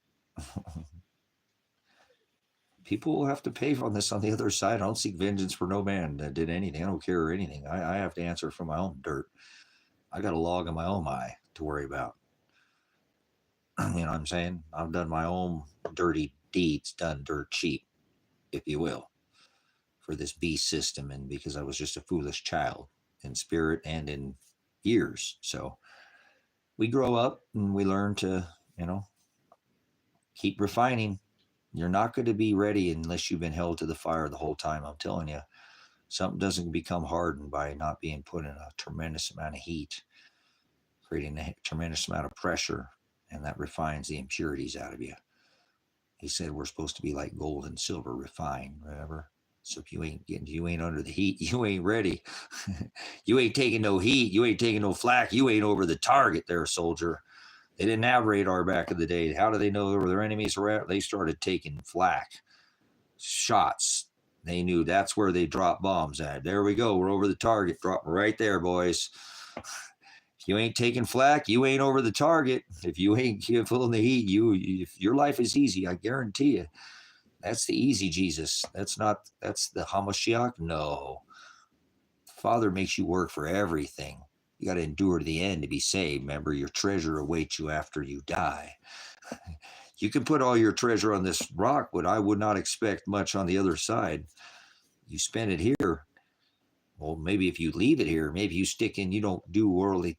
people will have to pay on this on the other side. I don't seek vengeance for no man that did anything. I don't care or anything. I have to answer for my own dirt. I got a log in my own eye to worry about. You know what I'm saying? I've done my own dirty deeds, done dirt cheap, if you will, for this beast system, and because I was just a foolish child in spirit and in years. So we grow up and we learn to, keep refining. You're not going to be ready unless you've been held to the fire the whole time. I'm telling you, something doesn't become hardened by not being put in a tremendous amount of heat, creating a tremendous amount of pressure, and that refines the impurities out of you. He said we're supposed to be like gold and silver, refined, remember? So if you ain't under the heat, you ain't ready. You ain't taking no heat. You ain't taking no flack. You ain't over the target there, soldier. They didn't have radar back in the day. How do they know where their enemies were at? They started taking flak, shots. They knew that's where they dropped bombs at. There we go. We're over the target. Drop right there, boys. If you ain't taking flak, you ain't over the target. If you ain't feeling the heat, if your life is easy, I guarantee you. That's the easy Jesus. That's the Hamashiach. No. Father makes you work for everything. You got to endure to the end to be saved. Remember, your treasure awaits you after you die. You can put all your treasure on this rock, but I would not expect much on the other side. You spend it here. Well, maybe if you leave it here, maybe you stick in, you don't do worldly,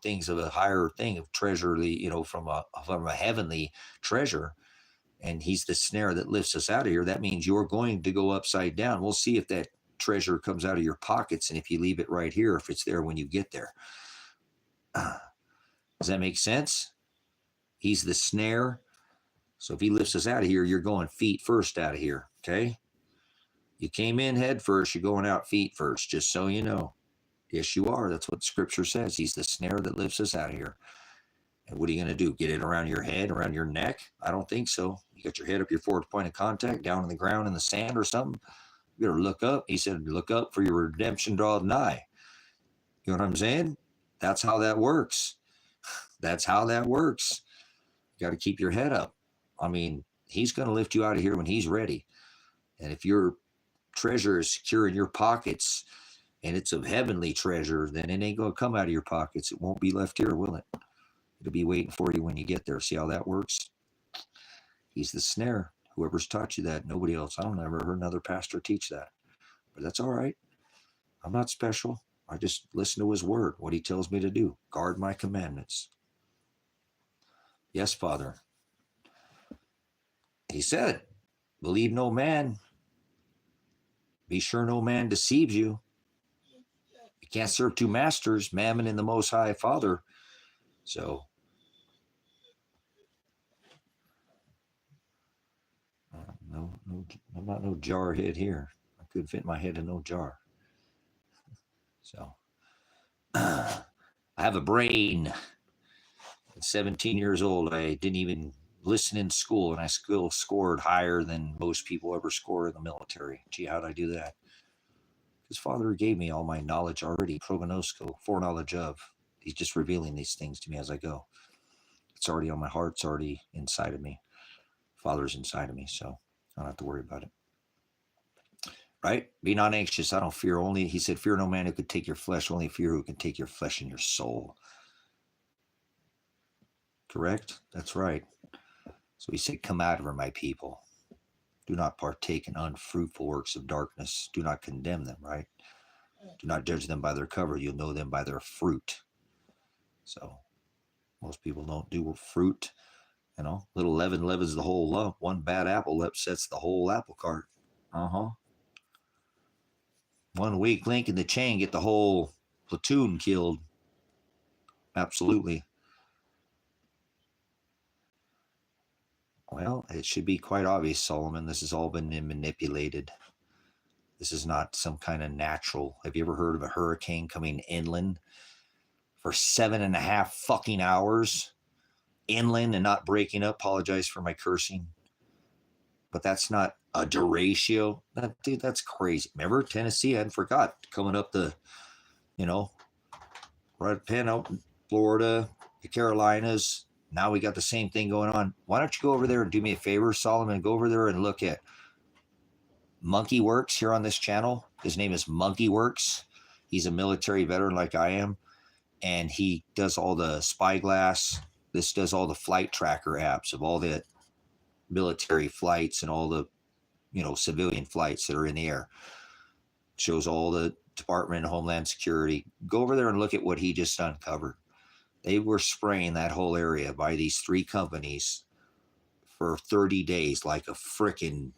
things of a higher thing of treasure, from a heavenly treasure. And he's the snare that lifts us out of here. That means you're going to go upside down. We'll see if that treasure comes out of your pockets, and if you leave it right here, if it's there when you get there. Does that make sense? He's the snare. So if he lifts us out of here, you're going feet first out of here, okay? You came in head first, you're going out feet first, just so you know. Yes, you are. That's what Scripture says. He's the snare that lifts us out of here. And what are you going to do? Get it around your head, around your neck? I don't think so. You got your head up your forward point of contact, down on the ground in the sand or something. You better look up. He said, look up for your redemption draweth nigh. You know what I'm saying? That's how that works. That's how that works. You got to keep your head up. I mean, he's going to lift you out of here when he's ready. And if your treasure is secure in your pockets and it's a heavenly treasure, then it ain't going to come out of your pockets. It won't be left here, will it? It'll be waiting for you when you get there. See how that works? He's the snare. Whoever's taught you that, nobody else. I don't ever heard another pastor teach that. But that's all right. I'm not special. I just listen to his word, what he tells me to do. Guard my commandments. Yes, Father. He said, believe no man. Be sure no man deceives you. You can't serve two masters, Mammon and the Most High Father. So, no, I'm not no jar head here. I couldn't fit my head in no jar. So, I have a brain. At 17 years old, I didn't even listening to school, and I still scored higher than most people ever score in the military. Gee, how did I do that? Because Father gave me all my knowledge already, prognosco, foreknowledge of. He's just revealing these things to me as I go. It's already on my heart. It's already inside of me. Father's inside of me, so I don't have to worry about it. Right? Be not anxious. I don't fear. Only, he said, fear no man who could take your flesh, only fear who can take your flesh and your soul. Correct? That's right. So he said, come out of her, my people. Do not partake in unfruitful works of darkness. Do not condemn them, right? Do not judge them by their cover. You'll know them by their fruit. So most people don't do fruit. You know, little leaven leavens the whole lump. One bad apple upsets the whole apple cart. One weak link in the chain, get the whole platoon killed. Absolutely. Well, it should be quite obvious, Solomon. This has all been manipulated. This is not some kind of natural. Have you ever heard of a hurricane coming inland for 7.5 fucking hours inland and not breaking up? Apologize for my cursing. But that's not a duratio. Dude, that's crazy. Remember Tennessee? I hadn't forgot. Coming up the, right pen out in Florida, the Carolinas. Now we got the same thing going on. Why don't you go over there and do me a favor, Solomon? Go over there and look at Monkey Works here on this channel. His name is Monkey Works. He's a military veteran like I am. And he does all the spyglass. This does all the flight tracker apps of all the military flights and all the, civilian flights that are in the air. Shows all the Department of Homeland Security. Go over there and look at what he just uncovered. They were spraying that whole area by these 3 companies for 30 days like a frickin'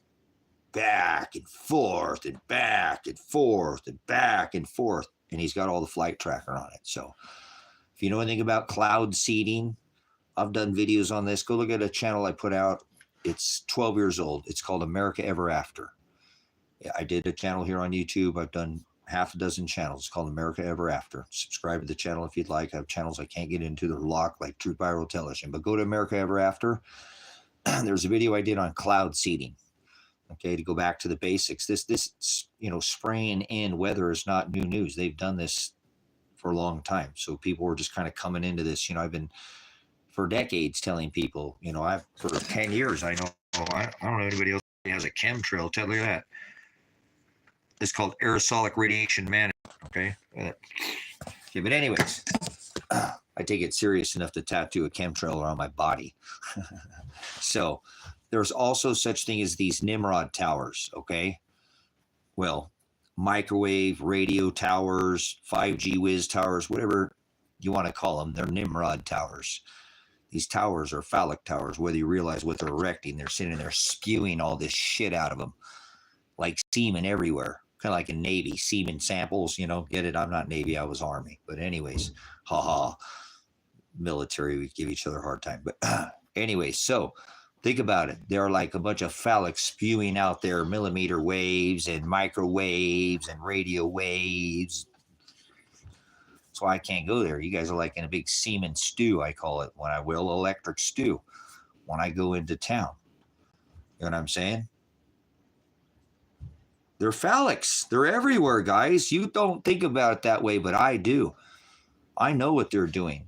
back and forth and back and forth and back and forth. And he's got all the flight tracker on it. So if you know anything about cloud seeding, I've done videos on this. Go look at a channel I put out. It's 12 years old. It's called America Ever After. I did a channel here on YouTube. I've done half a dozen channels. It's called America Ever After. Subscribe to the channel if you'd like. I have channels I can't get into. They're locked like Truth Viral Television. But go to America Ever After. There's a video I did on cloud seeding. Okay, to go back to the basics. This spraying in weather is not new news. They've done this for a long time. So people were just kind of coming into this. I've been for decades telling people, for 10 years, I don't know anybody else who has a chemtrail. Tell you that. It's called aerosolic radiation management. Okay. Okay, but anyways, I take it serious enough to tattoo a chemtrail on my body. So there's also such thing as these Nimrod towers. Okay. Well, microwave radio towers, 5G whiz towers, whatever you want to call them, they're Nimrod towers. These towers are phallic towers, whether you realize what they're erecting. They're sitting there spewing all this shit out of them, like semen everywhere. Kind of like in Navy, semen samples, get it? I'm not Navy, I was Army. But anyways, military, we give each other a hard time. But anyways, so think about it. They're like a bunch of phallic spewing out there, millimeter waves and microwaves and radio waves. That's why I can't go there. You guys are like in a big semen stew, I call it, when I will, electric stew, when I go into town. You know what I'm saying? They're phallics. They're everywhere, guys. You don't think about it that way, but I do. I know what they're doing.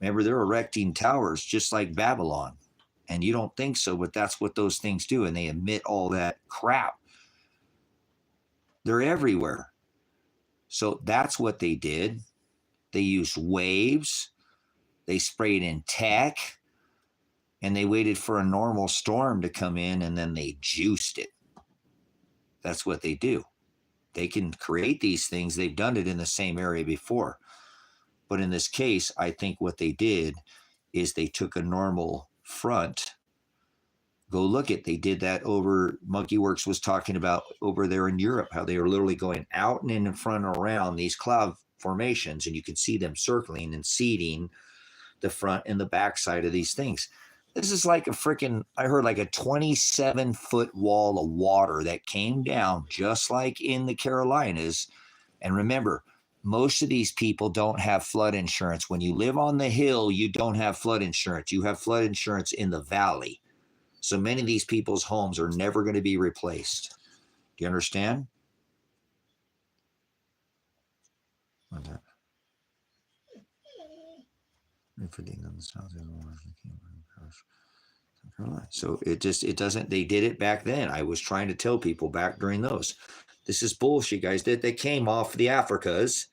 Remember, they're erecting towers just like Babylon. And you don't think so, but that's what those things do. And they emit all that crap. They're everywhere. So that's what they did. They used waves. They sprayed in tech. And they waited for a normal storm to come in, and then they juiced it. That's what they do. They can create these things. They've done it in the same area before. But in this case, I think what they did is they took a normal front. Go look at, they did that over, Monkey Works was talking about over there in Europe, how they were literally going out and in front and around these cloud formations, and you could see them circling and seeding the front and the back side of these things. This is like a freaking, I heard like a 27-foot wall of water that came down just like in the Carolinas. And remember, most of these people don't have flood insurance. When you live on the hill, you don't have flood insurance. You have flood insurance in the valley. So many of these people's homes are never going to be replaced. Do you understand? What's that? So it doesn't, they did it back then. I was trying to tell people back during those. This is bullshit, guys. They came off the Africas,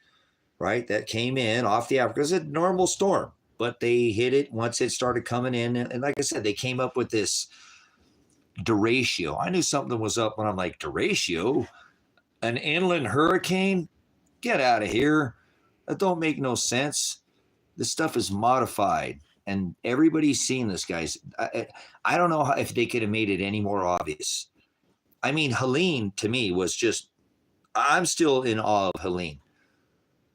right? That came in off the Africas, a normal storm, but they hit it once it started coming in. And like I said, they came up with this derecho. I knew something was up when I'm like, derecho? An inland hurricane? Get out of here. That don't make no sense. This stuff is modified. And everybody's seen this, guys. I don't know if they could have made it any more obvious. I mean, Helene, to me, was just, I'm still in awe of Helene.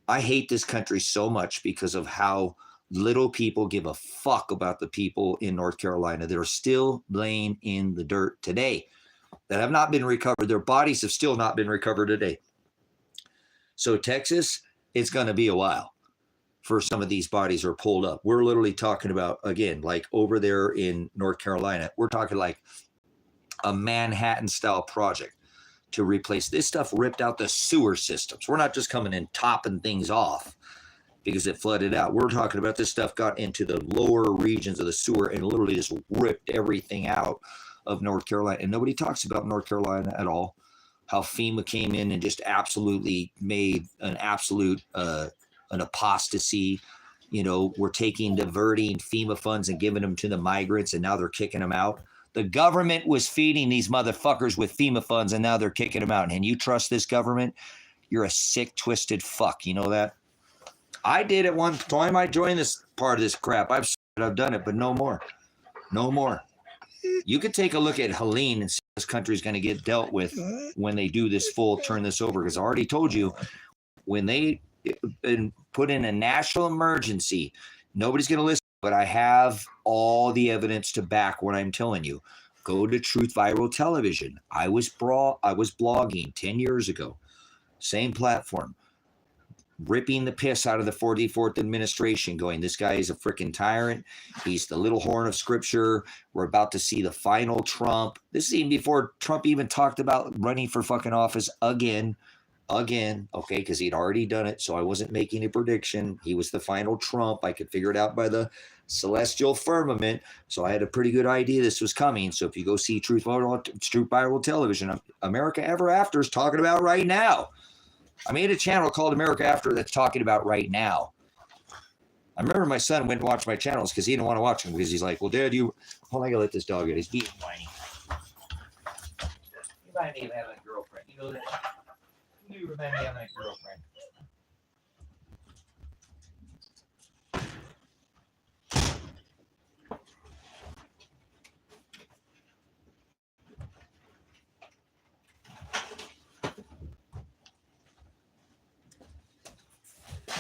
I hate this country so much because of how little people give a fuck about the people in North Carolina that are still laying in the dirt today, that have not been recovered. Their bodies have still not been recovered today. So Texas, it's going to be a while for some of these bodies are pulled up. We're literally talking about, again, like over there in North Carolina, we're talking like a Manhattan-style project to replace this stuff, ripped out the sewer systems. We're not just coming in topping things off because it flooded out. We're talking about this stuff got into the lower regions of the sewer and literally just ripped everything out of North Carolina. And nobody talks about North Carolina at all, how FEMA came in and just absolutely made an absolute an apostasy. You know, we're diverting FEMA funds and giving them to the migrants, and now they're kicking them out. The government was feeding these motherfuckers with FEMA funds, and now they're kicking them out. And you trust this government? You're a sick, twisted fuck. You know that? I did at one time. I joined this part of this crap. I've done it, but no more. No more. You could take a look at Helene and see this country's going to get dealt with when they do this turn this over. Because I already told you, when they put in a national emergency, nobody's going to listen, but I have all the evidence to back what I'm telling you. Go to Truth Viral Television. I was blogging 10 years ago, same platform, ripping the piss out of the 44th administration, going, this guy is a freaking tyrant. He's the little horn of scripture. We're about to see the final Trump. This is even before Trump even talked about running for fucking office again, okay, because he'd already done it, so I wasn't making a prediction. He was the final Trump. I could figure it out by the celestial firmament, so I had a pretty good idea this was coming. So if you go see Truth Viral Television, America Ever After is talking about right now. I made a channel called America After that's talking about right now. I remember my son went and watched my channels because he didn't want to watch them because he's like, well, Dad, hold on, I gotta let this dog out. He's being whiny. You might be having a girlfriend. You know that? You remind me of my girlfriend.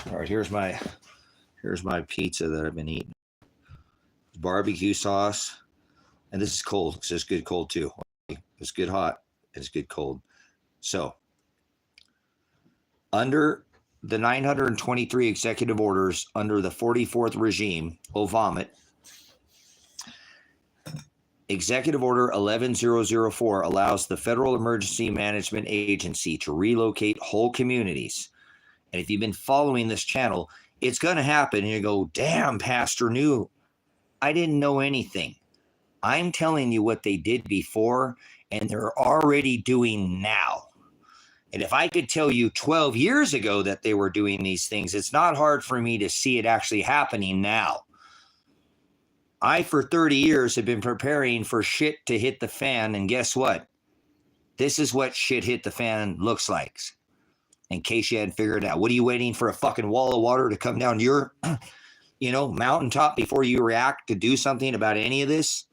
All right, here's my pizza that I've been eating. Barbecue sauce, and this is cold. It's just good cold too. It's good hot. It's good cold. So, under the 923 executive orders under the 44th regime, vomit. Executive Order 11004 allows the Federal Emergency Management Agency to relocate whole communities. And if you've been following this channel, it's going to happen. And you go, damn, Pastor knew. I didn't know anything. I'm telling you what they did before, and they're already doing now. And if I could tell you 12 years ago that they were doing these things, it's not hard for me to see it actually happening now. I, for 30 years, have been preparing for shit to hit the fan, and guess what? This is what shit hit the fan looks like. In case you hadn't figured it out. What are you waiting for, a fucking wall of water to come down your, mountaintop before you react to do something about any of this?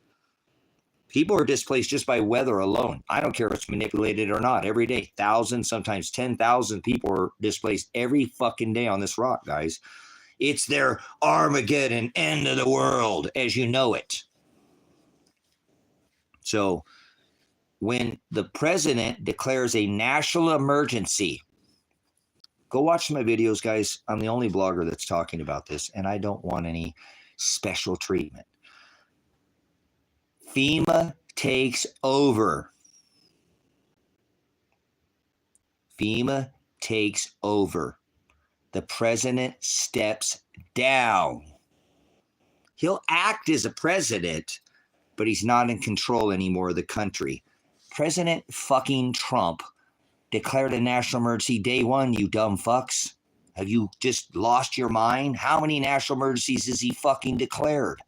People are displaced just by weather alone. I don't care if it's manipulated or not. Every day, thousands, sometimes 10,000 people are displaced every fucking day on this rock, guys. It's their Armageddon, end of the world, as you know it. So when the president declares a national emergency, Go watch my videos, guys. I'm the only blogger that's talking about this, and I don't want any special treatment. FEMA takes over. FEMA takes over. The president steps down. He'll act as a president, but he's not in control anymore of the country. President fucking Trump declared a national emergency day one, you dumb fucks. Have you just lost your mind? How many national emergencies has he fucking declared?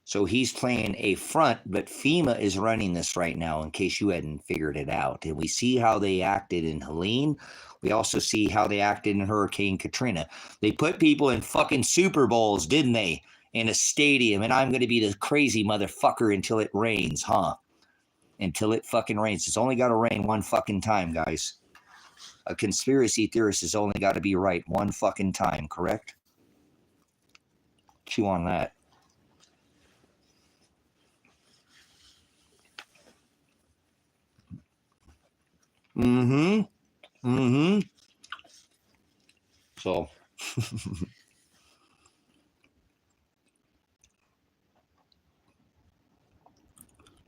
So he's playing a front, but FEMA is running this right now, in case you hadn't figured it out. And we see how they acted in Helene. We also see how they acted in Hurricane Katrina. They put people in fucking Super Bowls, didn't they? In a stadium, and I'm going to be the crazy motherfucker until it rains, huh? Until it fucking rains. It's only got to rain one fucking time, guys. A conspiracy theorist has only got to be right one fucking time, correct? Chew on that. So,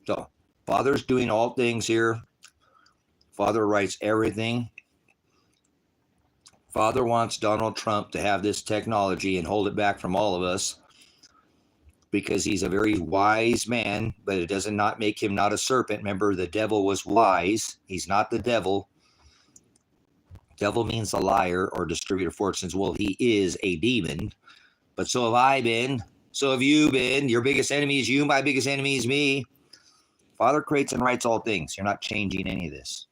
so Father's doing all things here. Father writes everything. Father wants Donald Trump to have this technology and hold it back from all of us because he's a very wise man, but it does not make him not a serpent. Remember, the devil was wise. He's not the devil. Devil means a liar or distributor of fortunes. Well, he is a demon, but so have I been. So have you been. Your biggest enemy is you. My biggest enemy is me. Father creates and writes all things. You're not changing any of this.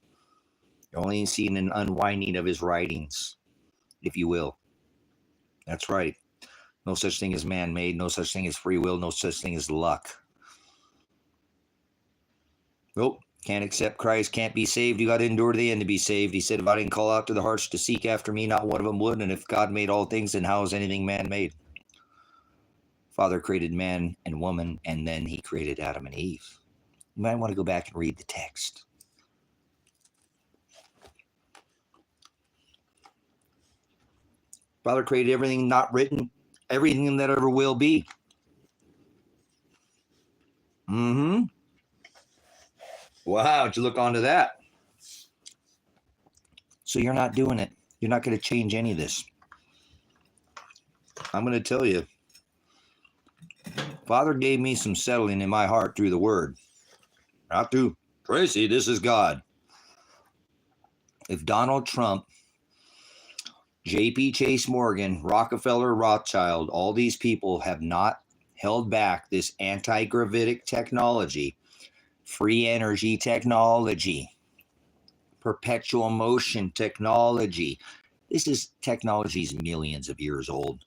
You're only seeing an unwinding of his writings, if you will. That's right. No such thing as man-made. No such thing as free will. No such thing as luck. Nope. Can't accept Christ. Can't be saved. You got to endure to the end to be saved. He said, if I didn't call out to the hearts to seek after me, not one of them would. And if God made all things, then how is anything man-made? Father created man and woman, and then he created Adam and Eve. You might want to go back and read the text. Father created everything not written, everything that ever will be. Wow, did you look onto that? So you're not doing it. You're not going to change any of this. I'm going to tell you. Father gave me some settling in my heart through the word. Not through Tracy, this is God. If Donald Trump, J.P. Chase Morgan, Rockefeller, Rothschild, all these people have not held back this anti-gravitic technology, free energy technology, perpetual motion technology. This is technology's millions of years old.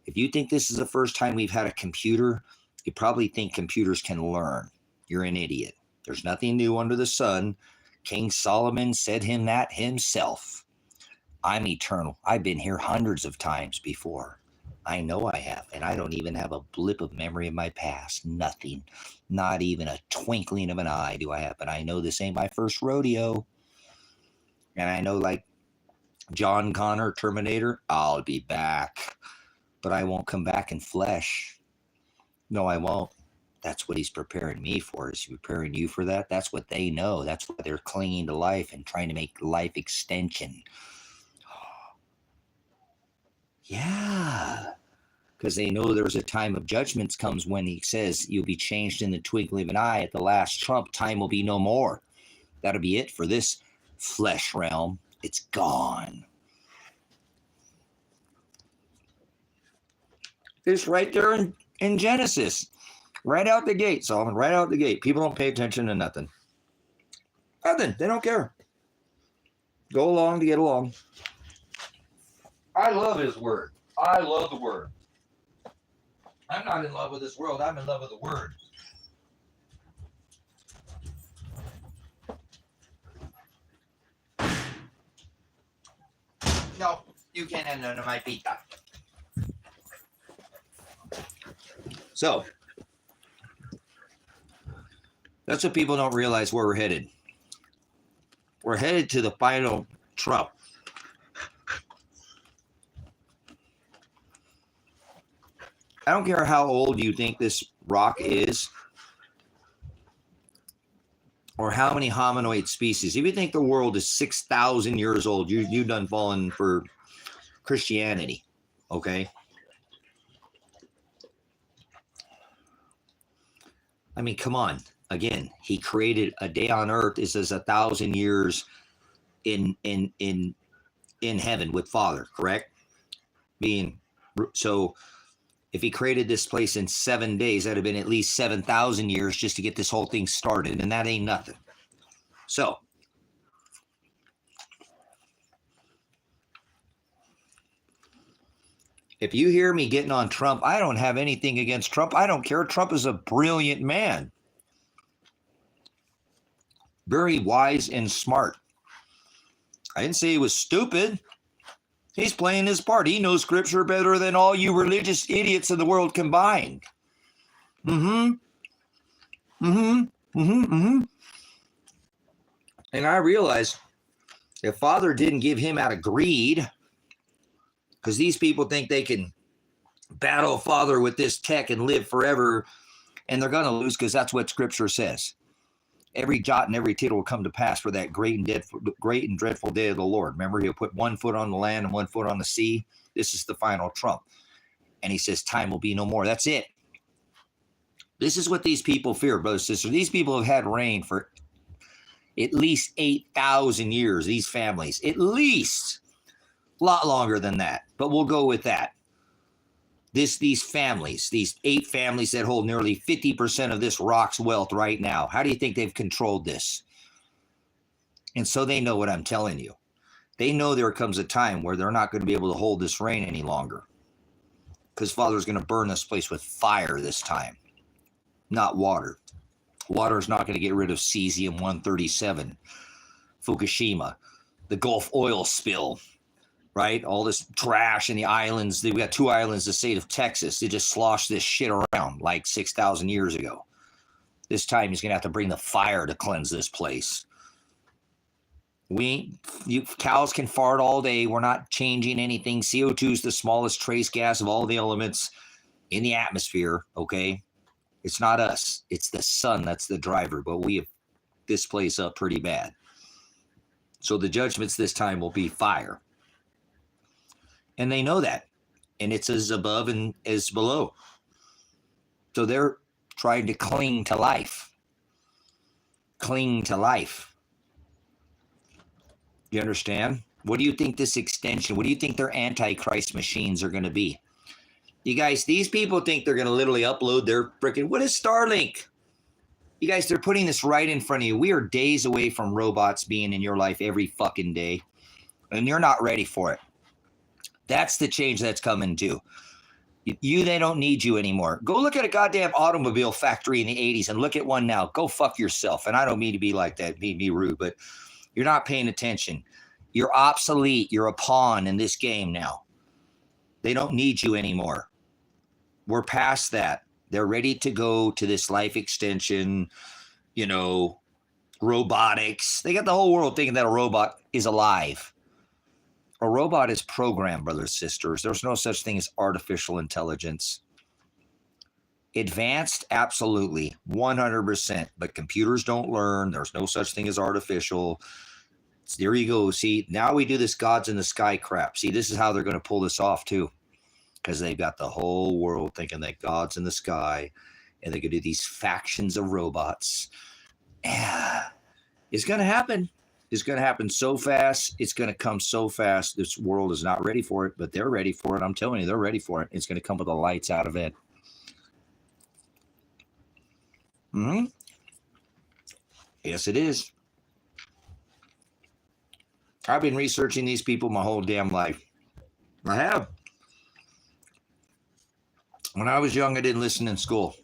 If you think this is the first time we've had a computer, you probably think computers can learn. You're an idiot. There's nothing new under the sun. King Solomon said him that himself. I'm eternal. I've been here hundreds of times before. I know I have, and I don't even have a blip of memory of my past. Nothing. Not even a twinkling of an eye do I have. But I know this ain't my first rodeo. And I know, like John Connor, Terminator, I'll be back. But I won't come back in flesh. No, I won't. That's what he's preparing me for. Is he preparing you for that? That's what they know. That's why they're clinging to life and trying to make life extension. Yeah. Because they know there's a time of judgments comes when he says you'll be changed in the twinkling of an eye. At the last trump, time will be no more. That'll be it for this flesh realm. It's gone. It's right there in Genesis. Right out the gate, Solomon. Right out the gate. People don't pay attention to nothing. Nothing. They don't care. Go along to get along. I love his word. I love the word. I'm not in love with this world. I'm in love with the word. No, you can't have none of my pizza. So, that's what people don't realize where we're headed. We're headed to the final Trump. I don't care how old you think this rock is or how many hominoid species. If you think the world is 6,000 years old, you've done fallen for Christianity, okay? I mean, come on. Again, he created a day on earth is as 1,000 years in heaven with Father, correct? So if he created this place in 7 days, that'd have been at least 7,000 years just to get this whole thing started, and that ain't nothing. So if you hear me getting on Trump, I don't have anything against Trump. I don't care. Trump is a brilliant man. Very wise and smart. I didn't say he was stupid. He's playing his part. He knows scripture better than all you religious idiots in the world combined. And I realize if Father didn't give him out of greed, because these people think they can battle Father with this tech and live forever, and they're going to lose because that's what scripture says. Every jot and every tittle will come to pass for that great and dreadful day of the Lord. Remember, he'll put 1 foot on the land and 1 foot on the sea. This is the final trump. And he says, time will be no more. That's it. This is what these people fear, brothers and sisters. These people have had reign for at least 8,000 years, these families. At least. A lot longer than that. But we'll go with that. These families, these 8 families that hold nearly 50% of this rock's wealth right now. How do you think they've controlled this? And so they know what I'm telling you. They know there comes a time where they're not going to be able to hold this reign any longer. Because Father's going to burn this place with fire this time, not water. Water is not going to get rid of cesium-137, Fukushima, the Gulf oil spill. Right? All this trash in the islands. We got 2 islands, the state of Texas. They just sloshed this shit around like 6,000 years ago. This time he's going to have to bring the fire to cleanse this place. Cows can fart all day. We're not changing anything. CO2 is the smallest trace gas of all the elements in the atmosphere, okay? It's not us. It's the sun that's the driver, but we have this place up pretty bad. So the judgments this time will be fire. And they know that. And it's as above and as below. So they're trying to cling to life. Cling to life. You understand? What do you think this extension, what do you think their antichrist machines are going to be? You guys, these people think they're going to literally upload their freaking, what is Starlink? You guys, they're putting this right in front of you. We are days away from robots being in your life every fucking day. And you're not ready for it. That's the change that's coming too. They don't need you anymore. Go look at a goddamn automobile factory in the 80s and look at one now. Go fuck yourself. And I don't mean to be like that, be rude, but you're not paying attention. You're obsolete. You're a pawn in this game now. They don't need you anymore. We're past that. They're ready to go to this life extension, robotics. They got the whole world thinking that a robot is alive. A robot is programmed, brothers and sisters. There's no such thing as artificial intelligence. Advanced, absolutely, 100%. But computers don't learn. There's no such thing as artificial. So there you go. See, now we do this gods in the sky crap. See, this is how they're going to pull this off, too. Because they've got the whole world thinking that God's in the sky. And they're going to do these factions of robots. Yeah, it's going to happen. It's going to happen so fast. It's going to come so fast. This world is not ready for it, but they're ready for it. I'm telling you, they're ready for it. It's going to come with the lights out of it. Yes, it is. I've been researching these people my whole damn life. I have. When I was young, I didn't listen in school.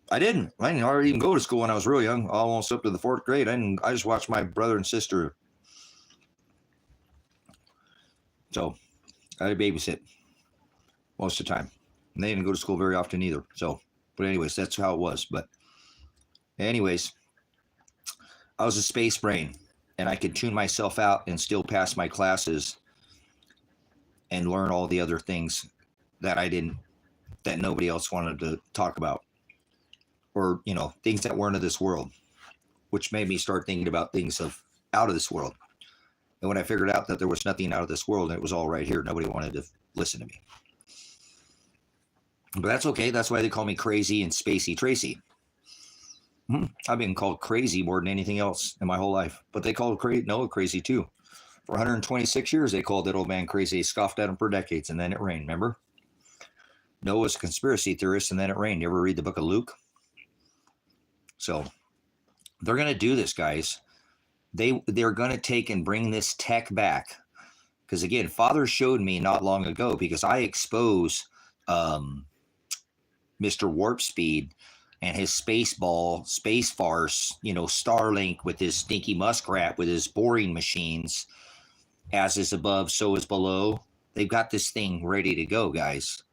I didn't hardly even go to school when I was real young, almost up to the 4th grade. I just watched my brother and sister. So I had to babysit most of the time. And they didn't go to school very often either. So, but anyways, that's how it was. But anyways, I was a space brain. and I could tune myself out and still pass my classes and learn all the other things that that nobody else wanted to talk about, or, things that weren't of this world, which made me start thinking about things out of this world. And when I figured out that there was nothing out of this world and it was all right here, nobody wanted to listen to me. But that's okay. That's why they call me crazy and spacey Tracy. I've been called crazy more than anything else in my whole life. But they called Noah crazy too. For 126 years, they called that old man crazy. They scoffed at him for decades, and then it rained, remember? Noah's a conspiracy theorist, and then it rained. You ever read the book of Luke? So they're going to do this, guys. They're going to take and bring this tech back. Because, again, Father showed me not long ago, because I expose Mr. Warp Speed and his space farce, Starlink with his stinky muskrat, with his boring machines, as is above, so is below. They've got this thing ready to go, guys.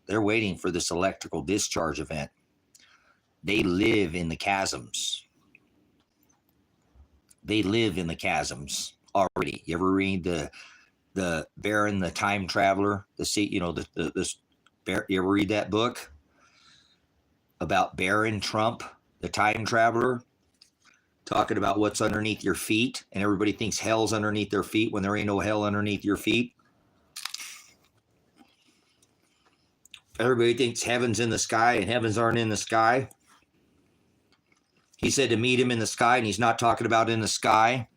They're waiting for this electrical discharge event. They live in the chasms. They live in the chasms already. You ever read the Baron, the Time Traveler? You ever read that book about Baron Trump, the Time Traveler, talking about what's underneath your feet, and everybody thinks hell's underneath their feet when there ain't no hell underneath your feet? Everybody thinks heaven's in the sky, and heavens aren't in the sky. He said to meet him in the sky, and he's not talking about in the sky.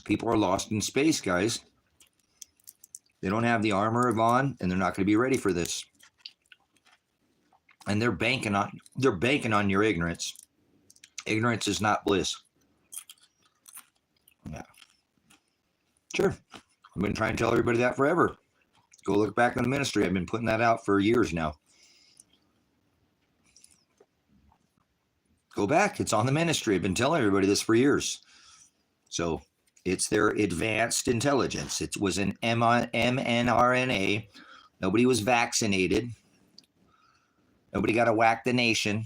People are lost in space, guys. They don't have the armor on, and they're not going to be ready for this. And they're banking on your ignorance. Ignorance is not bliss. Yeah. Sure. I've been trying to tell everybody that forever. Go look back in the ministry. I've been putting that out for years now. Go back. It's on the ministry. I've been telling everybody this for years. So it's their advanced intelligence. It was an mRNA. Nobody was vaccinated. Nobody got to whack the nation.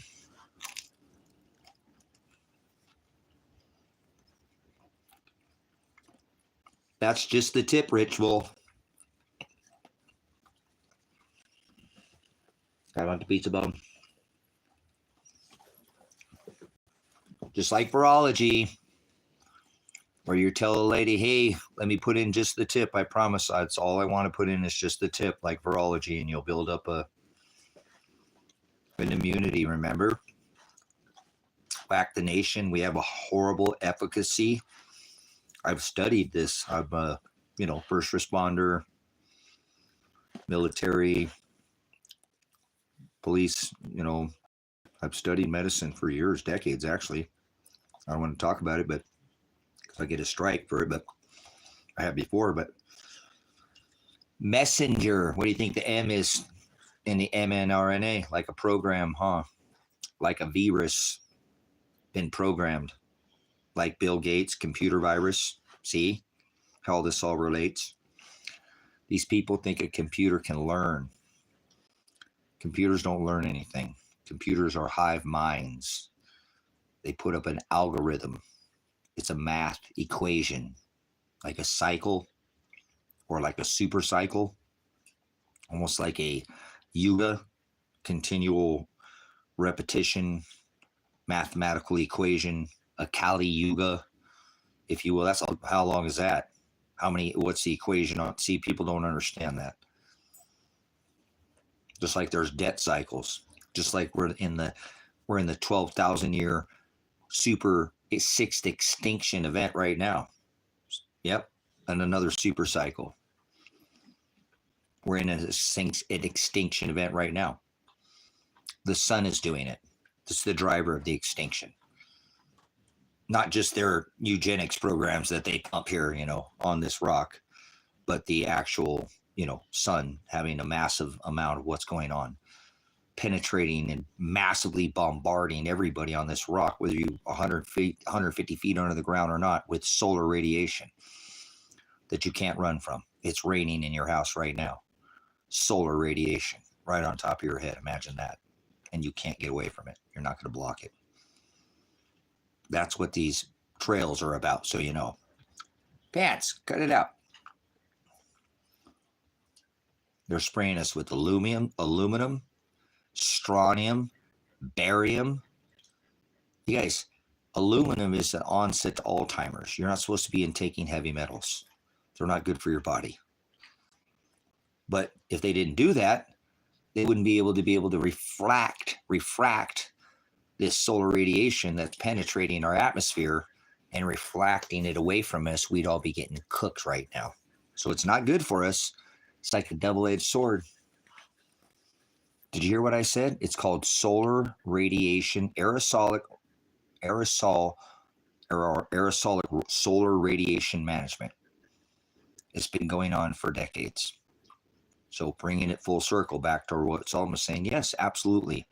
That's just the tip ritual. I want the pizza bone. Just like virology, where you tell a lady, hey, let me put in just the tip. I promise that's all I want to put in is just the tip, like virology, and you'll build up an immunity, remember? Whack the nation. We have a horrible efficacy. I've studied this. I'm a, first responder, military, police, I've studied medicine for years, decades, actually. I don't want to talk about it, but because I get a strike for it, but I have before. But messenger, what do you think the M is in the mRNA? Like a program, huh? Like a virus been programmed. Like Bill Gates' computer virus. See how this all relates? These people think a computer can learn. Computers don't learn anything. Computers are hive minds. They put up an algorithm. It's a math equation, like a cycle or like a super cycle, almost like a yuga, continual repetition, mathematical equation, a Kali yuga, if you will. That's how long is that? What's the equation on? See, people don't understand that. Just like there's debt cycles, just like we're in the 12,000 year super sixth extinction event right now. Yep. And another super cycle. We're in an extinction event right now. The sun is doing it. This is the driver of the extinction. Not just their eugenics programs that they pump here, on this rock, but the actual, sun having a massive amount of what's going on, penetrating and massively bombarding everybody on this rock, whether you 150 feet under the ground or not, with solar radiation that you can't run from. It's raining in your house right now. Solar radiation right on top of your head. Imagine that. and you can't get away from it. You're not going to block it. That's what these trails are about, so you know. Pants, cut it out. They're spraying us with aluminum, strontium, barium. You guys, aluminum is an onset to Alzheimer's. You're not supposed to be taking heavy metals. They're not good for your body. But if they didn't do that, they wouldn't be able to refract this solar radiation that's penetrating our atmosphere and reflecting it away from us. We'd all be getting cooked right now. So it's not good for us. It's like a double-edged sword. Did you hear what I said? It's called solar radiation, aerosolic solar radiation management. It's been going on for decades. So bringing it full circle back to what Solomon was saying, yes, absolutely.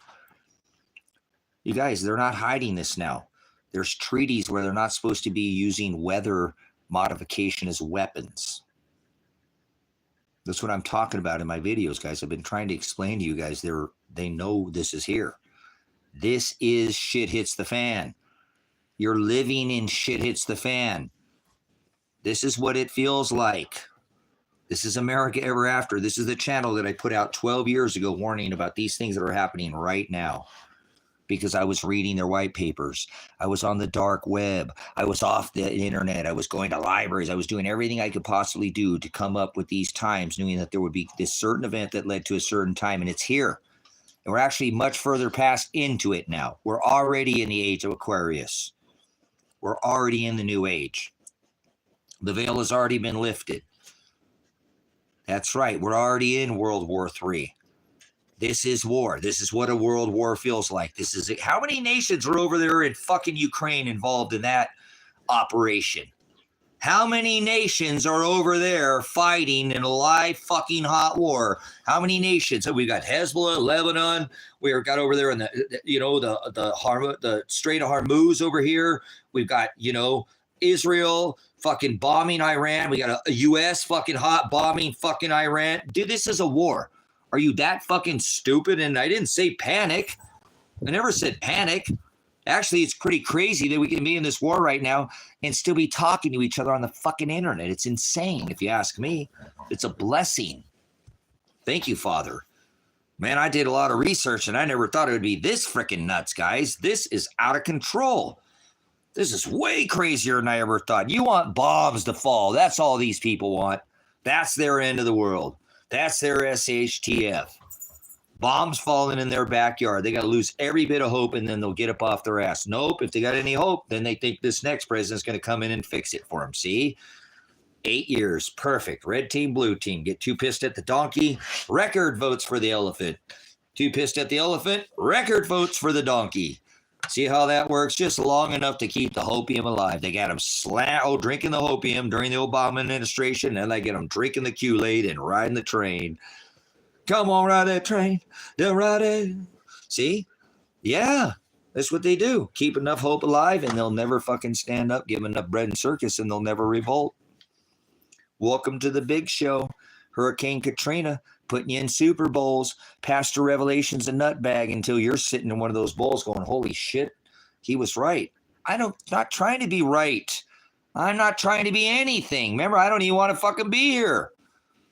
You guys, they're not hiding this now. There's treaties where they're not supposed to be using weather modification as weapons. That's what I'm talking about in my videos, guys. I've been trying to explain to you guys. They know this is here. This is shit hits the fan. You're living in shit hits the fan. This is what it feels like. This is America Ever After. This is the channel that I put out 12 years ago warning about these things that are happening right now. Because I was reading their white papers. I was on the dark web. I was off the internet. I was going to libraries. I was doing everything I could possibly do to come up with these times, knowing that there would be this certain event that led to a certain time, and it's here. And we're actually much further past into it now. We're already in the age of Aquarius. We're already in the new age. The veil has already been lifted. That's right. We're already in World War III. This is war. This is what a world war feels like. This is it. How many nations are over there in fucking Ukraine involved in that operation? How many nations are over there fighting in a live fucking hot war? How many nations? So we've got Hezbollah, Lebanon. We've got over there in the Strait of Hormuz over here. We've got, Israel fucking bombing Iran. We got a U.S. fucking hot bombing fucking Iran. Dude, this is a war. Are you that fucking stupid? And I didn't say panic. I never said panic. Actually, it's pretty crazy that we can be in this war right now and still be talking to each other on the fucking internet. It's insane, if you ask me. It's a blessing. Thank you, Father. Man, I did a lot of research, and I never thought it would be this freaking nuts, guys. This is out of control. This is way crazier than I ever thought. You want bombs to fall. That's all these people want. That's their end of the world. That's their SHTF. Bombs falling in their backyard. They got to lose every bit of hope, and then they'll get up off their ass. Nope. If they got any hope, then they think this next president's going to come in and fix it for them. See? 8 years. Perfect. Red team, blue team. Get too pissed at the donkey. Record votes for the elephant. Too pissed at the elephant. Record votes for the donkey. See how that works? Just long enough to keep the hopium alive. They got them drinking the hopium during the Obama administration, and they get them drinking the Kool-Aid and riding the train. Come on, ride that train. They'll ride it. See? Yeah, that's what they do. Keep enough hope alive, and they'll never fucking stand up, give enough bread and circus, and they'll never revolt. Welcome to the big show. Hurricane Katrina putting you in Super Bowls. Pastor Revelation's a nutbag until you're sitting in one of those bowls going, holy shit, he was right. Not trying to be right. I'm not trying to be anything. Remember, I don't even want to fucking be here.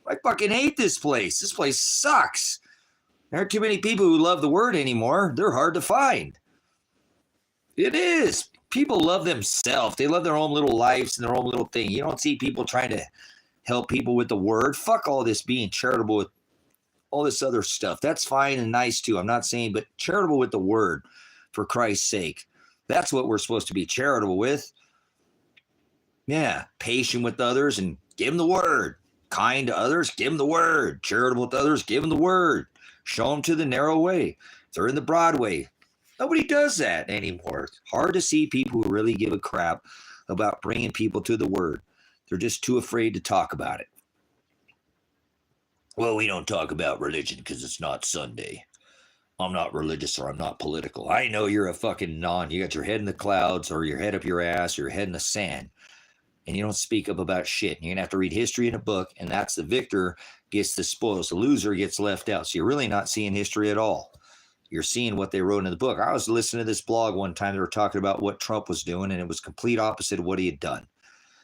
I fucking hate this place. This place sucks. There aren't too many people who love the word anymore. They're hard to find. It is. People love themselves. They love their own little lives and their own little thing. You don't see people trying to help people with the word. Fuck all this being charitable with all this other stuff. That's fine and nice too. I'm not saying, but charitable with the word, for Christ's sake. That's what we're supposed to be charitable with. Yeah. Patient with others and give them the word. Kind to others, give them the word. Charitable with others, give them the word. Show them to the narrow way. If they're in the broad way. Nobody does that anymore. It's hard to see people who really give a crap about bringing people to the word. They're just too afraid to talk about it. Well, we don't talk about religion because it's not Sunday. I'm not religious or I'm not political. I know you're a fucking you got your head in the clouds or your head up your ass or your head in the sand. And you don't speak up about shit. You're going to have to read history in a book, and that's the victor gets the spoils. The loser gets left out. So you're really not seeing history at all. You're seeing what they wrote in the book. I was listening to this blog one time. They were talking about what Trump was doing, and it was complete opposite of what he had done.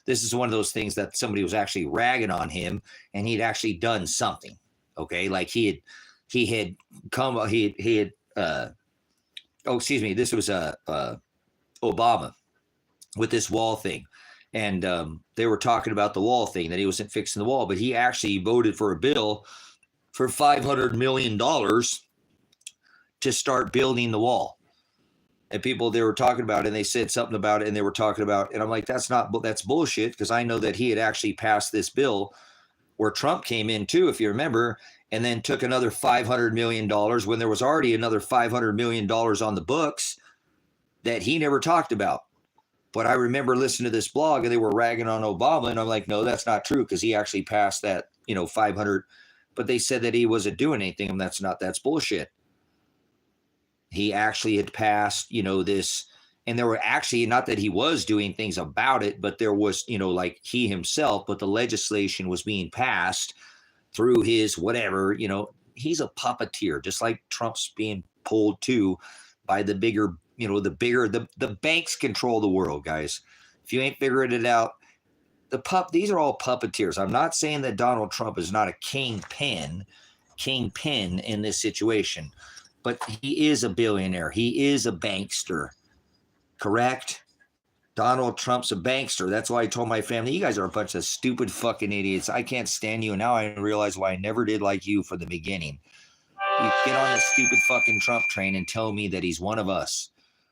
This is one of those things that somebody was actually ragging on him, and he'd actually done something. Okay, like he had this was Obama with this wall thing. And they were talking about the wall thing, that he wasn't fixing the wall, but he actually voted for a bill for $500 million to start building the wall. And people, they were talking about it, and they said something about it, and they were talking about, and I'm like, that's bullshit, because I know that he had actually passed this bill where Trump came in too, if you remember, and then took another $500 million when there was already another $500 million on the books that he never talked about. But I remember listening to this blog, and they were ragging on Obama, and I'm like, no, that's not true, because he actually passed that, 500. But they said that he wasn't doing anything, and that's bullshit. He actually had passed, this, and there were actually, not that he was doing things about it, but there was, like he himself, but the legislation was being passed through his whatever, he's a puppeteer, just like Trump's being pulled too by the bigger, the banks control the world, guys. If you ain't figuring it out, these are all puppeteers. I'm not saying that Donald Trump is not a kingpin in this situation, but he is a billionaire. He is a bankster, correct? Donald Trump's a bankster. That's why I told my family, you guys are a bunch of stupid fucking idiots. I can't stand you. And now I realize why I never did like you from the beginning. You get on the stupid fucking Trump train and tell me that he's one of us.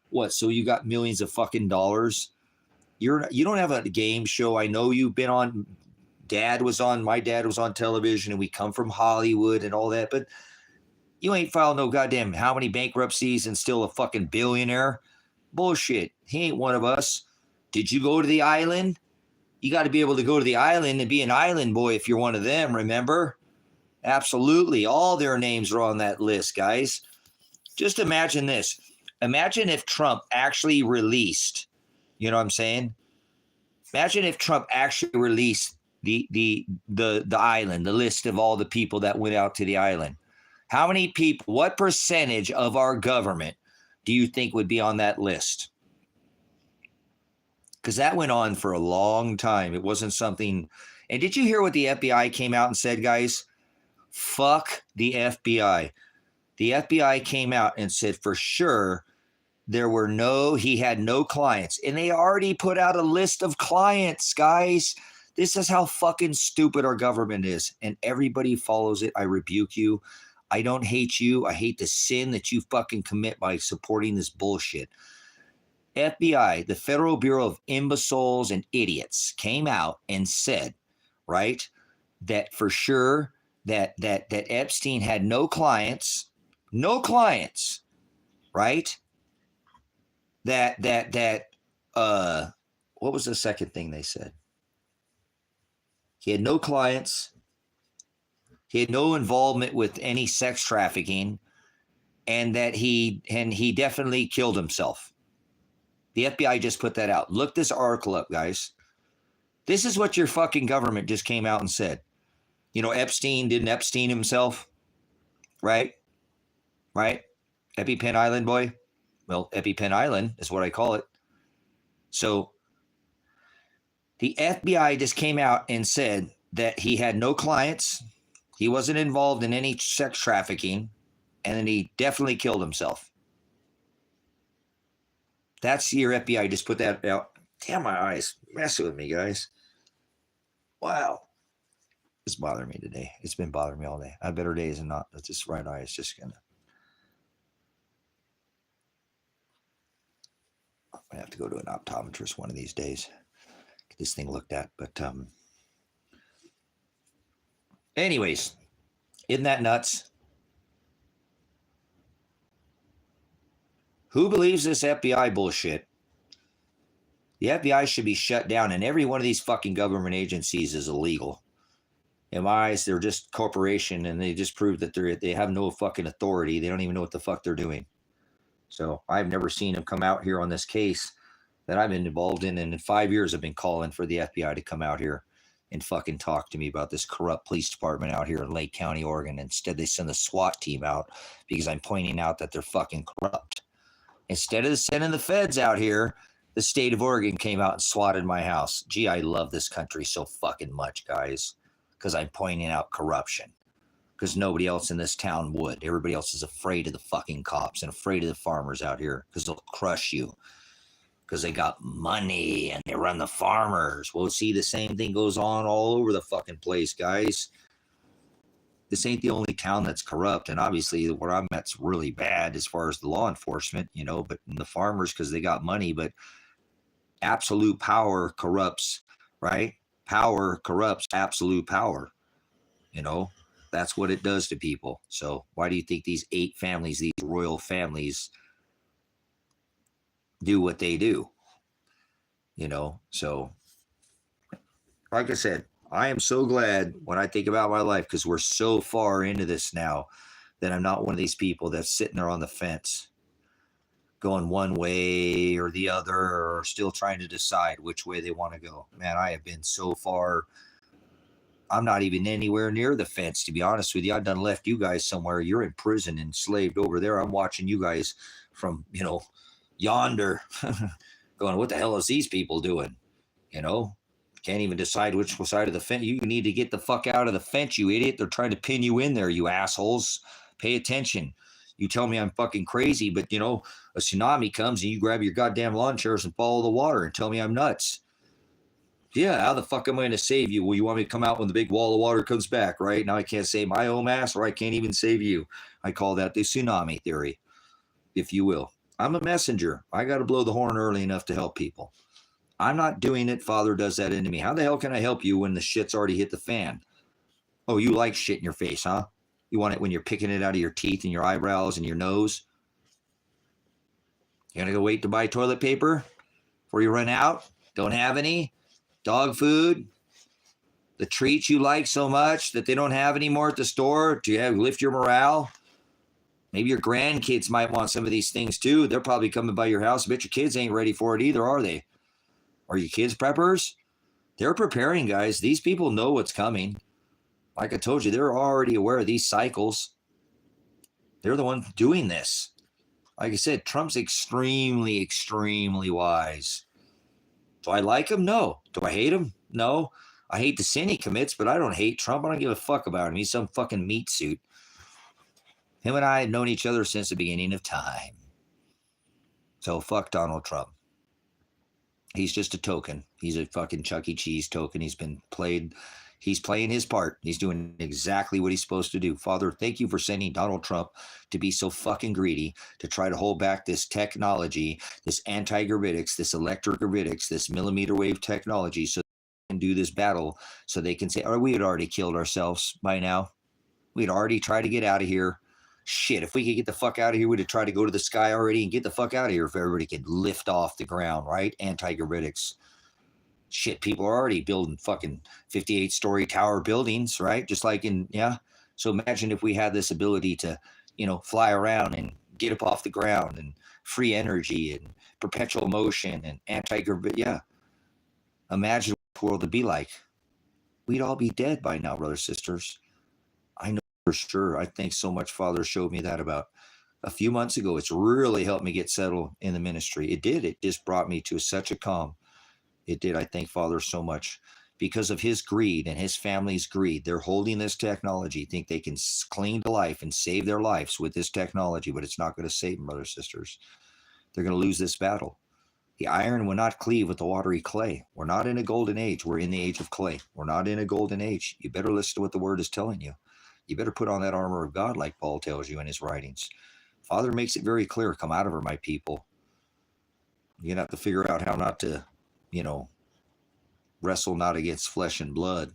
What? So you got millions of fucking dollars? You don't have a game show. I know you've been on. My dad was on television, and we come from Hollywood and all that, but you ain't filed no goddamn how many bankruptcies and still a fucking billionaire. Bullshit. He ain't one of us. Did you go to the island? You got to be able to go to the island and be an island boy if you're one of them, remember? Absolutely. All their names are on that list, guys. Just imagine this. Imagine if Trump actually released, you know what I'm saying? Imagine if Trump actually released the island, the list of all the people that went out to the island. How many people, what percentage of our government do you think would be on that list? Because that went on for a long time. It wasn't something. And did you hear what the FBI came out and said, guys? Fuck the FBI. The FBI came out and said for sure he had no clients. And they already put out a list of clients, guys. This is how fucking stupid our government is. And everybody follows it. I rebuke you. I don't hate you. I hate the sin that you fucking commit by supporting this bullshit. FBI, the Federal Bureau of Imbeciles and Idiots, came out and said, right, that for sure that Epstein had no clients, right? What was the second thing they said? He had no clients. He had no involvement with any sex trafficking, and that he definitely killed himself. The FBI just put that out. Look this article up, guys. This is what your fucking government just came out and said. Epstein didn't Epstein himself, right? Right? EpiPen Island boy. Well, EpiPen Island is what I call it. So the FBI just came out and said that he had no clients. He wasn't involved in any sex trafficking, and then he definitely killed himself. That's your FBI just put that out. Damn, my eyes messing with me, guys. Wow. It's bothering me today. It's been bothering me all day. I have better days than not. That's just right eye. It's just going to. I'm going to have to go to an optometrist one of these days. Get this thing looked at. But anyways, isn't that nuts? Who believes this FBI bullshit? The FBI should be shut down, and every one of these fucking government agencies is illegal. In my eyes, they're just corporation, and they just prove that they have no fucking authority. They don't even know what the fuck they're doing. So I've never seen them come out here on this case that I've been involved in, and in 5 years I've been calling for the FBI to come out here. and fucking talk to me about this corrupt police department out here in Lake County, Oregon. Instead, they send the SWAT team out because I'm pointing out that they're fucking corrupt. Instead of sending the feds out here, the state of Oregon came out and swatted my house. Gee, I love this country so fucking much, guys, because I'm pointing out corruption. Because nobody else in this town would. Everybody else is afraid of the fucking cops and afraid of the farmers out here because they'll crush you. Because they got money and they run the farmers. Well, see, the same thing goes on all over the fucking place, guys. This ain't the only town that's corrupt. And obviously, where I'm at's really bad as far as the law enforcement, you know, but the farmers, because they got money, but absolute power corrupts, right? Power corrupts absolute power, you know? That's what it does to people. So why do you think these 8 families, these royal families, do what they do? You know, so like I said, I am so glad when I think about my life, because we're so far into this now, that I'm not one of these people that's sitting there on the fence going one way or the other, or still trying to decide which way they want to go. Man, I have been so far. I'm not even anywhere near the fence, to be honest with you. I've done left you guys somewhere. You're in prison, enslaved over there. I'm watching you guys from, you know, yonder going, what the hell is these people doing? You know, can't even decide which side of the fence. You need to get the fuck out of the fence, you idiot. They're trying to pin you in there, you assholes. Pay attention. You tell me I'm fucking crazy, but, you know, a tsunami comes and you grab your goddamn lawn chairs and follow the water and tell me I'm nuts. Yeah, how the fuck am I going to save you? Well, you want me to come out when the big wall of water comes back, right? Now I can't save my own ass, or I can't even save you. I call that the tsunami theory, if you will. I'm a messenger. I got to blow the horn early enough to help people. I'm not doing it. Father does that into me. How the hell can I help you when the shit's already hit the fan? Oh, you like shit in your face, huh? You want it when you're picking it out of your teeth and your eyebrows and your nose? You going to go wait to buy toilet paper before you run out? Don't have any? Dog food, the treats you like so much that they don't have anymore at the store? Do you have lift your morale? Maybe your grandkids might want some of these things too. They're probably coming by your house. I bet your kids ain't ready for it either, are they? Are you kids preppers? They're preparing, guys. These people know what's coming. Like I told you, they're already aware of these cycles. They're the ones doing this. Like I said, Trump's extremely, extremely wise. Do I like him? No. Do I hate him? No. I hate the sin he commits, but I don't hate Trump. I don't give a fuck about him. He's some fucking meat suit. Him and I have known each other since the beginning of time. So fuck Donald Trump. He's just a token. He's a fucking Chuck E. Cheese token. He's playing his part. He's doing exactly what he's supposed to do. Father, thank you for sending Donald Trump to be so fucking greedy, to try to hold back this technology, this anti-gravitics, this electrogravitics, this millimeter wave technology, so they can do this battle, so they can say, oh, we had already killed ourselves by now. We'd already tried to get out of here. Shit, if we could get the fuck out of here, we'd have tried to go to the sky already and get the fuck out of here if everybody could lift off the ground, right? Anti-gravitics. Shit, people are already building fucking 58-story tower buildings, right? Just like yeah. So imagine if we had this ability to, you know, fly around and get up off the ground and free energy and perpetual motion and anti-gravity. Yeah. Imagine what the world would be like. We'd all be dead by now, brothers, sisters. I know for sure. I think so much Father showed me that about a few months ago. It's really helped me get settled in the ministry. It did. It just brought me to such a calm. It did. I thank Father so much because of his greed and his family's greed. They're holding this technology, think they can cling to life and save their lives with this technology, but it's not going to save them, brothers, sisters. They're going to lose this battle. The iron will not cleave with the watery clay. We're not in a golden age. We're in the age of clay. We're not in a golden age. You better listen to what the word is telling you. You better put on that armor of God like Paul tells you in his writings. Father makes it very clear, come out of her, my people. You're going to have to figure out how not to, you know, wrestle not against flesh and blood,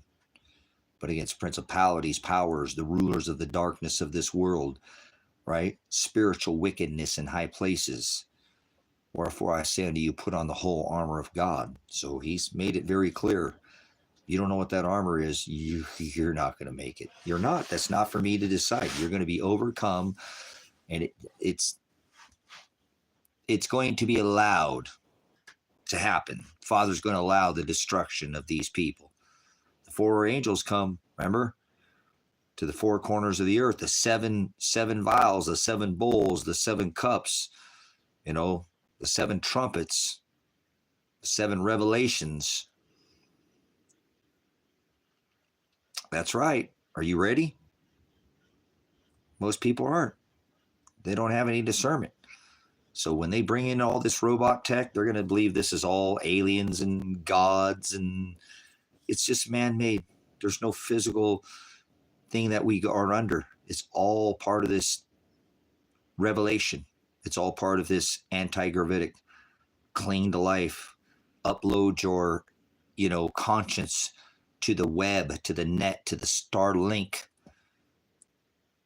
but against principalities, powers, the rulers of the darkness of this world, right? Spiritual wickedness in high places. Wherefore I say unto you, put on the whole armor of God. So he's made it very clear. You don't know what that armor is, you're not going to make it. You're not. That's not for me to decide. You're going to be overcome, and it's going to be allowed to happen. Father's going to allow the destruction of these people. The 4 angels come, remember? To the 4 corners of the earth, the seven vials, the 7 bowls, the 7 cups, the 7 trumpets, the 7 revelations. That's right. Are you ready? Most people aren't. They don't have any discernment. So when they bring in all this robot tech, they're going to believe this is all aliens and gods, and it's just man-made. There's no physical thing that we are under. It's all part of this revelation. It's all part of this anti-gravitic, cling to life, upload your, conscience to the web, to the net, to the Starlink.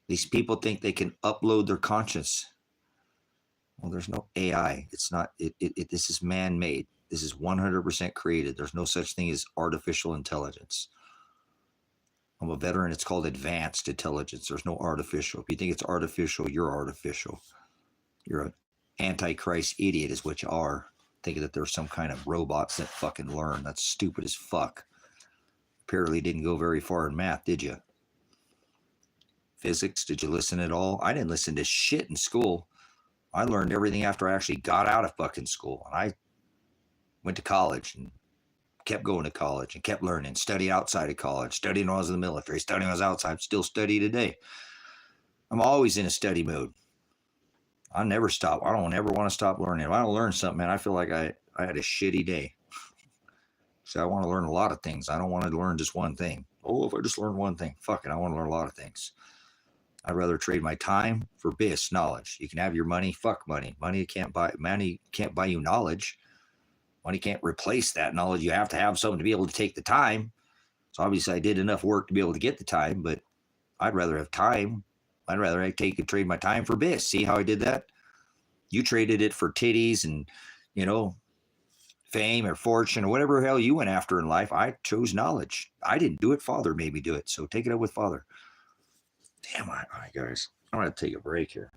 These people think they can upload their conscience. Well, there's no AI. It's not. This is man-made. This is 100% created. There's no such thing as artificial intelligence. I'm a veteran. It's called advanced intelligence. There's no artificial. If you think it's artificial, you're artificial. You're an antichrist idiot is what you are. Thinking that there's some kind of robots that fucking learn. That's stupid as fuck. Apparently didn't go very far in math, did you? Physics, did you listen at all? I didn't listen to shit in school. I learned everything after I actually got out of fucking school. And I went to college and kept going to college and kept learning, studied outside of college, studied when I was in the military, studied when I was outside, still study today. I'm always in a study mode. I never stop. I don't ever want to stop learning. If I don't learn something, man, I feel like I had a shitty day. So I want to learn a lot of things. I don't want to learn just one thing. Oh, if I just learn one thing, fuck it. I want to learn a lot of things. I'd rather trade my time for BIS, knowledge. You can have your money, fuck money. Money can't buy you knowledge. Money can't replace that knowledge. You have to have something to be able to take the time. So obviously I did enough work to be able to get the time, but I'd rather have time. I'd rather trade my time for BIS. See how I did that? You traded it for titties and, fame or fortune or whatever the hell you went after in life. I chose knowledge. I didn't do it. Father made me do it. So take it up with Father. Damn, all right, guys. I'm going to take a break here.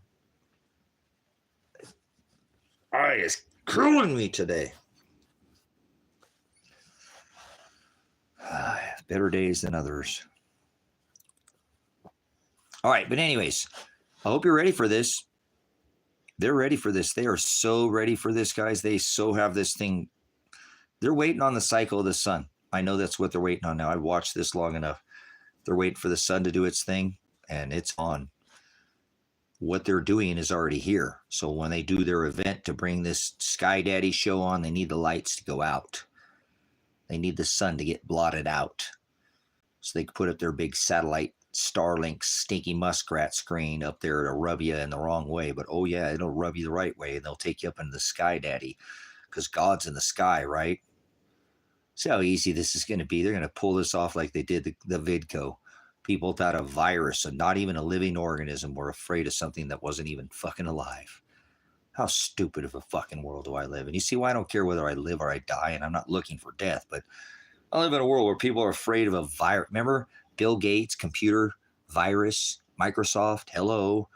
It's killing me today. Better days than others. All right, but anyways, I hope you're ready for this. They're ready for this. They are so ready for this, guys. They so have this thing. They're waiting on the cycle of the sun. I know that's what they're waiting on now. I've watched this long enough. They're waiting for the sun to do its thing, and it's on. What they're doing is already here. So when they do their event to bring this Sky Daddy show on, they need the lights to go out. They need the sun to get blotted out so they can put up their big satellite Starlink stinky muskrat screen up there to rub you in the wrong way. But oh yeah, it'll rub you the right way, and they'll take you up into the Sky Daddy because God's in the sky, right? See how easy this is going to be. They're going to pull this off like they did the Vidco. People thought a virus and not even a living organism were afraid of something that wasn't even fucking alive. How stupid of a fucking world do I live in? You see why I don't care whether I live or I die, and I'm not looking for death, but I live in a world where people are afraid of a virus. Remember Bill Gates, computer, virus, Microsoft, hello.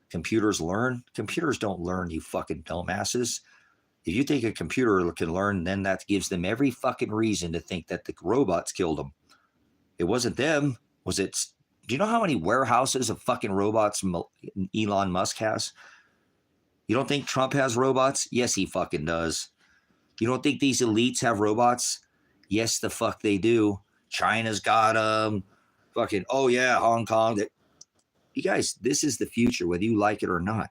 Computers learn. Computers don't learn, you fucking dumbasses. If you think a computer can learn, then that gives them every fucking reason to think that the robots killed them. It wasn't them. Was it? Do you know how many warehouses of fucking robots Elon Musk has? You don't think Trump has robots? Yes, he fucking does. You don't think these elites have robots? Yes, the fuck they do. China's got them. Fucking, oh yeah, Hong Kong. You guys, this is the future, whether you like it or not.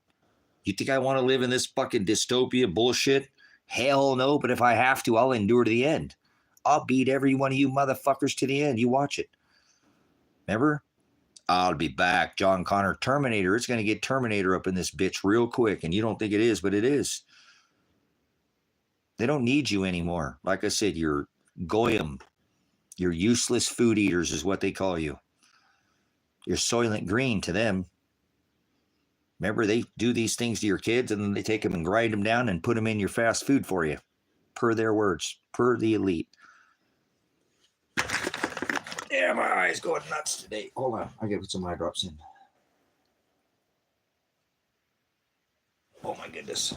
You think I want to live in this fucking dystopia bullshit? Hell no, but if I have to, I'll endure to the end. I'll beat every one of you motherfuckers to the end. You watch it. Remember? I'll be back. John Connor, Terminator. It's going to get Terminator up in this bitch real quick. And you don't think it is, but it is. They don't need you anymore. Like I said, you're goyim. You're useless food eaters is what they call you. You're Soylent Green to them. Remember, they do these things to your kids and then they take them and grind them down and put them in your fast food for you. Per their words. Per the elite. Yeah, my eyes going nuts today. Hold on. I gotta put some eye drops in. Oh my goodness.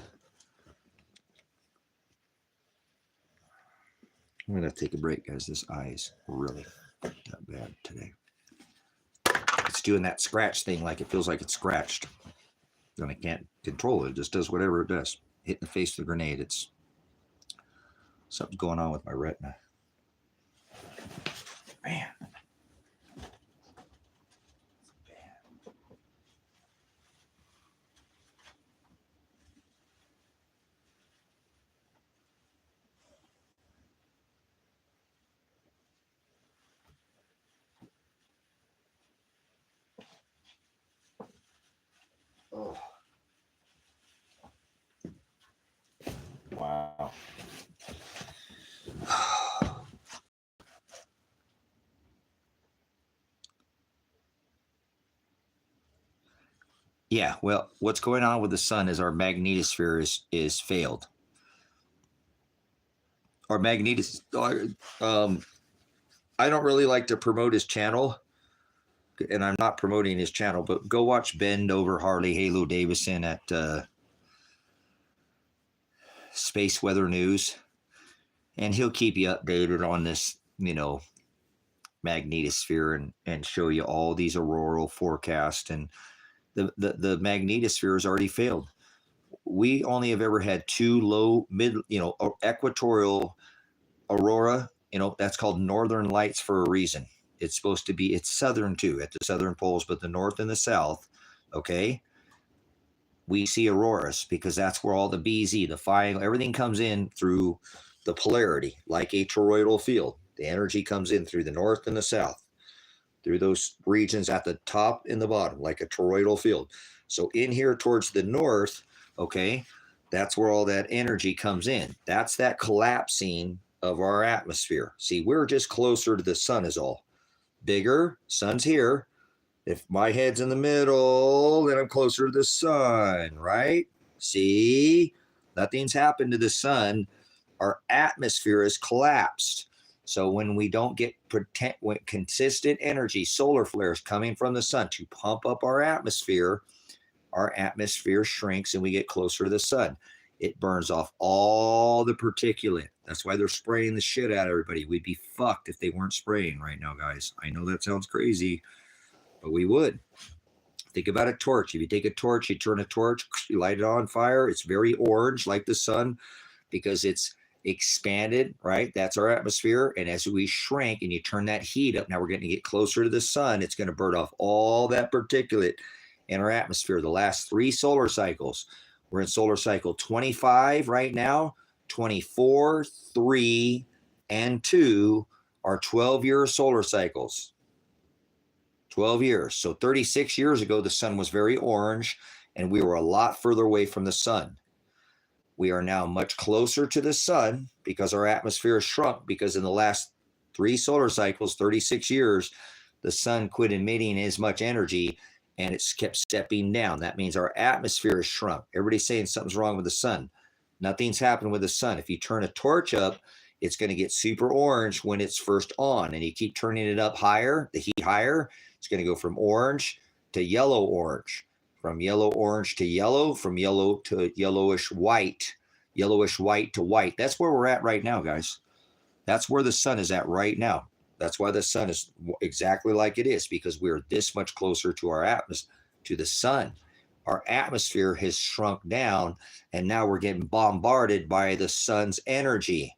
I'm gonna take a break, guys. This eye is really Not bad today. It's doing that scratch thing like it feels like it's scratched. And I can't control it. It just does whatever it does. Hit in the face with a grenade. It's something's going on with my retina. Man. Oh. Wow. Yeah, well, what's going on with the sun is our magnetosphere is failed. Our I don't really like to promote his channel, and I'm not promoting his channel, but go watch Bend over Harley Halo Davison at Space Weather News, and he'll keep you updated on this, magnetosphere and show you all these auroral forecasts. And the magnetosphere has already failed. We only have ever had two low mid, equatorial aurora. That's called northern lights for a reason. It's supposed to be, it's southern too, at the southern poles, but the north and the south, okay, we see auroras because that's where all the BZ, the phi, everything comes in through the polarity, like a toroidal field. The energy comes in through the north and the south, through those regions at the top and the bottom, like a toroidal field. So in here towards the north, okay, that's where all that energy comes in. That's that collapsing of our atmosphere. See, we're just closer to the sun is all. Bigger, sun's here. If my head's in the middle, then I'm closer to the sun, right? See, nothing's happened to the sun. Our atmosphere is collapsed. So when we don't get consistent energy, solar flares coming from the sun to pump up our atmosphere shrinks and we get closer to the sun. It burns off all the particulate. That's why they're spraying the shit out of everybody. We'd be fucked if they weren't spraying right now, guys. I know that sounds crazy, but we would. Think about a torch. If you take a torch, you turn a torch, you light it on fire. It's very orange like the sun because it's expanded, right? That's our atmosphere. And as we shrink and you turn that heat up, now we're going to get closer to the sun. It's going to burn off all that particulate in our atmosphere. The last 3 solar cycles, we're in solar cycle 25 right now, 24, 3, and 2 are 12-year solar cycles. 12 years. So 36 years ago, the sun was very orange and we were a lot further away from the sun. We are now much closer to the sun because our atmosphere has shrunk, because in the last 3 solar cycles, 36 years, the sun quit emitting as much energy and it's kept stepping down. That means our atmosphere has shrunk. Everybody's saying something's wrong with the sun. Nothing's happened with the sun. If you turn a torch up, it's going to get super orange when it's first on, and you keep turning it up higher, the heat higher, it's going to go from orange to yellow orange, from yellow orange to yellow, from yellow to yellowish white to white. That's where we're at right now, guys. That's where the sun is at right now. That's why the sun is exactly like it is, because we're this much closer to our atmosphere, to the sun. Our atmosphere has shrunk down, and now we're getting bombarded by the sun's energy.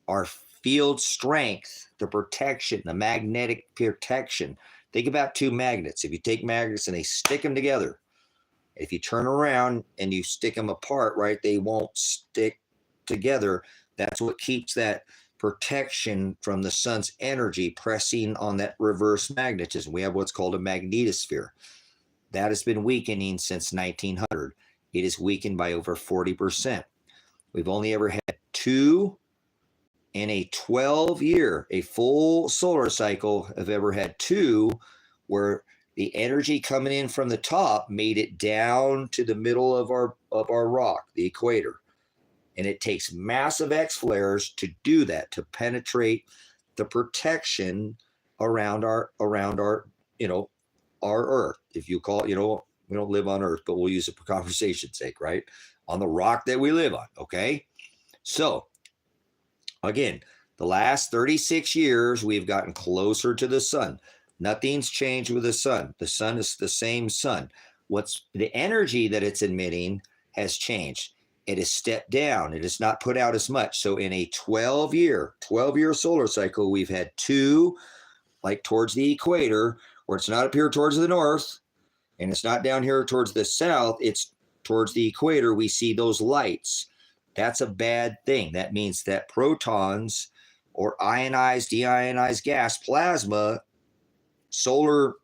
Our field strength, the protection, the magnetic protection. Think about 2 magnets. If you take magnets and they stick them together, if you turn around and you stick them apart, right, they won't stick together. That's what keeps that protection from the sun's energy pressing on that reverse magnetism. We have what's called a magnetosphere. That has been weakening since 1900. It is weakened by over 40%. We've only ever had 2 in a 12-year, a full solar cycle, have ever had 2 where the energy coming in from the top made it down to the middle of our rock, the equator. And it takes massive X flares to do that, to penetrate the protection around our our Earth. If you call it, we don't live on Earth, but we'll use it for conversation's sake, right? On the rock that we live on, okay? So, again, The last 36 years, we've gotten closer to the sun. Nothing's changed with the sun. The sun is the same sun. What's the energy that it's emitting has changed. It has stepped down. It has not put out as much. So in a 12-year solar cycle, we've had two, like towards the equator, where it's not up here towards the north, and it's not down here towards the south, it's towards the equator. We see those lights. That's a bad thing. That means that protons or ionized, deionized gas, plasma, solar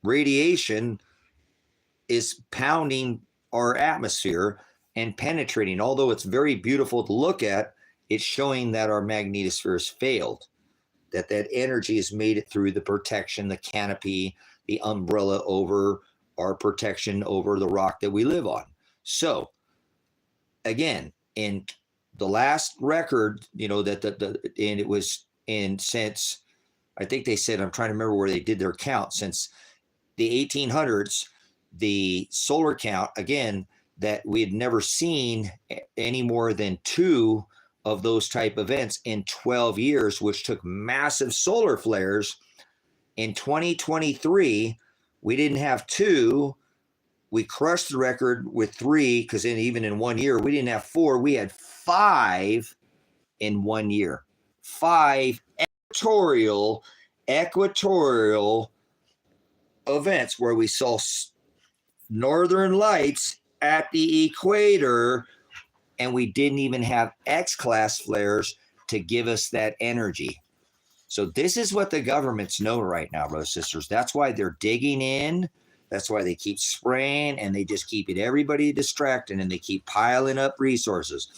radiation is pounding our atmosphere and penetrating. Although it's very beautiful to look at, it's showing that our magnetosphere has failed, that energy has made it through the protection, the canopy, the umbrella over our protection over the rock that we live on. So again, in the last record, you know, and it was in since, I think they said, I'm trying to remember where they did their count, since the 1800s, the solar count, again, that we had never seen any more than two of those type events in 12 years, which took massive solar flares. In 2023, we didn't have two. We crushed the record with three, because even in 1 year, we didn't have four. We had five in 1 year. Five equatorial events where we saw northern lights at the equator, and we didn't even have X-class flares to give us that energy. So this is what the governments know right now, brothers and sisters. That's why they're digging in. That's why they keep spraying, and they just keep everybody distracted, and they keep piling up resources.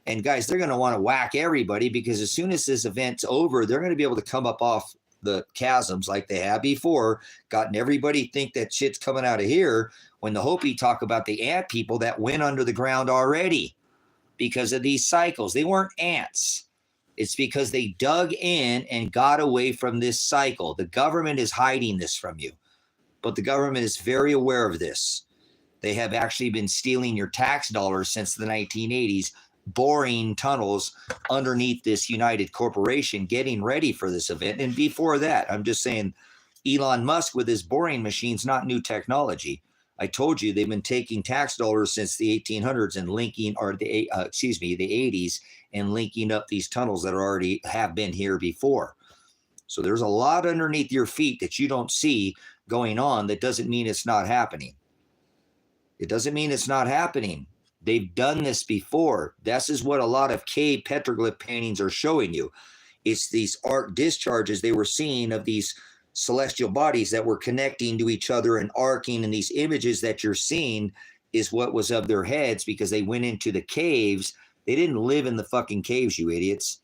And guys, they're going to want to whack everybody, because as soon as this event's over, they're going to be able to come up off the chasms like they have before, gotten everybody think that shit's coming out of here, when the Hopi talk about the ant people that went under the ground already because of these cycles. They weren't ants. It's because they dug in and got away from this cycle. The government is hiding this from you, but the government is very aware of this. They have actually been stealing your tax dollars since the 1980s, boring tunnels underneath this United Corporation, getting ready for this event. And before that, I'm just saying, Elon Musk with his boring machines, not new technology. I told you they've been taking tax dollars since the 1800s and linking, or the 80s, and linking up these tunnels that already have been here before. So there's a lot underneath your feet that you don't see going on. That doesn't mean it's not happening. It doesn't mean it's not happening. They've done this before. This is what a lot of cave petroglyph paintings are showing you. It's these arc discharges they were seeing of these celestial bodies that were connecting to each other and arcing, and these images that you're seeing is what was of their heads, because they went into the caves. They didn't live in the fucking caves, you idiots.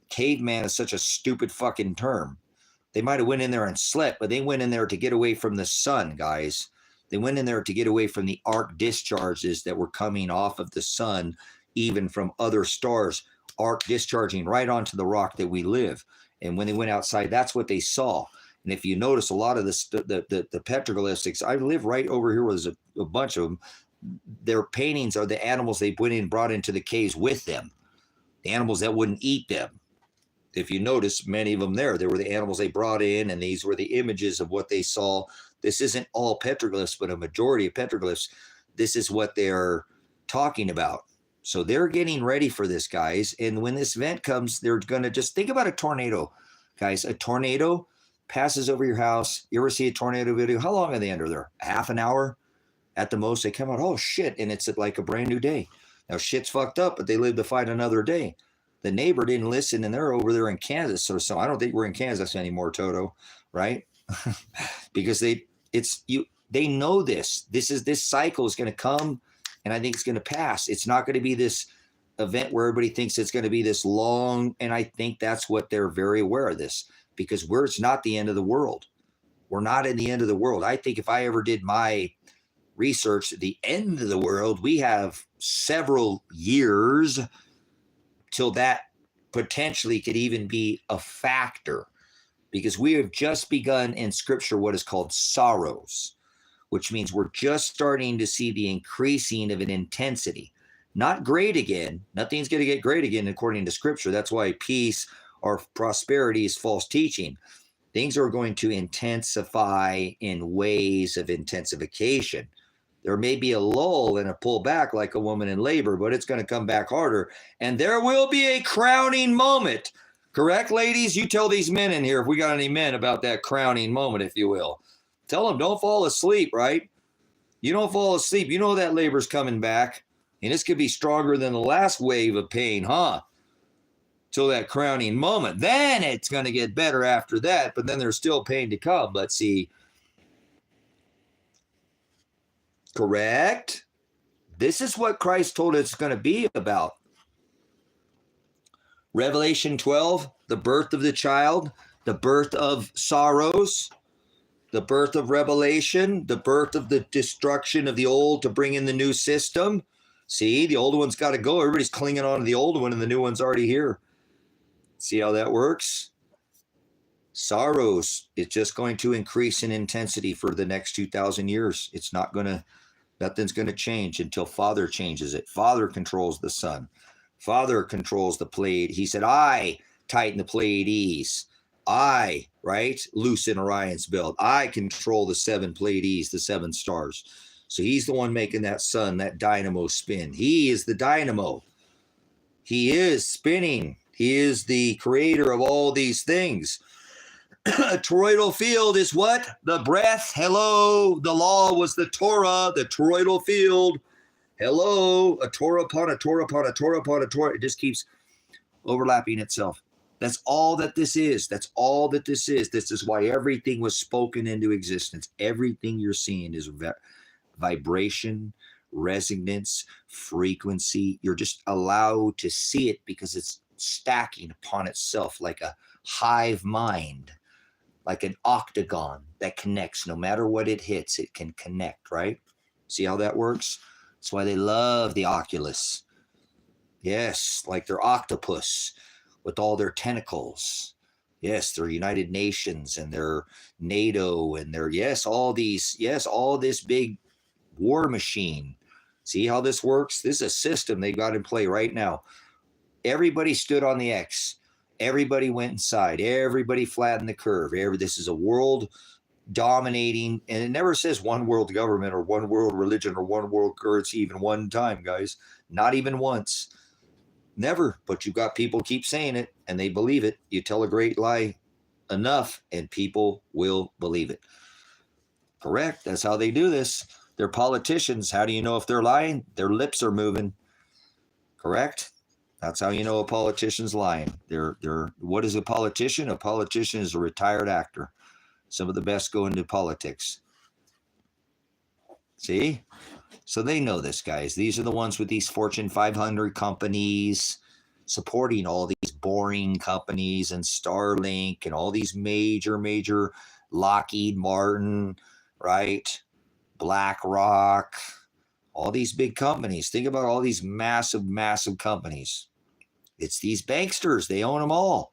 Caveman is such a stupid fucking term. They might have went in there and slept, but they went in there to get away from the sun, guys. They went in there to get away from the arc discharges that were coming off of the sun, even from other stars, arc discharging right onto the rock that we live. And when they went outside, that's what they saw. And if you notice, a lot of the petroglyphs, I live right over here where there's a bunch of them. Their paintings are the animals they brought into the caves with them, the animals that wouldn't eat them. If you notice, many of them they were the animals they brought in, and these were the images of what they saw. This isn't all petroglyphs, but a majority of petroglyphs. This is what they're talking about. So they're getting ready for this, guys. And when this event comes, they're going to just think about a tornado, guys. A tornado passes over your house. You ever see a tornado video? How long are they under there? Half an hour at the most. They come out, oh shit, and it's like a brand new day. Now shit's fucked up, but they live to fight another day. The neighbor didn't listen, and they're over there in Kansas. So I don't think we're in Kansas anymore, Toto, right? Because they know this. This cycle is going to come, and I think it's going to pass. It's not going to be this event where everybody thinks it's going to be this long, and I think that's what they're very aware of this, because it's not the end of the world. We're not in the end of the world. I think if I ever did my research, the end of the world, we have several years till that potentially could even be a factor, because we have just begun in Scripture what is called sorrows, which means we're just starting to see the increasing of an intensity. Not great again. Nothing's going to get great again according to Scripture. That's why peace or prosperity is false teaching. Things are going to intensify in ways of intensification. There may be a lull and a pullback like a woman in labor, but it's going to come back harder. And there will be a crowning moment. Correct, ladies? You tell these men in here, if we got any men, about that crowning moment, if you will. Tell them, don't fall asleep, right? You don't fall asleep. You know that labor's coming back. And this could be stronger than the last wave of pain, huh? Till that crowning moment. Then it's going to get better after that, but then there's still pain to come. But see, correct? This is what Christ told us it's going to be about. Revelation 12, the birth of the child, the birth of sorrows, the birth of revelation, the birth of the destruction of the old to bring in the new system. See, the old one's got to go. Everybody's clinging on to the old one and the new one's already here. See how that works? Sorrows, it's just going to increase in intensity for the next 2,000 years. It's not going to, nothing's going to change until Father changes it. Father controls the sun. Father controls the Plea. He said, I tighten the Pleiades. I, right, loosen Orion's belt. I control the 7 Pleiades, the 7 stars. So he's the one making that sun, that dynamo spin. He is the dynamo. He is spinning. He is the creator of all these things. A toroidal field is what? The breath. Hello. The law was the Torah, the toroidal field. Hello. A Torah upon a Torah upon a Torah upon a Torah. It just keeps overlapping itself. That's all that this is. That's all that this is. This is why everything was spoken into existence. Everything you're seeing is vibration, resonance, frequency. You're just allowed to see it because it's stacking upon itself like a hive mind, like an octagon that connects. No matter what it hits, it can connect, right? See how that works? That's why they love the Oculus. Yes, like their octopus with all their tentacles. Yes, their United Nations and their NATO and their, all this big war machine. See how this works? This is a system they got in play right now. Everybody stood on the X. Everybody went inside. Everybody flattened the curve. This is a world dominating, and it never says one world government or one world religion or one world currency even one time, guys. Not even once. Never. But you got people keep saying it, and they believe it. You tell a great lie enough, and people will believe it. Correct. That's how they do this. They're politicians. How do you know if they're lying? Their lips are moving. Correct. That's how you know a politician's lying. What is a politician? A politician is a retired actor. Some of the best go into politics. See? So they know this, guys. These are the ones with these Fortune 500 companies supporting all these boring companies and Starlink and all these major Lockheed Martin, right? BlackRock, all these big companies. Think about all these massive companies. It's these banksters. They own them all.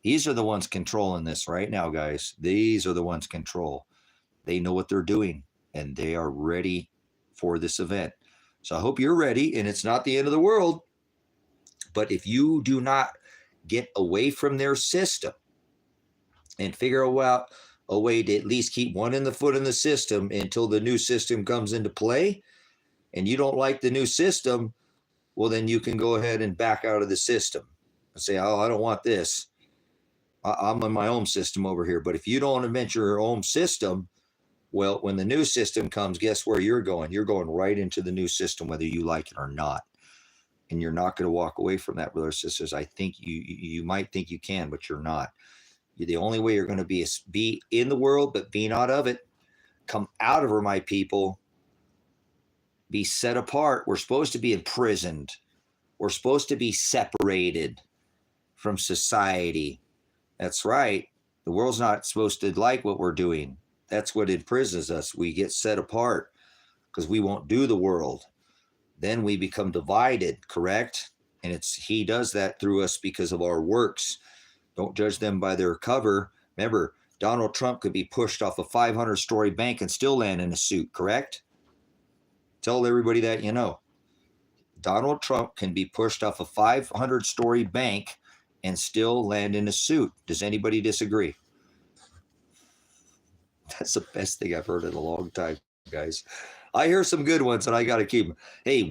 These are the ones controlling this right now, guys. These are the ones control. They know what they're doing, and they are ready for this event. So I hope you're ready, and it's not the end of the world. But if you do not get away from their system and figure out a way to at least keep one in the foot in the system until the new system comes into play, and you don't like the new system, well, then you can go ahead and back out of the system and say, oh, I don't want this. I'm in my own system over here. But if you don't invent your own system, well, when the new system comes, guess where you're going? You're going right into the new system, whether you like it or not. And you're not going to walk away from that, brothers and sisters. I think you might think you can, but you're not. The only way you're going to be is be in the world, but be not of it. Come out of her, my people. Be set apart. We're supposed to be imprisoned. We're supposed to be separated from society. That's right. The world's not supposed to like what we're doing. That's what imprisons us. We get set apart because we won't do the world. Then we become divided, correct? And he does that through us because of our works. Don't judge them by their cover. Remember, Donald Trump could be pushed off a 500-story bank and still land in a suit, correct? Tell everybody that you know. Donald Trump can be pushed off a 500-story bank and still land in a suit. Does anybody disagree? That's the best thing I've heard in a long time, guys. I hear some good ones, and I got to keep them. Hey,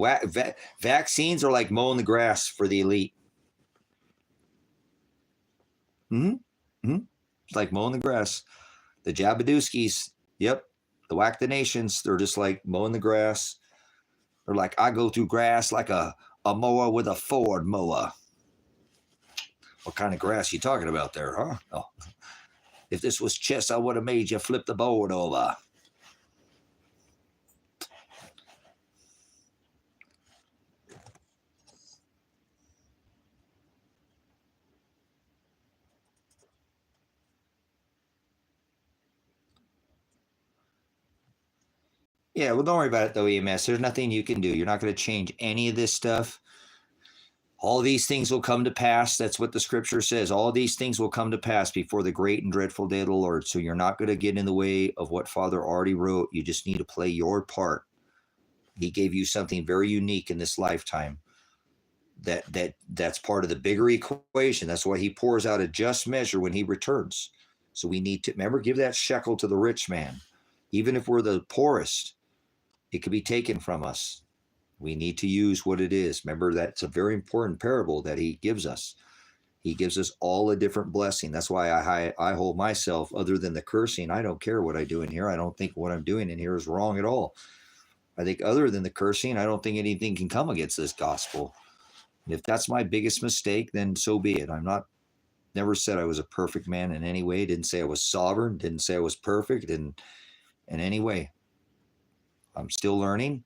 vaccines are like mowing the grass for the elite. It's like mowing the grass. The Jabadooskies, yep. The Whack the Nations, they're just like mowing the grass. They're like, I go through grass like a mower with a Ford mower. What kind of grass you talking about there, huh? Oh. If this was chess, I would have made you flip the board over. Yeah, well, don't worry about it, though, EMS. There's nothing you can do. You're not going to change any of this stuff. All these things will come to pass. That's what the scripture says. All these things will come to pass before the great and dreadful day of the Lord. So you're not going to get in the way of what Father already wrote. You just need to play your part. He gave you something very unique in this lifetime. That's part of the bigger equation. That's why he pours out a just measure when he returns. So we need to, remember, give that shekel to the rich man. Even if we're the poorest, it could be taken from us. We need to use what it is. Remember, that's a very important parable that he gives us. He gives us all a different blessing. That's why I hold myself, other than the cursing, I don't care what I do in here. I don't think what I'm doing in here is wrong at all. I think other than the cursing, I don't think anything can come against this gospel. And if that's my biggest mistake, then so be it. Never said I was a perfect man in any way. Didn't say I was sovereign. Didn't say I was perfect in any way. I'm still learning,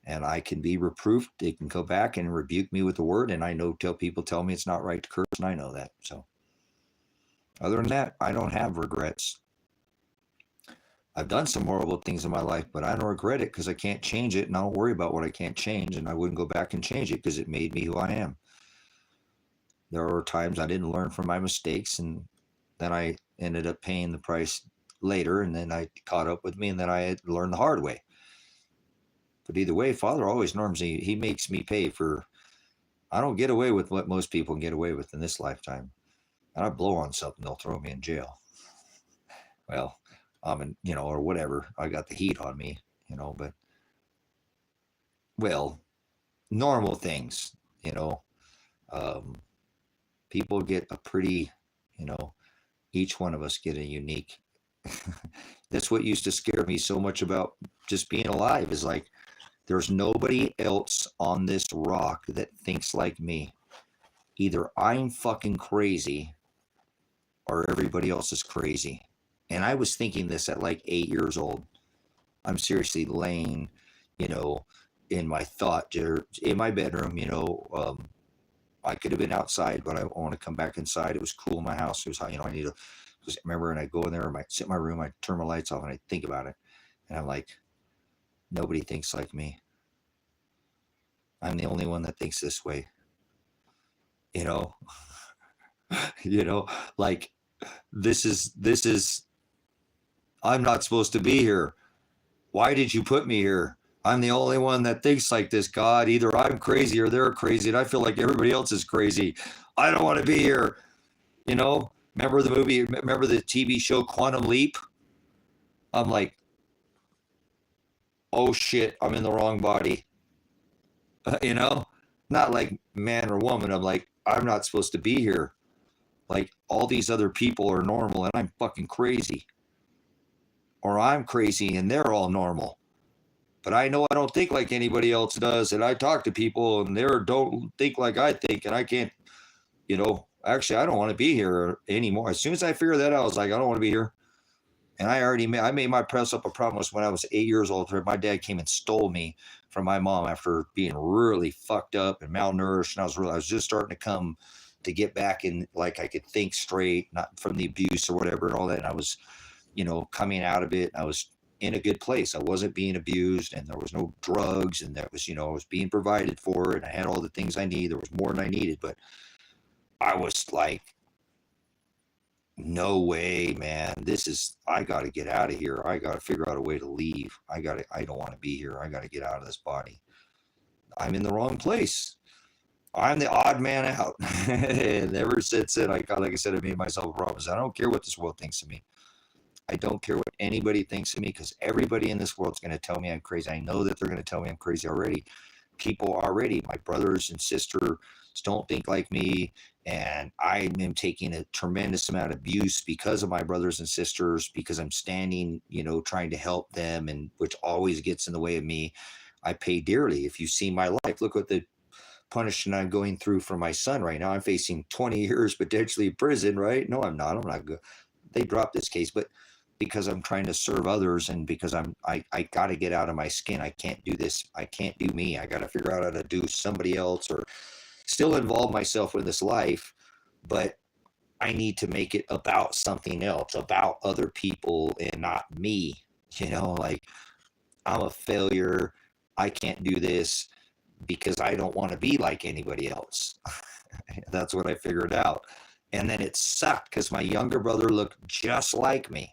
and I can be reproofed. They can go back and rebuke me with the word, and I know people tell me it's not right to curse, and I know that. So other than that, I don't have regrets. I've done some horrible things in my life, but I don't regret it because I can't change it, and I don't worry about what I can't change, and I wouldn't go back and change it because it made me who I am. There were times I didn't learn from my mistakes, and then I ended up paying the price later, and then I caught up with me, and then I had learned the hard way. But either way, Father always norms me. He makes me pay for. I don't get away with what most people can get away with in this lifetime. And I blow on something, they'll throw me in jail. Well, or whatever. I got the heat on me, but well, normal things, people get a pretty, each one of us get a unique. That's what used to scare me so much about just being alive, is like, there's nobody else on this rock that thinks like me. Either I'm fucking crazy or everybody else is crazy. And I was thinking this at like 8 years old. I'm seriously laying, in my thought, in my bedroom, I could have been outside, but I want to come back inside. It was cool in my house. It was, I need to, remember, and I go in there, I sit in my room, I turn my lights off, and I think about it. And I'm like, nobody thinks like me. I'm the only one that thinks this way. Like, this is, I'm not supposed to be here. Why did you put me here? I'm the only one that thinks like this, God. Either I'm crazy or they're crazy, and I feel like everybody else is crazy. I don't want to be here. Remember the movie, remember the TV show Quantum Leap? I'm like, oh shit, I'm in the wrong body. Not like man or woman. I'm like, I'm not supposed to be here. Like, all these other people are normal and I'm fucking crazy. Or I'm crazy and they're all normal. But I know I don't think like anybody else does. And I talk to people and they don't think like I think. And I can't, actually, I don't want to be here anymore. As soon as I figured that out, I was like, I don't want to be here. And I made my press up a promise when I was 8 years old. My dad came and stole me from my mom after being really fucked up and malnourished. And I was just starting to come to get back in, like I could think straight, not from the abuse or whatever and all that. And I was, coming out of it. I was in a good place. I wasn't being abused and there was no drugs, and that was, I was being provided for, and I had all the things I need. There was more than I needed, but I was like, no way, man. I got to get out of here. I got to figure out a way to leave. I don't want to be here. I got to get out of this body. I'm in the wrong place. I'm the odd man out. And ever since then, like I said, I made myself a promise. I don't care what this world thinks of me. I don't care what anybody thinks of me, because everybody in this world is going to tell me I'm crazy. I know that they're going to tell me I'm crazy already. People already, my brothers and sisters don't think like me, and I am taking a tremendous amount of abuse because of my brothers and sisters, because I'm standing, trying to help them, and which always gets in the way of me. I pay dearly. If you see my life, look what the punishment I'm going through for my son right now. I'm facing 20 years potentially in prison, right? No, I'm not. I'm not good. They dropped this case, but because I'm trying to serve others, and because I got to get out of my skin. I can't do this. I can't do me. I got to figure out how to do somebody else, or still involve myself in this life, but I need to make it about something else, about other people and not me. Like, I'm a failure. I can't do this because I don't want to be like anybody else. That's what I figured out. And then it sucked because my younger brother looked just like me.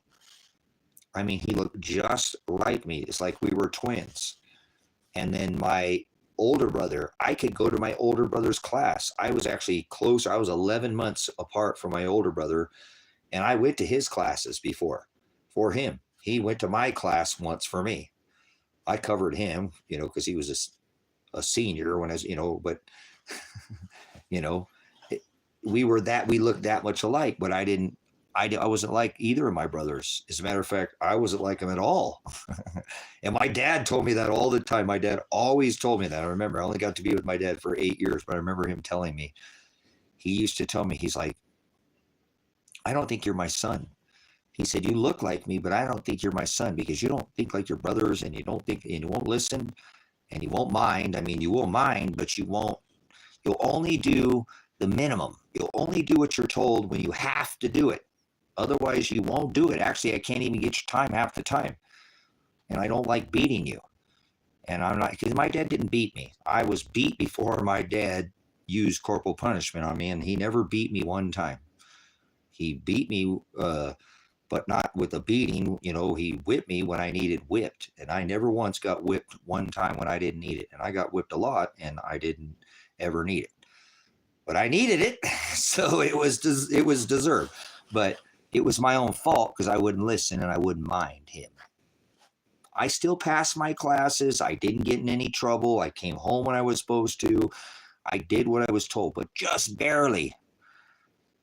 I mean, he looked just like me. It's like we were twins. And then my older brother, I could go to my older brother's class. I was actually closer. I was 11 months apart from my older brother, and I went to his classes before for him. He went to my class once for me. I covered him, because he was a senior when I was, but, we looked that much alike, but I wasn't like either of my brothers. As a matter of fact, I wasn't like them at all. And my dad told me that all the time. My dad always told me that. I remember I only got to be with my dad for 8 years, but I remember him telling me, he used to tell me, he's like, I don't think you're my son. He said, you look like me, but I don't think you're my son, because you don't think like your brothers, and you won't listen, and you won't mind. I mean, you will mind, but you'll only do the minimum. You'll only do what you're told when you have to do it. Otherwise, you won't do it. Actually, I can't even get your time half the time. And I don't like beating you. And I'm not, because my dad didn't beat me. I was beat before my dad used corporal punishment on me, and he never beat me one time. He beat me, but not with a beating. He whipped me when I needed whipped. And I never once got whipped one time when I didn't need it. And I got whipped a lot, and I didn't ever need it. But I needed it, so it was deserved. But it was my own fault because I wouldn't listen and I wouldn't mind him. I still passed my classes. I didn't get in any trouble. I came home when I was supposed to. I did what I was told, but just barely.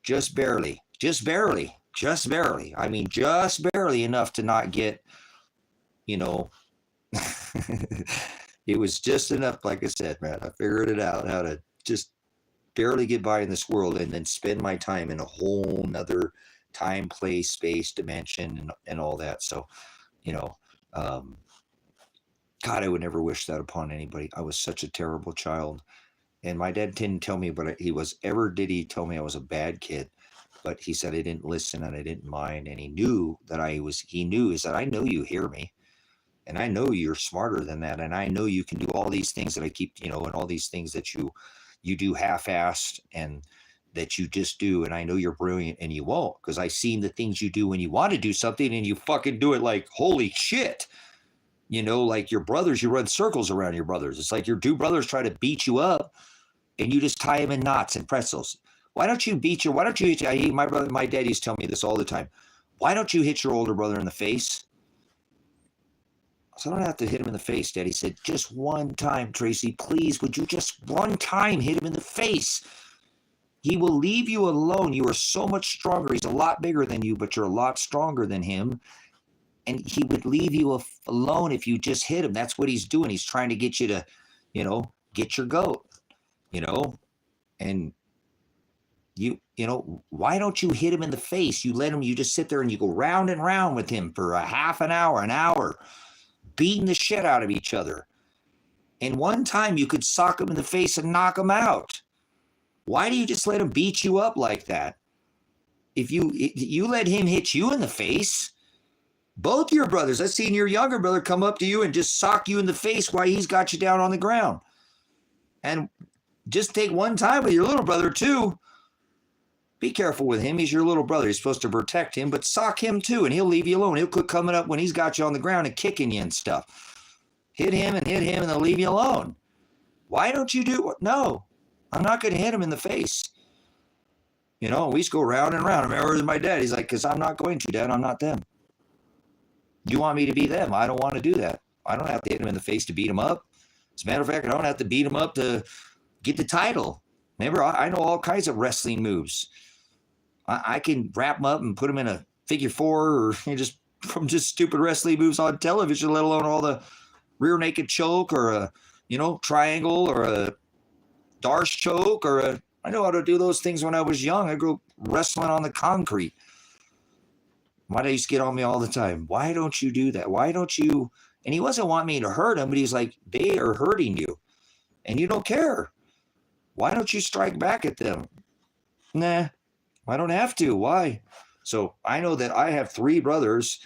Just barely. Just barely. Just barely. I mean, just barely enough to not get, it was just enough, like I said, man. I figured it out, how to just barely get by in this world, and then spend my time in a whole nother time, place, space, dimension, and all that. So, God, I would never wish that upon anybody. I was such a terrible child. And my dad didn't tell me, but did he tell me I was a bad kid? But he said I didn't listen and I didn't mind. And he knew that he said, I know you hear me. And I know you're smarter than that. And I know you can do all these things that I keep, and all these things that you do half-assed and that you just do. And I know you're brilliant, and you won't, because I've seen the things you do when you want to do something and you fucking do it like, holy shit. Like your brothers, you run circles around your brothers. It's like your two brothers try to beat you up and you just tie them in knots and pretzels. Why don't you hit my dad used to tell me this all the time. Why don't you hit your older brother in the face? So I don't have to hit him in the face, Dad. He said, just one time, Tracy, please, would you just one time hit him in the face? He will leave you alone. You are so much stronger. He's a lot bigger than you, but you're a lot stronger than him. And he would leave you alone if you just hit him. That's what he's doing. He's trying to get you to, get your goat, and why don't you hit him in the face? You just sit there and you go round and round with him for a half an hour, beating the shit out of each other. And one time you could sock him in the face and knock him out. Why do you just let him beat you up like that? If you let him hit you in the face, both your brothers, I've seen your younger brother come up to you and just sock you in the face while he's got you down on the ground. And just take one time with your little brother too. Be careful with him. He's your little brother. You're supposed to protect him, but sock him too, and he'll leave you alone. He'll quit coming up when he's got you on the ground and kicking you and stuff. Hit him, and they'll leave you alone. Why don't you do what? No, I'm not going to hit him in the face. We used to go round and round. I remember my dad, he's like, because I'm not going to, Dad, I'm not them. You want me to be them. I don't want to do that. I don't have to hit him in the face to beat him up. As a matter of fact, I don't have to beat him up to get the title. Remember, I know all kinds of wrestling moves. I can wrap him up and put him in a figure four, or just from just stupid wrestling moves on television, let alone all the rear naked choke, or a triangle, or a Darce choke, or I know how to do those things when I was young. I grew up wrestling on the concrete. My dad used to get on me all the time. Why don't you do that? Why don't you? And he wasn't wanting me to hurt him, but he's like, they are hurting you, and you don't care. Why don't you strike back at them? Nah, I don't have to. Why? So I know that I have 3 brothers,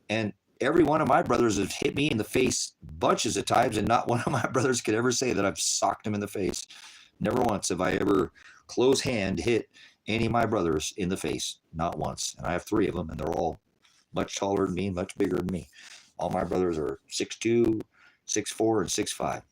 and every one of my brothers has hit me in the face bunches of times, and not one of my brothers could ever say that I've socked him in the face. Never once have I ever close hand hit any of my brothers in the face. Not once. And I have 3 of them, and they're all much taller than me, much bigger than me. All my brothers are 6'2", 6'4", and 6'5".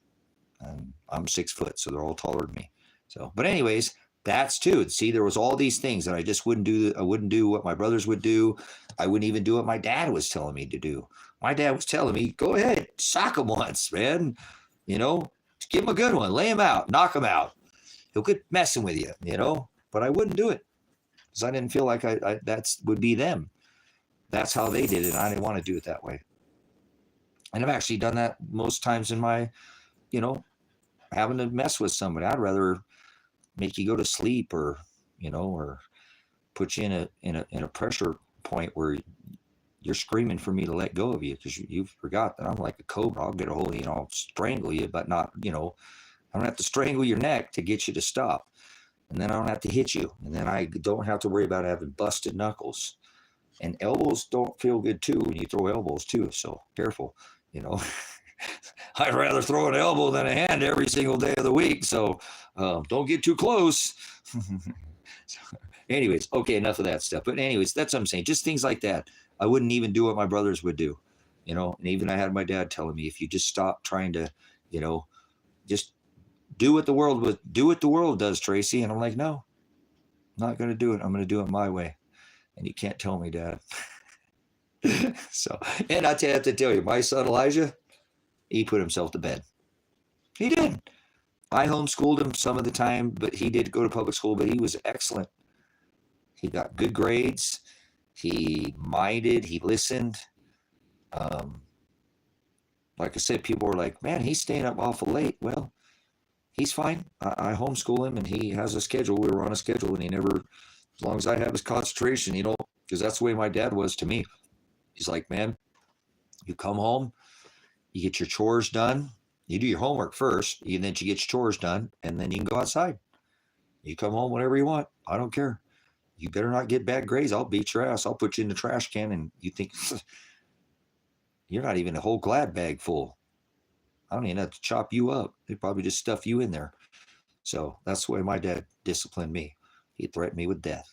And I'm 6 foot, so they're all taller than me. So, but anyways, that's too. See, there was all these things, and I just wouldn't do. I wouldn't do what my brothers would do. I wouldn't even do what my dad was telling me to do. My dad was telling me, "Go ahead, sock him once, man. Give him a good one, lay him out, knock him out. He'll quit messing with you, But I wouldn't do it because I didn't feel like that would be them. That's how they did it. And I didn't want to do it that way. And I've actually done that most times in my, having to mess with somebody. I'd rather make you go to sleep, or put you in a pressure point where you're screaming for me to let go of you because you forgot that I'm like a cobra. I'll get a hold of you and I'll strangle you, but not, I don't have to strangle your neck to get you to stop. And then I don't have to hit you. And then I don't have to worry about having busted knuckles. And elbows don't feel good too when you throw elbows too. So careful, I'd rather throw an elbow than a hand every single day of the week. So don't get too close. Anyways, okay, enough of that stuff. But anyways, that's what I'm saying. Just things like that. I wouldn't even do what my brothers would do, And even I had my dad telling me, if you just stop trying to, just do what the world does, Tracy. And I'm like, no, I'm not going to do it. I'm going to do it my way. And you can't tell me, Dad. So, and I have to tell you, my son Elijah, he put himself to bed. He did. I homeschooled him some of the time, but he did go to public school, but he was excellent. He got good grades. He minded. He listened. Like I said, people were like, man, he's staying up awful late. Well, he's fine. I homeschool him, and he has a schedule. We were on a schedule, and he never, as long as I have his concentration, because that's the way my dad was to me. He's like, man, you come home, you get your chores done. You do your homework first, and then you get your chores done, and then you can go outside. You come home whenever you want. I don't care. You better not get bad grades. I'll beat your ass. I'll put you in the trash can, and you think you're not even a whole Glad bag full. I don't even have to chop you up. They probably just stuff you in there. So that's the way my dad disciplined me. He threatened me with death.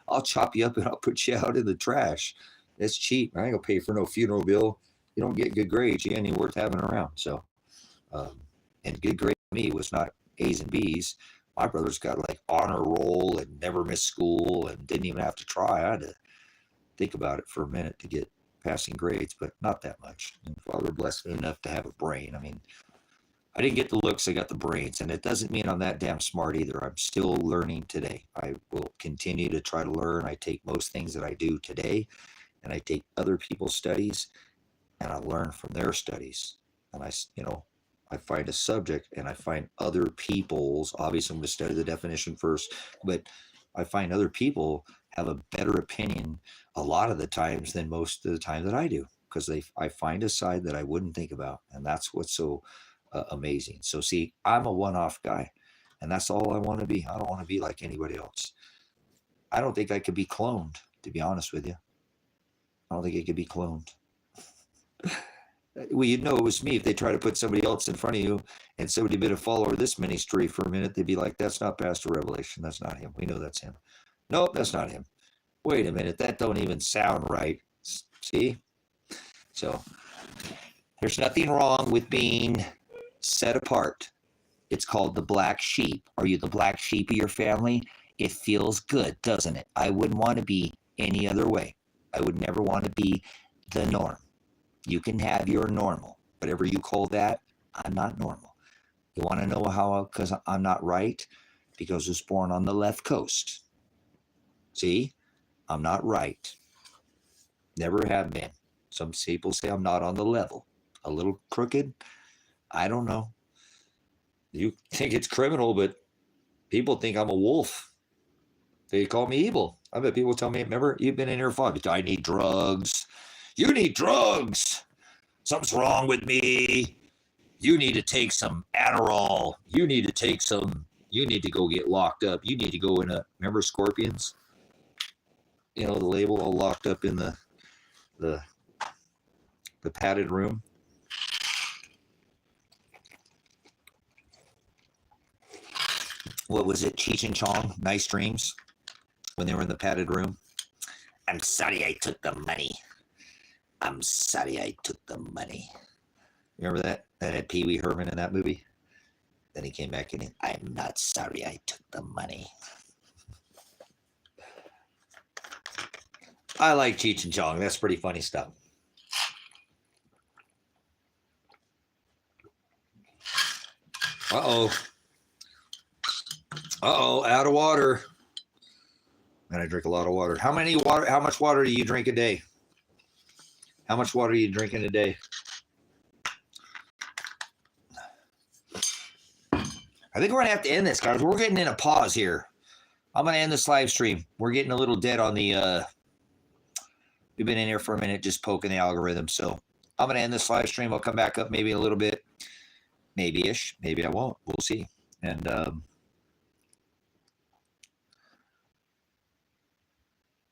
I'll chop you up and I'll put you out in the trash. It's cheap. I ain't gonna pay for no funeral bill. You don't get good grades. You ain't even worth having around. So, and good grade for me was not A's and B's. My brother's got like honor roll and never missed school and didn't even have to try. I had to think about it for a minute to get passing grades, but not that much. And Father blessed me enough to have a brain. I mean, I didn't get the looks, I got the brains. And it doesn't mean I'm that damn smart either. I'm still learning today. I will continue to try to learn. I take most things that I do today, and I take other people's studies, and I learn from their studies. And I find a subject, and I find other people's, obviously I'm going to study the definition first, but I find other people have a better opinion a lot of the times than most of the time that I do, because I find a side that I wouldn't think about. And that's what's so amazing. So see, I'm a one-off guy, and that's all I want to be. I don't want to be like anybody else. I don't think I could be cloned, to be honest with you. I don't think it could be cloned. Well, you'd know it was me if they try to put somebody else in front of you and somebody been a follower of this ministry for a minute. They'd be like, that's not Pastor Revelation. That's not him. We know that's him. Nope, that's not him. Wait a minute. That don't even sound right. See? So there's nothing wrong with being set apart. It's called the black sheep. Are you the black sheep of your family? It feels good, doesn't it? I wouldn't want to be any other way. I would never want to be the norm. You can have your normal. Whatever you call that, I'm not normal. You want to know how? Because I'm not right? Because I was born on the left coast. See? I'm not right. Never have been. Some people say I'm not on the level. A little crooked? I don't know. You think it's criminal, but people think I'm a wolf. They call me evil. I bet people tell me, remember, you've been in here for I need drugs. You need drugs. Something's wrong with me. You need to take some Adderall. You need to go get locked up. You need to go in remember Scorpions? You know, the label all locked up in the padded room. What was it? Cheech and Chong, Nice Dreams, when they were in the padded room. I'm sorry I took the money. I'm sorry I took the money. Remember that? That had Pee Wee Herman in that movie? Then he came back and I'm not sorry I took the money. I like Cheech and Chong. That's pretty funny stuff. Uh-oh. Uh-oh, out of water. And I drink a lot of water. How much water do you drink a day? How much water are you drinking a day? I think we're going to have to end this, guys. We're getting in a pause here. I'm going to end this live stream. We're getting a little dead on the... we've been in here for a minute just poking the algorithm. So I'm going to end this live stream. I'll come back up maybe a little bit. Maybe-ish. Maybe I won't. We'll see. And...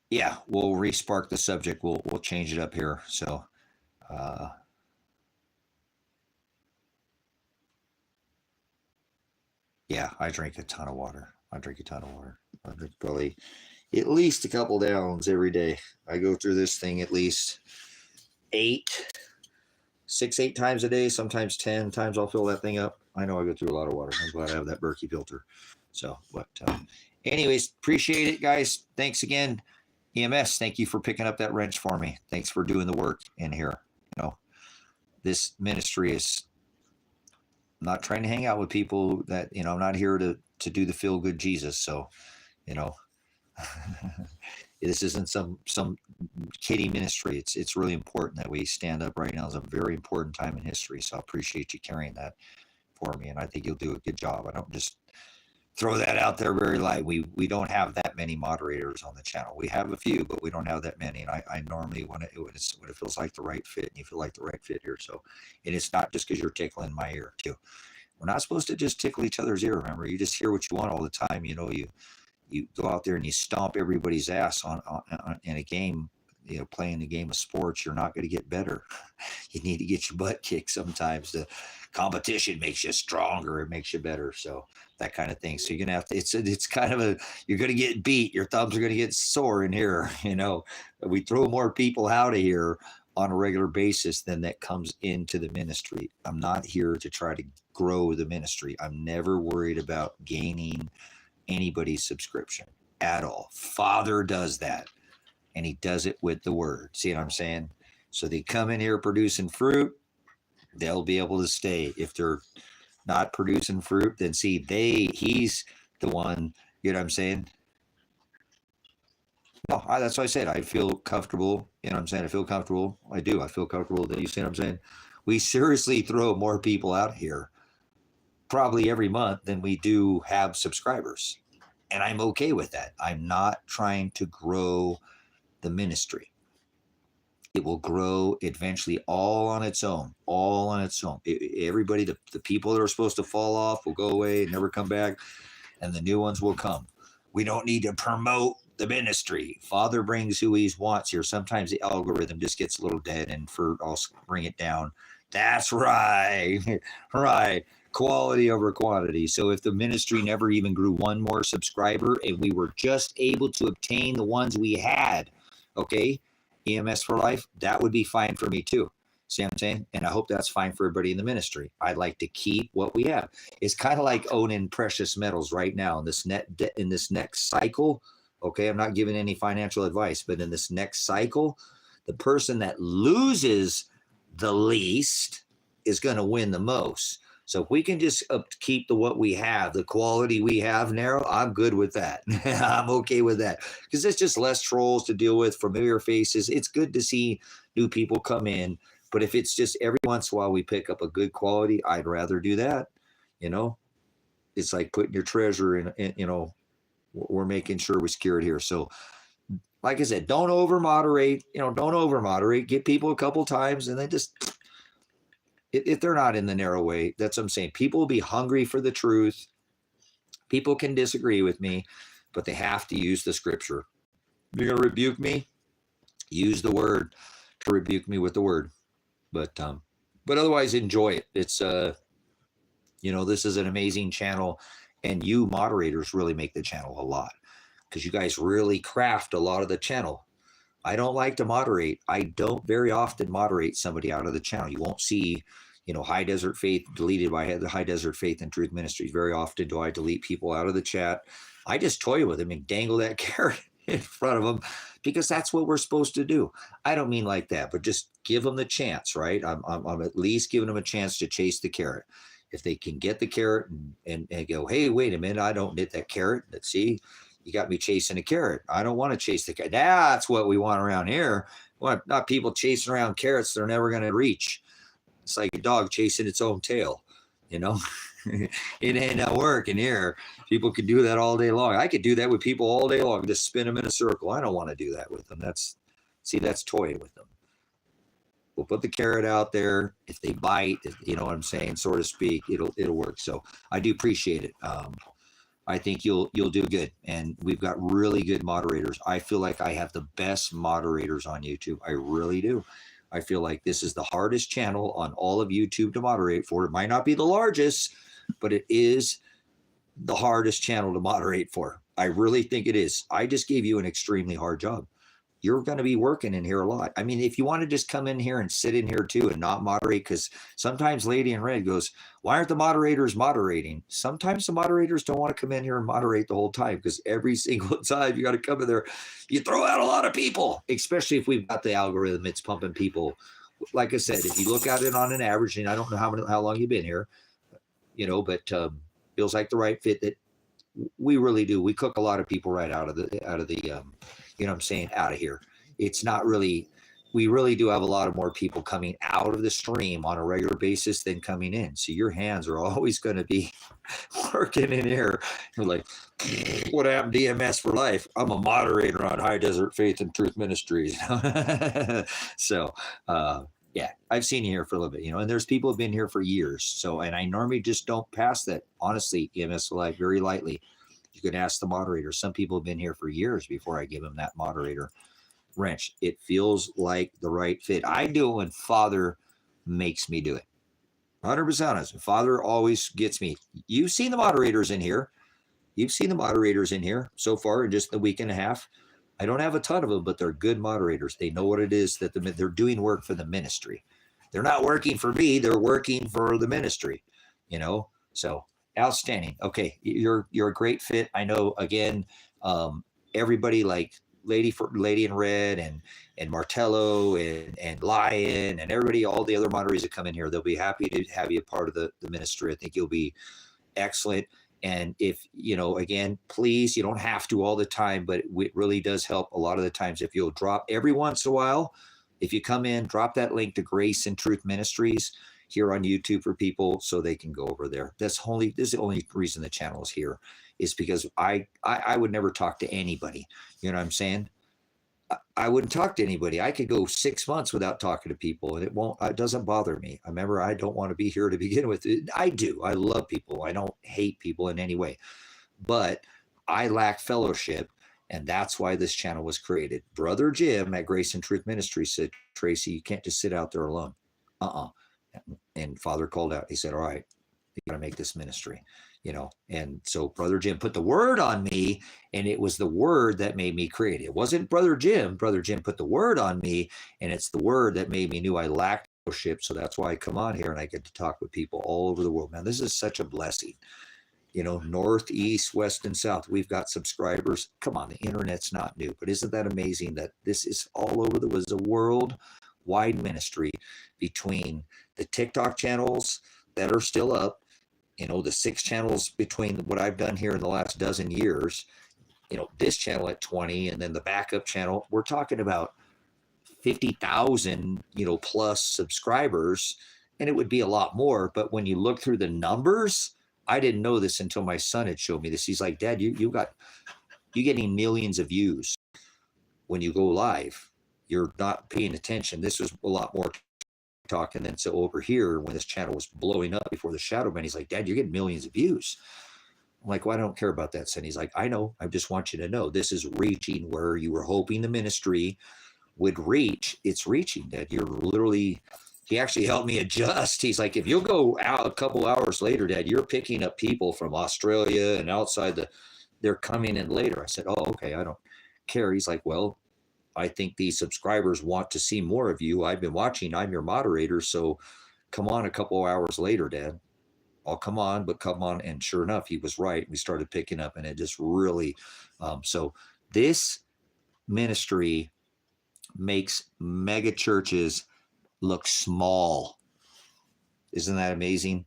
yeah, we'll re-spark the subject. We'll change it up here. So, yeah, I drink a ton of water. I drink probably at least a couple gallons every day. I go through this thing at least 8 times a day, sometimes 10 times I'll fill that thing up. I know I go through a lot of water. I'm glad I have that Berkey filter. So, but anyways, appreciate it, guys. Thanks again. EMS, thank you for picking up that wrench for me. Thanks for doing the work in here. You know, this ministry is not trying to hang out with people that, you know, I'm not here to do the feel good Jesus. So, you know, this isn't some kiddie ministry. It's really important that we stand up right now. It's a very important time in history. So I appreciate you carrying that for me. And I think you'll do a good job. I don't just throw that out there very light. We don't have that many moderators on the channel. We have a few, but we don't have that many. And I normally when it feels like the right fit, and you feel like the right fit here. So, and it's not just because you're tickling my ear too. We're not supposed to just tickle each other's ear. Remember, you just hear what you want all the time. You know, you go out there and you stomp everybody's ass on in a game. You know, playing a game of sports, you're not going to get better. You need to get your butt kicked sometimes. The competition makes you stronger. It makes you better. So that kind of thing. So you're going to have to, it's kind of you're going to get beat. Your thumbs are going to get sore in here. You know, we throw more people out of here on a regular basis than that comes into the ministry. I'm not here to try to grow the ministry. I'm never worried about gaining anybody's subscription at all. Father does that. And he does it with the word. See what I'm saying? So they come in here producing fruit, they'll be able to stay. If they're not producing fruit, then see, he's the one, you know what I'm saying? No, that's what I said. I feel comfortable. You know what I'm saying? I feel comfortable. I do. I feel comfortable that you see what I'm saying? We seriously throw more people out here probably every month than we do have subscribers. And I'm okay with that. I'm not trying to grow the ministry. It will grow eventually all on its own. Everybody, the people that are supposed to fall off will go away and never come back, and the new ones will come. We don't need to promote the ministry. Father brings who he wants here. Sometimes the algorithm just gets a little dead, and I'll bring it down. That's right. Right. Quality over quantity. So if the ministry never even grew one more subscriber and we were just able to obtain the ones we had, okay, EMS for life, that would be fine for me too. See what I'm saying? And I hope that's fine for everybody in the ministry. I'd like to keep what we have. It's kind of like owning precious metals right now in this next cycle. Okay, I'm not giving any financial advice, but in this next cycle, the person that loses the least is going to win the most. So if we can just keep what we have, the quality we have now, I'm good with that. I'm okay with that because it's just less trolls to deal with, familiar faces. It's good to see new people come in. But if it's just every once in a while we pick up a good quality, I'd rather do that. You know, it's like putting your treasure in, you know, we're making sure we secure it here. So like I said, don't over moderate, you know, don't over moderate, get people a couple times and then just, if they're not in the narrow way, that's what I'm saying. People will be hungry for the truth. People can disagree with me, but they have to use the scripture. You're going to rebuke me? Use the word to rebuke me with the word. But otherwise enjoy it. It's, you know, this is an amazing channel and you moderators really make the channel a lot because you guys really craft a lot of the channel. I don't like to moderate. I don't very often moderate somebody out of the channel. You won't see, you know, High Desert Faith deleted by the High Desert Faith and Truth Ministries. Very often do I delete people out of the chat. I just toy with them and dangle that carrot in front of them because that's what we're supposed to do. I don't mean like that, but just give them the chance, right? I'm at least giving them a chance to chase the carrot. If they can get the carrot and go, hey, wait a minute, I don't get that carrot. Let's see. You got me chasing a carrot. I don't want to chase the carrot. That's what we want around here. We want not people chasing around carrots they're never going to reach. It's like a dog chasing its own tail, you know? It ain't not working here. People could do that all day long. I could do that with people all day long, just spin them in a circle. I don't want to do that with them. That's toying with them. We'll put the carrot out there. If they bite, you know what I'm saying, so to speak, it'll work. So I do appreciate it. I think you'll do good. And we've got really good moderators. I feel like I have the best moderators on YouTube. I really do. I feel like this is the hardest channel on all of YouTube to moderate for. It might not be the largest, but it is the hardest channel to moderate for. I really think it is. I just gave you an extremely hard job. You're going to be working in here a lot. I mean, if you want to just come in here and sit in here too and not moderate, because sometimes Lady in Red goes, why aren't the moderators moderating? Sometimes the moderators don't want to come in here and moderate the whole time because every single time you got to come in there, you throw out a lot of people, especially if we've got the algorithm, it's pumping people. Like I said, if you look at it on an average, and I don't know how long you've been here, you know, but feels like the right fit that we really do. We cook a lot of people right out of the you know what I'm saying, out of here. It's not really, we really do have a lot of more people coming out of the stream on a regular basis than coming in. So your hands are always going to be working in here. You're like, what happened to DMS for life? I'm a moderator on High Desert Faith and Truth Ministries. So, yeah, I've seen you here for a little bit, you know, and there's people who've been here for years. So, and I normally just don't pass that, honestly, EMS Live very lightly. You could ask the moderator. Some people have been here for years before I give them that moderator wrench. It feels like the right fit. I do it when Father makes me do it. 100% honest. Father always gets me. You've seen the moderators in here. You've seen the moderators in here so far in just the week and a half. I don't have a ton of them, but they're good moderators. They know what it is that they're doing work for the ministry. They're not working for me. They're working for the ministry, you know? So outstanding. Okay. You're a great fit. I know, again, everybody like Lady in Red and Martello and Lion and everybody, all the other moderators that come in here, they'll be happy to have you a part of the ministry. I think you'll be excellent. And if, you know, again, please, you don't have to all the time, but it really does help a lot of the times if you'll drop every once in a while. If you come in, drop that link to Grace and Truth Ministries here on YouTube for people so they can go over there. This is the only reason the channel is here, is because I would never talk to anybody. You know what I'm saying? I wouldn't talk to anybody. I could go 6 months without talking to people and it doesn't bother me. I remember, I don't want to be here to begin with. I do. I love people. I don't hate people in any way, but I lack fellowship. And that's why this channel was created. Brother Jim at Grace and Truth Ministry said, Tracy, you can't just sit out there alone. And Father called out. He said, all right, you got to make this ministry, you know. And so Brother Jim put the word on me, and it was the word that made me create it. It wasn't Brother Jim. Brother Jim put the word on me, and it's the word that made me knew I lacked fellowship. So that's why I come on here and I get to talk with people all over the world. Man, this is such a blessing. You know, north, east, west, and south. We've got subscribers. Come on, the internet's not new, but isn't that amazing that this is all over the was a worldwide ministry between the TikTok channels that are still up, you know, the 6 channels between what I've done here in the last dozen years, you know, this channel at 20, and then the backup channel. We're talking about 50,000, you know, plus subscribers, and it would be a lot more. But when you look through the numbers, I didn't know this until my son had showed me this. He's like, Dad, you're getting millions of views when you go live. You're not paying attention. This was a lot more talking than so over here when this channel was blowing up before the shadow ban. He's like, Dad, you're getting millions of views. I'm like, well, I don't care about that, son. He's like, I know. I just want you to know this is reaching where you were hoping the ministry would reach. It's reaching, Dad. You're literally, he actually helped me adjust. He's like, if you'll go out a couple hours later, Dad, you're picking up people from Australia and outside they're coming in later. I said, oh, okay, I don't care. He's like, well, I think these subscribers want to see more of you. I've been watching. I'm your moderator. So come on a couple hours later, Dad. I'll come on, but come on. And sure enough, he was right. We started picking up, and it just really, so this ministry makes mega churches look small. Isn't that amazing?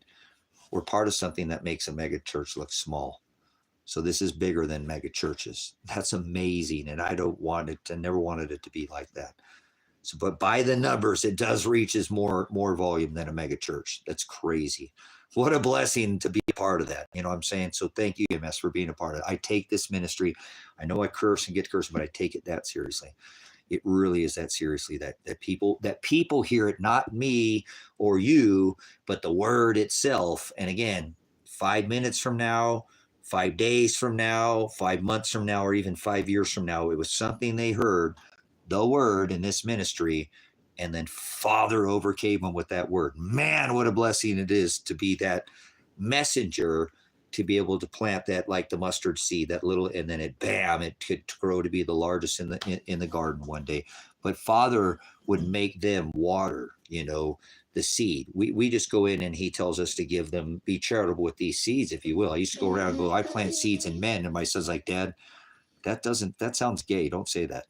We're part of something that makes a mega church look small. So this is bigger than mega churches. That's amazing. And I don't want it to, never wanted it to be like that. So, but by the numbers, it does reaches more volume than a mega church. That's crazy. What a blessing to be a part of that. You know what I'm saying? So thank you, EMS, for being a part of it. I take this ministry. I know I curse and get cursed, but I take it that seriously. It really is that seriously, that people hear it, not me or you, but the word itself. And again, 5 minutes from now, 5 days from now, 5 months from now, or even 5 years from now, it was something they heard, the word in this ministry, and then Father overcame them with that word. Man, what a blessing it is to be that messenger, to be able to plant that, like the mustard seed, that little, and then it could grow to be the largest in the garden one day. But Father would make them water, you know, the seed. We just go in and he tells us to give them, be charitable with these seeds, if you will. I used to go around and go, I plant seeds in men. And my son's like, Dad, that sounds gay. Don't say that.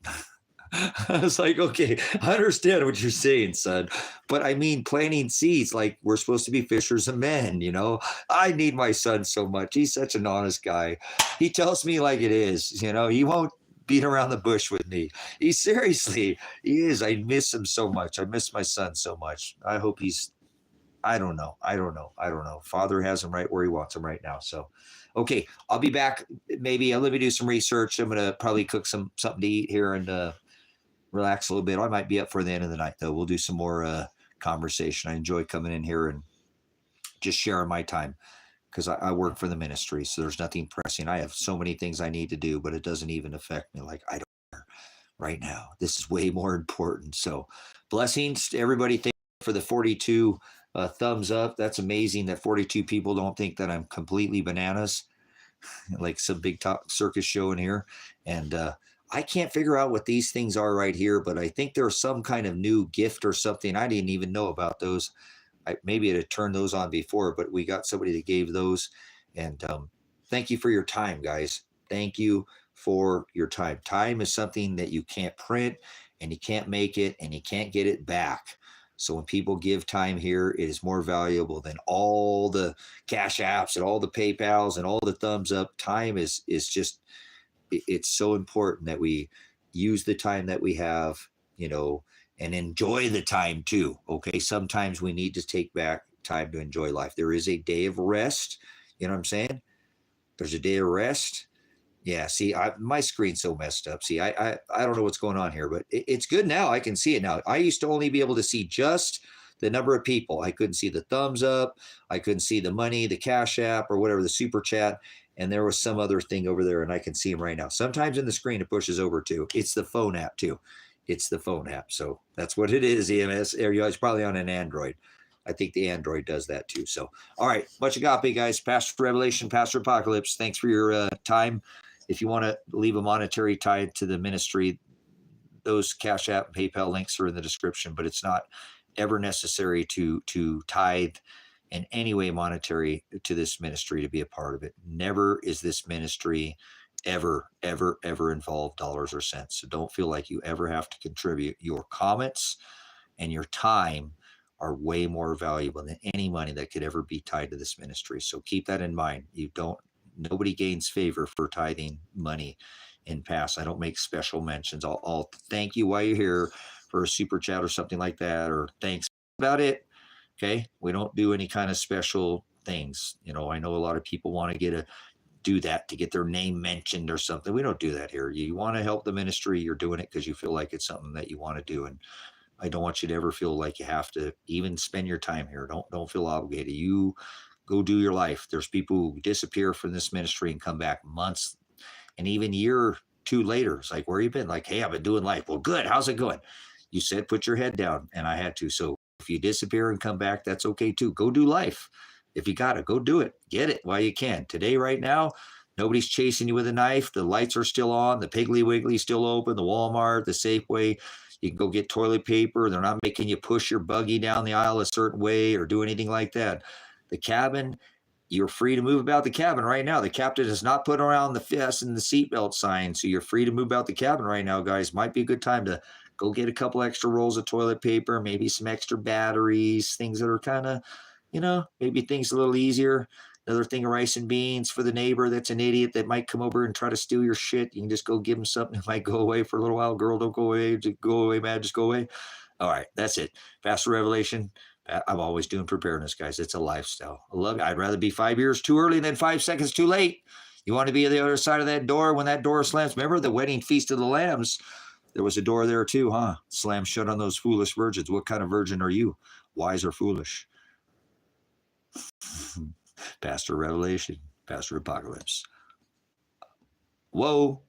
I was like, okay, I understand what you're saying, son. But I mean, planting seeds, like we're supposed to be fishers of men, you know. I need my son so much. He's such an honest guy. He tells me like it is, you know. He won't beat around the bush with me. He is. I miss him so much. I miss my son so much. I hope I don't know. Father has him right where he wants him right now. So, okay, I'll be back. Maybe let me do some research. I'm going to probably cook something to eat here and relax a little bit. I might be up for the end of the night, though. We'll do some more conversation. I enjoy coming in here and just sharing my time because I work for the ministry, so there's nothing pressing. I have so many things I need to do, but it doesn't even affect me. Like, I don't care right now. This is way more important. So blessings to everybody. Thank you for the 42 thumbs up. That's amazing that 42 people don't think that I'm completely bananas, like some big top circus show in here. And I can't figure out what these things are right here, but I think there's some kind of new gift or something. I didn't even know about those. Maybe it had turned those on before, but we got somebody that gave those. And thank you for your time, guys. Thank you for your time. Time is something that you can't print, and you can't make it, and you can't get it back. So when people give time here, it is more valuable than all the cash apps and all the PayPals and all the thumbs up. Time is just, it's so important that we use the time that we have, you know, and enjoy the time too. Okay. Sometimes we need to take back time to enjoy life. There is a day of rest. You know what I'm saying? There's a day of rest. Yeah. See, my screen's so messed up. See, I don't know what's going on here, but it's good now. I can see it now. I used to only be able to see just the number of people. I couldn't see the thumbs up. I couldn't see the money, the cash app or whatever, the super chat. And there was some other thing over there, and I can see them right now. Sometimes in the screen, it pushes over too. It's the phone app too. It's the phone app. So that's what it is, EMS. It's probably on an Android. I think the Android does that too. So, all right. Much agape, guys. Pastor Revelation, Pastor Apocalypse. Thanks for your time. If you want to leave a monetary tie to the ministry, those Cash App and PayPal links are in the description, but it's not ever necessary to tithe in any way monetary to this ministry to be a part of it. Never is this ministry ever involve dollars or cents. So don't feel like you ever have to contribute. Your comments and your time are way more valuable than any money that could ever be tied to this ministry. So keep that in mind. Nobody gains favor for tithing money in past. I don't make special mentions. I'll thank you while you're here for a super chat or something like that, or thanks about it. Okay. We don't do any kind of special things. I know a lot of people want to do that to get their name mentioned or something. We don't do that here. You want to help the ministry, you're doing it because you feel like it's something that you want to do. And I don't want you to ever feel like you have to even spend your time here. Don't feel obligated. You go do your life. There's people who disappear from this ministry and come back months and even year or two later. It's like, where you been? Like, hey, I've been doing life. Well, good. How's it going? You said put your head down, and I had to. So if you disappear and come back, that's okay too. Go do life. If you got to, go do it. Get it while you can. Today, right now, nobody's chasing you with a knife. The lights are still on. The Piggly Wiggly's still open. The Walmart, the Safeway. You can go get toilet paper. They're not making you push your buggy down the aisle a certain way or do anything like that. The cabin, you're free to move about the cabin right now. The captain has not put around the fasten the seatbelt sign, so you're free to move about the cabin right now, guys. Might be a good time to go get a couple extra rolls of toilet paper, maybe some extra batteries, things that are kind of, maybe things a little easier. Another thing of rice and beans for the neighbor that's an idiot that might come over and try to steal your shit. You can just go give him something. It might go away for a little while. Girl, don't go away. Just go away, man. Just go away. All right, that's it. Faster revelation. I'm always doing preparedness, guys. It's a lifestyle. I love it. I'd rather be 5 years too early than 5 seconds too late. You want to be on the other side of that door when that door slams. Remember the wedding feast of the lambs? There was a door there too, huh? Slam shut on those foolish virgins. What kind of virgin are you? Wise or foolish? Pastor Revelation, Pastor Apocalypse. Whoa.